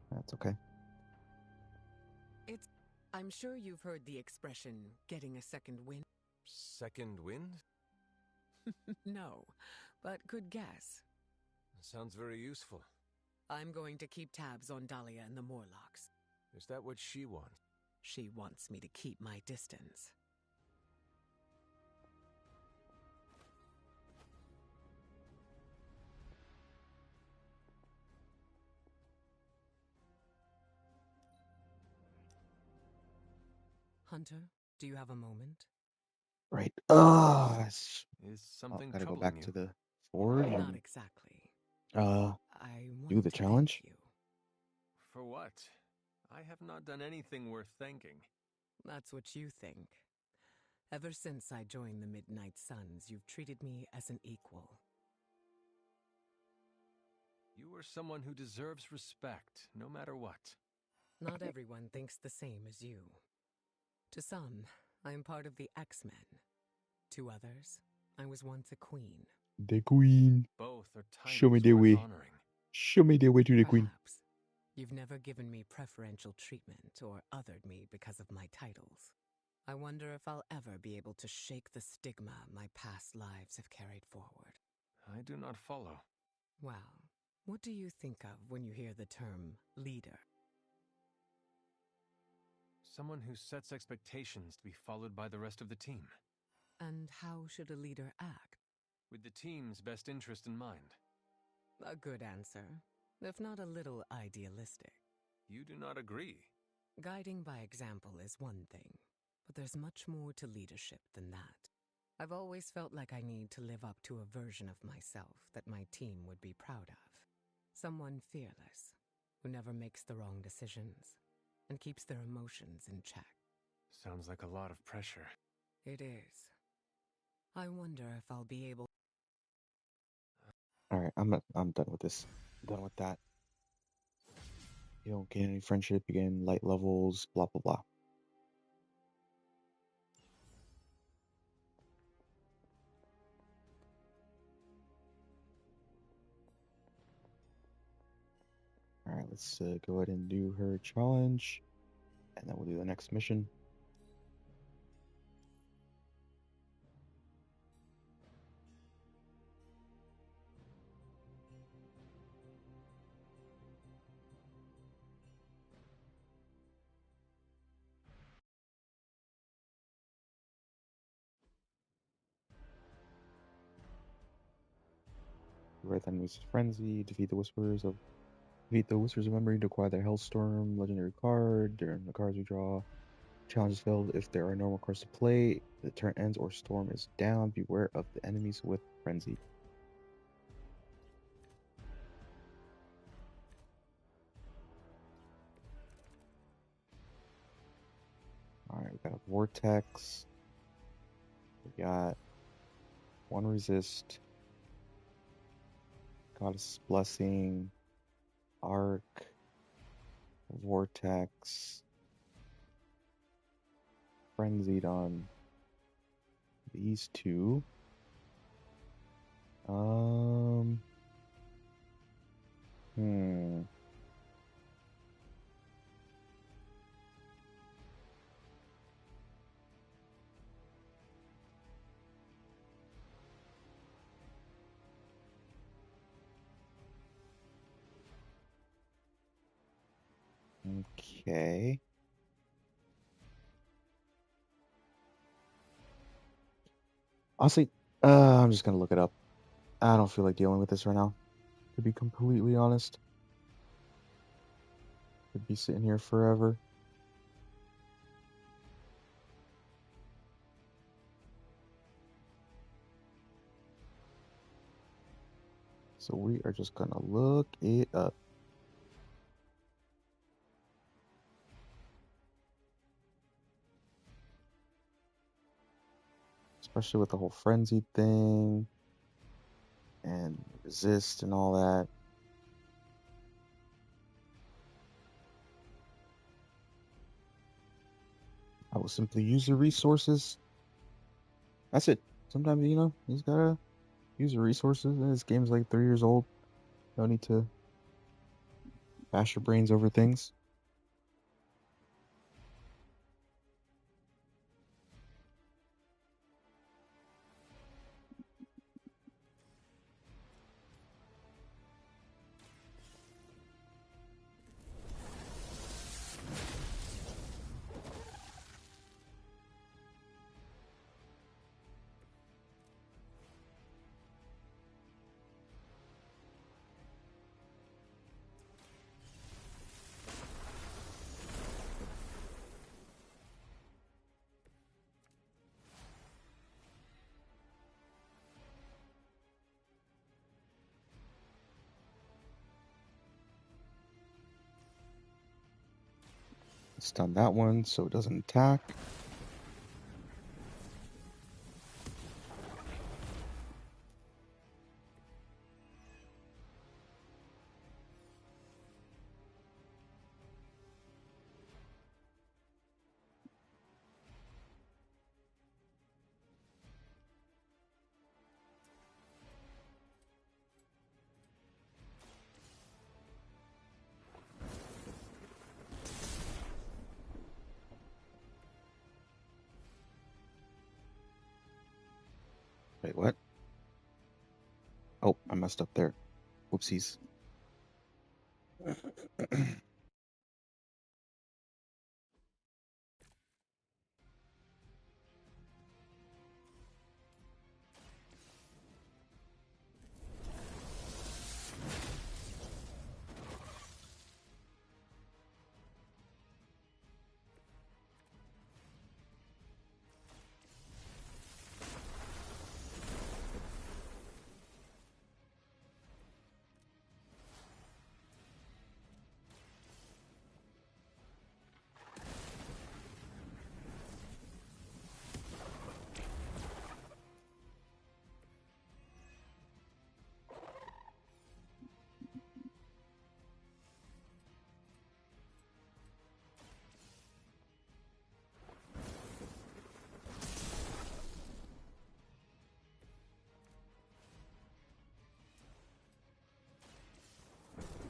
That's okay. I'm sure you've heard the expression, getting a second wind. Second wind? No, but good guess. Sounds very useful. I'm going to keep tabs on Dahlia and the Morlocks. Is that what she wants? She wants me to keep my distance. Hunter, do you have a moment? Right. Is something Gotta go troubling back you? to the forge Not and exactly. uh I do want the to challenge. thank you. For what? I have not done anything worth thanking. That's what you think. Ever since I joined the Midnight Suns, you've treated me as an equal. You are someone who deserves respect, no matter what. Not everyone thinks the same as you. To some, I am part of the X-Men. To others, I was once a queen. The queen. Both are Show me titles the worth way. honoring. Show me the way to the queen. Perhaps. You've never given me preferential treatment or othered me because of my titles. I wonder if I'll ever be able to shake the stigma my past lives have carried forward. I do not follow. Well, what do you think of when you hear the term leader? Someone who sets expectations to be followed by the rest of the team. And how should a leader act? With the team's best interest in mind. A good answer, if not a little idealistic. You do not agree. Guiding by example is one thing, but there's much more to leadership than that. I've always felt like I need to live up to a version of myself that my team would be proud of. Someone fearless, who never makes the wrong decisions, and keeps their emotions in check. Sounds like a lot of pressure. It is. I wonder if I'll be able... Alright, I'm done with this. I'm done with that. You don't gain any friendship, you gain light levels, blah blah blah. Alright, let's go ahead and do her challenge, and then we'll do the next mission. Red enemies frenzy, defeat the whispers of memory to acquire the Hellstorm legendary card. During the cards we draw, challenge is failed if there are normal cards to play, the turn ends or storm is down. Beware of the enemies with frenzy. Alright, we got a vortex. We got one resist. Goddess Blessing, Arc, Vortex, Frenzied on these two. Okay. Honestly, I'm just gonna look it up. I don't feel like dealing with this right now, to be completely honest. Could be sitting here forever. So we are just gonna look it up. Especially with the whole frenzy thing and resist and all that. I will simply use the resources. That's it. Sometimes, you just gotta use the resources. This game's like 3 years old. No need to bash your brains over things. Stun that one so it doesn't attack. Wait, what? Oh, I messed up there. Whoopsies.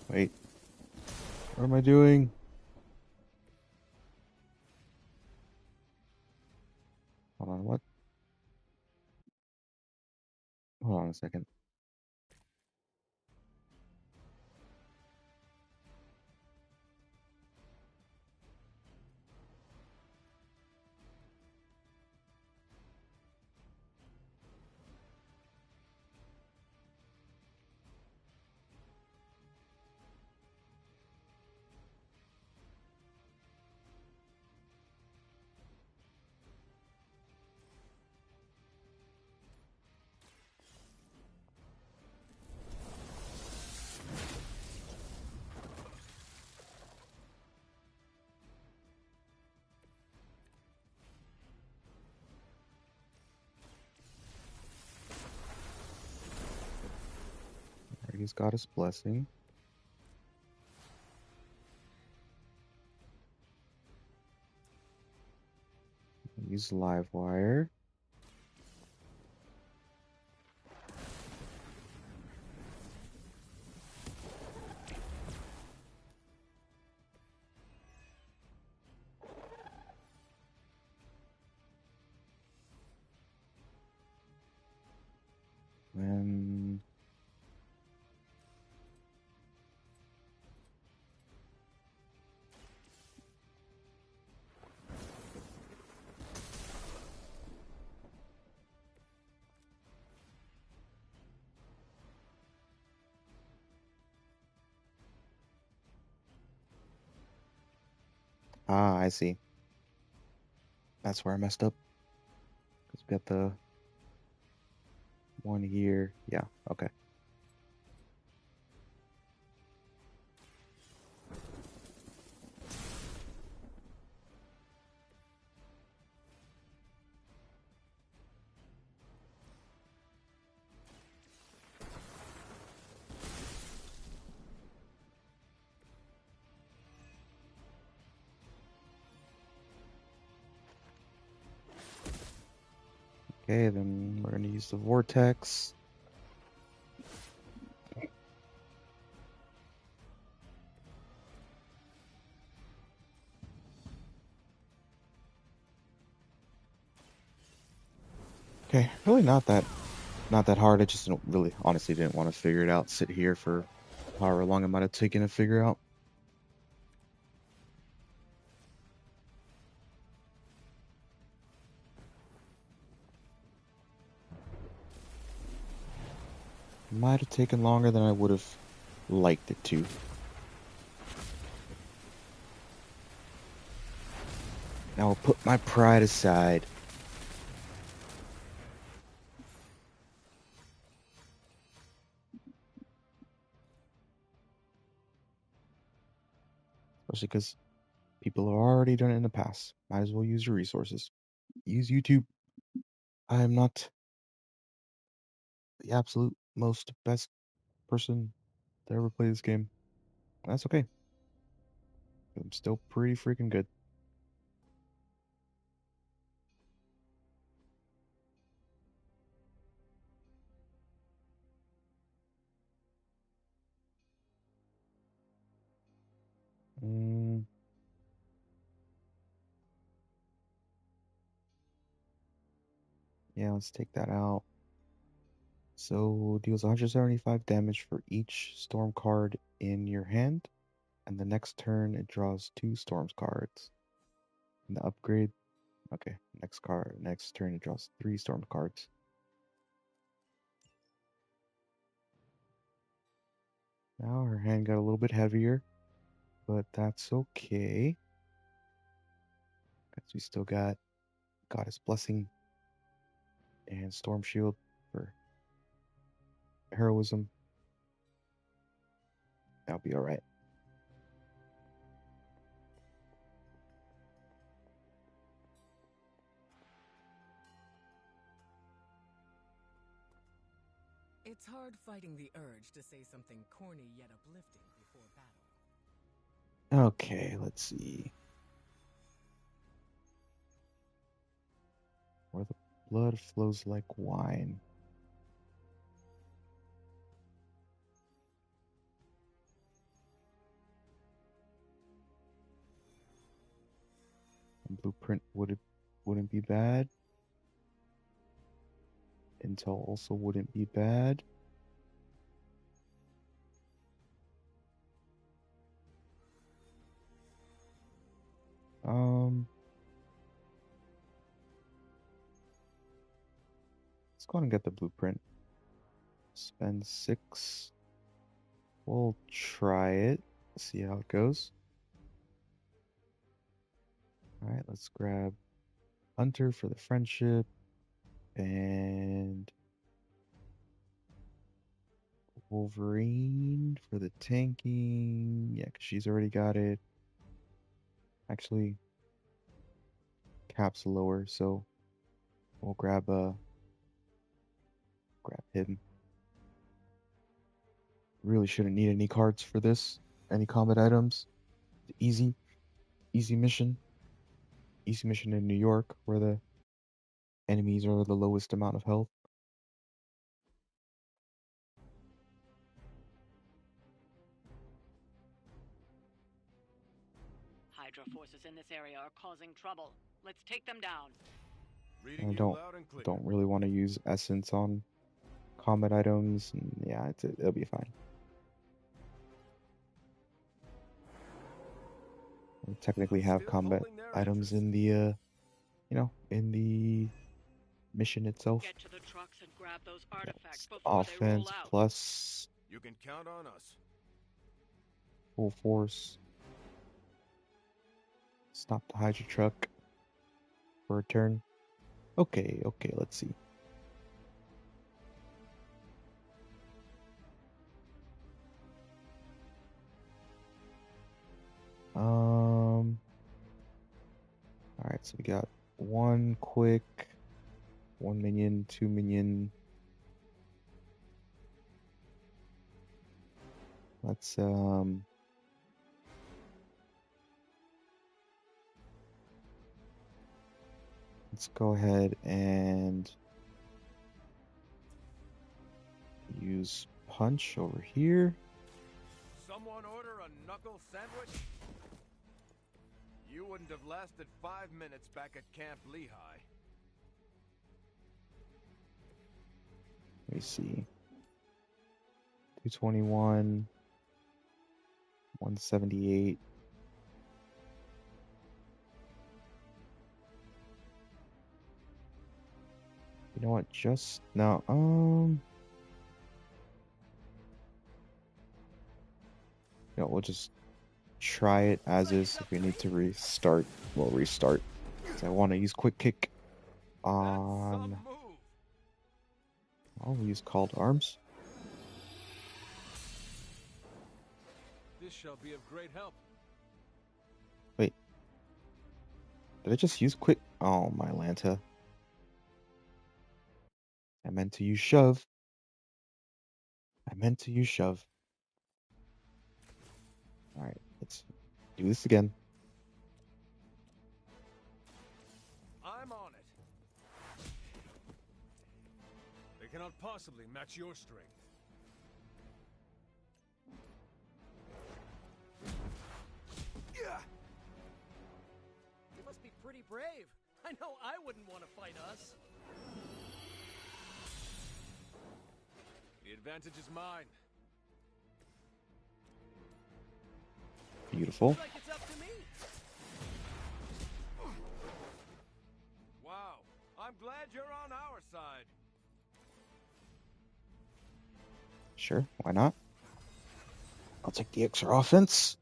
Wait. What am I doing? Hold on, what? Hold on a second. He's got his blessing. Use live wire. And I see. That's where I messed up. Because we got the one here. Yeah, okay. Okay, then we're going to use the vortex. Okay, really not that hard. I just honestly didn't want to figure it out. Sit here for however long it might have taken to figure out. Might have taken longer than I would have liked it to. Now I'll put my pride aside. Especially because People have already done it in the past. Might as well use your resources. Use YouTube. I am not the absolute most best person to ever play this game. That's okay. I'm still pretty freaking good. Yeah, let's take that out. So deals 175 damage for each storm card in your hand, and the next turn it draws 2 storms cards. And the upgrade, okay, next turn it draws 3 storm cards. Now her hand got a little bit heavier, but that's okay. Because we still got Goddess Blessing and Storm Shield for heroism. That'll be alright. It's hard fighting the urge to say something corny yet uplifting before battle. Okay, let's see. Where the blood flows like wine. And blueprint wouldn't be bad. Intel also wouldn't be bad. Let's go ahead and get the blueprint. Spend 6. We'll try it. See how it goes. Alright, let's grab Hunter for the friendship. And Wolverine for the tanking. Yeah, because she's already got it. Actually, Cap's lower, so we'll grab him. Really shouldn't need any cards for this. Any combat items. Easy mission. Easy mission in New York, where the enemies are the lowest amount of health. Hydra forces in this area are causing trouble. Let's take them down. I don't really want to use essence on combat items, and yeah, it'll be fine. We technically have combat items in the, in the mission itself. Get to the trucks and grab those artifacts before Offense they roll out. plus You can count on us. full force. Stop the Hydra truck for a turn. Okay, let's see. Alright, so we got 1 quick, 1 minion, 2 minion. Let's go ahead and use punch over here. Someone order a knuckle sandwich? You wouldn't have lasted 5 minutes back at Camp Lehigh. Let me see. 221, 178. You know what? Just now, we'll just try it as is. If we need to restart, we'll restart. So I want to use quick kick on. I'll use called arms. This shall be of great help. Wait, Did I just use quick? Oh, my Lanta. I meant to use shove. I meant to use shove. Alright, let's do this again. I'm on it. They cannot possibly match your strength. You must be pretty brave. I know I wouldn't want to fight us. The advantage is mine. Beautiful. Looks like it's up to me. Wow, I'm glad you're on our side. Sure, why not? I'll take the extra offense.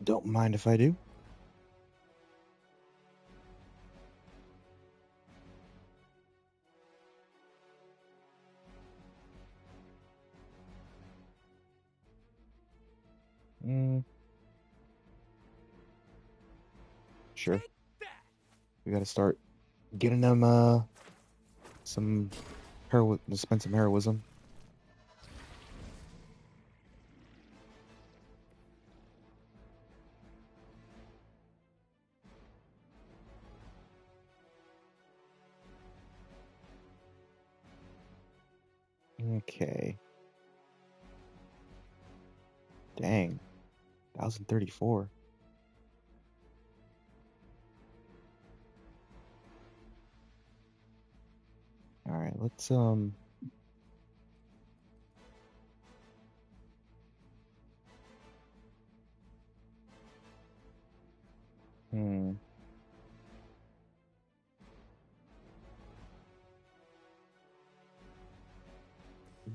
Don't mind if I do. Sure. We gotta start getting them some spend some heroism. Okay. Dang. 1034. Alright, let's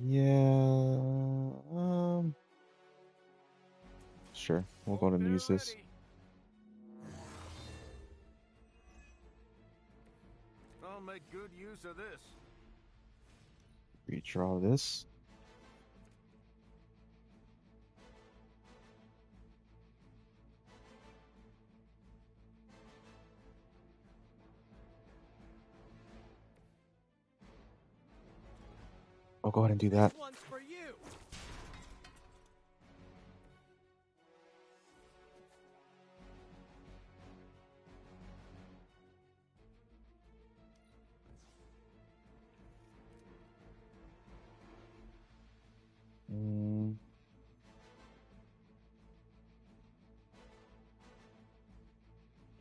Yeah, sure. We'll go ahead and use this. I'll make good use of this. Redraw this. I'll go ahead and do that. This one's for you.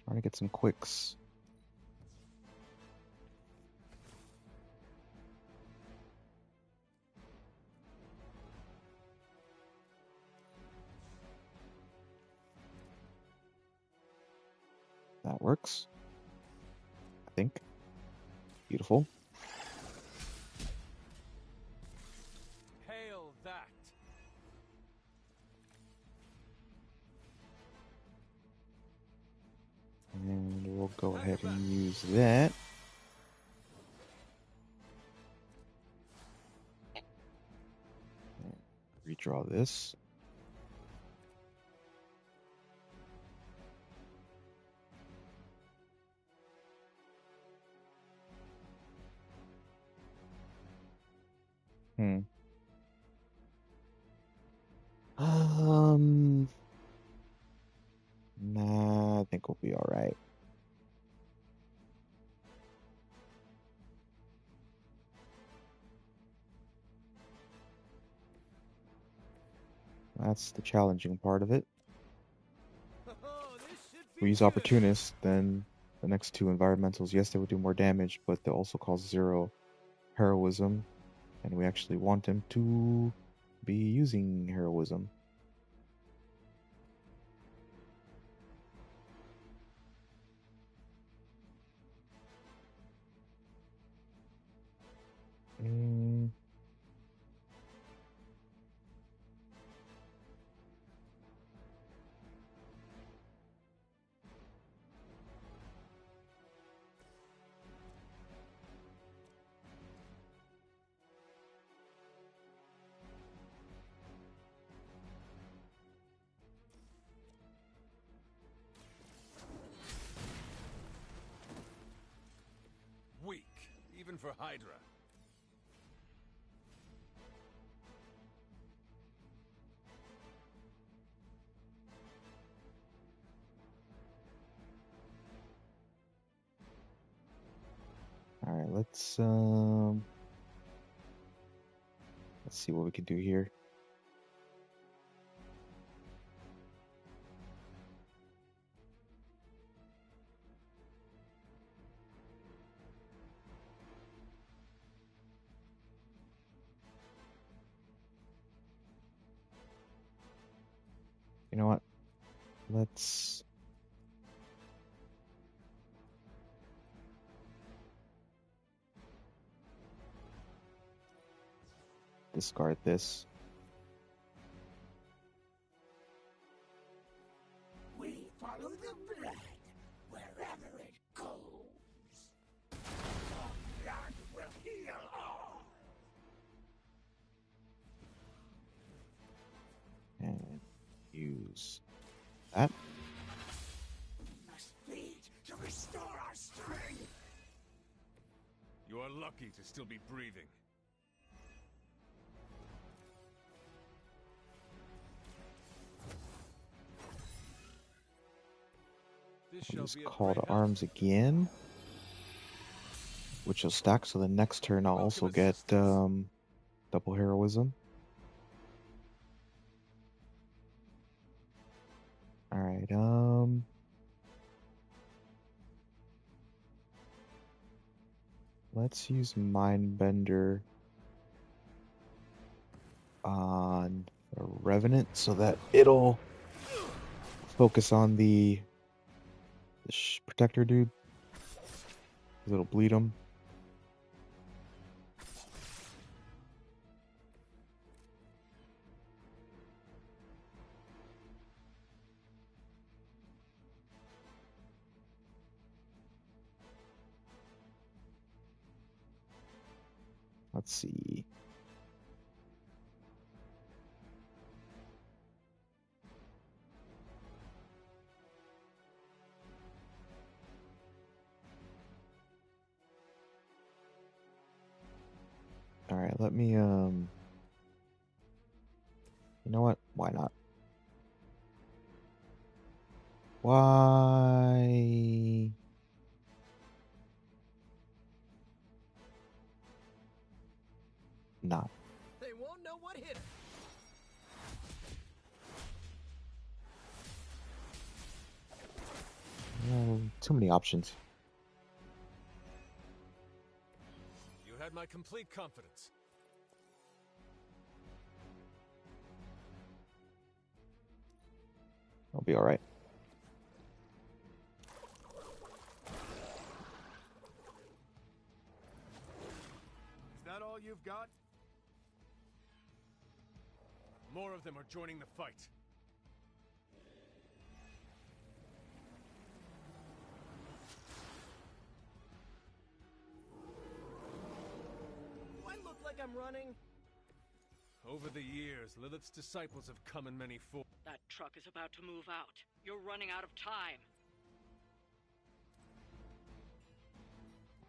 Trying to get some quicks. That works. I think. Beautiful. Hail that. And we'll go ahead and use that. Redraw this. Nah, I think we'll be all right. That's the challenging part of it. If we use Opportunist, then the next two environmentals, yes, they will do more damage, but they'll also cause 0 heroism, and we actually want them to be using heroism. for Hydra. All right, let's see what we can do here. You know what? Let's discard this. We follow the blood wherever it goes. Your blood will heal all. And use that. Must bleed to restore our strength. You are lucky to still be breathing. Use Call to Arms again, which will stack. So the next turn I'll also get double heroism. All right. Let's use Mindbender on the Revenant so that it'll focus on the Protector dude. 'Cause it'll bleed him. Let's see. All right, let me you know what? Why not? Why not? They won't know what hit her. Too many options. You had my complete confidence. I'll be all right. Is that all you've got? More of them are joining the fight. Do I look like I'm running? Over the years, Lilith's disciples have come in many forms. That truck is about to move out. You're running out of time.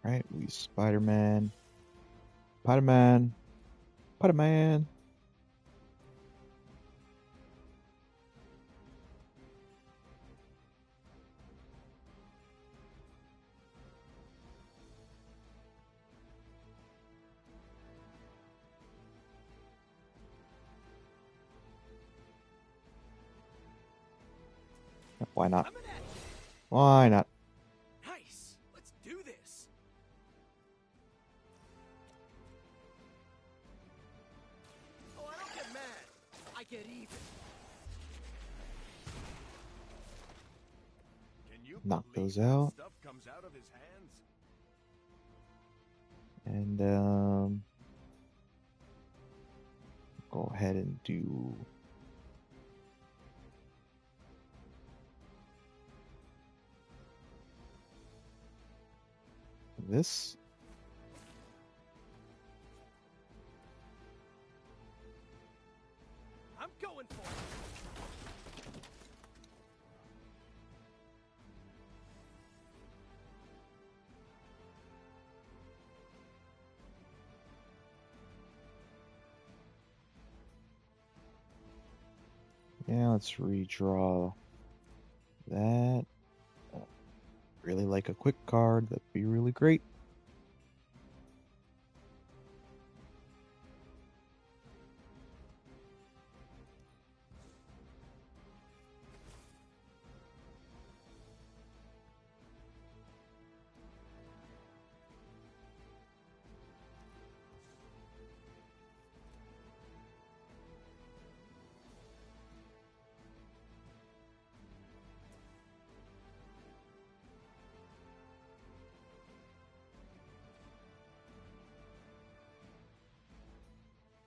All right, we use Spider-Man. Spider-Man. Spider-Man. Why not? Why not? Nice. Let's do this. Oh, I don't get mad. I get even. Can you Knock believe those that out. stuff comes out of his hands? And go ahead and do this. I'm going for it. Yeah, let's redraw that. Really like a quick card. That'd be really great.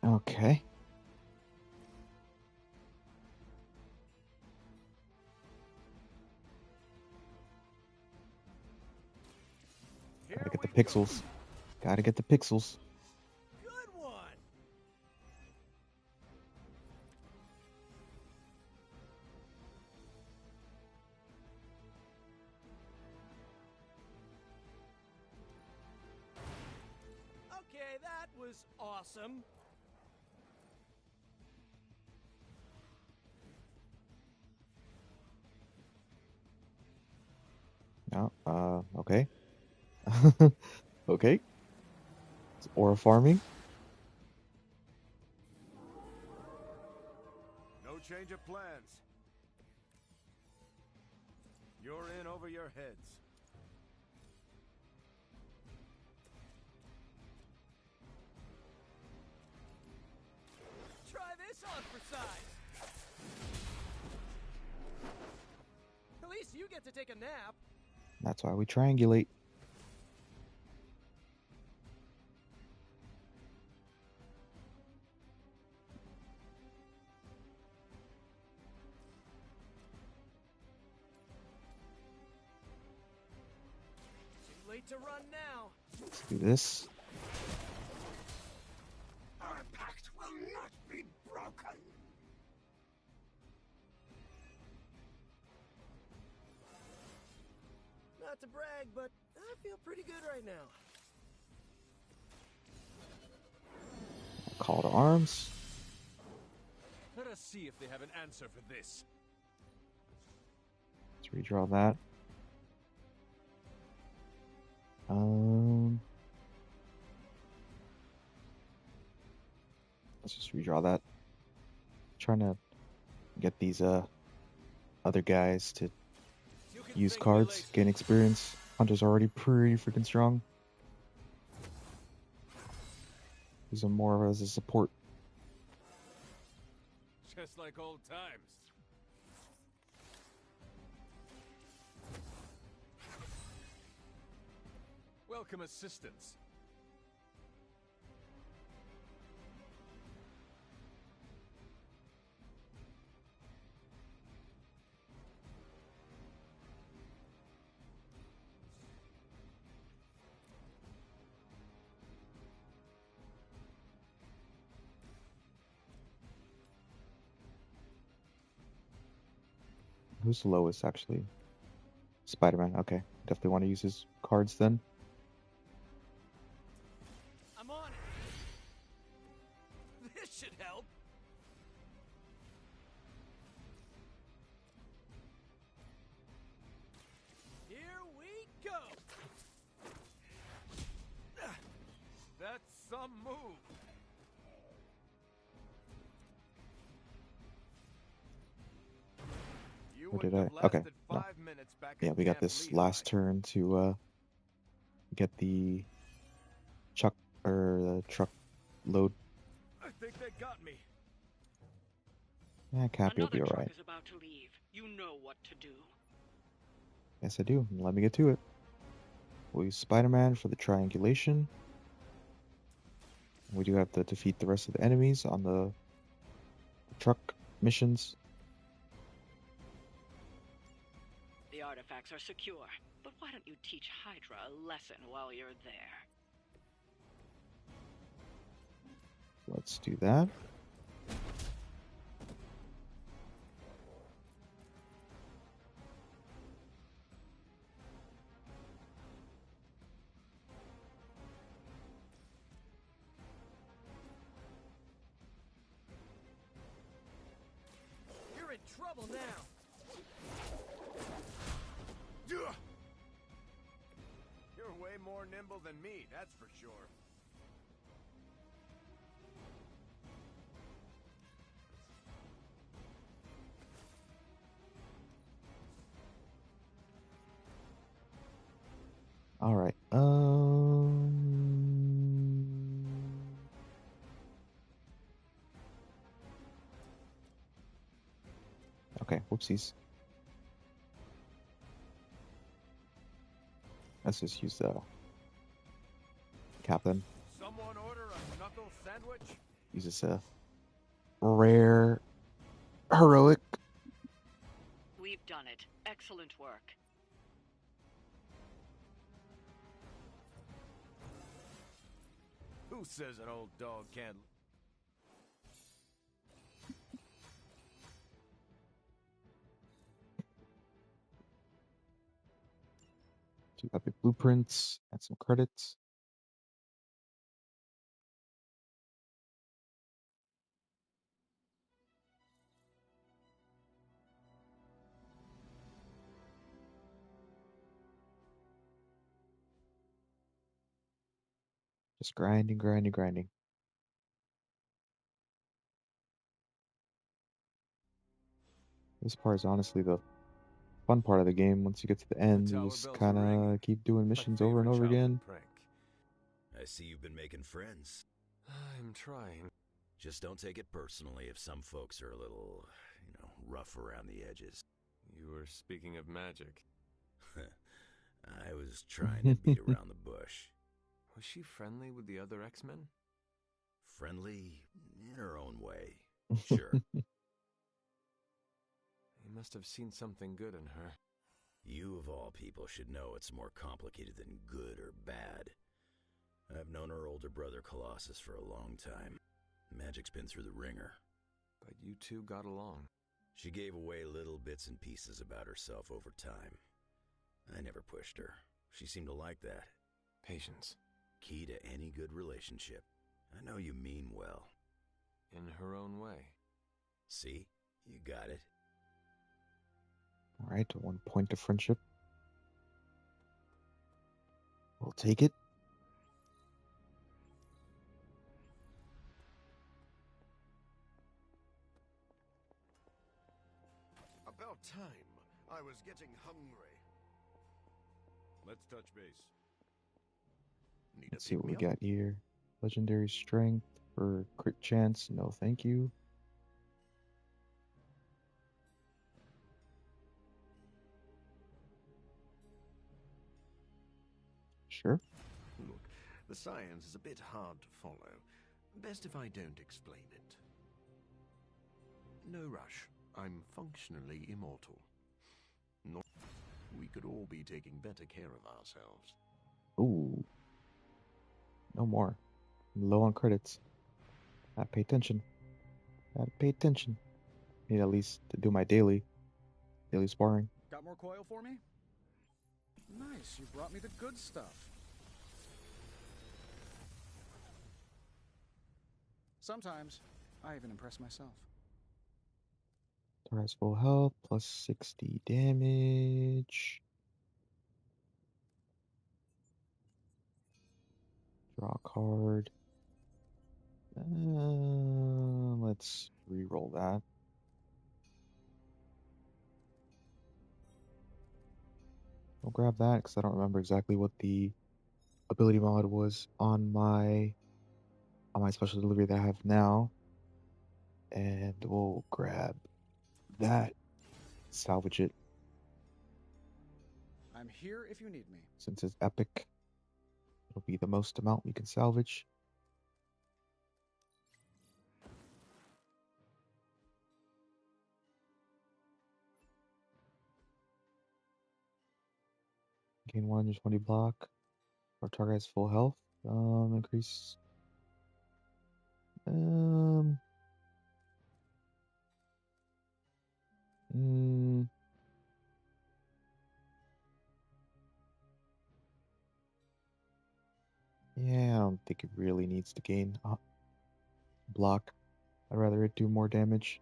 Okay. Gotta get the pixels. Gotta get the pixels. Good one. Okay, that was awesome. No, okay. Okay. It's aura farming. No change of plans. You're in over your heads. Try this on for size. At least you get to take a nap. That's why we triangulate. Too late to run now. Let's do this. Our pact will not be broken. Not to brag, but I feel pretty good right now. Call to arms. Let us see if they have an answer for this. Let's redraw that. Let's just redraw that. Trying to get these other guys to use cards, gain experience. Hunter's already pretty freaking strong. Use him more as a support. Just like old times. Welcome assistance. Who's the lowest, actually? Spider-Man. Okay. Definitely want to use his cards then. I'm on it. This should help. Here we go. That's some move. Or did I? Okay. No. Yeah, we got this last turn to get the truck load. I think they got me. Yeah, Cappy will be Another alright. truck is about to leave. You know what to do. Yes, I do. Let me get to it. We'll use Spider-Man for the triangulation. We do have to defeat the rest of the enemies on the truck missions. The artifacts are secure, but why don't you teach Hydra a lesson while you're there? Let's do that. You're in trouble now. You're way more nimble than me, that's for sure. All right. Okay. Whoopsies. Let's just use the cap then. Someone order a knuckle sandwich? Use this rare heroic. We've done it. Excellent work. Who says an old dog can't... Two epic blueprints. Add some credits. Just grinding, grinding, grinding. This part is honestly the fun part of the game. Once you get to the end, you just kind of keep doing missions over and over again. Prank. I see you've been making friends. I'm trying. Just don't take it personally if some folks are a little, rough around the edges. You were speaking of magic. I was trying to beat around the bush. Was she friendly with the other X-Men? Friendly in her own way. Sure. You must have seen something good in her. You, of all people, should know it's more complicated than good or bad. I've known her older brother Colossus for a long time. Magic's been through the ringer. But you two got along. She gave away little bits and pieces about herself over time. I never pushed her. She seemed to like that. Patience. Key to any good relationship. I know you mean well. In her own way. See? You got it. All right, 1 point of friendship. We'll take it. About time. I was getting hungry. Let's touch base. Let's see what we got here. Legendary strength for crit chance. No, thank you. Sure. Look, the science is a bit hard to follow. Best if I don't explain it. No rush. I'm functionally immortal. Not we could all be taking better care of ourselves. Ooh. No more. I'm low on credits. Gotta pay attention. Gotta pay attention. Need at least to do my daily sparring. Got more coil for me? Nice, you brought me the good stuff. Sometimes, I even impress myself. Has full health, plus 60 damage. Draw a card. Let's re-roll that. I'll grab that because I don't remember exactly what the ability mod was on my special delivery that I have now. And we'll grab that, salvage it. I'm here if you need me. Since it's epic, it'll be the most amount we can salvage. Gain 120 block. Our target has full health. Increase. Yeah, I don't think it really needs to gain block. I'd rather it do more damage.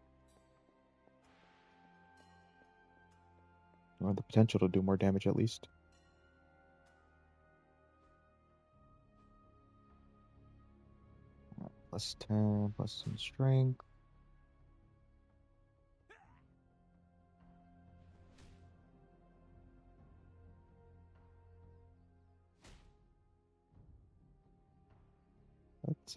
Or the potential to do more damage at least. Plus 10, plus some strength. Let's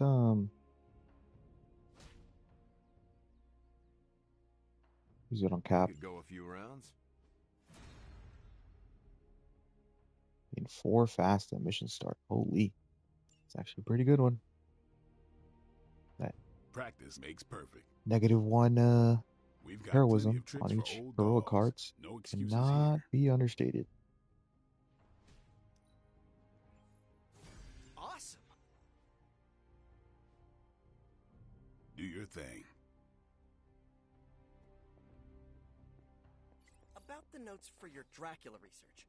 use it on cap. Could go a few rounds. In 4 fast at mission start. Holy. It's actually a pretty good one. That Practice makes perfect. -1 We've got plenty heroism of tricks on for each old heroic dogs. cards No excuses cannot be understated. Awesome. Do your thing. About the notes for your Dracula research.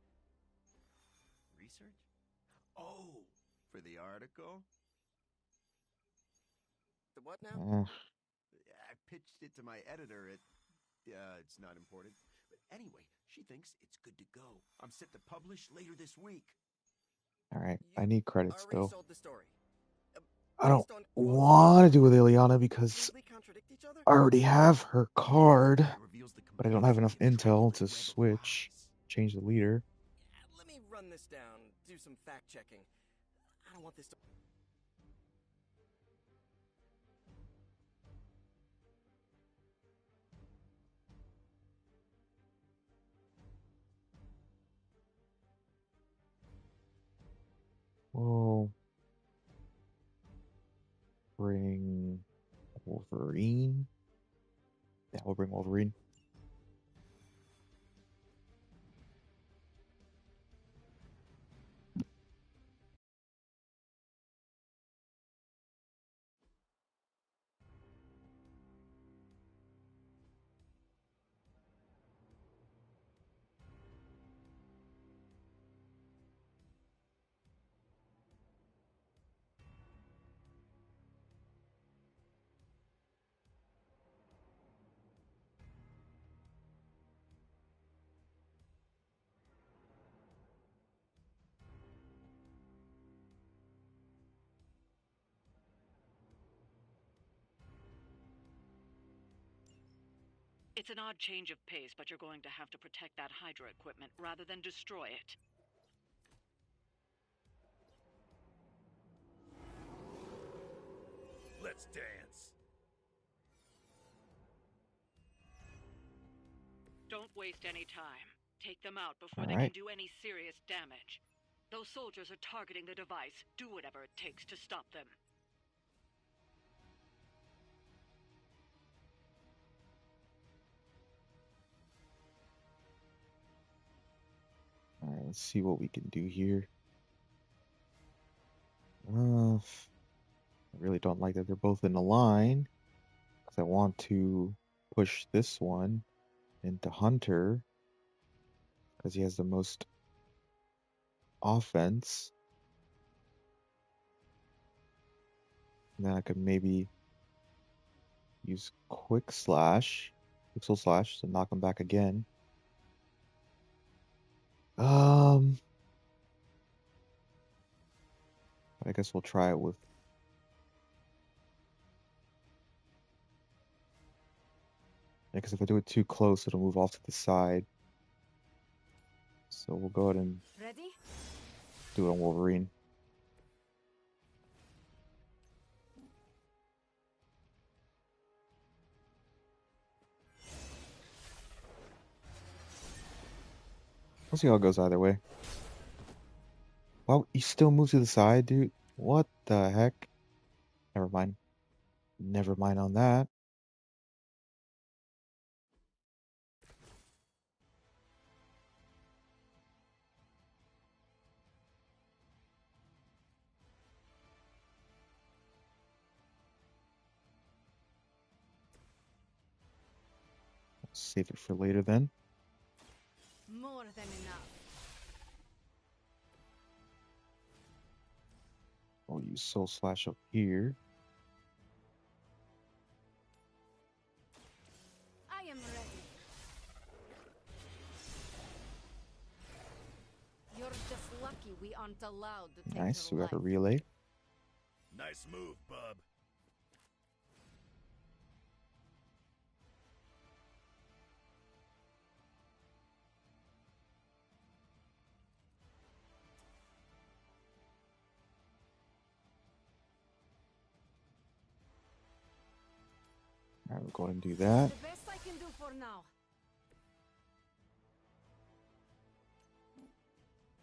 Research? Oh, for the article? The what now? I pitched it to my editor at... it's not important. But anyway, she thinks it's good to go. I'm set to publish later this week. Alright, I need credits though. Sold the story. I don't want to do with Ileana because I already have her card, but I don't have enough intel to switch, change the leader. Let me run this down, do some fact checking. I don't want this to... We'll bring Wolverine. Yeah, we'll bring Wolverine. It's an odd change of pace, but you're going to have to protect that Hydra equipment rather than destroy it. Let's dance. Don't waste any time. Take them out before they All right. can do any serious damage. Those soldiers are targeting the device. Do whatever it takes to stop them. Alright, let's see what we can do here. I really don't like that they're both in a line, because I want to push this one into Hunter, because he has the most offense. And then I could maybe use Quick Slash, Pixel Slash, to knock him back again. I guess we'll try it with... Yeah, because if I do it too close, it'll move off to the side. So we'll go ahead and Ready? do it on Wolverine. We'll see how it goes either way. Well, you still move to the side, dude. What the heck? Never mind. Never mind on that. Save it for later then. More than enough. We'll use Soul Slash up here. I am ready. lucky we aren't allowed to take Nice. her We got a life. relay. Nice move, bub. All right, we'll go ahead and do that. The best I can do for now.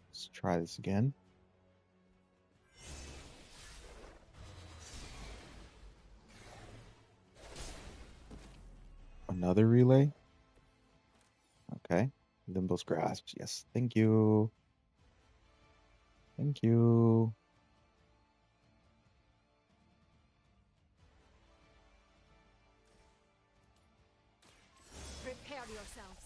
Let's try this again. Another relay. Okay. Limbos grasps. Yes. Thank you. Thank you. Prepare yourselves.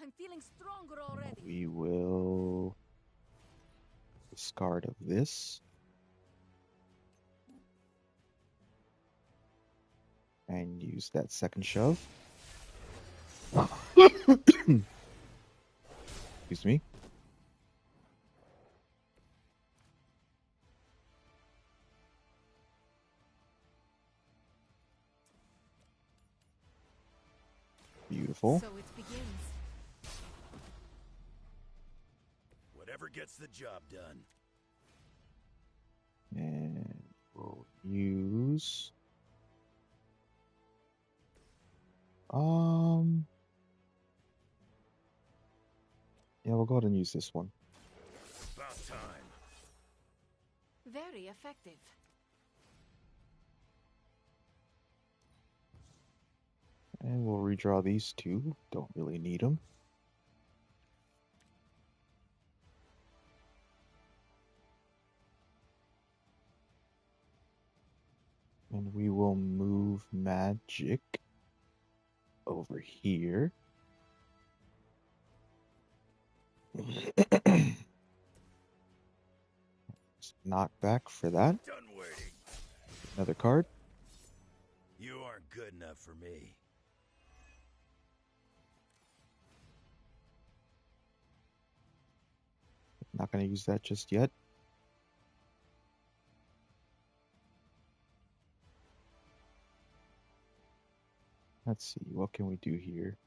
I'm feeling stronger already. We will discard of this. And use that second shove. Excuse me. Beautiful. So it begins. Whatever gets the job done. And we'll use yeah, we'll go ahead and use this one. About time. Very effective. And we'll redraw these two. Don't really need them. And we will move magic over here. Just knock back for that. Done waiting. Another card. You aren't good enough for me. Not going to use that just yet. Let's see, what can we do here?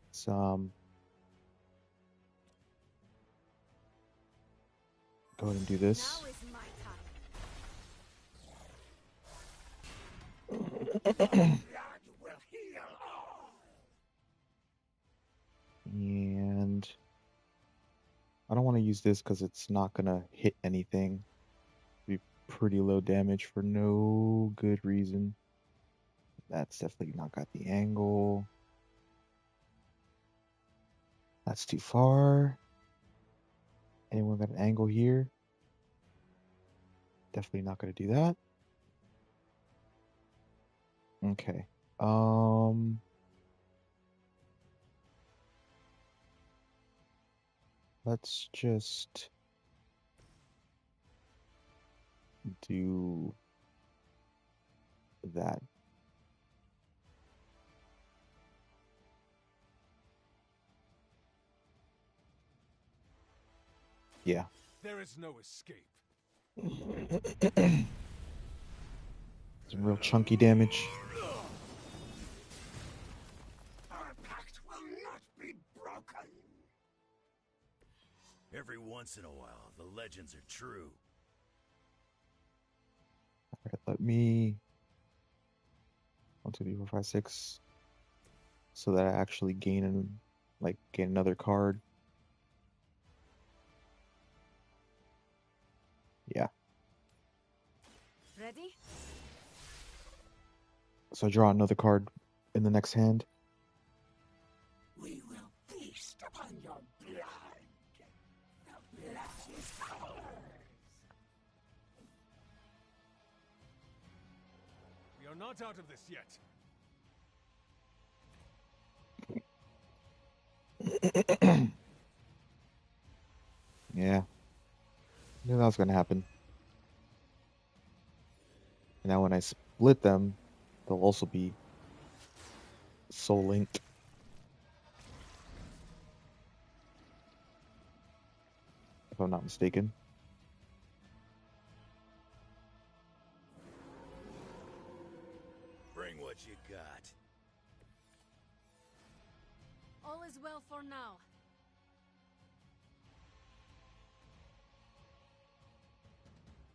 Let's go ahead and do this. Now is my And I don't want to use this because it's not going to hit anything. Be pretty low damage for no good reason. That's definitely not got the angle. That's too far. Anyone got an angle here? Definitely not going to do that. Okay. Let's just do that. Yeah. There is no escape. Some real chunky damage. Our pact will not be broken. Every once in a while, the legends are true. Alright, let me 1, 2, 3, 4, 5, 6 so that I actually gain another card. Yeah. Ready? So I draw another card in the next hand. We will feast upon your blood. The blood is ours. We are not out of this yet. Yeah. Knew that was gonna happen. Now when I split them, they'll also be soul linked. If I'm not mistaken. Bring what you got. All is well for now.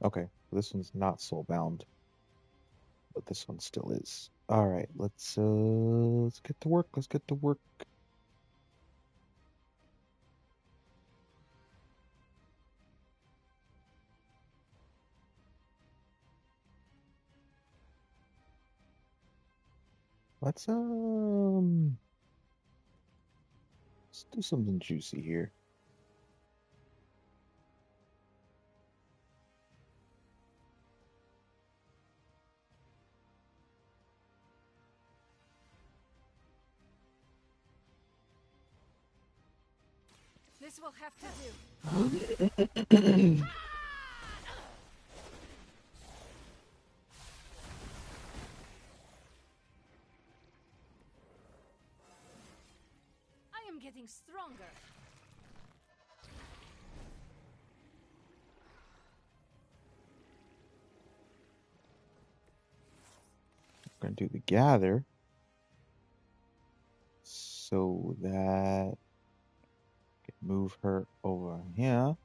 Okay, this one's not soulbound, but this one still is. All right, let's get to work. Let's get to work. Let's do something juicy here. This will have to do. I am getting stronger. We're gonna do the gather so that I can move her over here.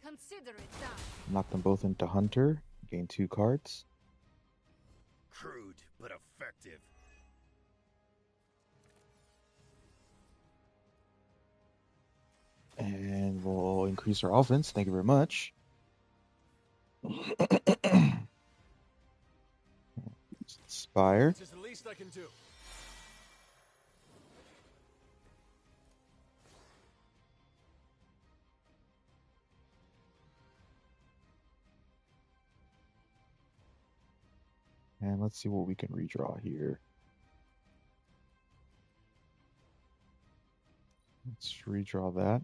Consider it done. Knock them both into Hunter. Gain 2 cards. Crude, but effective. And we'll increase our offense. Thank you very much. Inspire. This is the least I can do. And let's see what we can redraw here. Let's redraw that.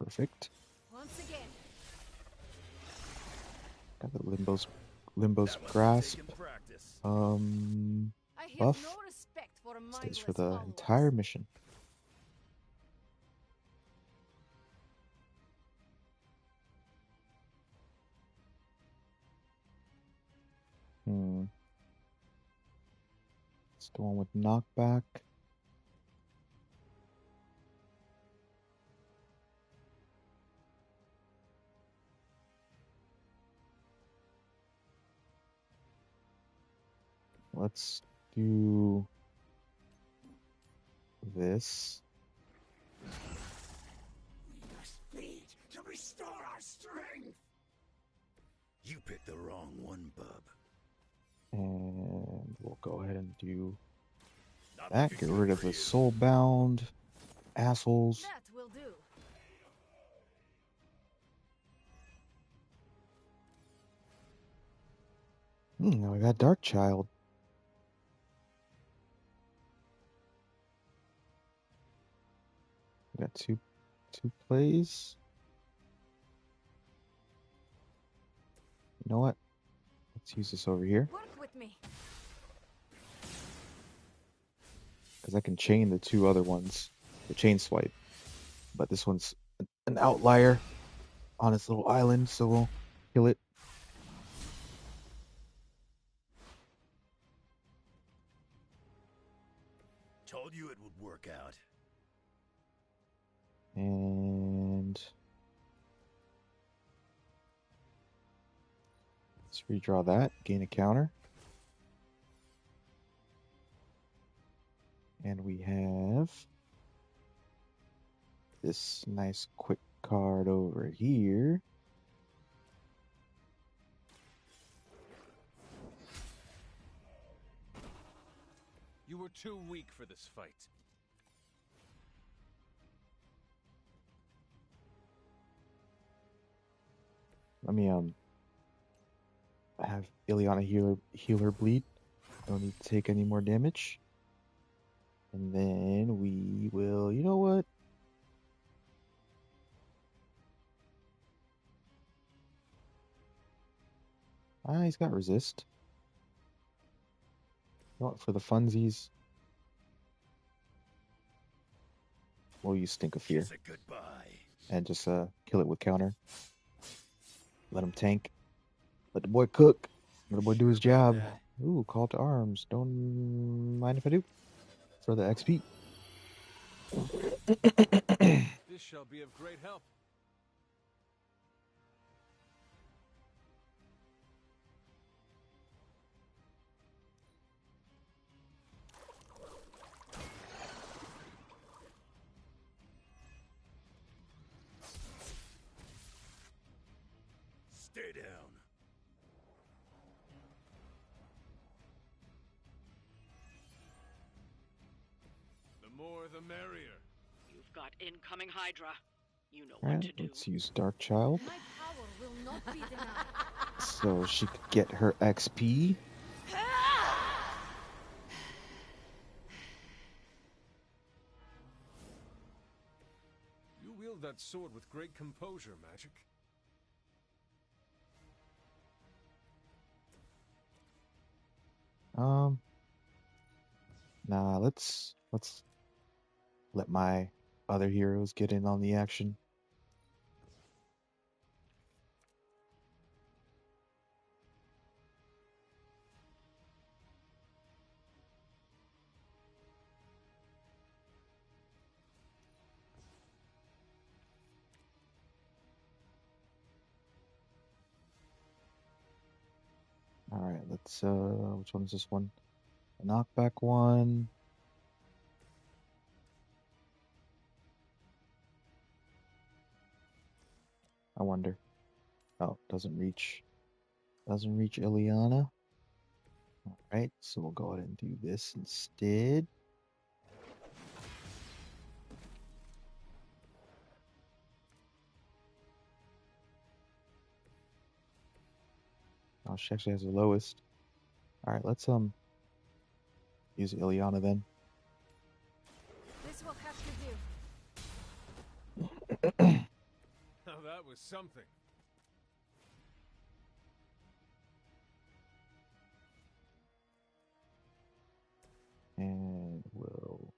Perfect. Once again. Got the Limbo's grasp. I have Buff. no respect for a Stays for mindless the followers. entire mission. It's the one with knockback. Let's do this. We must feed to restore our strength. You picked the wrong one, bub. And we'll go ahead and do that. Get rid of the soulbound assholes. That will do. Now I got Darkchild. We got two plays. You know what? Let's use this over here. Work with me. Because I can chain the 2 other ones. The chain swipe. But this one's an outlier on its little island, so we'll kill it. Told you it would work out. And let's redraw that. Gain a counter. And we have this nice quick card over here. You were too weak for this fight. Let me have Ileana heal her bleed. Don't need to take any more damage. And then we will, you know what? Ah, he's got resist. You know what, for the funsies, we'll use Stink of Fear. Kiss it goodbye. And just kill it with counter. Let him tank. Let the boy cook. Let the boy do his job. Ooh, call to arms. Don't mind if I do. For the XP. This shall be of great help. Stay down. The more the merrier. You've got incoming Hydra. You know Alright, what to do. let's use Dark Child. My power will not be denied. So she could get her XP. You wield that sword with great composure, Magic. Nah, let's let my other heroes get in on the action. Alright, let's which one is this one? A knockback one. I wonder. Oh, doesn't reach Ileana. Alright, so we'll go ahead and do this instead. Oh, she actually has the lowest. Alright, let's use Ileana then. This will have to do. Now that was something. And we'll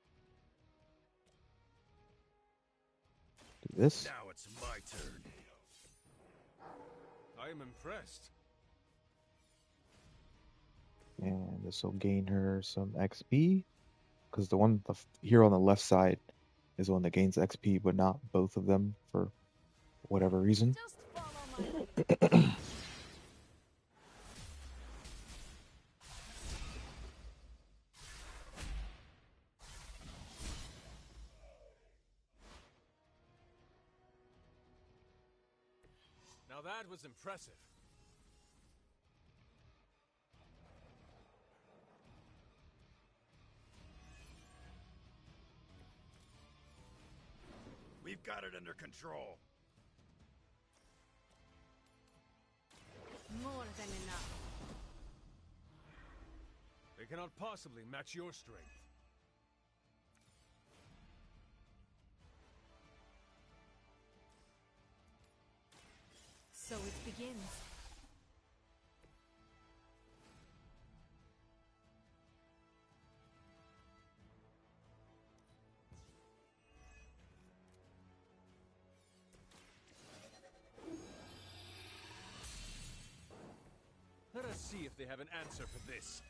do this. Now it's my turn. I am impressed. And this will gain her some XP. Because the hero on the left side is the one that gains XP, but not both of them for whatever reason. Just follow my lead. Now that was impressive. We've got it under control. More than enough. They cannot possibly match your strength. So it begins. Let us see if they have an answer for this.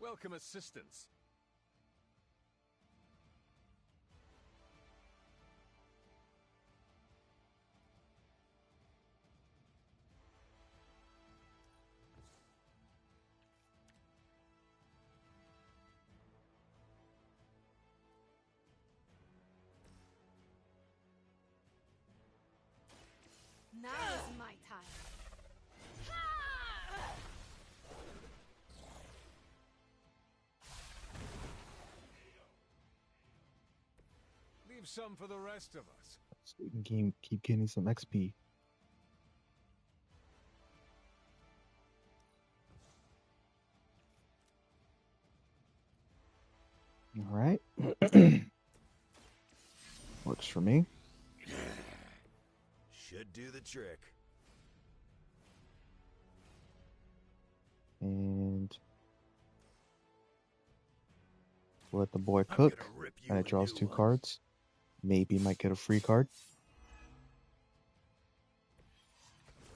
Welcome assistance. Now is my time. Leave some for the rest of us. So we can keep getting some XP. All right. Works for me. Should do the trick. And let the boy cook. And it draws 2 cards. Maybe might get a free card.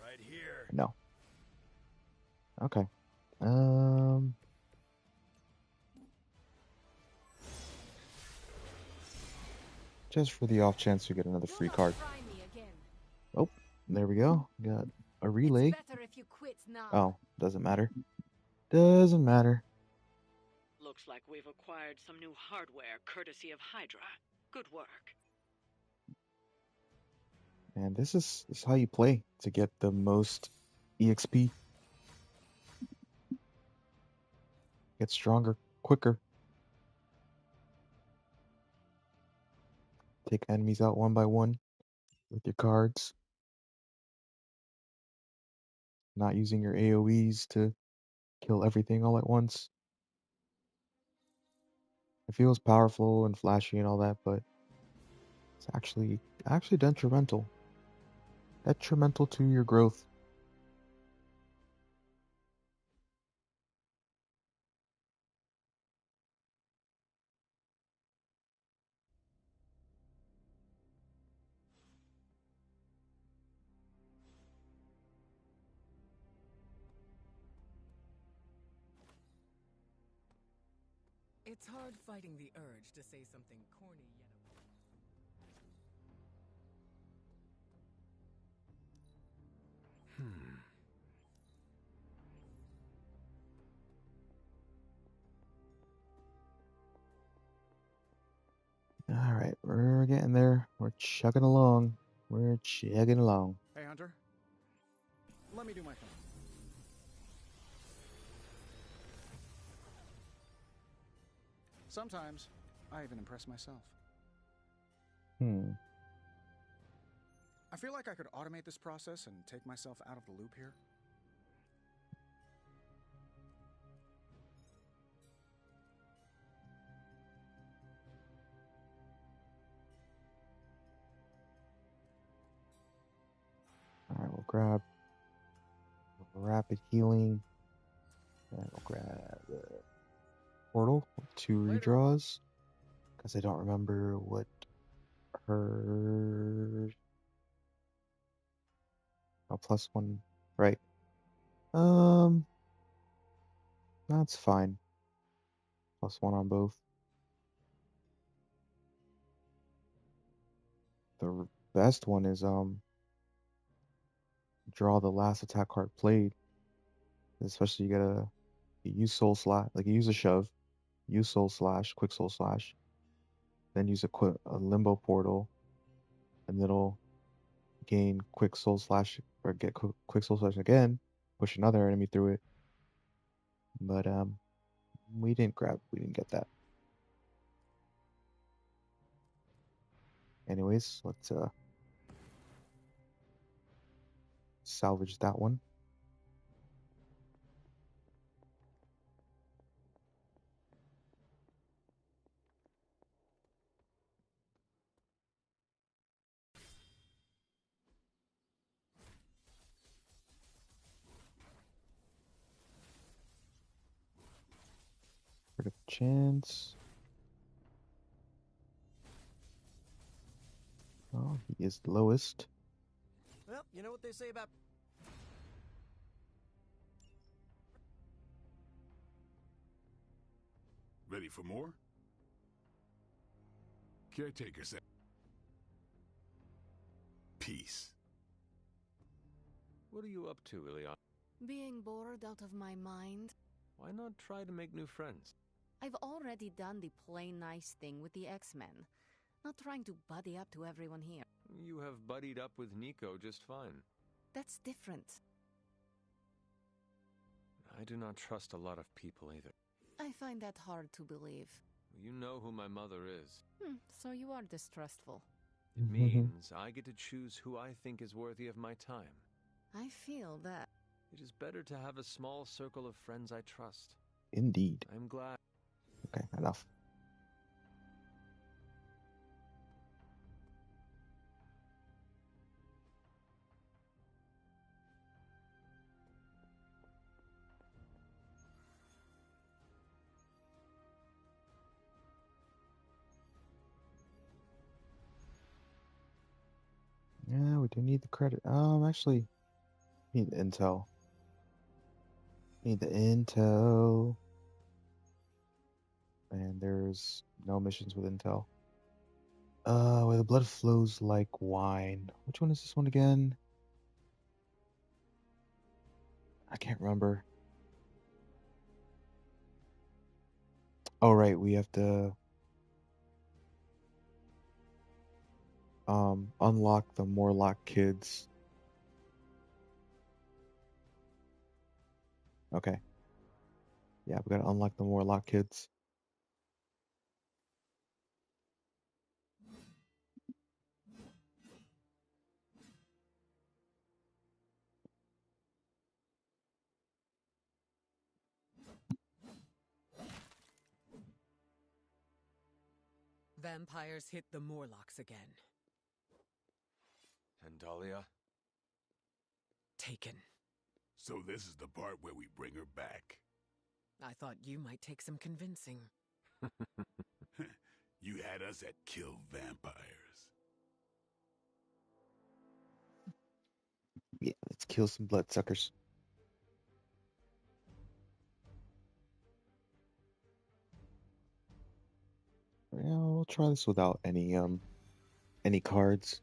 Right here. No. Okay. Just for the off chance we get another free card. Oh, there we go. Got a relay. Oh, doesn't matter. Doesn't matter. Looks like we've acquired some new hardware courtesy of Hydra. Good work. And this is how you play to get the most EXP. Get stronger, quicker. Take enemies out one by one with your cards. Not using your AoEs to kill everything all at once. It feels powerful and flashy and all that, but it's actually detrimental. Detrimental to your growth. It's hard fighting the urge to say something corny yet. All right, we're getting there. We're chugging along. We're chugging along. Hey, Hunter. Let me do my thing. Sometimes, I even impress myself. I feel like I could automate this process and take myself out of the loop here. All right, we'll grab rapid healing. And we'll grab portal with 2 redraws because I don't remember what her +1, right? That's fine. +1 on both. The best one is draw the last attack card played. Especially you use Soul Slash, like you use a shove, use Soul Slash, quick Soul Slash, then use a Limbo Portal, and it'll gain quick Soul Slash or get quick Soul Slash again, push another enemy through it. But we didn't get that. Anyways, let's salvage that one. Critical chance. Oh, he is the lowest. Well, you know what they say about... Ready for more? Caretaker said... Peace. What are you up to, Ileana? Being bored out of my mind. Why not try to make new friends? I've already done the play nice thing with the X-Men. Not trying to buddy up to everyone here. You have buddied up with Nico just fine. That's different. I do not trust a lot of people either. I find that hard to believe. You know who my mother is. So you are distrustful. It means I get to choose who I think is worthy of my time. I feel that. It is better to have a small circle of friends I trust. Indeed. I'm glad. Okay, enough. Yeah, we do need the credit. Actually, need the intel. Need the intel. And there's no missions with intel. Where the blood flows like wine. Which one is this one again? I can't remember. Oh, right, we have to unlock the Morlock kids. Okay. Yeah, we gotta unlock the Morlock kids. Vampires hit the Morlocks again. And Dahlia? Taken. So this is the part where we bring her back. I thought you might take some convincing. You had us at kill vampires. Yeah, let's kill some bloodsuckers. Yeah, we'll try this without any cards.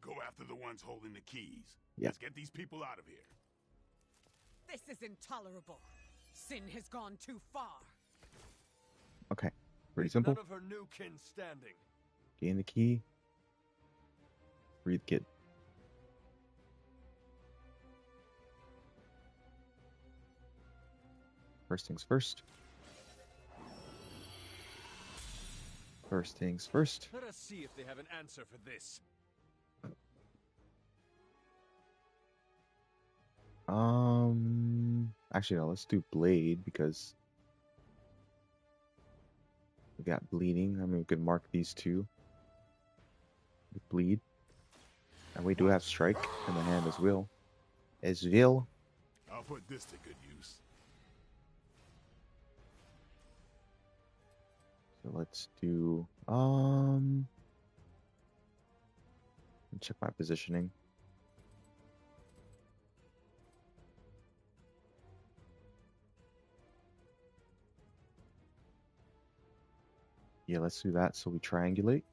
Go after the ones holding the keys. Yeah. Let's get these people out of here. This is intolerable. Sin has gone too far. Okay, pretty simple. None of her new kin standing. Gain the key. Free the kid. First things first. First things first. Let us see if they have an answer for this. Actually, no, let's do Blade because we got bleeding. I mean, we could mark these two. Bleed. And we do have Strike in the hand as well. I'll put this to good use. So let's do, check my positioning. Yeah, let's do that so we triangulate.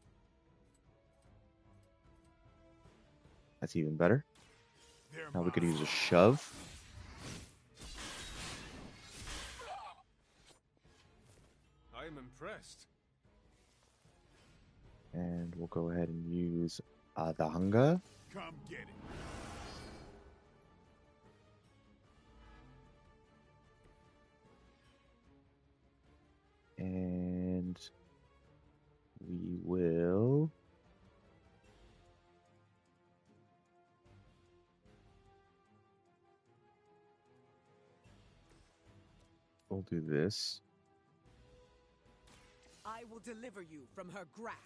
That's even better. Now we could use a shove. I am impressed. And we'll go ahead and use the Hunger. Come get it. And we will we'll do this. I will deliver you from her grasp.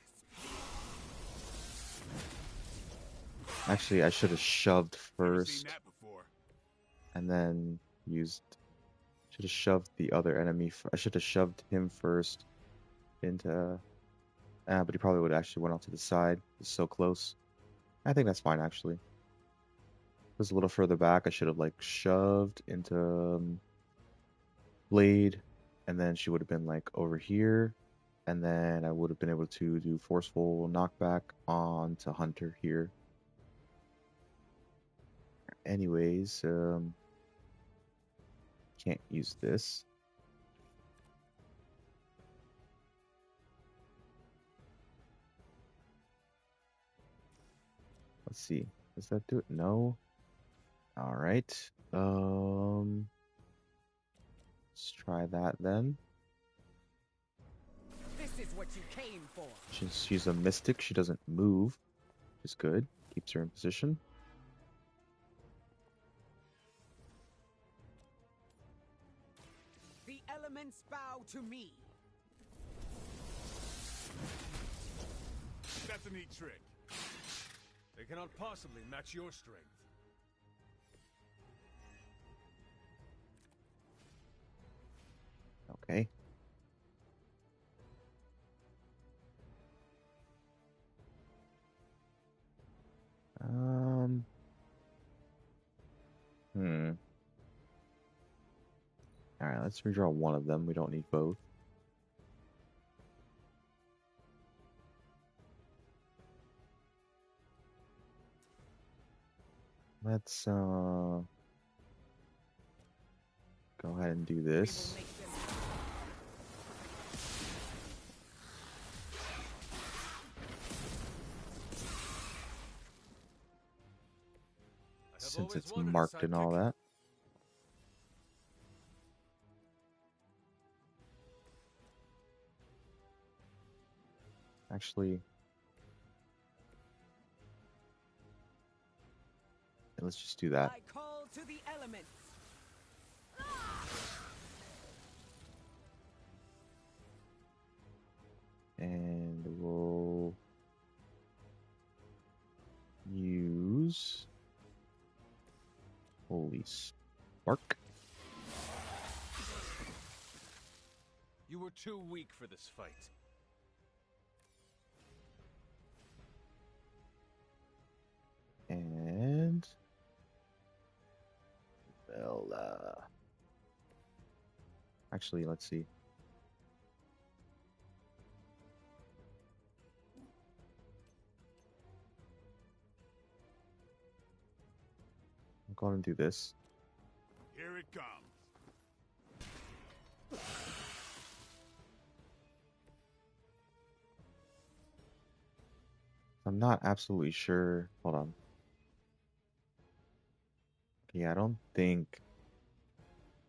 Actually, I should have shoved Never seen first that before. and then used. Should have shoved the other enemy. I should have shoved him first into. But he probably would have actually went off to the side. It's so close. I think that's fine actually. It was a little further back. I should have like shoved into Blade, and then she would have been like over here, and then I would have been able to do forceful knockback onto Hunter here. Anyways, can't use this. Let's see. Does that do it? No. All right. Let's try that then. This is what you came for. She's a mystic. She doesn't move, which is good. Keeps her in position. The elements bow to me. That's a neat trick. They cannot possibly match your strength. Okay. All right, let's redraw one of them. We don't need both. Let's go ahead and do this. Since it's marked and all that. Actually, let's just do that. I call to the elements. And we'll use Holy Spark. You were too weak for this fight. And well, actually, let's see. I'm going to do this. Here it comes. I'm not absolutely sure. Hold on. Yeah, I don't think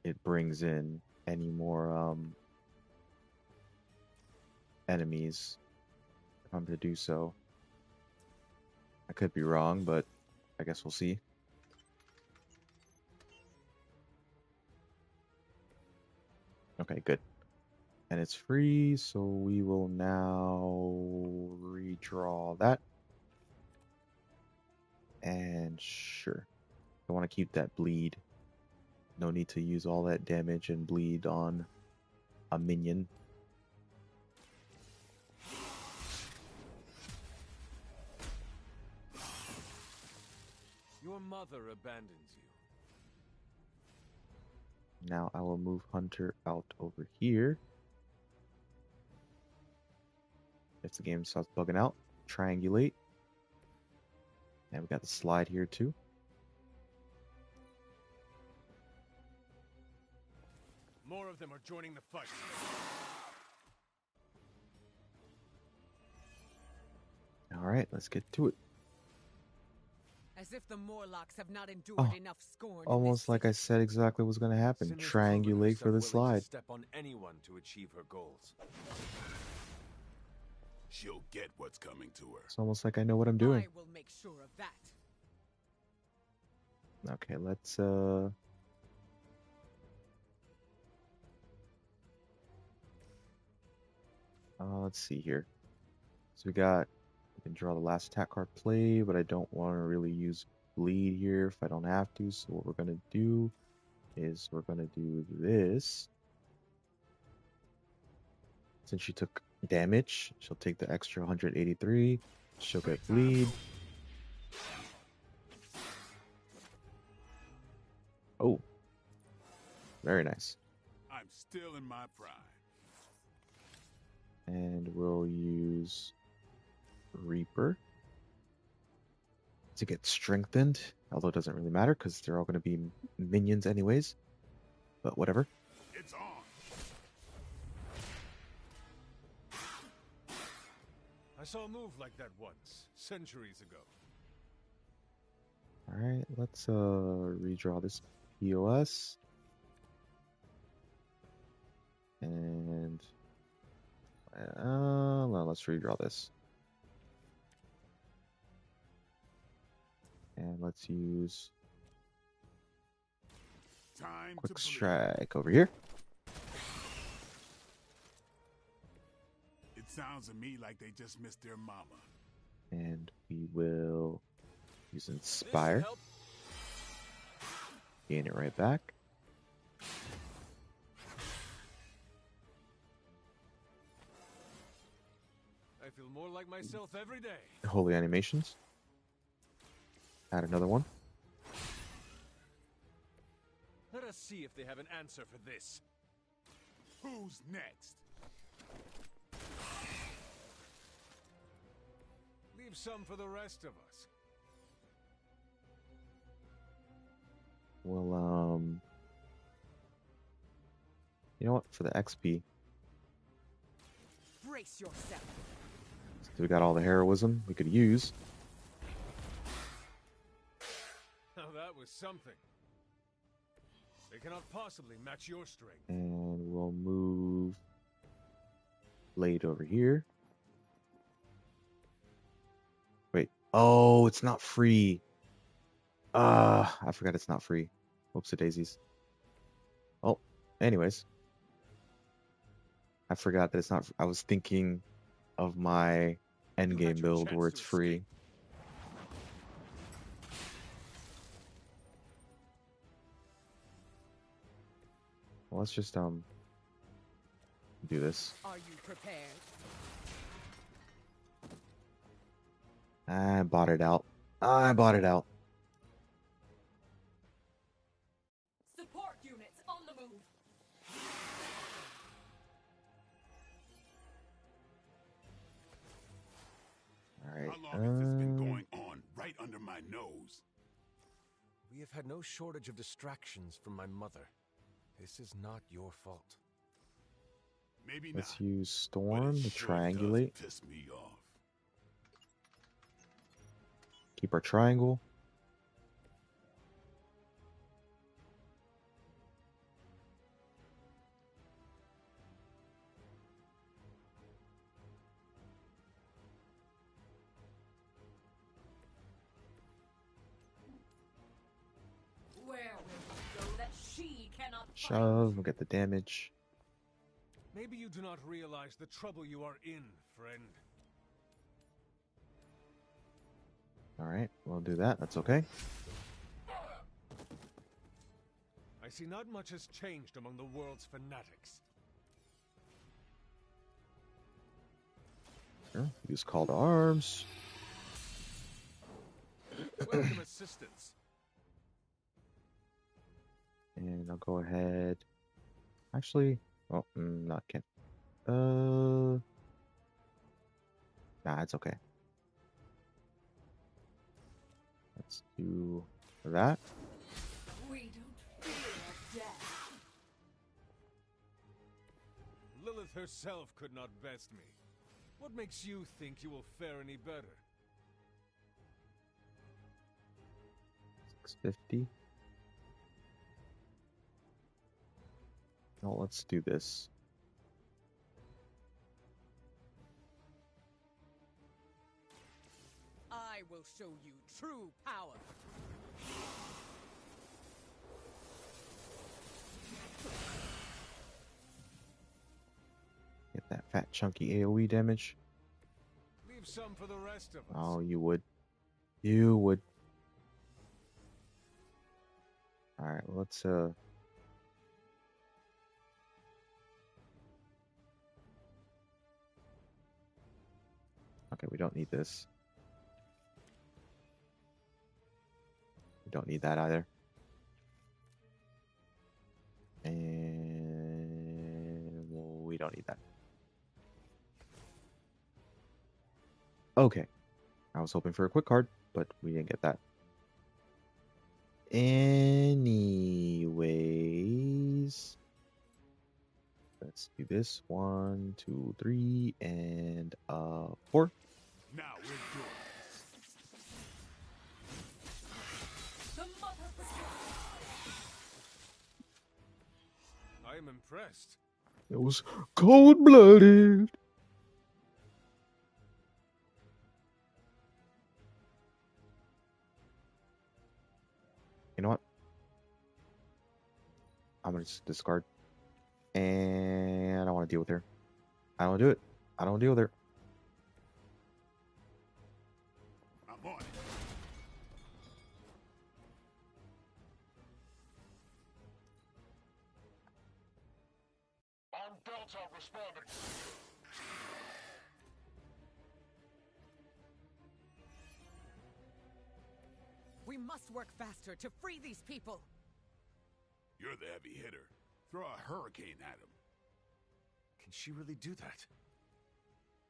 it brings in any more enemies if I'm to do so. I could be wrong, but I guess we'll see. Okay, good. And it's free, so we will now redraw that. And sure. I want to keep that bleed. No need to use all that damage and bleed on a minion. Your mother abandons you. Now I will move Hunter out over here. If the game starts bugging out, triangulate. And we got the slide here too. More of them are joining the fight. All right, let's get to it. As if the Morlocks have not endured enough scorn. Almost like I said exactly what's going to happen. Triangulate for the slide. Step on anyone to achieve her goals. She'll get what's coming to her. It's almost like I know what I'm doing. I will make sure of that. Okay, let's Let's see here. So we can draw the last attack card play, but I don't want to really use bleed here if I don't have to. So what we're going to do is we're going to do this. Since she took damage, she'll take the extra 183. She'll get bleed. Oh, very nice. I'm still in my prime. And we'll use Reaper to get strengthened, although it doesn't really matter because they're all going to be minions anyways. But whatever. It's on. I saw a move like that once, centuries ago. All right, let's redraw this POS. And no, let's redraw this. And let's use Quick Strike over here. It sounds to me like they just missed their mama. And we will use Inspire. Gain it right back. I feel more like myself every day. Holy Animations. Add another one. Let us see if they have an answer for this. Who's next? Leave some for the rest of us. Well, you know what? For the XP, Brace yourself. so we got all the heroism we could use. Now that was something. They cannot possibly match your strength. And we'll move Blade over here. Wait. Oh, it's not free. I forgot it's not free. Whoops, daisies. Oh, anyways. I forgot that it's not. I was thinking of my endgame build where it's free. Well, let's just do this. Are you prepared? I bought it out. I bought it out. Support units on the move. All right. How long has this been going on right under my nose? We have had no shortage of distractions from my mother. This is not your fault. Maybe Let's not. use Storm to triangulate. Piss me off. Keep our triangle. Where will you go that she cannot Shove. We'll get the damage. Maybe you do not realize the trouble you are in, friend. All right. We'll do that. That's okay. I see not much has changed among the world's fanatics. Sure. Use Call to Arms. Welcome assistance. And I'll go ahead. Actually, oh, not can. Nah, it's okay. Let's do that. We don't fear death. Lilith herself could not best me. What makes you think you will fare any better? 650. Now let's do this. I will show you true power. Get that fat chunky AoE damage. Leave some for the rest of us. Oh, you would. You would. Alright, let's okay, we don't need this. We don't need that either. And we don't need that. Okay. I was hoping for a quick card, but we didn't get that. Anyways, let's do this. 1, 2, 3, and 4. Now we're doing I am impressed. It was cold-blooded. You know what? I'm gonna just discard. And I don't want to deal with her. I don't do it. I don't deal with her. I'm on it. On Delta responding. We must work faster to free these people. You're the heavy hitter. Throw a hurricane at him. Can she really do that?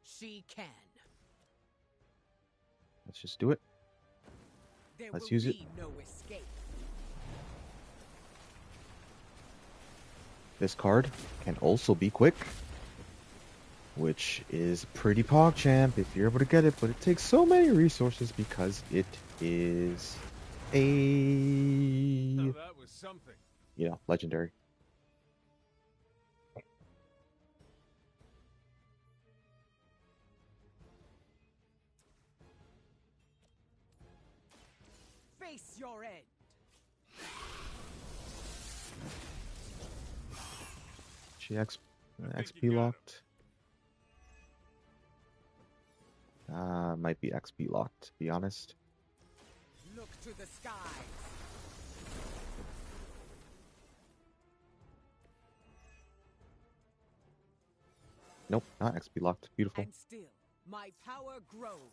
She can. Let's just do it. There Let's will use it. be no escape. This card can also be quick, which is pretty PogChamp if you're able to get it, but it takes so many resources because it is a, Now that was something. legendary. Face your end. She XP locked. Might be XP locked, to be honest. Look to the skies. Nope, not XP locked. Beautiful. And still, my power grows.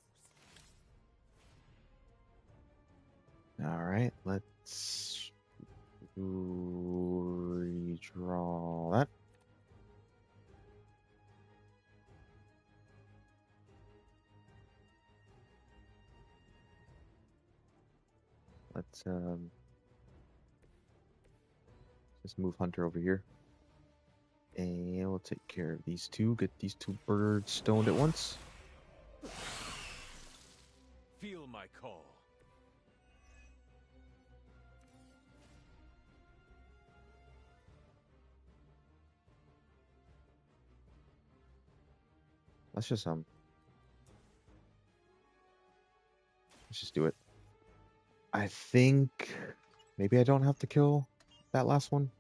Alright, let's redraw that. Let's just move Hunter over here. And we'll take care of these two. Get these two birds stoned at once. Feel my call. Let's just do it. I think maybe I don't have to kill that last one.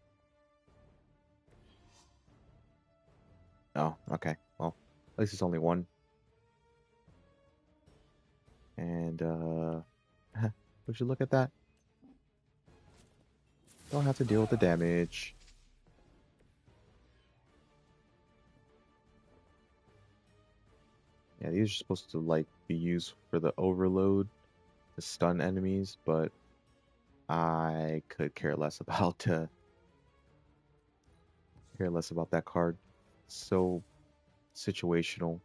Oh, okay. Well, at least it's only one. And would you look at that? Don't have to deal with the damage. Yeah, these are supposed to like be used for the overload to stun enemies, but I could care less about that card. So situational.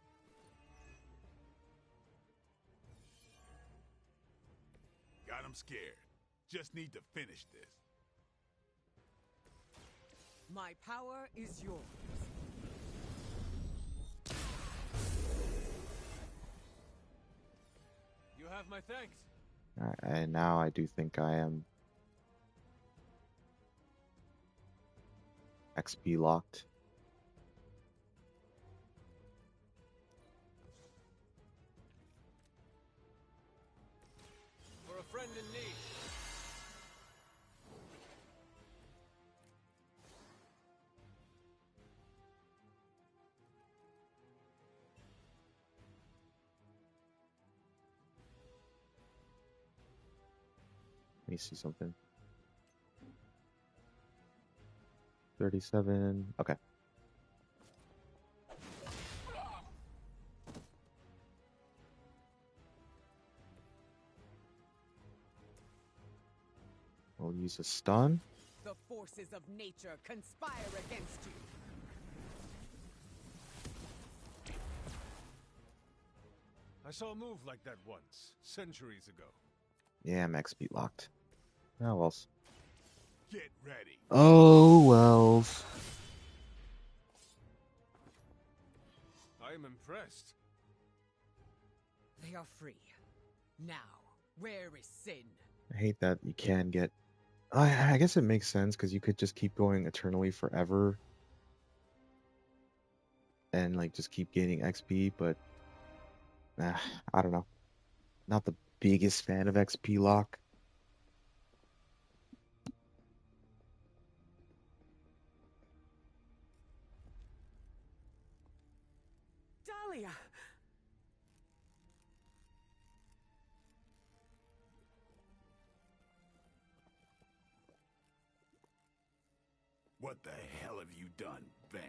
Got him scared. Just need to finish this. My power is yours. You have my thanks. And now I do think I am XP locked. For a friend in need. me see something. 37. Okay. We'll use a stun. The forces of nature conspire against you. I saw a move like that once, centuries ago. Yeah, I'm XP locked. Oh, else. Get ready. Oh, wells. I am impressed. They are free. Now, where is Sin? I hate that you can get... I guess it makes sense, because you could just keep going eternally forever. And, like, just keep gaining XP, but... I don't know. Not the biggest fan of XP lock. Dahlia! What the hell have you done, Vamp?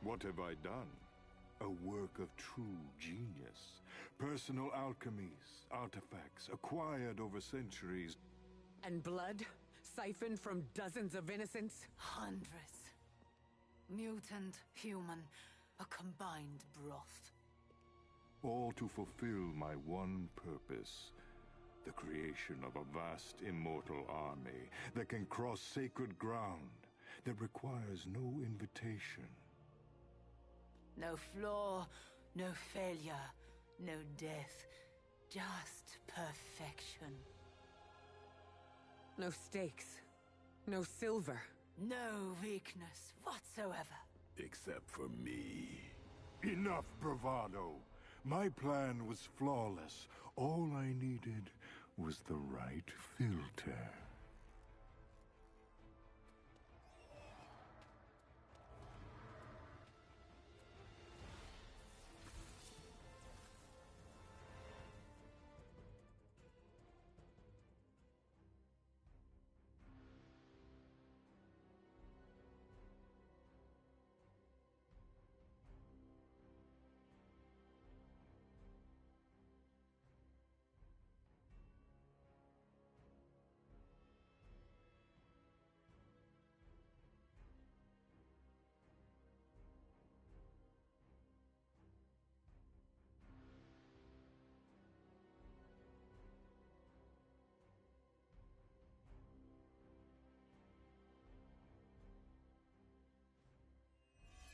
What have I done? A work of true genius. Personal alchemies, artifacts, acquired over centuries. And blood? Siphoned from dozens of innocents? Hundreds. Mutant, human, a combined broth. All to fulfill my one purpose. The creation of a vast immortal army that can cross sacred ground, that requires no invitation. No flaw, no failure, no death. Just perfection. No stakes. No silver. No weakness whatsoever. Except for me. Enough bravado. My plan was flawless. All I needed was the right filter.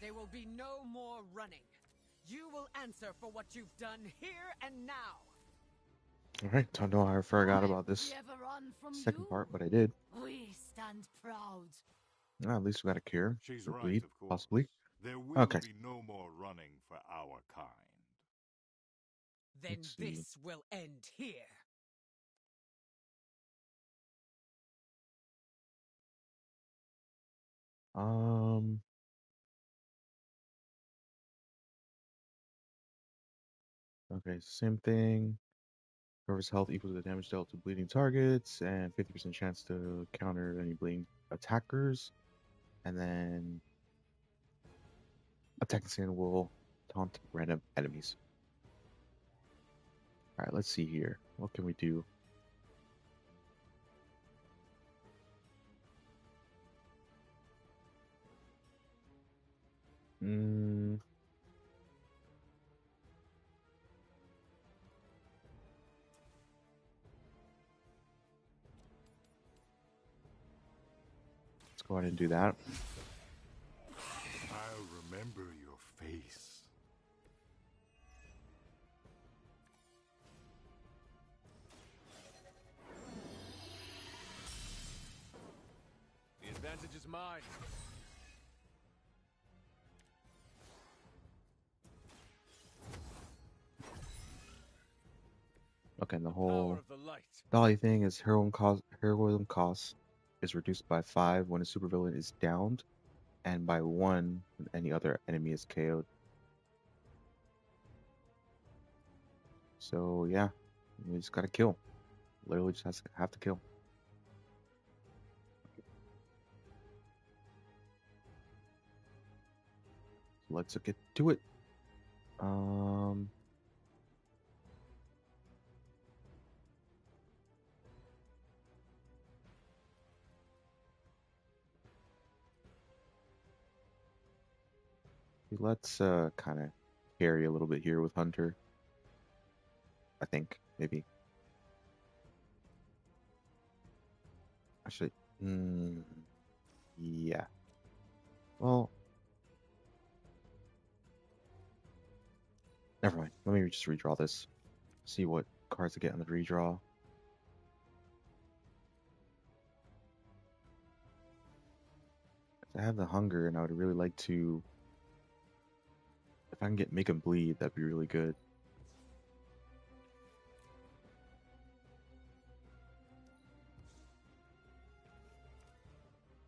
There will be no more running. You will answer for what you've done here and now. Alright, don't know how I forgot about this Never run from second you. part, but I did. We stand proud. At least we got a cure. She's Or right, bleed, of course. possibly. There will Okay. be no more running for our kind. Then Let's see. this will end here. Okay, same thing. Recovers health equal to the damage dealt to bleeding targets, and 50% chance to counter any bleeding attackers. And then attacking Sand will taunt random enemies. Alright, let's see here. What can we do? Let's go ahead and do that. I'll remember your face. The advantage is mine. Okay, and the whole Power of the light. Dolly thing is heroism cost is reduced by 5 when a supervillain is downed, and by 1 when any other enemy is KO'd. So yeah, we just gotta kill. Literally just have to kill. Let's get to it. Let's kind of carry a little bit here with Hunter. I think maybe. Actually, yeah. Well, never mind. Let me just redraw this. See what cards I get on the redraw. I have the hunger, and I would really like to. If I can make him bleed, that'd be really good.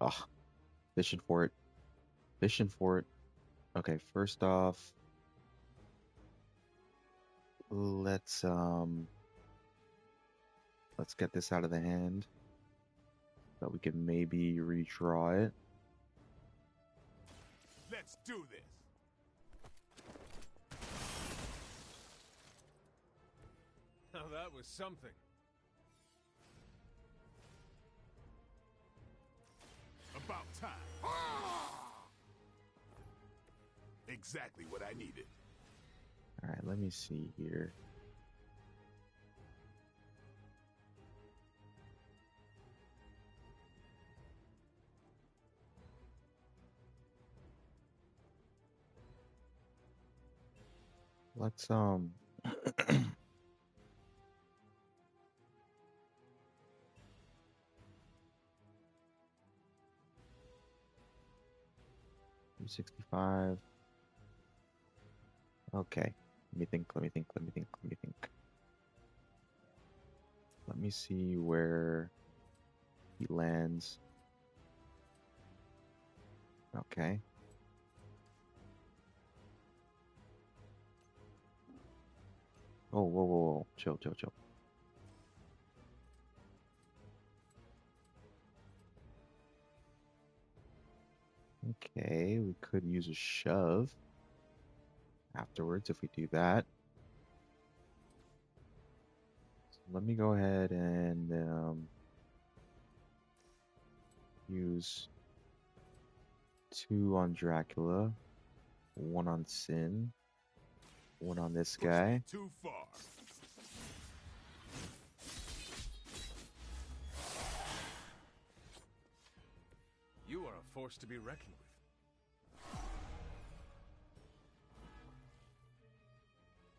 Ah, fishing for it. Fishing for it. Okay, first off, let's get this out of the hand. So we can maybe redraw it. Let's do this. Now that was something. About time. Exactly what I needed. All right, let me see here. Let's 65. Okay. Let me think. Let me see where he lands. Okay. Oh, whoa. Chill. Okay, we could use a shove afterwards if we do that. So let me go ahead and use 2 on Dracula, 1 on Sin, 1 on this guy. Too far. You are a force to be reckoned with.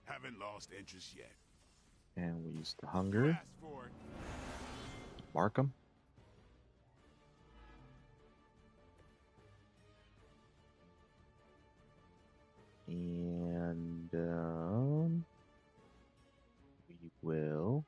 Haven't lost interest yet. And we use the hunger. Ask for it. Mark him. And we will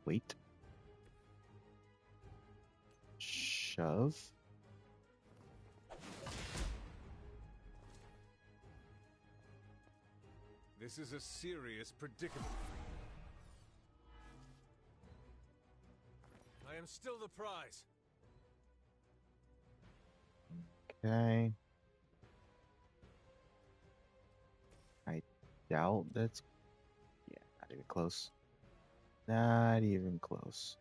wait. Shove. This is a serious predicament. I am still the prize. Okay. I doubt that's... Yeah, not even close. Not even close.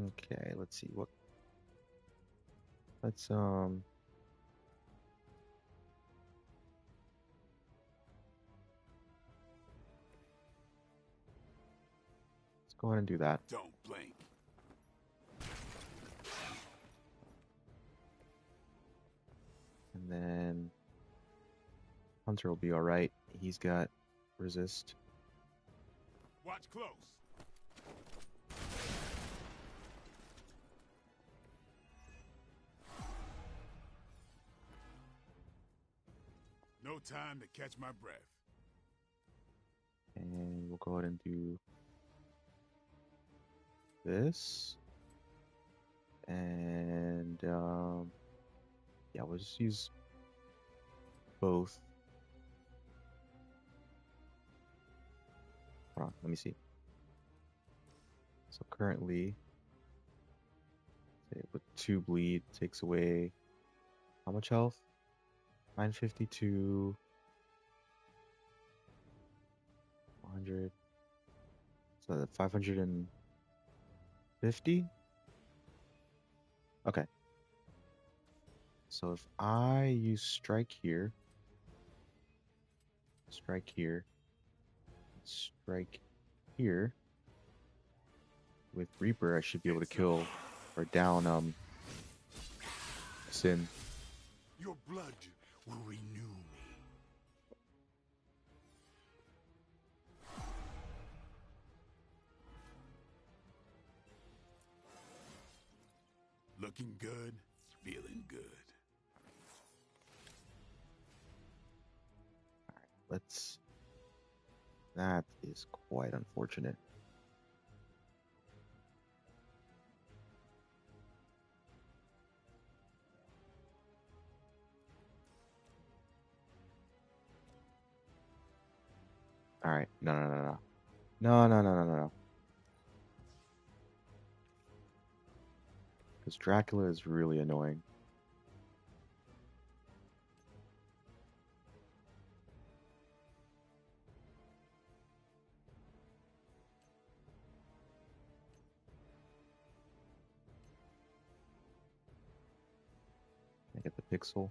Okay, let's see what... Let's go ahead and do that. Don't blink. And then Hunter will be alright. He's got resist. Watch close. time to catch my breath. And we'll go ahead and do this. And yeah, we'll just use both. Hold on, let me see. So currently, with 2 bleed takes away how much health? 952, 100. So that 550. Okay. So if I use strike here, strike here, strike here, with Reaper, I should be able to kill or down Sin. Your blood will renew me. Looking good, feeling good. Let's. That is quite unfortunate. All right. No, no, no, no. No, no, no, no, no, no. Because Dracula is really annoying. I get the pixel.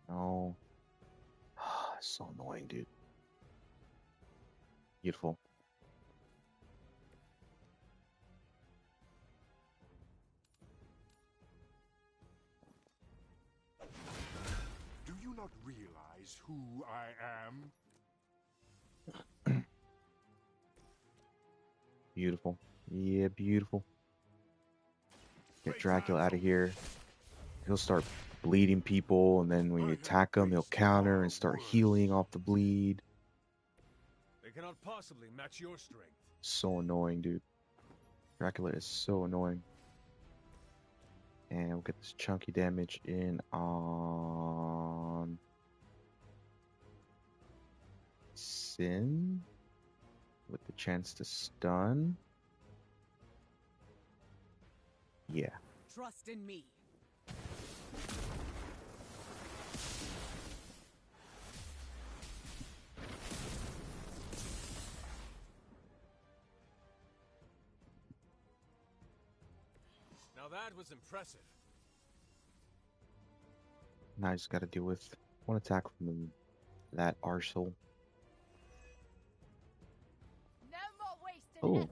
No. So annoying, dude. Beautiful. Do you not realize who I am? Beautiful. Yeah, beautiful. Get Dracula out of here. He'll start bleeding people, and then when you attack him, he'll counter and start healing off the bleed. They cannot possibly match your strength. So annoying, dude. Dracula is so annoying. And we'll get this chunky damage in on Sin with the chance to stun. Yeah. Trust in me. Now that was impressive. Now I just gotta deal with one attack from that arsehole. No more wasted Oh, effort.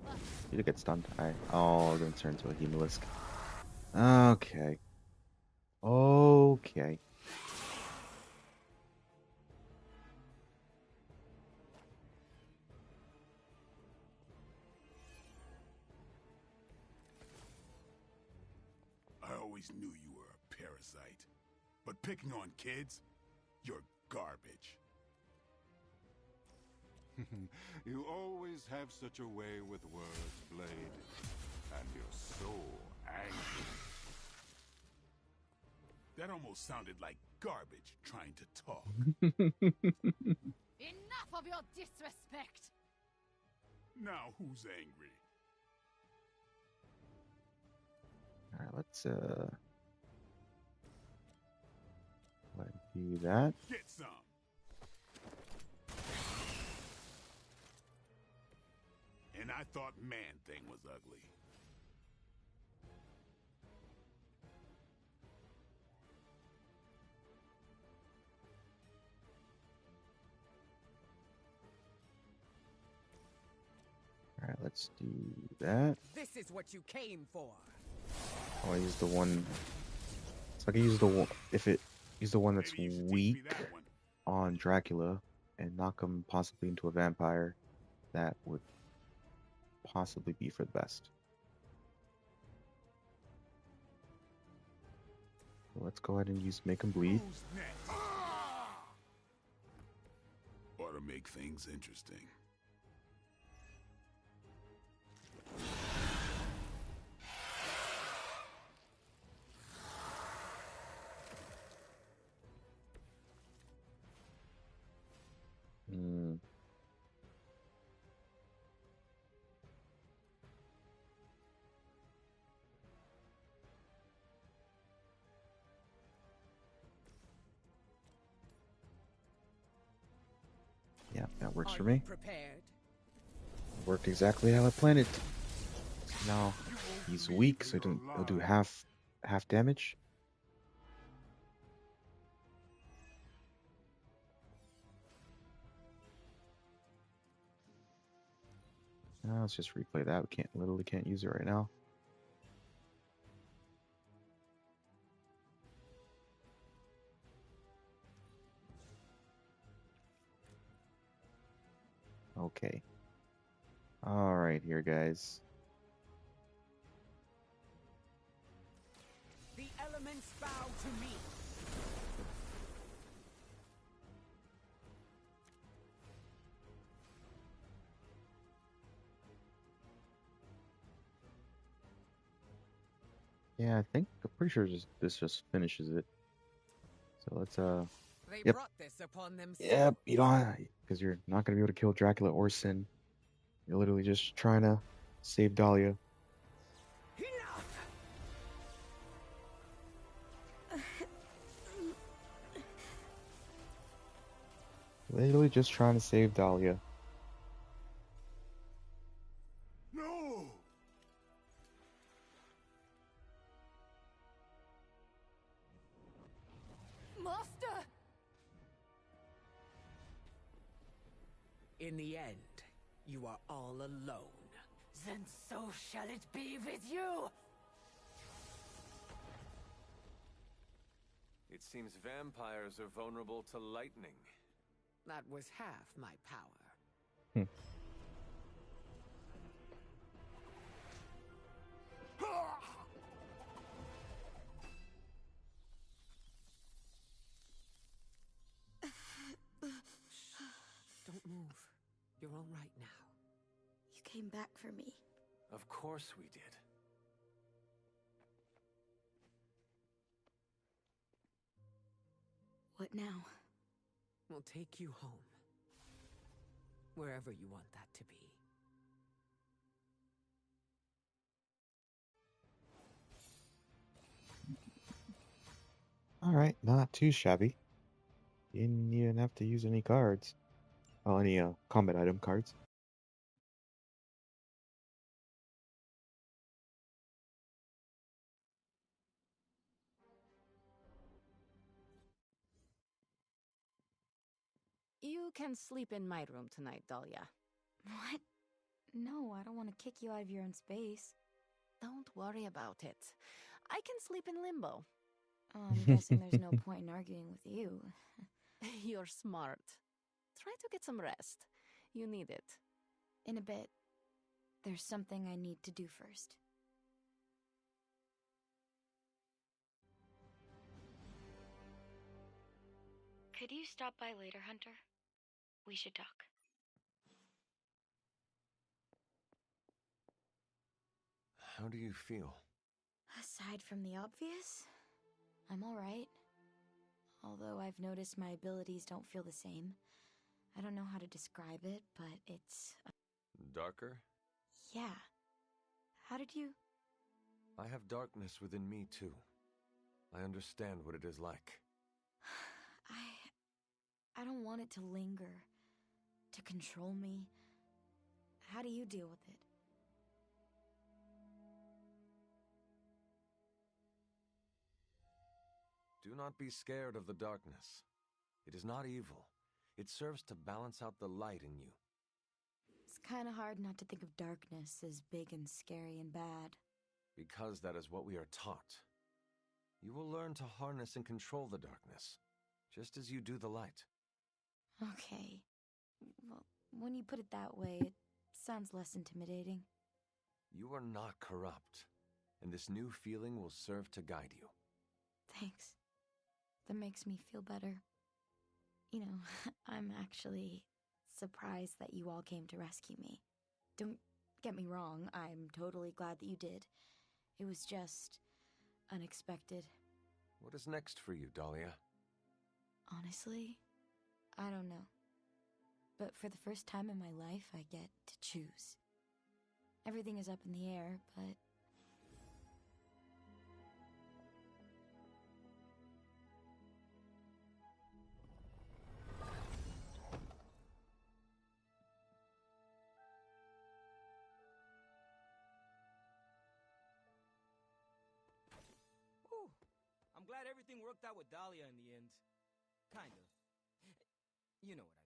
you did get stunned. Alright. Oh, gonna turn into a Hemalisk. Okay. Okay. I always knew you were a parasite. But picking on kids, you're garbage. You always have such a way with words, Blade. And you're so angry. That almost sounded like garbage trying to talk. Enough of your disrespect. Now who's angry? Alright, let's do that. Get some. And I thought Man-Thing was ugly. Alright, let's do that. This is what you came for. Oh, I use the one. So I can use the one if it use the one that's weak on Dracula and knock him possibly into a vampire. That would possibly be for the best. Let's go ahead and use Make 'em Bleed. Ought to make things interesting. Hmm. Yeah, that works for me. Prepared? Worked exactly how I planned it. Now he's weak, so he'll do half damage. Now let's just replay that. We literally can't use it right now. Okay. All right, here, guys. The elements bow to me. Yeah, I'm pretty sure this just finishes it. So let's They Yep. brought this upon themselves. Yep, you don't, because you're not gonna be able to kill Dracula or Sin. You're literally just trying to save Dahlia. Literally just trying to save Dahlia. No! Master! In the end, you are all alone. Then so shall it be with you! It seems vampires are vulnerable to lightning. That was half my power. Don't move. You're all right now. You came back for me. Of course we did. What now? We'll take you home. Wherever you want that to be. Alright, not too shabby. You didn't even have to use any cards. Oh, any combat item cards. You can sleep in my room tonight, Dahlia. What? No, I don't want to kick you out of your own space. Don't worry about it. I can sleep in limbo. I'm guessing there's no point in arguing with you. You're smart. Try to get some rest. You need it. In a bit. There's something I need to do first. Could you stop by later, Hunter? We should talk. How do you feel? Aside from the obvious, I'm alright. Although I've noticed my abilities don't feel the same. I don't know how to describe it, but it's... Darker? Yeah. How did you... I have darkness within me, too. I understand what it is like. I don't want it to linger, to control me. How do you deal with it? Do not be scared of the darkness. It is not evil. It serves to balance out the light in you. It's kind of hard not to think of darkness as big and scary and bad. Because that is what we are taught. You will learn to harness and control the darkness, just as you do the light. Okay. Well, when you put it that way, it sounds less intimidating. You are not corrupt, and this new feeling will serve to guide you. Thanks. That makes me feel better. You know, I'm actually surprised that you all came to rescue me. Don't get me wrong, I'm totally glad that you did. It was just unexpected. What is next for you, Dahlia? Honestly, I don't know. But for the first time in my life, I get to choose. Everything is up in the air, but... Whew. I'm glad everything worked out with Dahlia in the end. Kinda. You know what I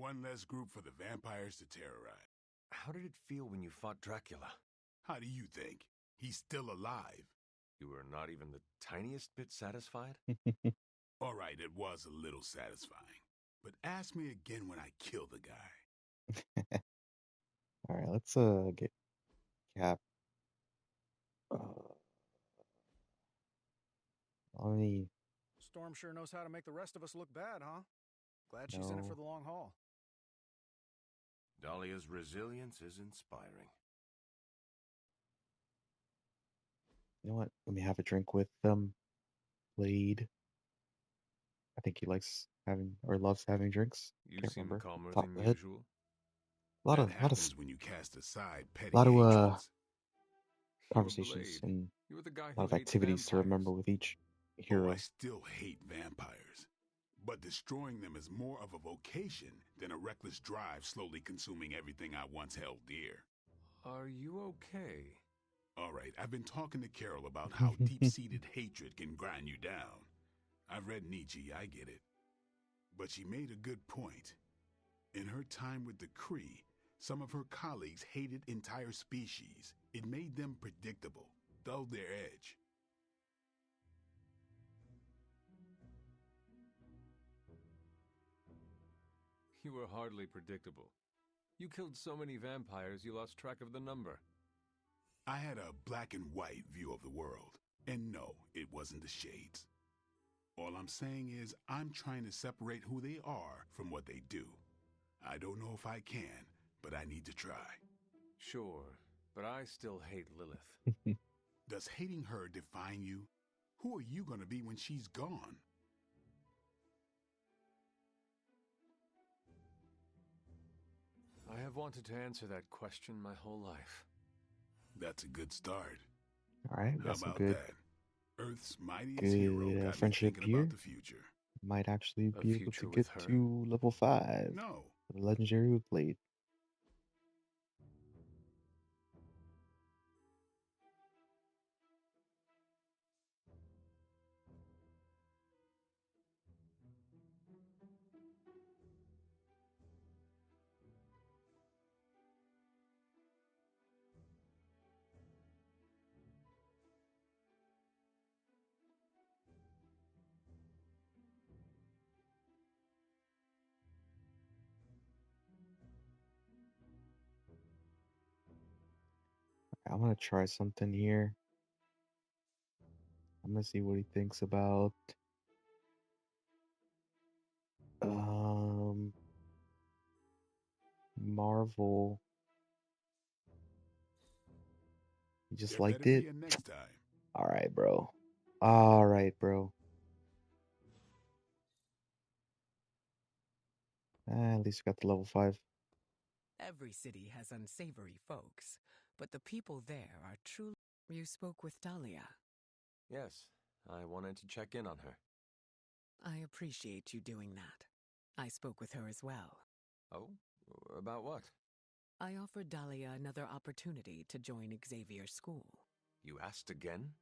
mean. One less group for the vampires to terrorize. How did it feel when you fought Dracula? How do you think? He's still alive. You were not even the tiniest bit satisfied? All right, it was a little satisfying. But ask me again when I kill the guy. All right, let's get Cap. Let me. Storm sure knows how to make the rest of us look bad, huh? Glad she's in it for the long haul. Dahlia's resilience is inspiring. You know what? Let me have a drink with Blade. I think he likes having or loves having drinks. You Can't seem remember. calmer Top than of the head. usual. A lot That of happens when you cast aside petty lot of hatreds. conversations Blade. and You were the guy a lot who of hates activities to vampires. remember with each Oh, hero. I still hate vampires. But destroying them is more of a vocation than a reckless drive slowly consuming everything I once held dear. Are you okay? All right, I've been talking to Carol about how deep-seated hatred can grind you down. I've read Nietzsche, I get it. But she made a good point. In her time with the Kree, some of her colleagues hated entire species. It made them predictable, dulled their edge. You were hardly predictable. You killed so many vampires you lost track of the number. I had a black and white view of the world. And no, it wasn't the shades. All I'm saying is I'm trying to separate who they are from what they do. I don't know if I can, but I need to try. Sure, but I still hate Lilith. Does hating her define you? Who are you going to be when she's gone? I have wanted to answer that question my whole life. That's a good start. All right, How got some about good, that? Earth's mightiest hero got me friendship thinking gear. about the future. Might actually A be able to future get with her? to level 5. No. The legendary with Blade. I'm gonna try something here. I'm gonna see what he thinks about Marvel. You just There liked better it? be a next time. All right, bro. All right, bro. At least we got the level 5. Every city has unsavory folks, but the people there are truly... You spoke with Dahlia. Yes, I wanted to check in on her. I appreciate you doing that. I spoke with her as well. Oh? About what? I offered Dahlia another opportunity to join Xavier's school. You asked again?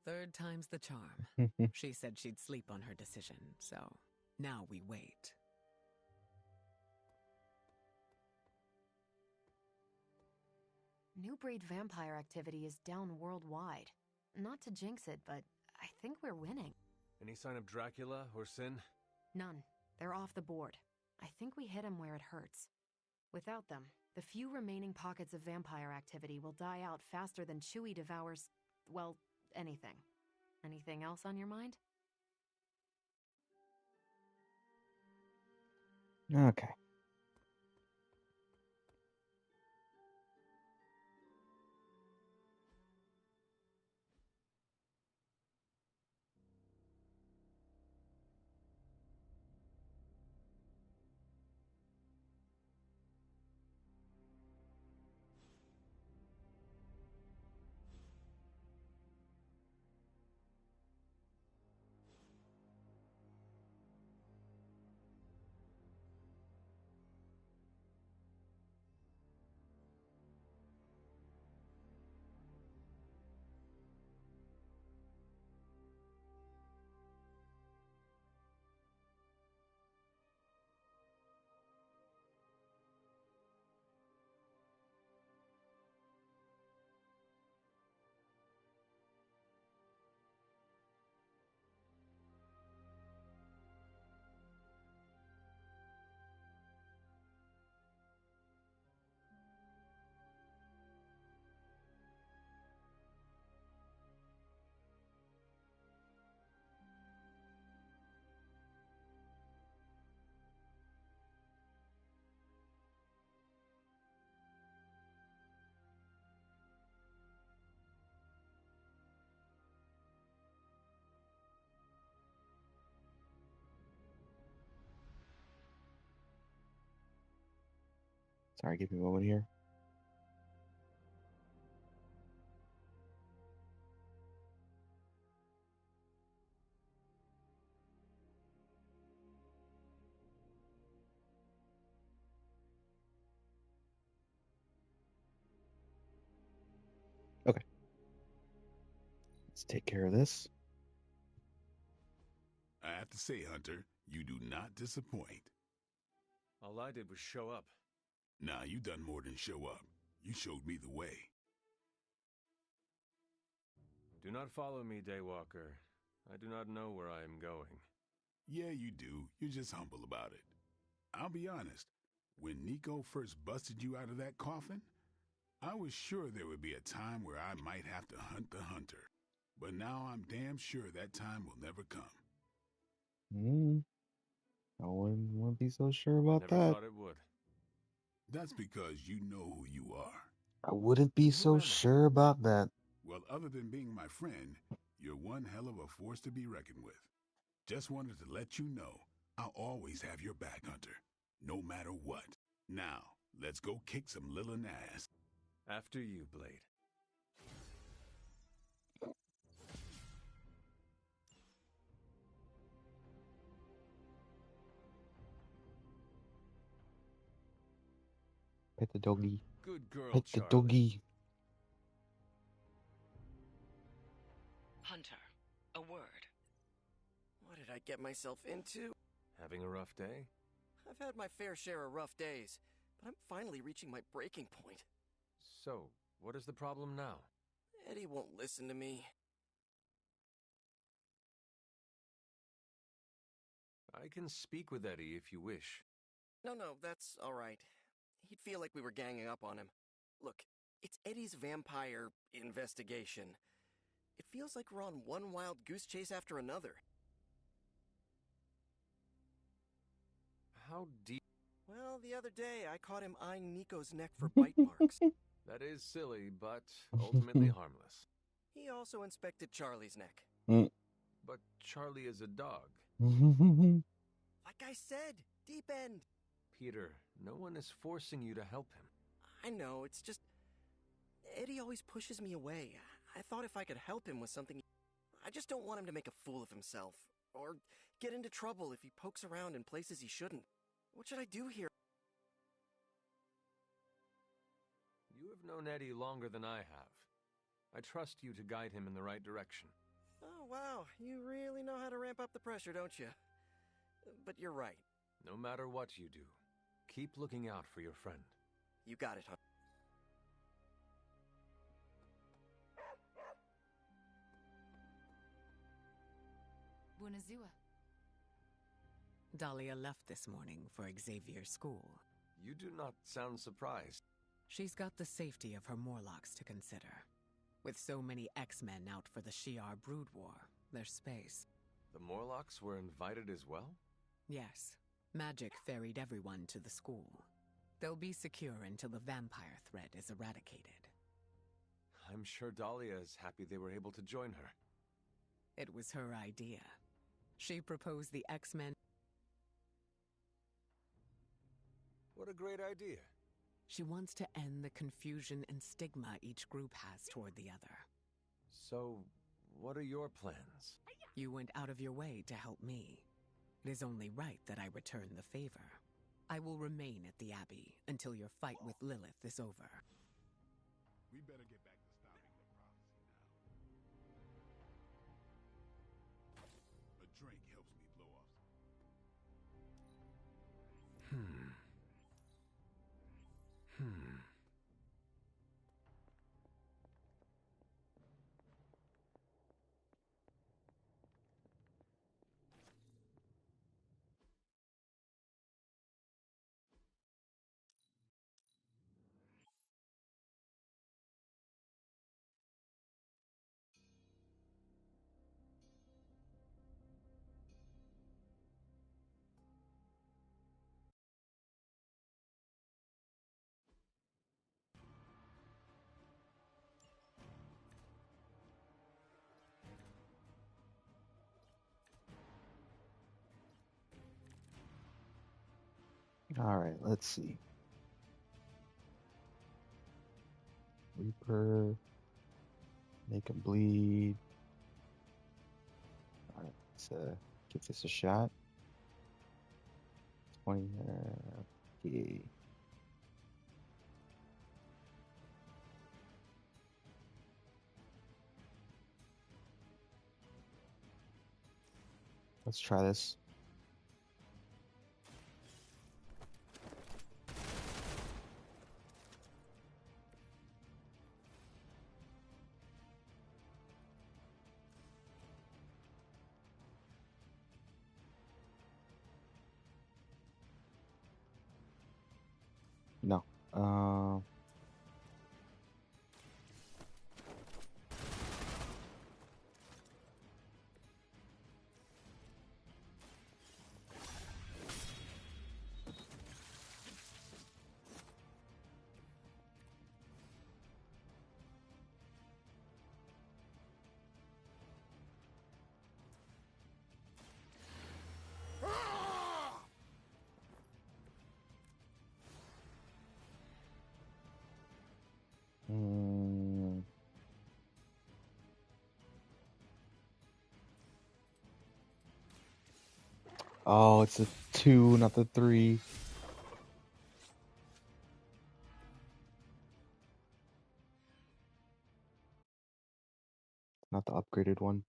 3rd time's the charm. She said she'd sleep on her decision, so now we wait. New breed vampire activity is down worldwide. Not to jinx it, but I think we're winning. Any sign of Dracula or Sin? None. They're off the board. I think we hit them where it hurts. Without them, the few remaining pockets of vampire activity will die out faster than Chewie devours, well, anything. Anything else on your mind? Okay. Sorry, give me a moment here. Okay. Let's take care of this. I have to say, Hunter, you do not disappoint. All I did was show up. Nah, you done more than show up. You showed me the way. Do not follow me, Daywalker. I do not know where I am going. Yeah, you do. You're just humble about it. I'll be honest. When Nico first busted you out of that coffin, I was sure there would be a time where I might have to hunt the hunter. But now I'm damn sure that time will never come. I wouldn't be so sure about Never that. thought it would. That's because you know who you are. I wouldn't be so sure about that. Well, other than being my friend, you're one hell of a force to be reckoned with. Just wanted to let you know I'll always have your back, Hunter, no matter what. Now, let's go kick some Lilin ass. After you, Blade. Pet the doggy. Good girl, Pet the Charlie. doggy. Hunter, a word. What did I get myself into? Having a rough day? I've had my fair share of rough days, but I'm finally reaching my breaking point. So, what is the problem now? Eddie won't listen to me. I can speak with Eddie if you wish. No, that's all right. He'd feel like we were ganging up on him. Look, it's Eddie's vampire investigation. It feels like we're on one wild goose chase after another. How deep? Well, the other day I caught him eyeing Nico's neck for bite marks. That is silly, but ultimately harmless. He also inspected Charlie's neck. But Charlie is a dog. Like I said, deep end. Peter, no one is forcing you to help him. I know, it's just... Eddie always pushes me away. I thought if I could help him with something... I just don't want him to make a fool of himself. Or get into trouble if he pokes around in places he shouldn't. What should I do here? You have known Eddie longer than I have. I trust you to guide him in the right direction. Oh, wow. You really know how to ramp up the pressure, don't you? But you're right. No matter what you do, keep looking out for your friend. You got it, huh? Bunazua. Dahlia left this morning for Xavier's school. You do not sound surprised. She's got the safety of her Morlocks to consider. With so many X-Men out for the Shi'ar Brood War, there's space. The Morlocks were invited as well? Yes. Magic ferried everyone to the school. They'll be secure until the vampire threat is eradicated. I'm sure Dahlia is happy they were able to join her. It was her idea. She proposed the X-Men. What a great idea. She wants to end the confusion and stigma each group has toward the other. So, what are your plans? You went out of your way to help me. It is only right that I return the favor. I will remain at the Abbey until your fight with Lilith is over. We better get back to stopping the prophecy now. A drink helps me blow off. Alright, let's see. Reaper. Make him bleed. Alright, let's give this a shot. 20. Okay. Let's try this. No. Oh, it's a 2, not the 3. Not the upgraded one.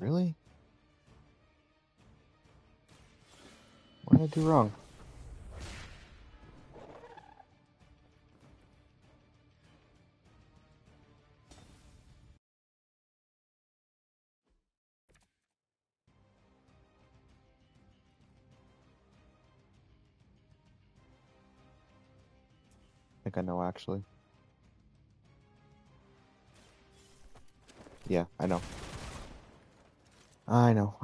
Really? What did I do wrong? think I know actually. Yeah, I know. I know.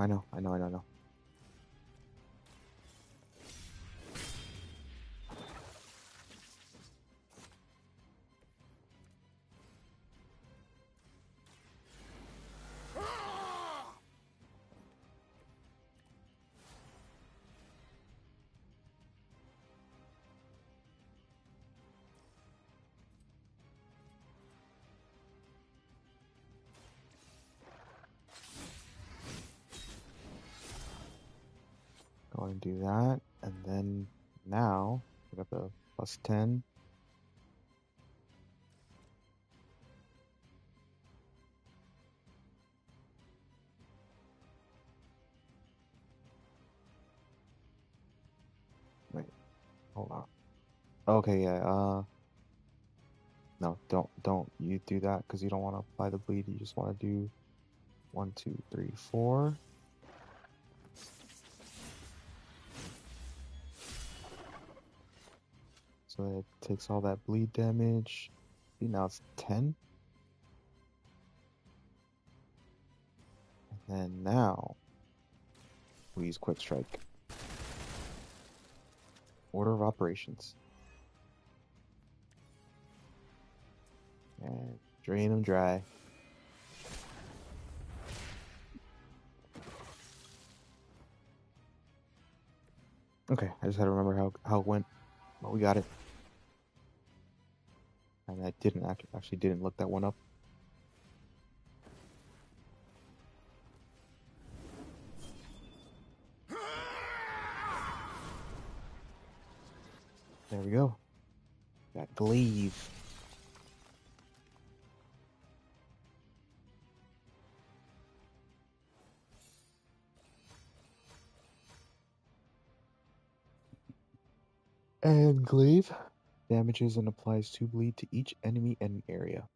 Go and do that, and then now we got the +10. Wait, hold on. Okay, yeah. No, don't you do that because you don't want to apply the bleed. You just want to do 1, 2, 3, 4. So it takes all that bleed damage. See, now it's 10. And then now we use Quick Strike. Order of operations. And drain them dry. Okay, I just had to remember how it went. But we got it. And I didn't actually didn't look that one up. There we go. Got Glaive. And Glaive damages and applies 2 bleed to each enemy and area.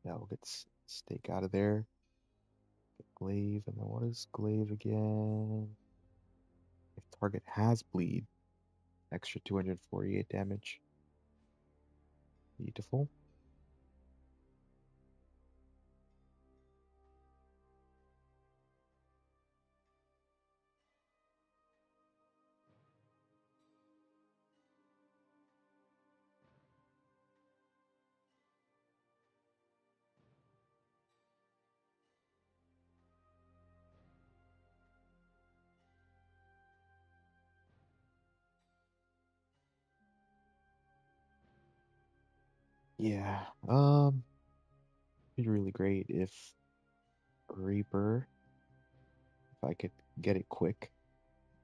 Yeah, we'll get Stake out of there. Get Glaive, and then what is Glaive again? If target has bleed, extra 248 damage. Beautiful. Yeah, it'd be really great if Reaper, if I could get it quick,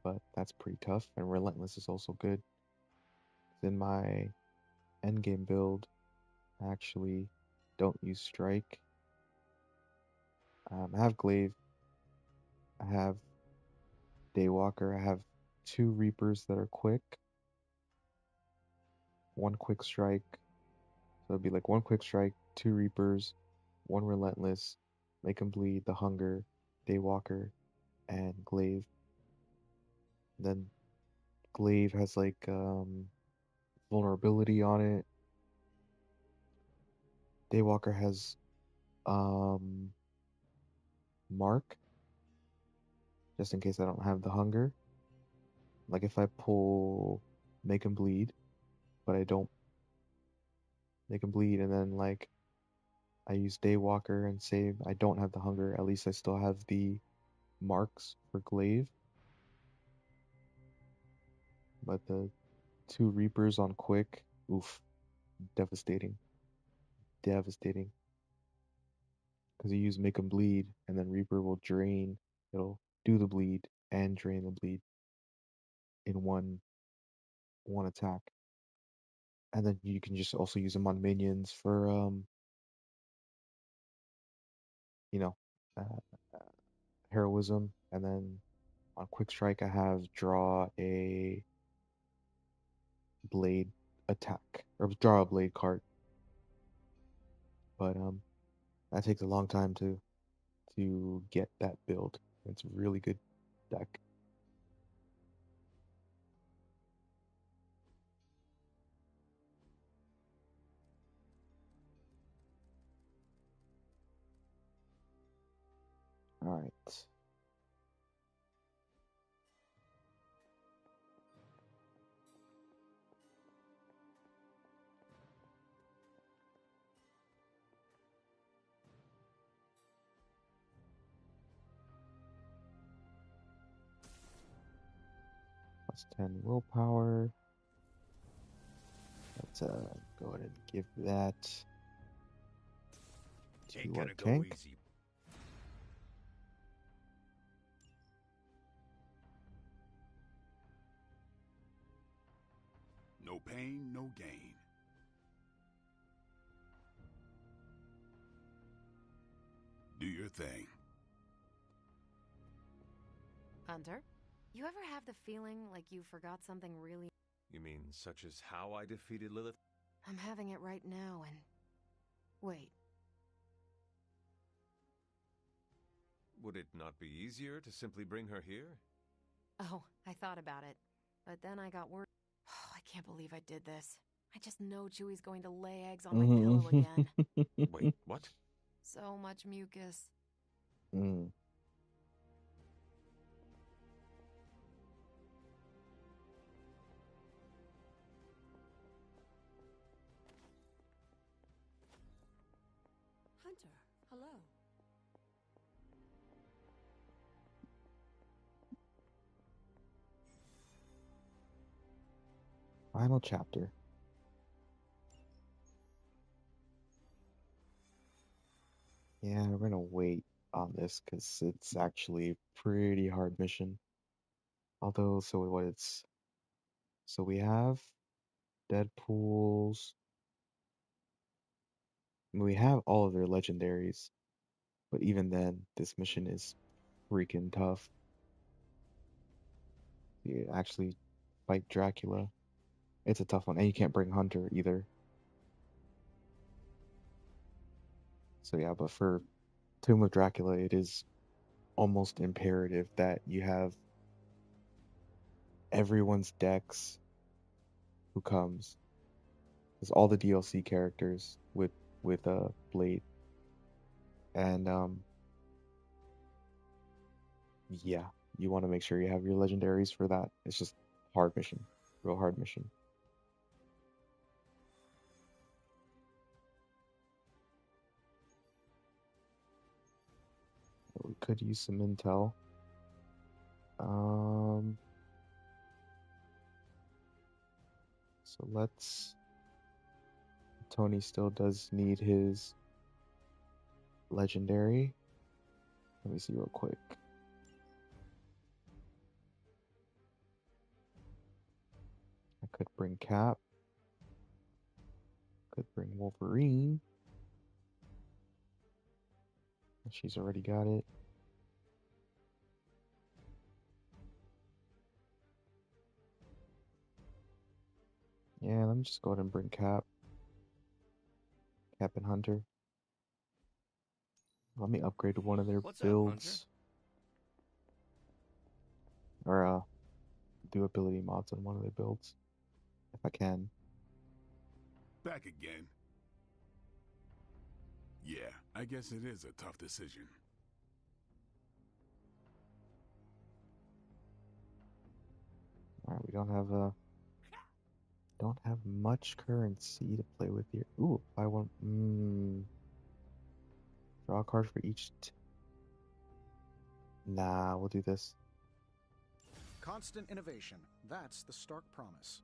but that's pretty tough. And Relentless is also good. In my endgame build, I actually don't use Strike. I have Glaive, I have Daywalker, I have 2 Reapers that are quick, 1 Quick Strike. So it'd be like 1 Quick Strike, 2 Reapers, 1 Relentless, Make 'em Bleed, the Hunger, Daywalker, and Glaive. Then Glaive has like vulnerability on it. Daywalker has Mark, just in case I don't have the Hunger. Like if I pull Make 'em Bleed, but I don't Make 'em Bleed, and then like I use Daywalker and save, I don't have the Hunger, at least I still have the marks for Glaive. But the 2 Reapers on quick, oof, devastating. Devastating. Because you use Make 'em Bleed, and then Reaper will drain, it'll do the bleed and drain the bleed in one attack. And then you can just also use them on minions for you know, heroism, and then on quick strike I have draw a blade attack or draw a blade card. But that takes a long time to get that build. It's a really good deck. All right. Plus 10 willpower. Let's go ahead and give that Ain't to our gonna go tank. easy. No pain, no gain. Do your thing. Hunter, you ever have the feeling like you forgot something really... You mean such as how I defeated Lilith? I'm having it right now and... Wait, Would it not be easier to simply bring her here? oh, I thought about it. But then I got worried. Oh, I can't believe I did this. I just know Chewie's going to lay eggs on my pillow again. Wait, what? So much mucus. Mm. Hunter, hello. Final chapter. Yeah, we're gonna wait on this because it's actually a pretty hard mission. Although, so what it's... So we have Deadpool's... We have all of their legendaries, but even then, this mission is freaking tough. You actually fight Dracula. It's a tough one, and you can't bring Hunter either. So yeah, but for Tomb of Dracula, it is almost imperative that you have everyone's decks who comes. There's all the DLC characters with Blade. And yeah, you want to make sure you have your legendaries for that. It's just hard mission. Real hard mission. We could use some intel. So let's... Tony still does need his legendary. Let me see real quick. I could bring Cap. Could bring Wolverine. She's already got it. Yeah, let me just go ahead and bring Cap. Cap and Hunter. Let me upgrade to one of their builds. Or do ability mods on one of their builds. If I can. Back again. Yeah, I guess it is a tough decision. Alright, we don't have much currency to play with here. Ooh, buy one. Draw a card for each. Nah, we'll do this. Constant innovation. That's the Stark promise.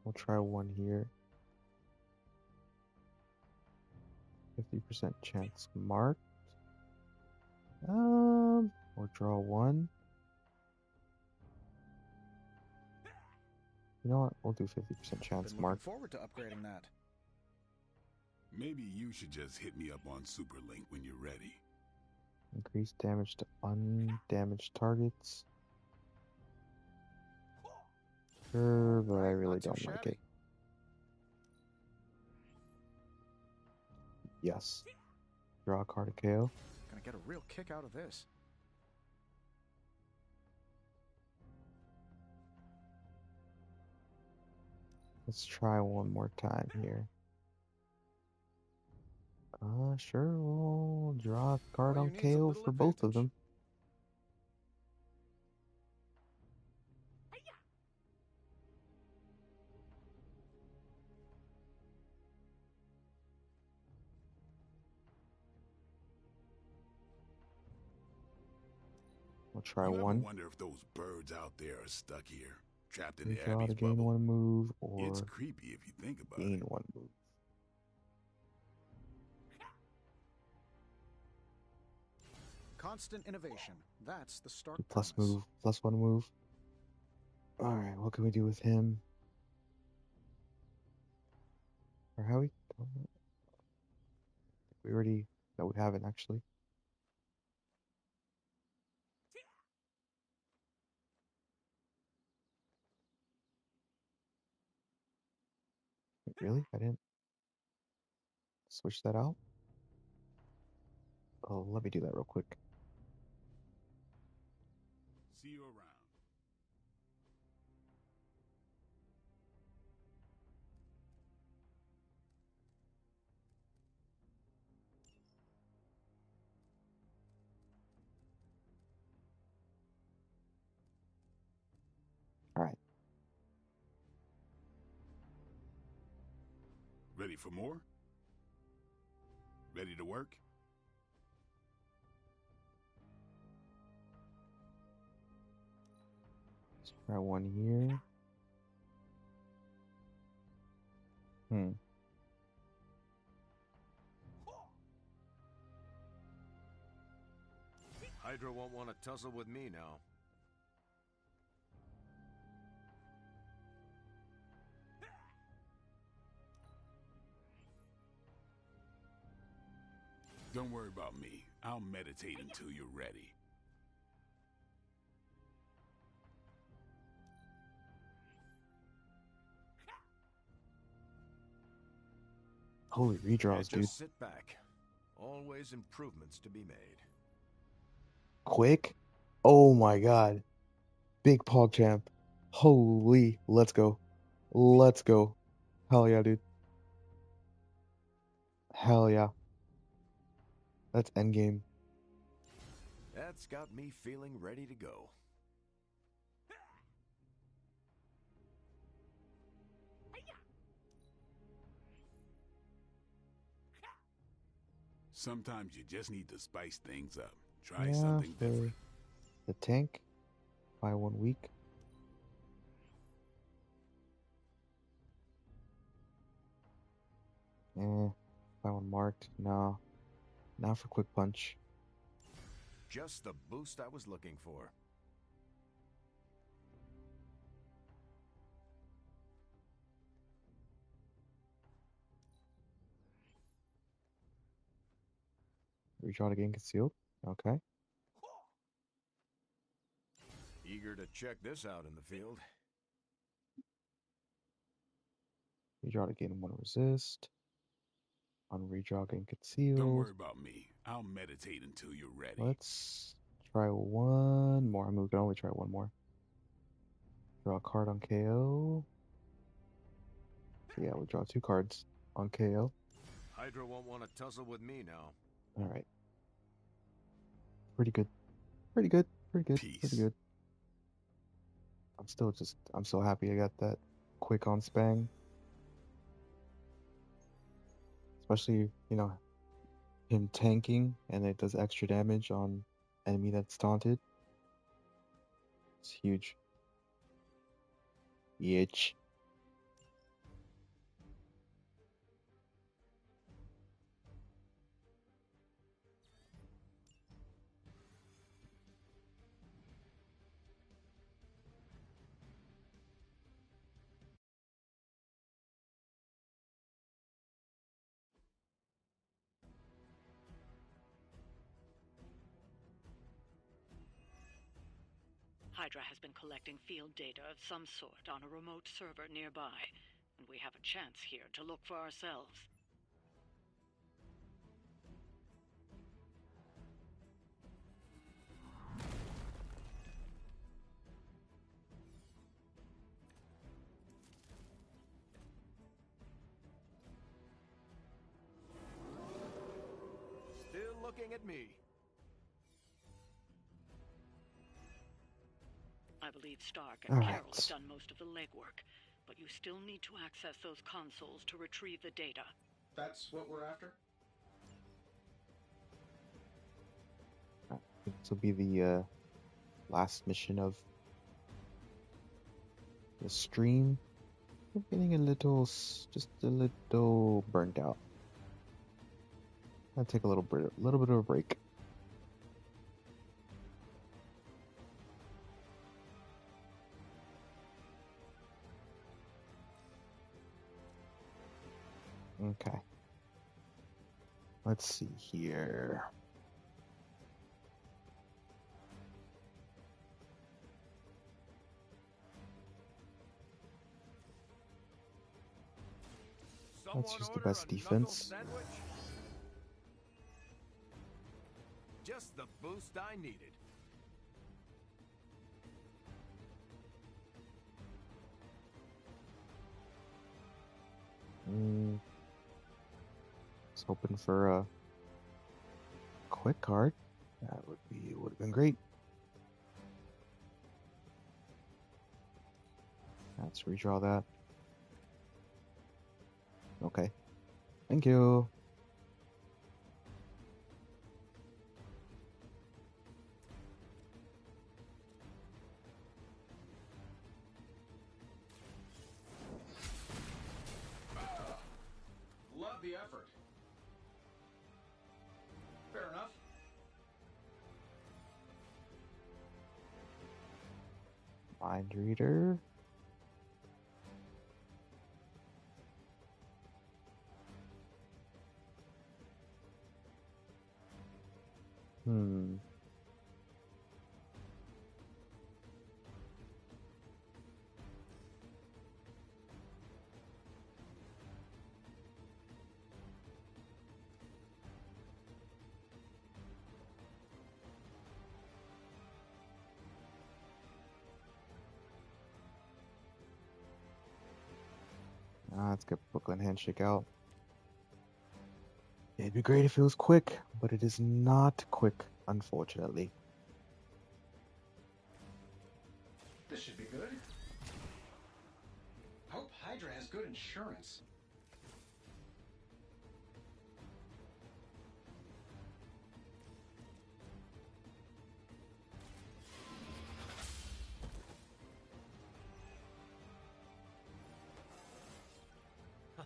We'll try one here. 50% chance marked. Or draw one. You know what? We'll do 50% chance Been marked. looking forward to upgrading that. Maybe you should just hit me up on Superlink when you're ready. Increase damage to undamaged targets. Sure, but I really don't like it. Yes. Draw a card to KO. Gonna get a real kick out of this. Let's try one more time here. Sure, we'll draw a card on KO for both of them. We'll try one. I wonder if those birds out there are stuck here, trapped in the Draw to Abbey's gain bubble. one move, or It's creepy if you think about gain it. one move. Constant innovation. That's the stark Plus promise. move, plus one move. Alright, what can we do with him? Or how we? We already. No, we haven't actually. Wait, really? I didn't switch that out? Oh, let me do that real quick. See you around. Alright. Ready for more? Ready to work? Let's try one here. Hydra won't want to tussle with me now. Don't worry about me. I'll meditate until you're ready. Holy redraws, dude. Just sit back. Always improvements to be made. Quick? Oh my god. Big PogChamp. Holy. Let's go. Let's go. Hell yeah, dude. Hell yeah. That's endgame. That's got me feeling ready to go. Sometimes you just need to spice things up. Try Yeah, something for different. the tank. Buy 1 week. Buy 1 marked. No. Now for quick punch. Just the boost I was looking for. Redraw to gain concealed. Okay. Eager to check this out in the field. Redraw to gain 1 resist. On redraw gain concealed. Don't worry about me. I'll meditate until you're ready. Let's try 1 more. I mean, we can only try 1 more. Draw a card on KO. So yeah, we'll draw 2 cards on KO. Hydra won't want to tussle with me now. Alright. Pretty good. Pretty good. Pretty good. Peace. Pretty good. I'm so happy I got that quick on Spang. Especially, you know, him tanking and it does extra damage on enemy that's taunted. It's huge. Yitch. Hydra has been collecting field data of some sort on a remote server nearby, and we have a chance here to look for ourselves. Still looking at me. I believe Stark and All right. Carol have done most of the legwork, but you still need to access those consoles to retrieve the data. That's what we're after? This will be the last mission of the stream. I'm getting a little, just a little burnt out. I'll take a little bit of a break. Okay. Let's see here. Let's use the best defense. Just the boost I needed. Was hoping for a quick card. That would have been great. Let's redraw that. Okay. Thank you. Love the effort. Fair enough. Mind reader. Let's get Brooklyn Handshake out. It'd be great if it was quick, but it is not quick, unfortunately. This should be good. Hope Hydra has good insurance.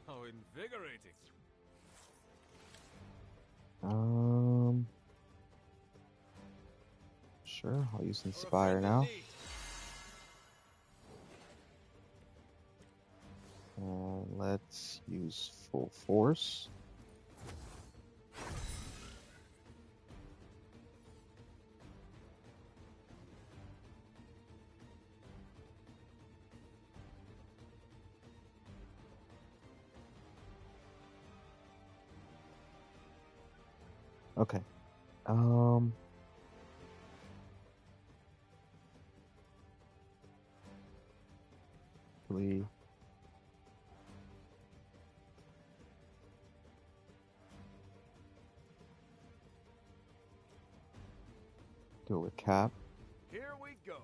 How invigorating. Sure, I'll use Inspire now. Let's use Full Force. Okay. Actually, do it with Cap. Here we go.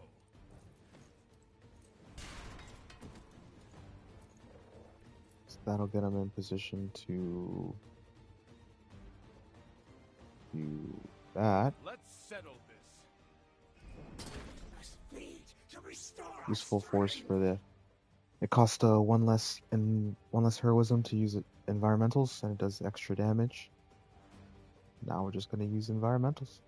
So that'll get him in position to do that. Let's settle this. Use Full Force for the. It costs one less heroism to use environmentals, and it does extra damage. Now we're just gonna use environmentals.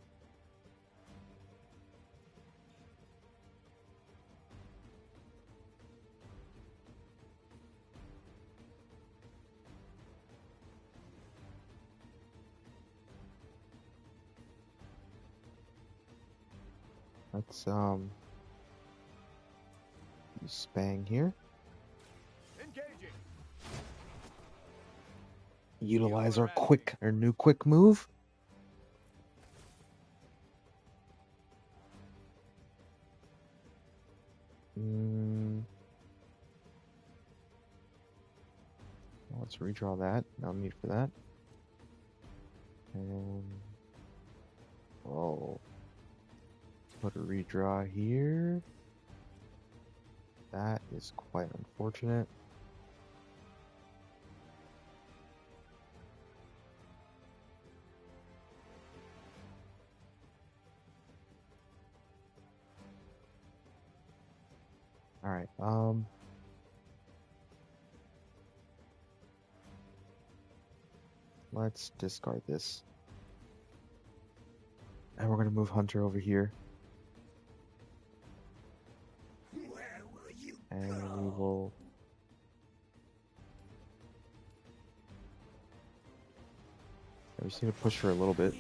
Let's Just bang here. Engaging. Utilize our new quick move. Let's redraw that. No need for that. And put a redraw here. That is quite unfortunate. All right. Let's discard this. And we're going to move Hunter over here. And we will... I just need to push her a little bit.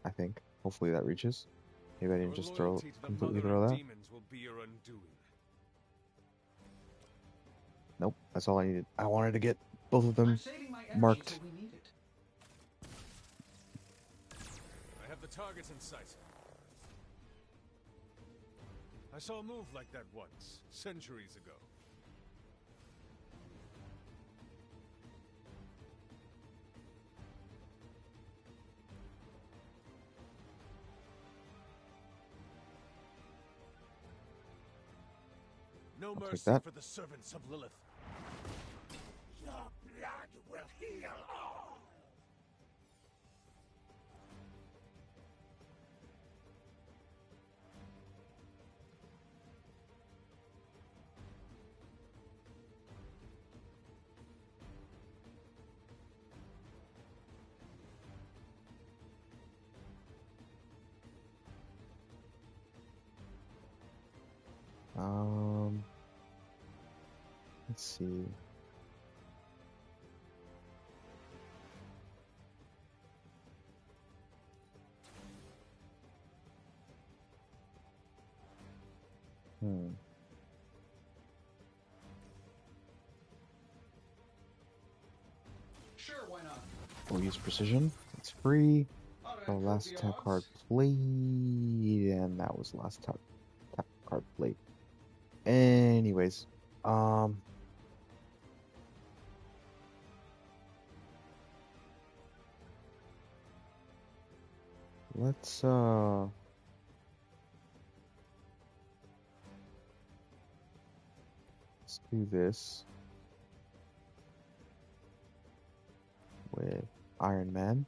I think. Hopefully that reaches. Maybe I didn't just completely throw that. Nope, that's all I needed. I wanted to get both of them marked. I have the targets in sight. I saw a move like that once, centuries ago. No mercy for the servants of Lilith. Your blood will heal all. Let's see. Sure, why not? We'll use precision. It's free. Oh, last attack card played, and that was last attack card played. Anyways, let's do this with Iron Man.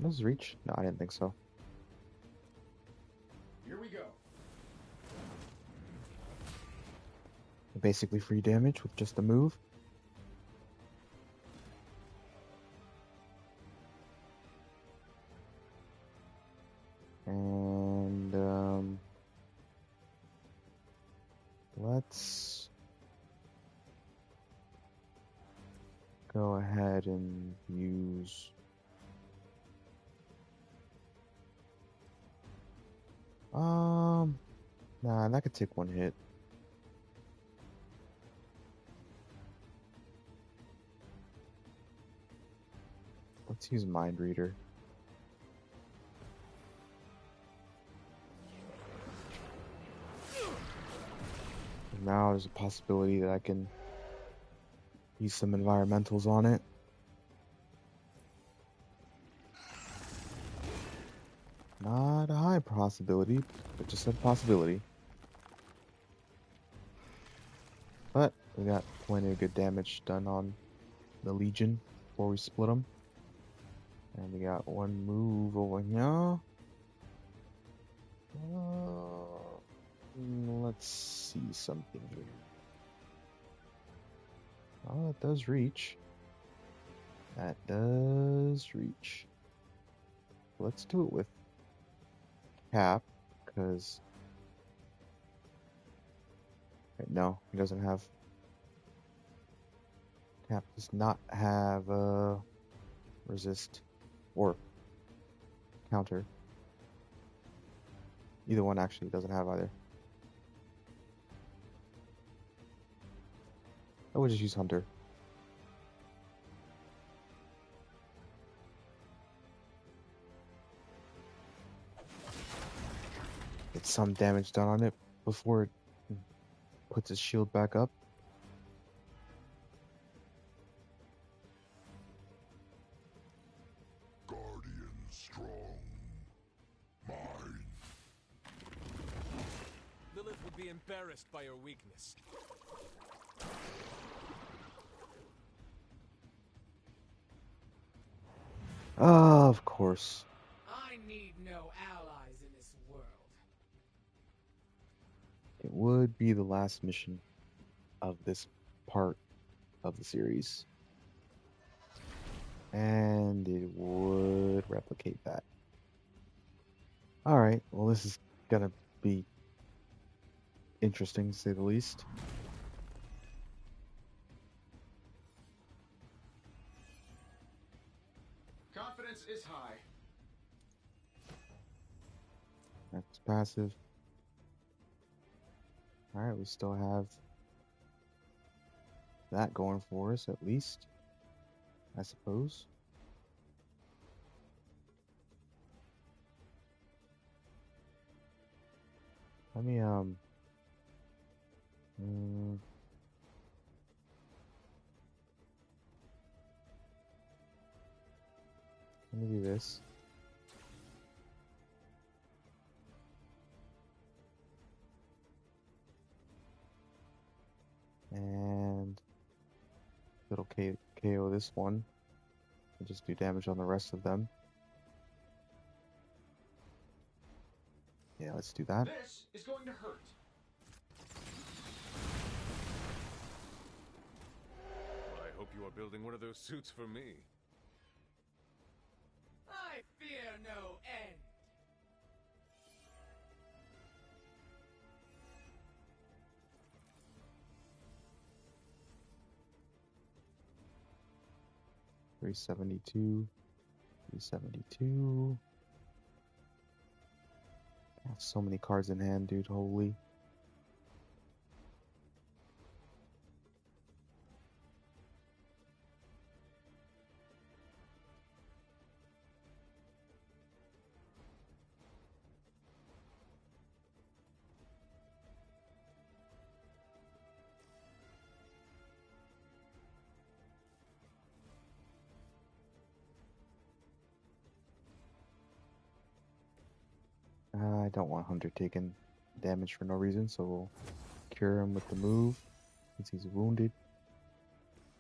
Does reach? No, I didn't think so. Here we go. Basically free damage with just a move. And let's go ahead and use nah, that could take one hit. Let's use Mind Reader. Now there's a possibility that I can use some environmentals on it. Not a high possibility, but just a possibility. But we got plenty of good damage done on the Legion before we split them. And we got one move over here. Let's see something here. Oh, that does reach. That does reach. Let's do it with Cap, because... Wait, no, he doesn't have... Cap does not have resist or counter. Either one actually doesn't have either. I would just use Hunter. Get some damage done on it before it puts its shield back up. Guardian strong. Mine. Lilith would be embarrassed by your weakness. Of course. I need no allies in this world. It would be the last mission of this part of the series. And it would replicate that. Alright, well this is gonna be interesting to say the least. Confidence is high. That's passive. Alright, we still have that going for us at least, I suppose. Let me let me do this. And it'll KO this one. And just do damage on the rest of them. Yeah, let's do that. This is going to hurt. I hope you are building one of those suits for me. I fear no end. $372. $372. I have so many cards in hand, dude. Holy. I don't want Hunter taking damage for no reason, so we'll cure him with the move since he's wounded.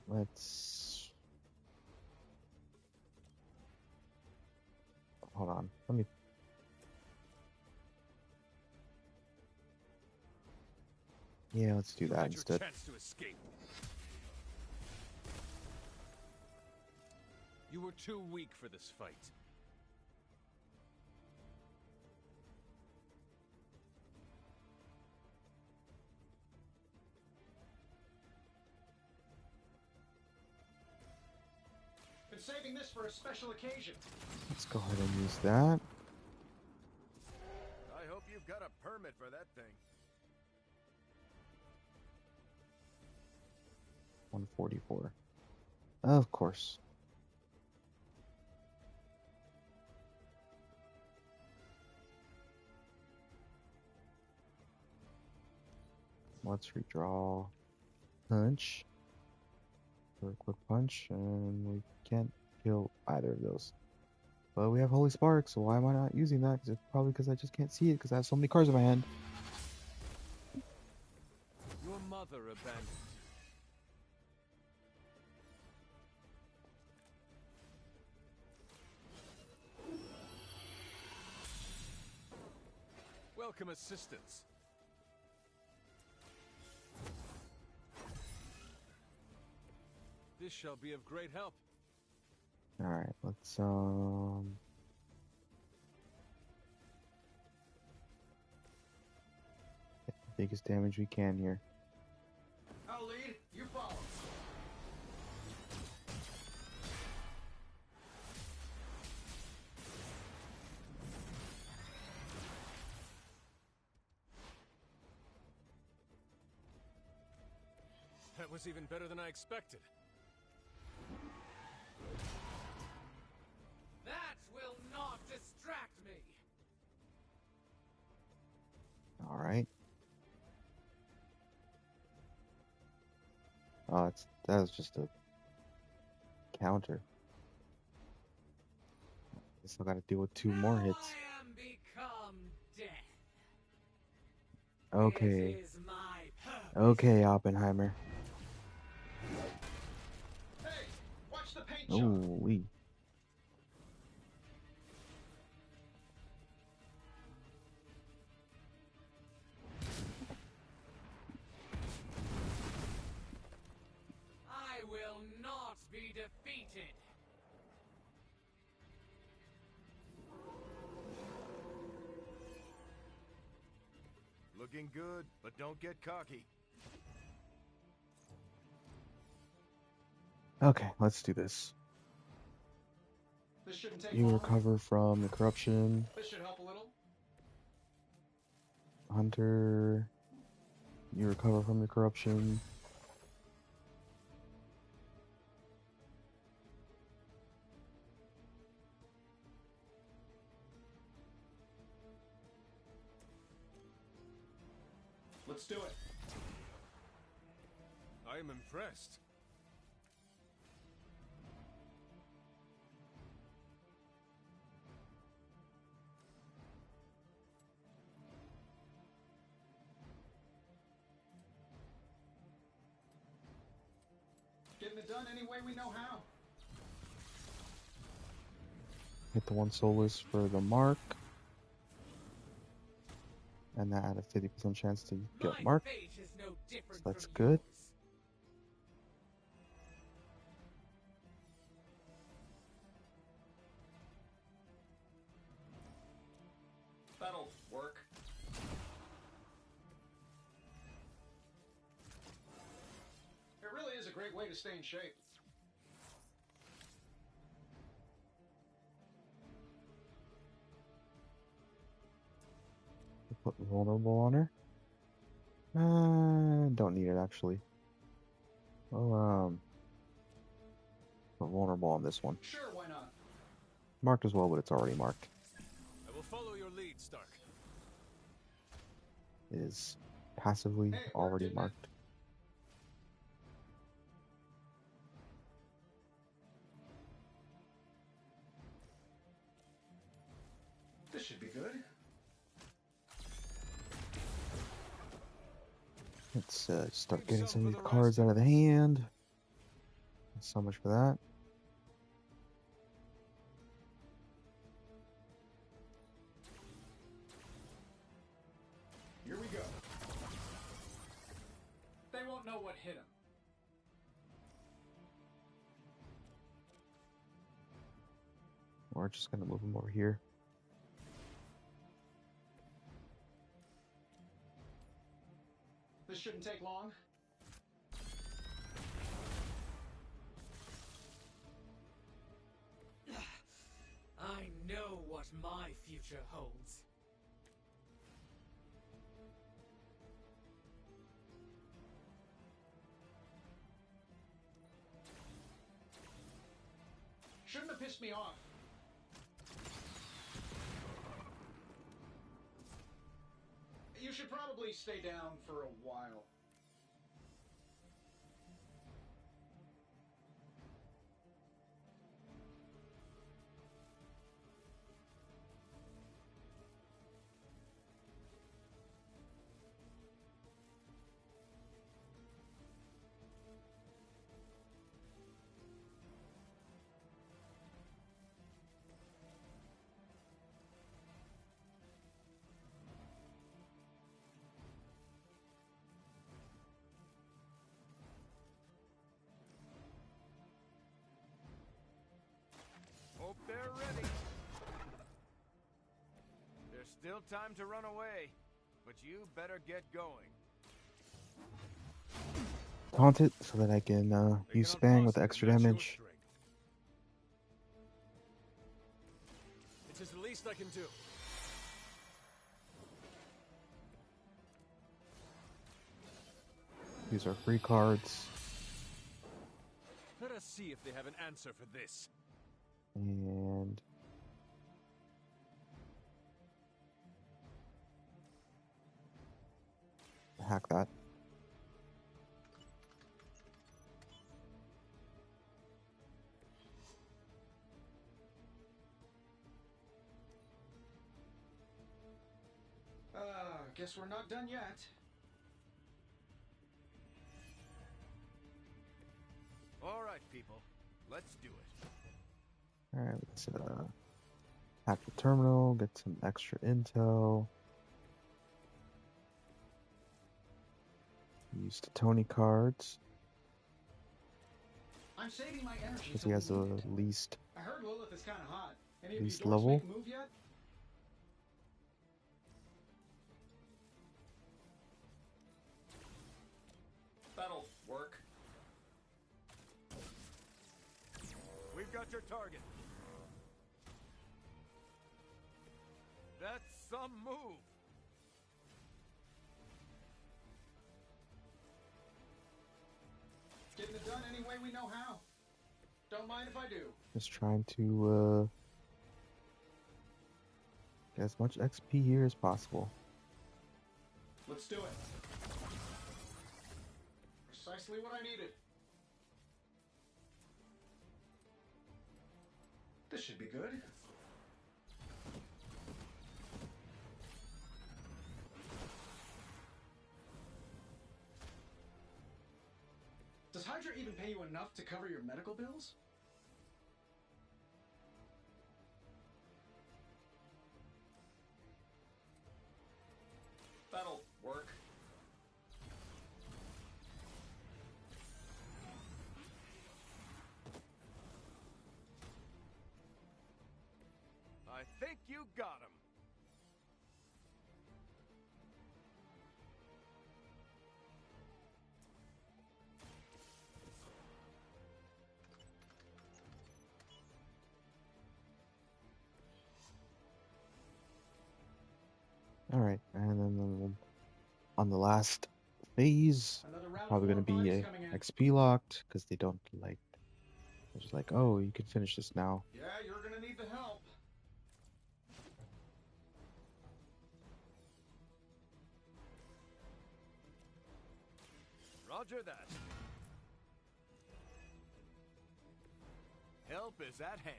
Let's... Hold on. Let me... Yeah, let's do that instead. Chance to escape. You were too weak for this fight. Been saving this for a special occasion. Let's go ahead and use that. I hope you've got a permit for that thing. 144. Of course. Let's redraw punch for a quick punch, and we can't kill either of those. But we have Holy Spark, so why am I not using that? It's probably because I just can't see it because I have so many cards in my hand. Your mother abandoned you. Welcome assistance. This shall be of great help. Alright, let's get the biggest damage we can here. I'll lead, you follow. That was even better than I expected. That will not distract me. All right. Oh, that was just a counter. Guess I gotta deal with 2 more hits. I am become death. Okay. It is my purpose. Okay, Oppenheimer. Hey, watch the paint shop. Ooh-wee. I will not be defeated. Looking good, but don't get cocky. Okay, let's do this. This shouldn't take You long. recover from the corruption. This should help a little. Hunter. You recover from the corruption. Let's do it. I am impressed. Getting it done any way we know how. Hit the 1 Solus for the mark. And that had a 50% chance to get marked. So that's good. That'll work. It really is a great way to stay in shape. Put vulnerable on her. Don't need it actually. Well, put vulnerable on this one. Sure, why not? Marked as well, but it's already marked. I will follow your lead, Stark. It is passively already marked. This should be good. Let's start getting some of these cards out of the hand. So much for that. Here we go. They won't know what hit him. We're just gonna move them over here. This shouldn't take long. I know what my future holds. Shouldn't have pissed me off. You should probably stay down for a while. Hope they're ready. There's still time to run away, but you better get going. Taunt it so that I can use Spang with extra damage. It is the least I can do. These are free cards. Let us see if they have an answer for this. And hack that. Guess we're not done yet. All right, people. Let's do it. Alright, let's hack the terminal, get some extra intel. Use the Tony cards. I'm saving my energy. Because he has the least I heard Lilith is kind of hot. Any of you least dorks level. make a move yet? That'll work. We've got your target. That's some move. Getting it done any way we know how. Don't mind if I do. Just trying to get as much XP here as possible. Let's do it. Precisely what I needed. This should be good. Does Hydra even pay you enough to cover your medical bills? That'll work. I think you got him. Alright, and then on the last phase, probably going to be a XP locked, because they don't like, they're just like, oh, you can finish this now. Yeah, you're gonna need the help. Roger that. Help is at hand.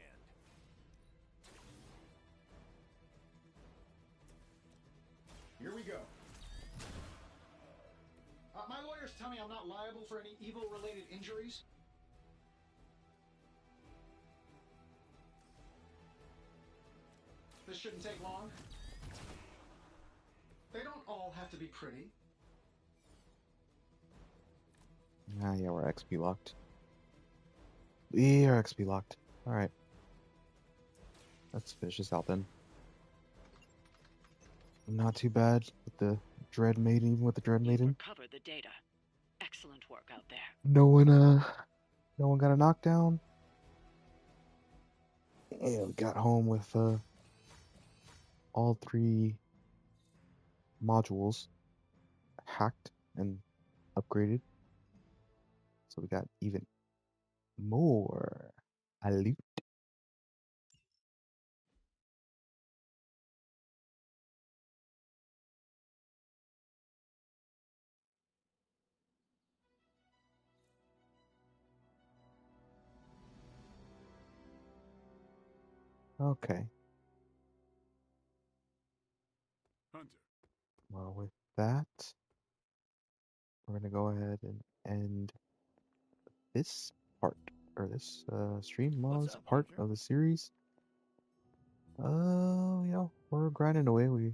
Here we go. My lawyers tell me I'm not liable for any evil-related injuries. This shouldn't take long. They don't all have to be pretty. Ah, yeah, we're XP locked. We are XP locked. Alright. Let's finish this out then. Not too bad with the Dread Maiden, even with the Dread Maiden. Cover the data. Excellent work out there. No one got a knockdown. And we got home with all 3 modules hacked and upgraded. So we got even more loot. Okay. Hunter. Well, with that, we're gonna go ahead and end this part, or this stream. Well, this part of the series. We're grinding away. We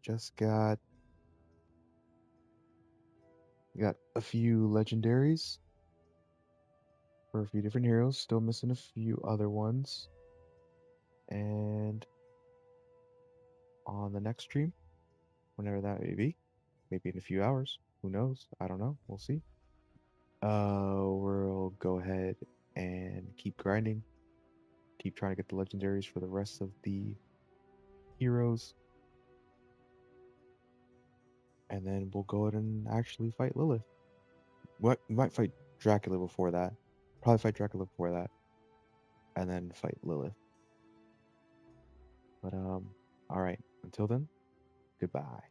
just got a few legendaries for a few different heroes. Still missing a few other ones. And on the next stream, whenever that may be, maybe in a few hours, who knows? I don't know. We'll see. We'll go ahead and keep grinding. Keep trying to get the legendaries for the rest of the heroes. and then we'll go ahead and actually fight Lilith. We might fight Dracula before that. Probably fight Dracula before that, and then fight Lilith. But all right. Until then, goodbye.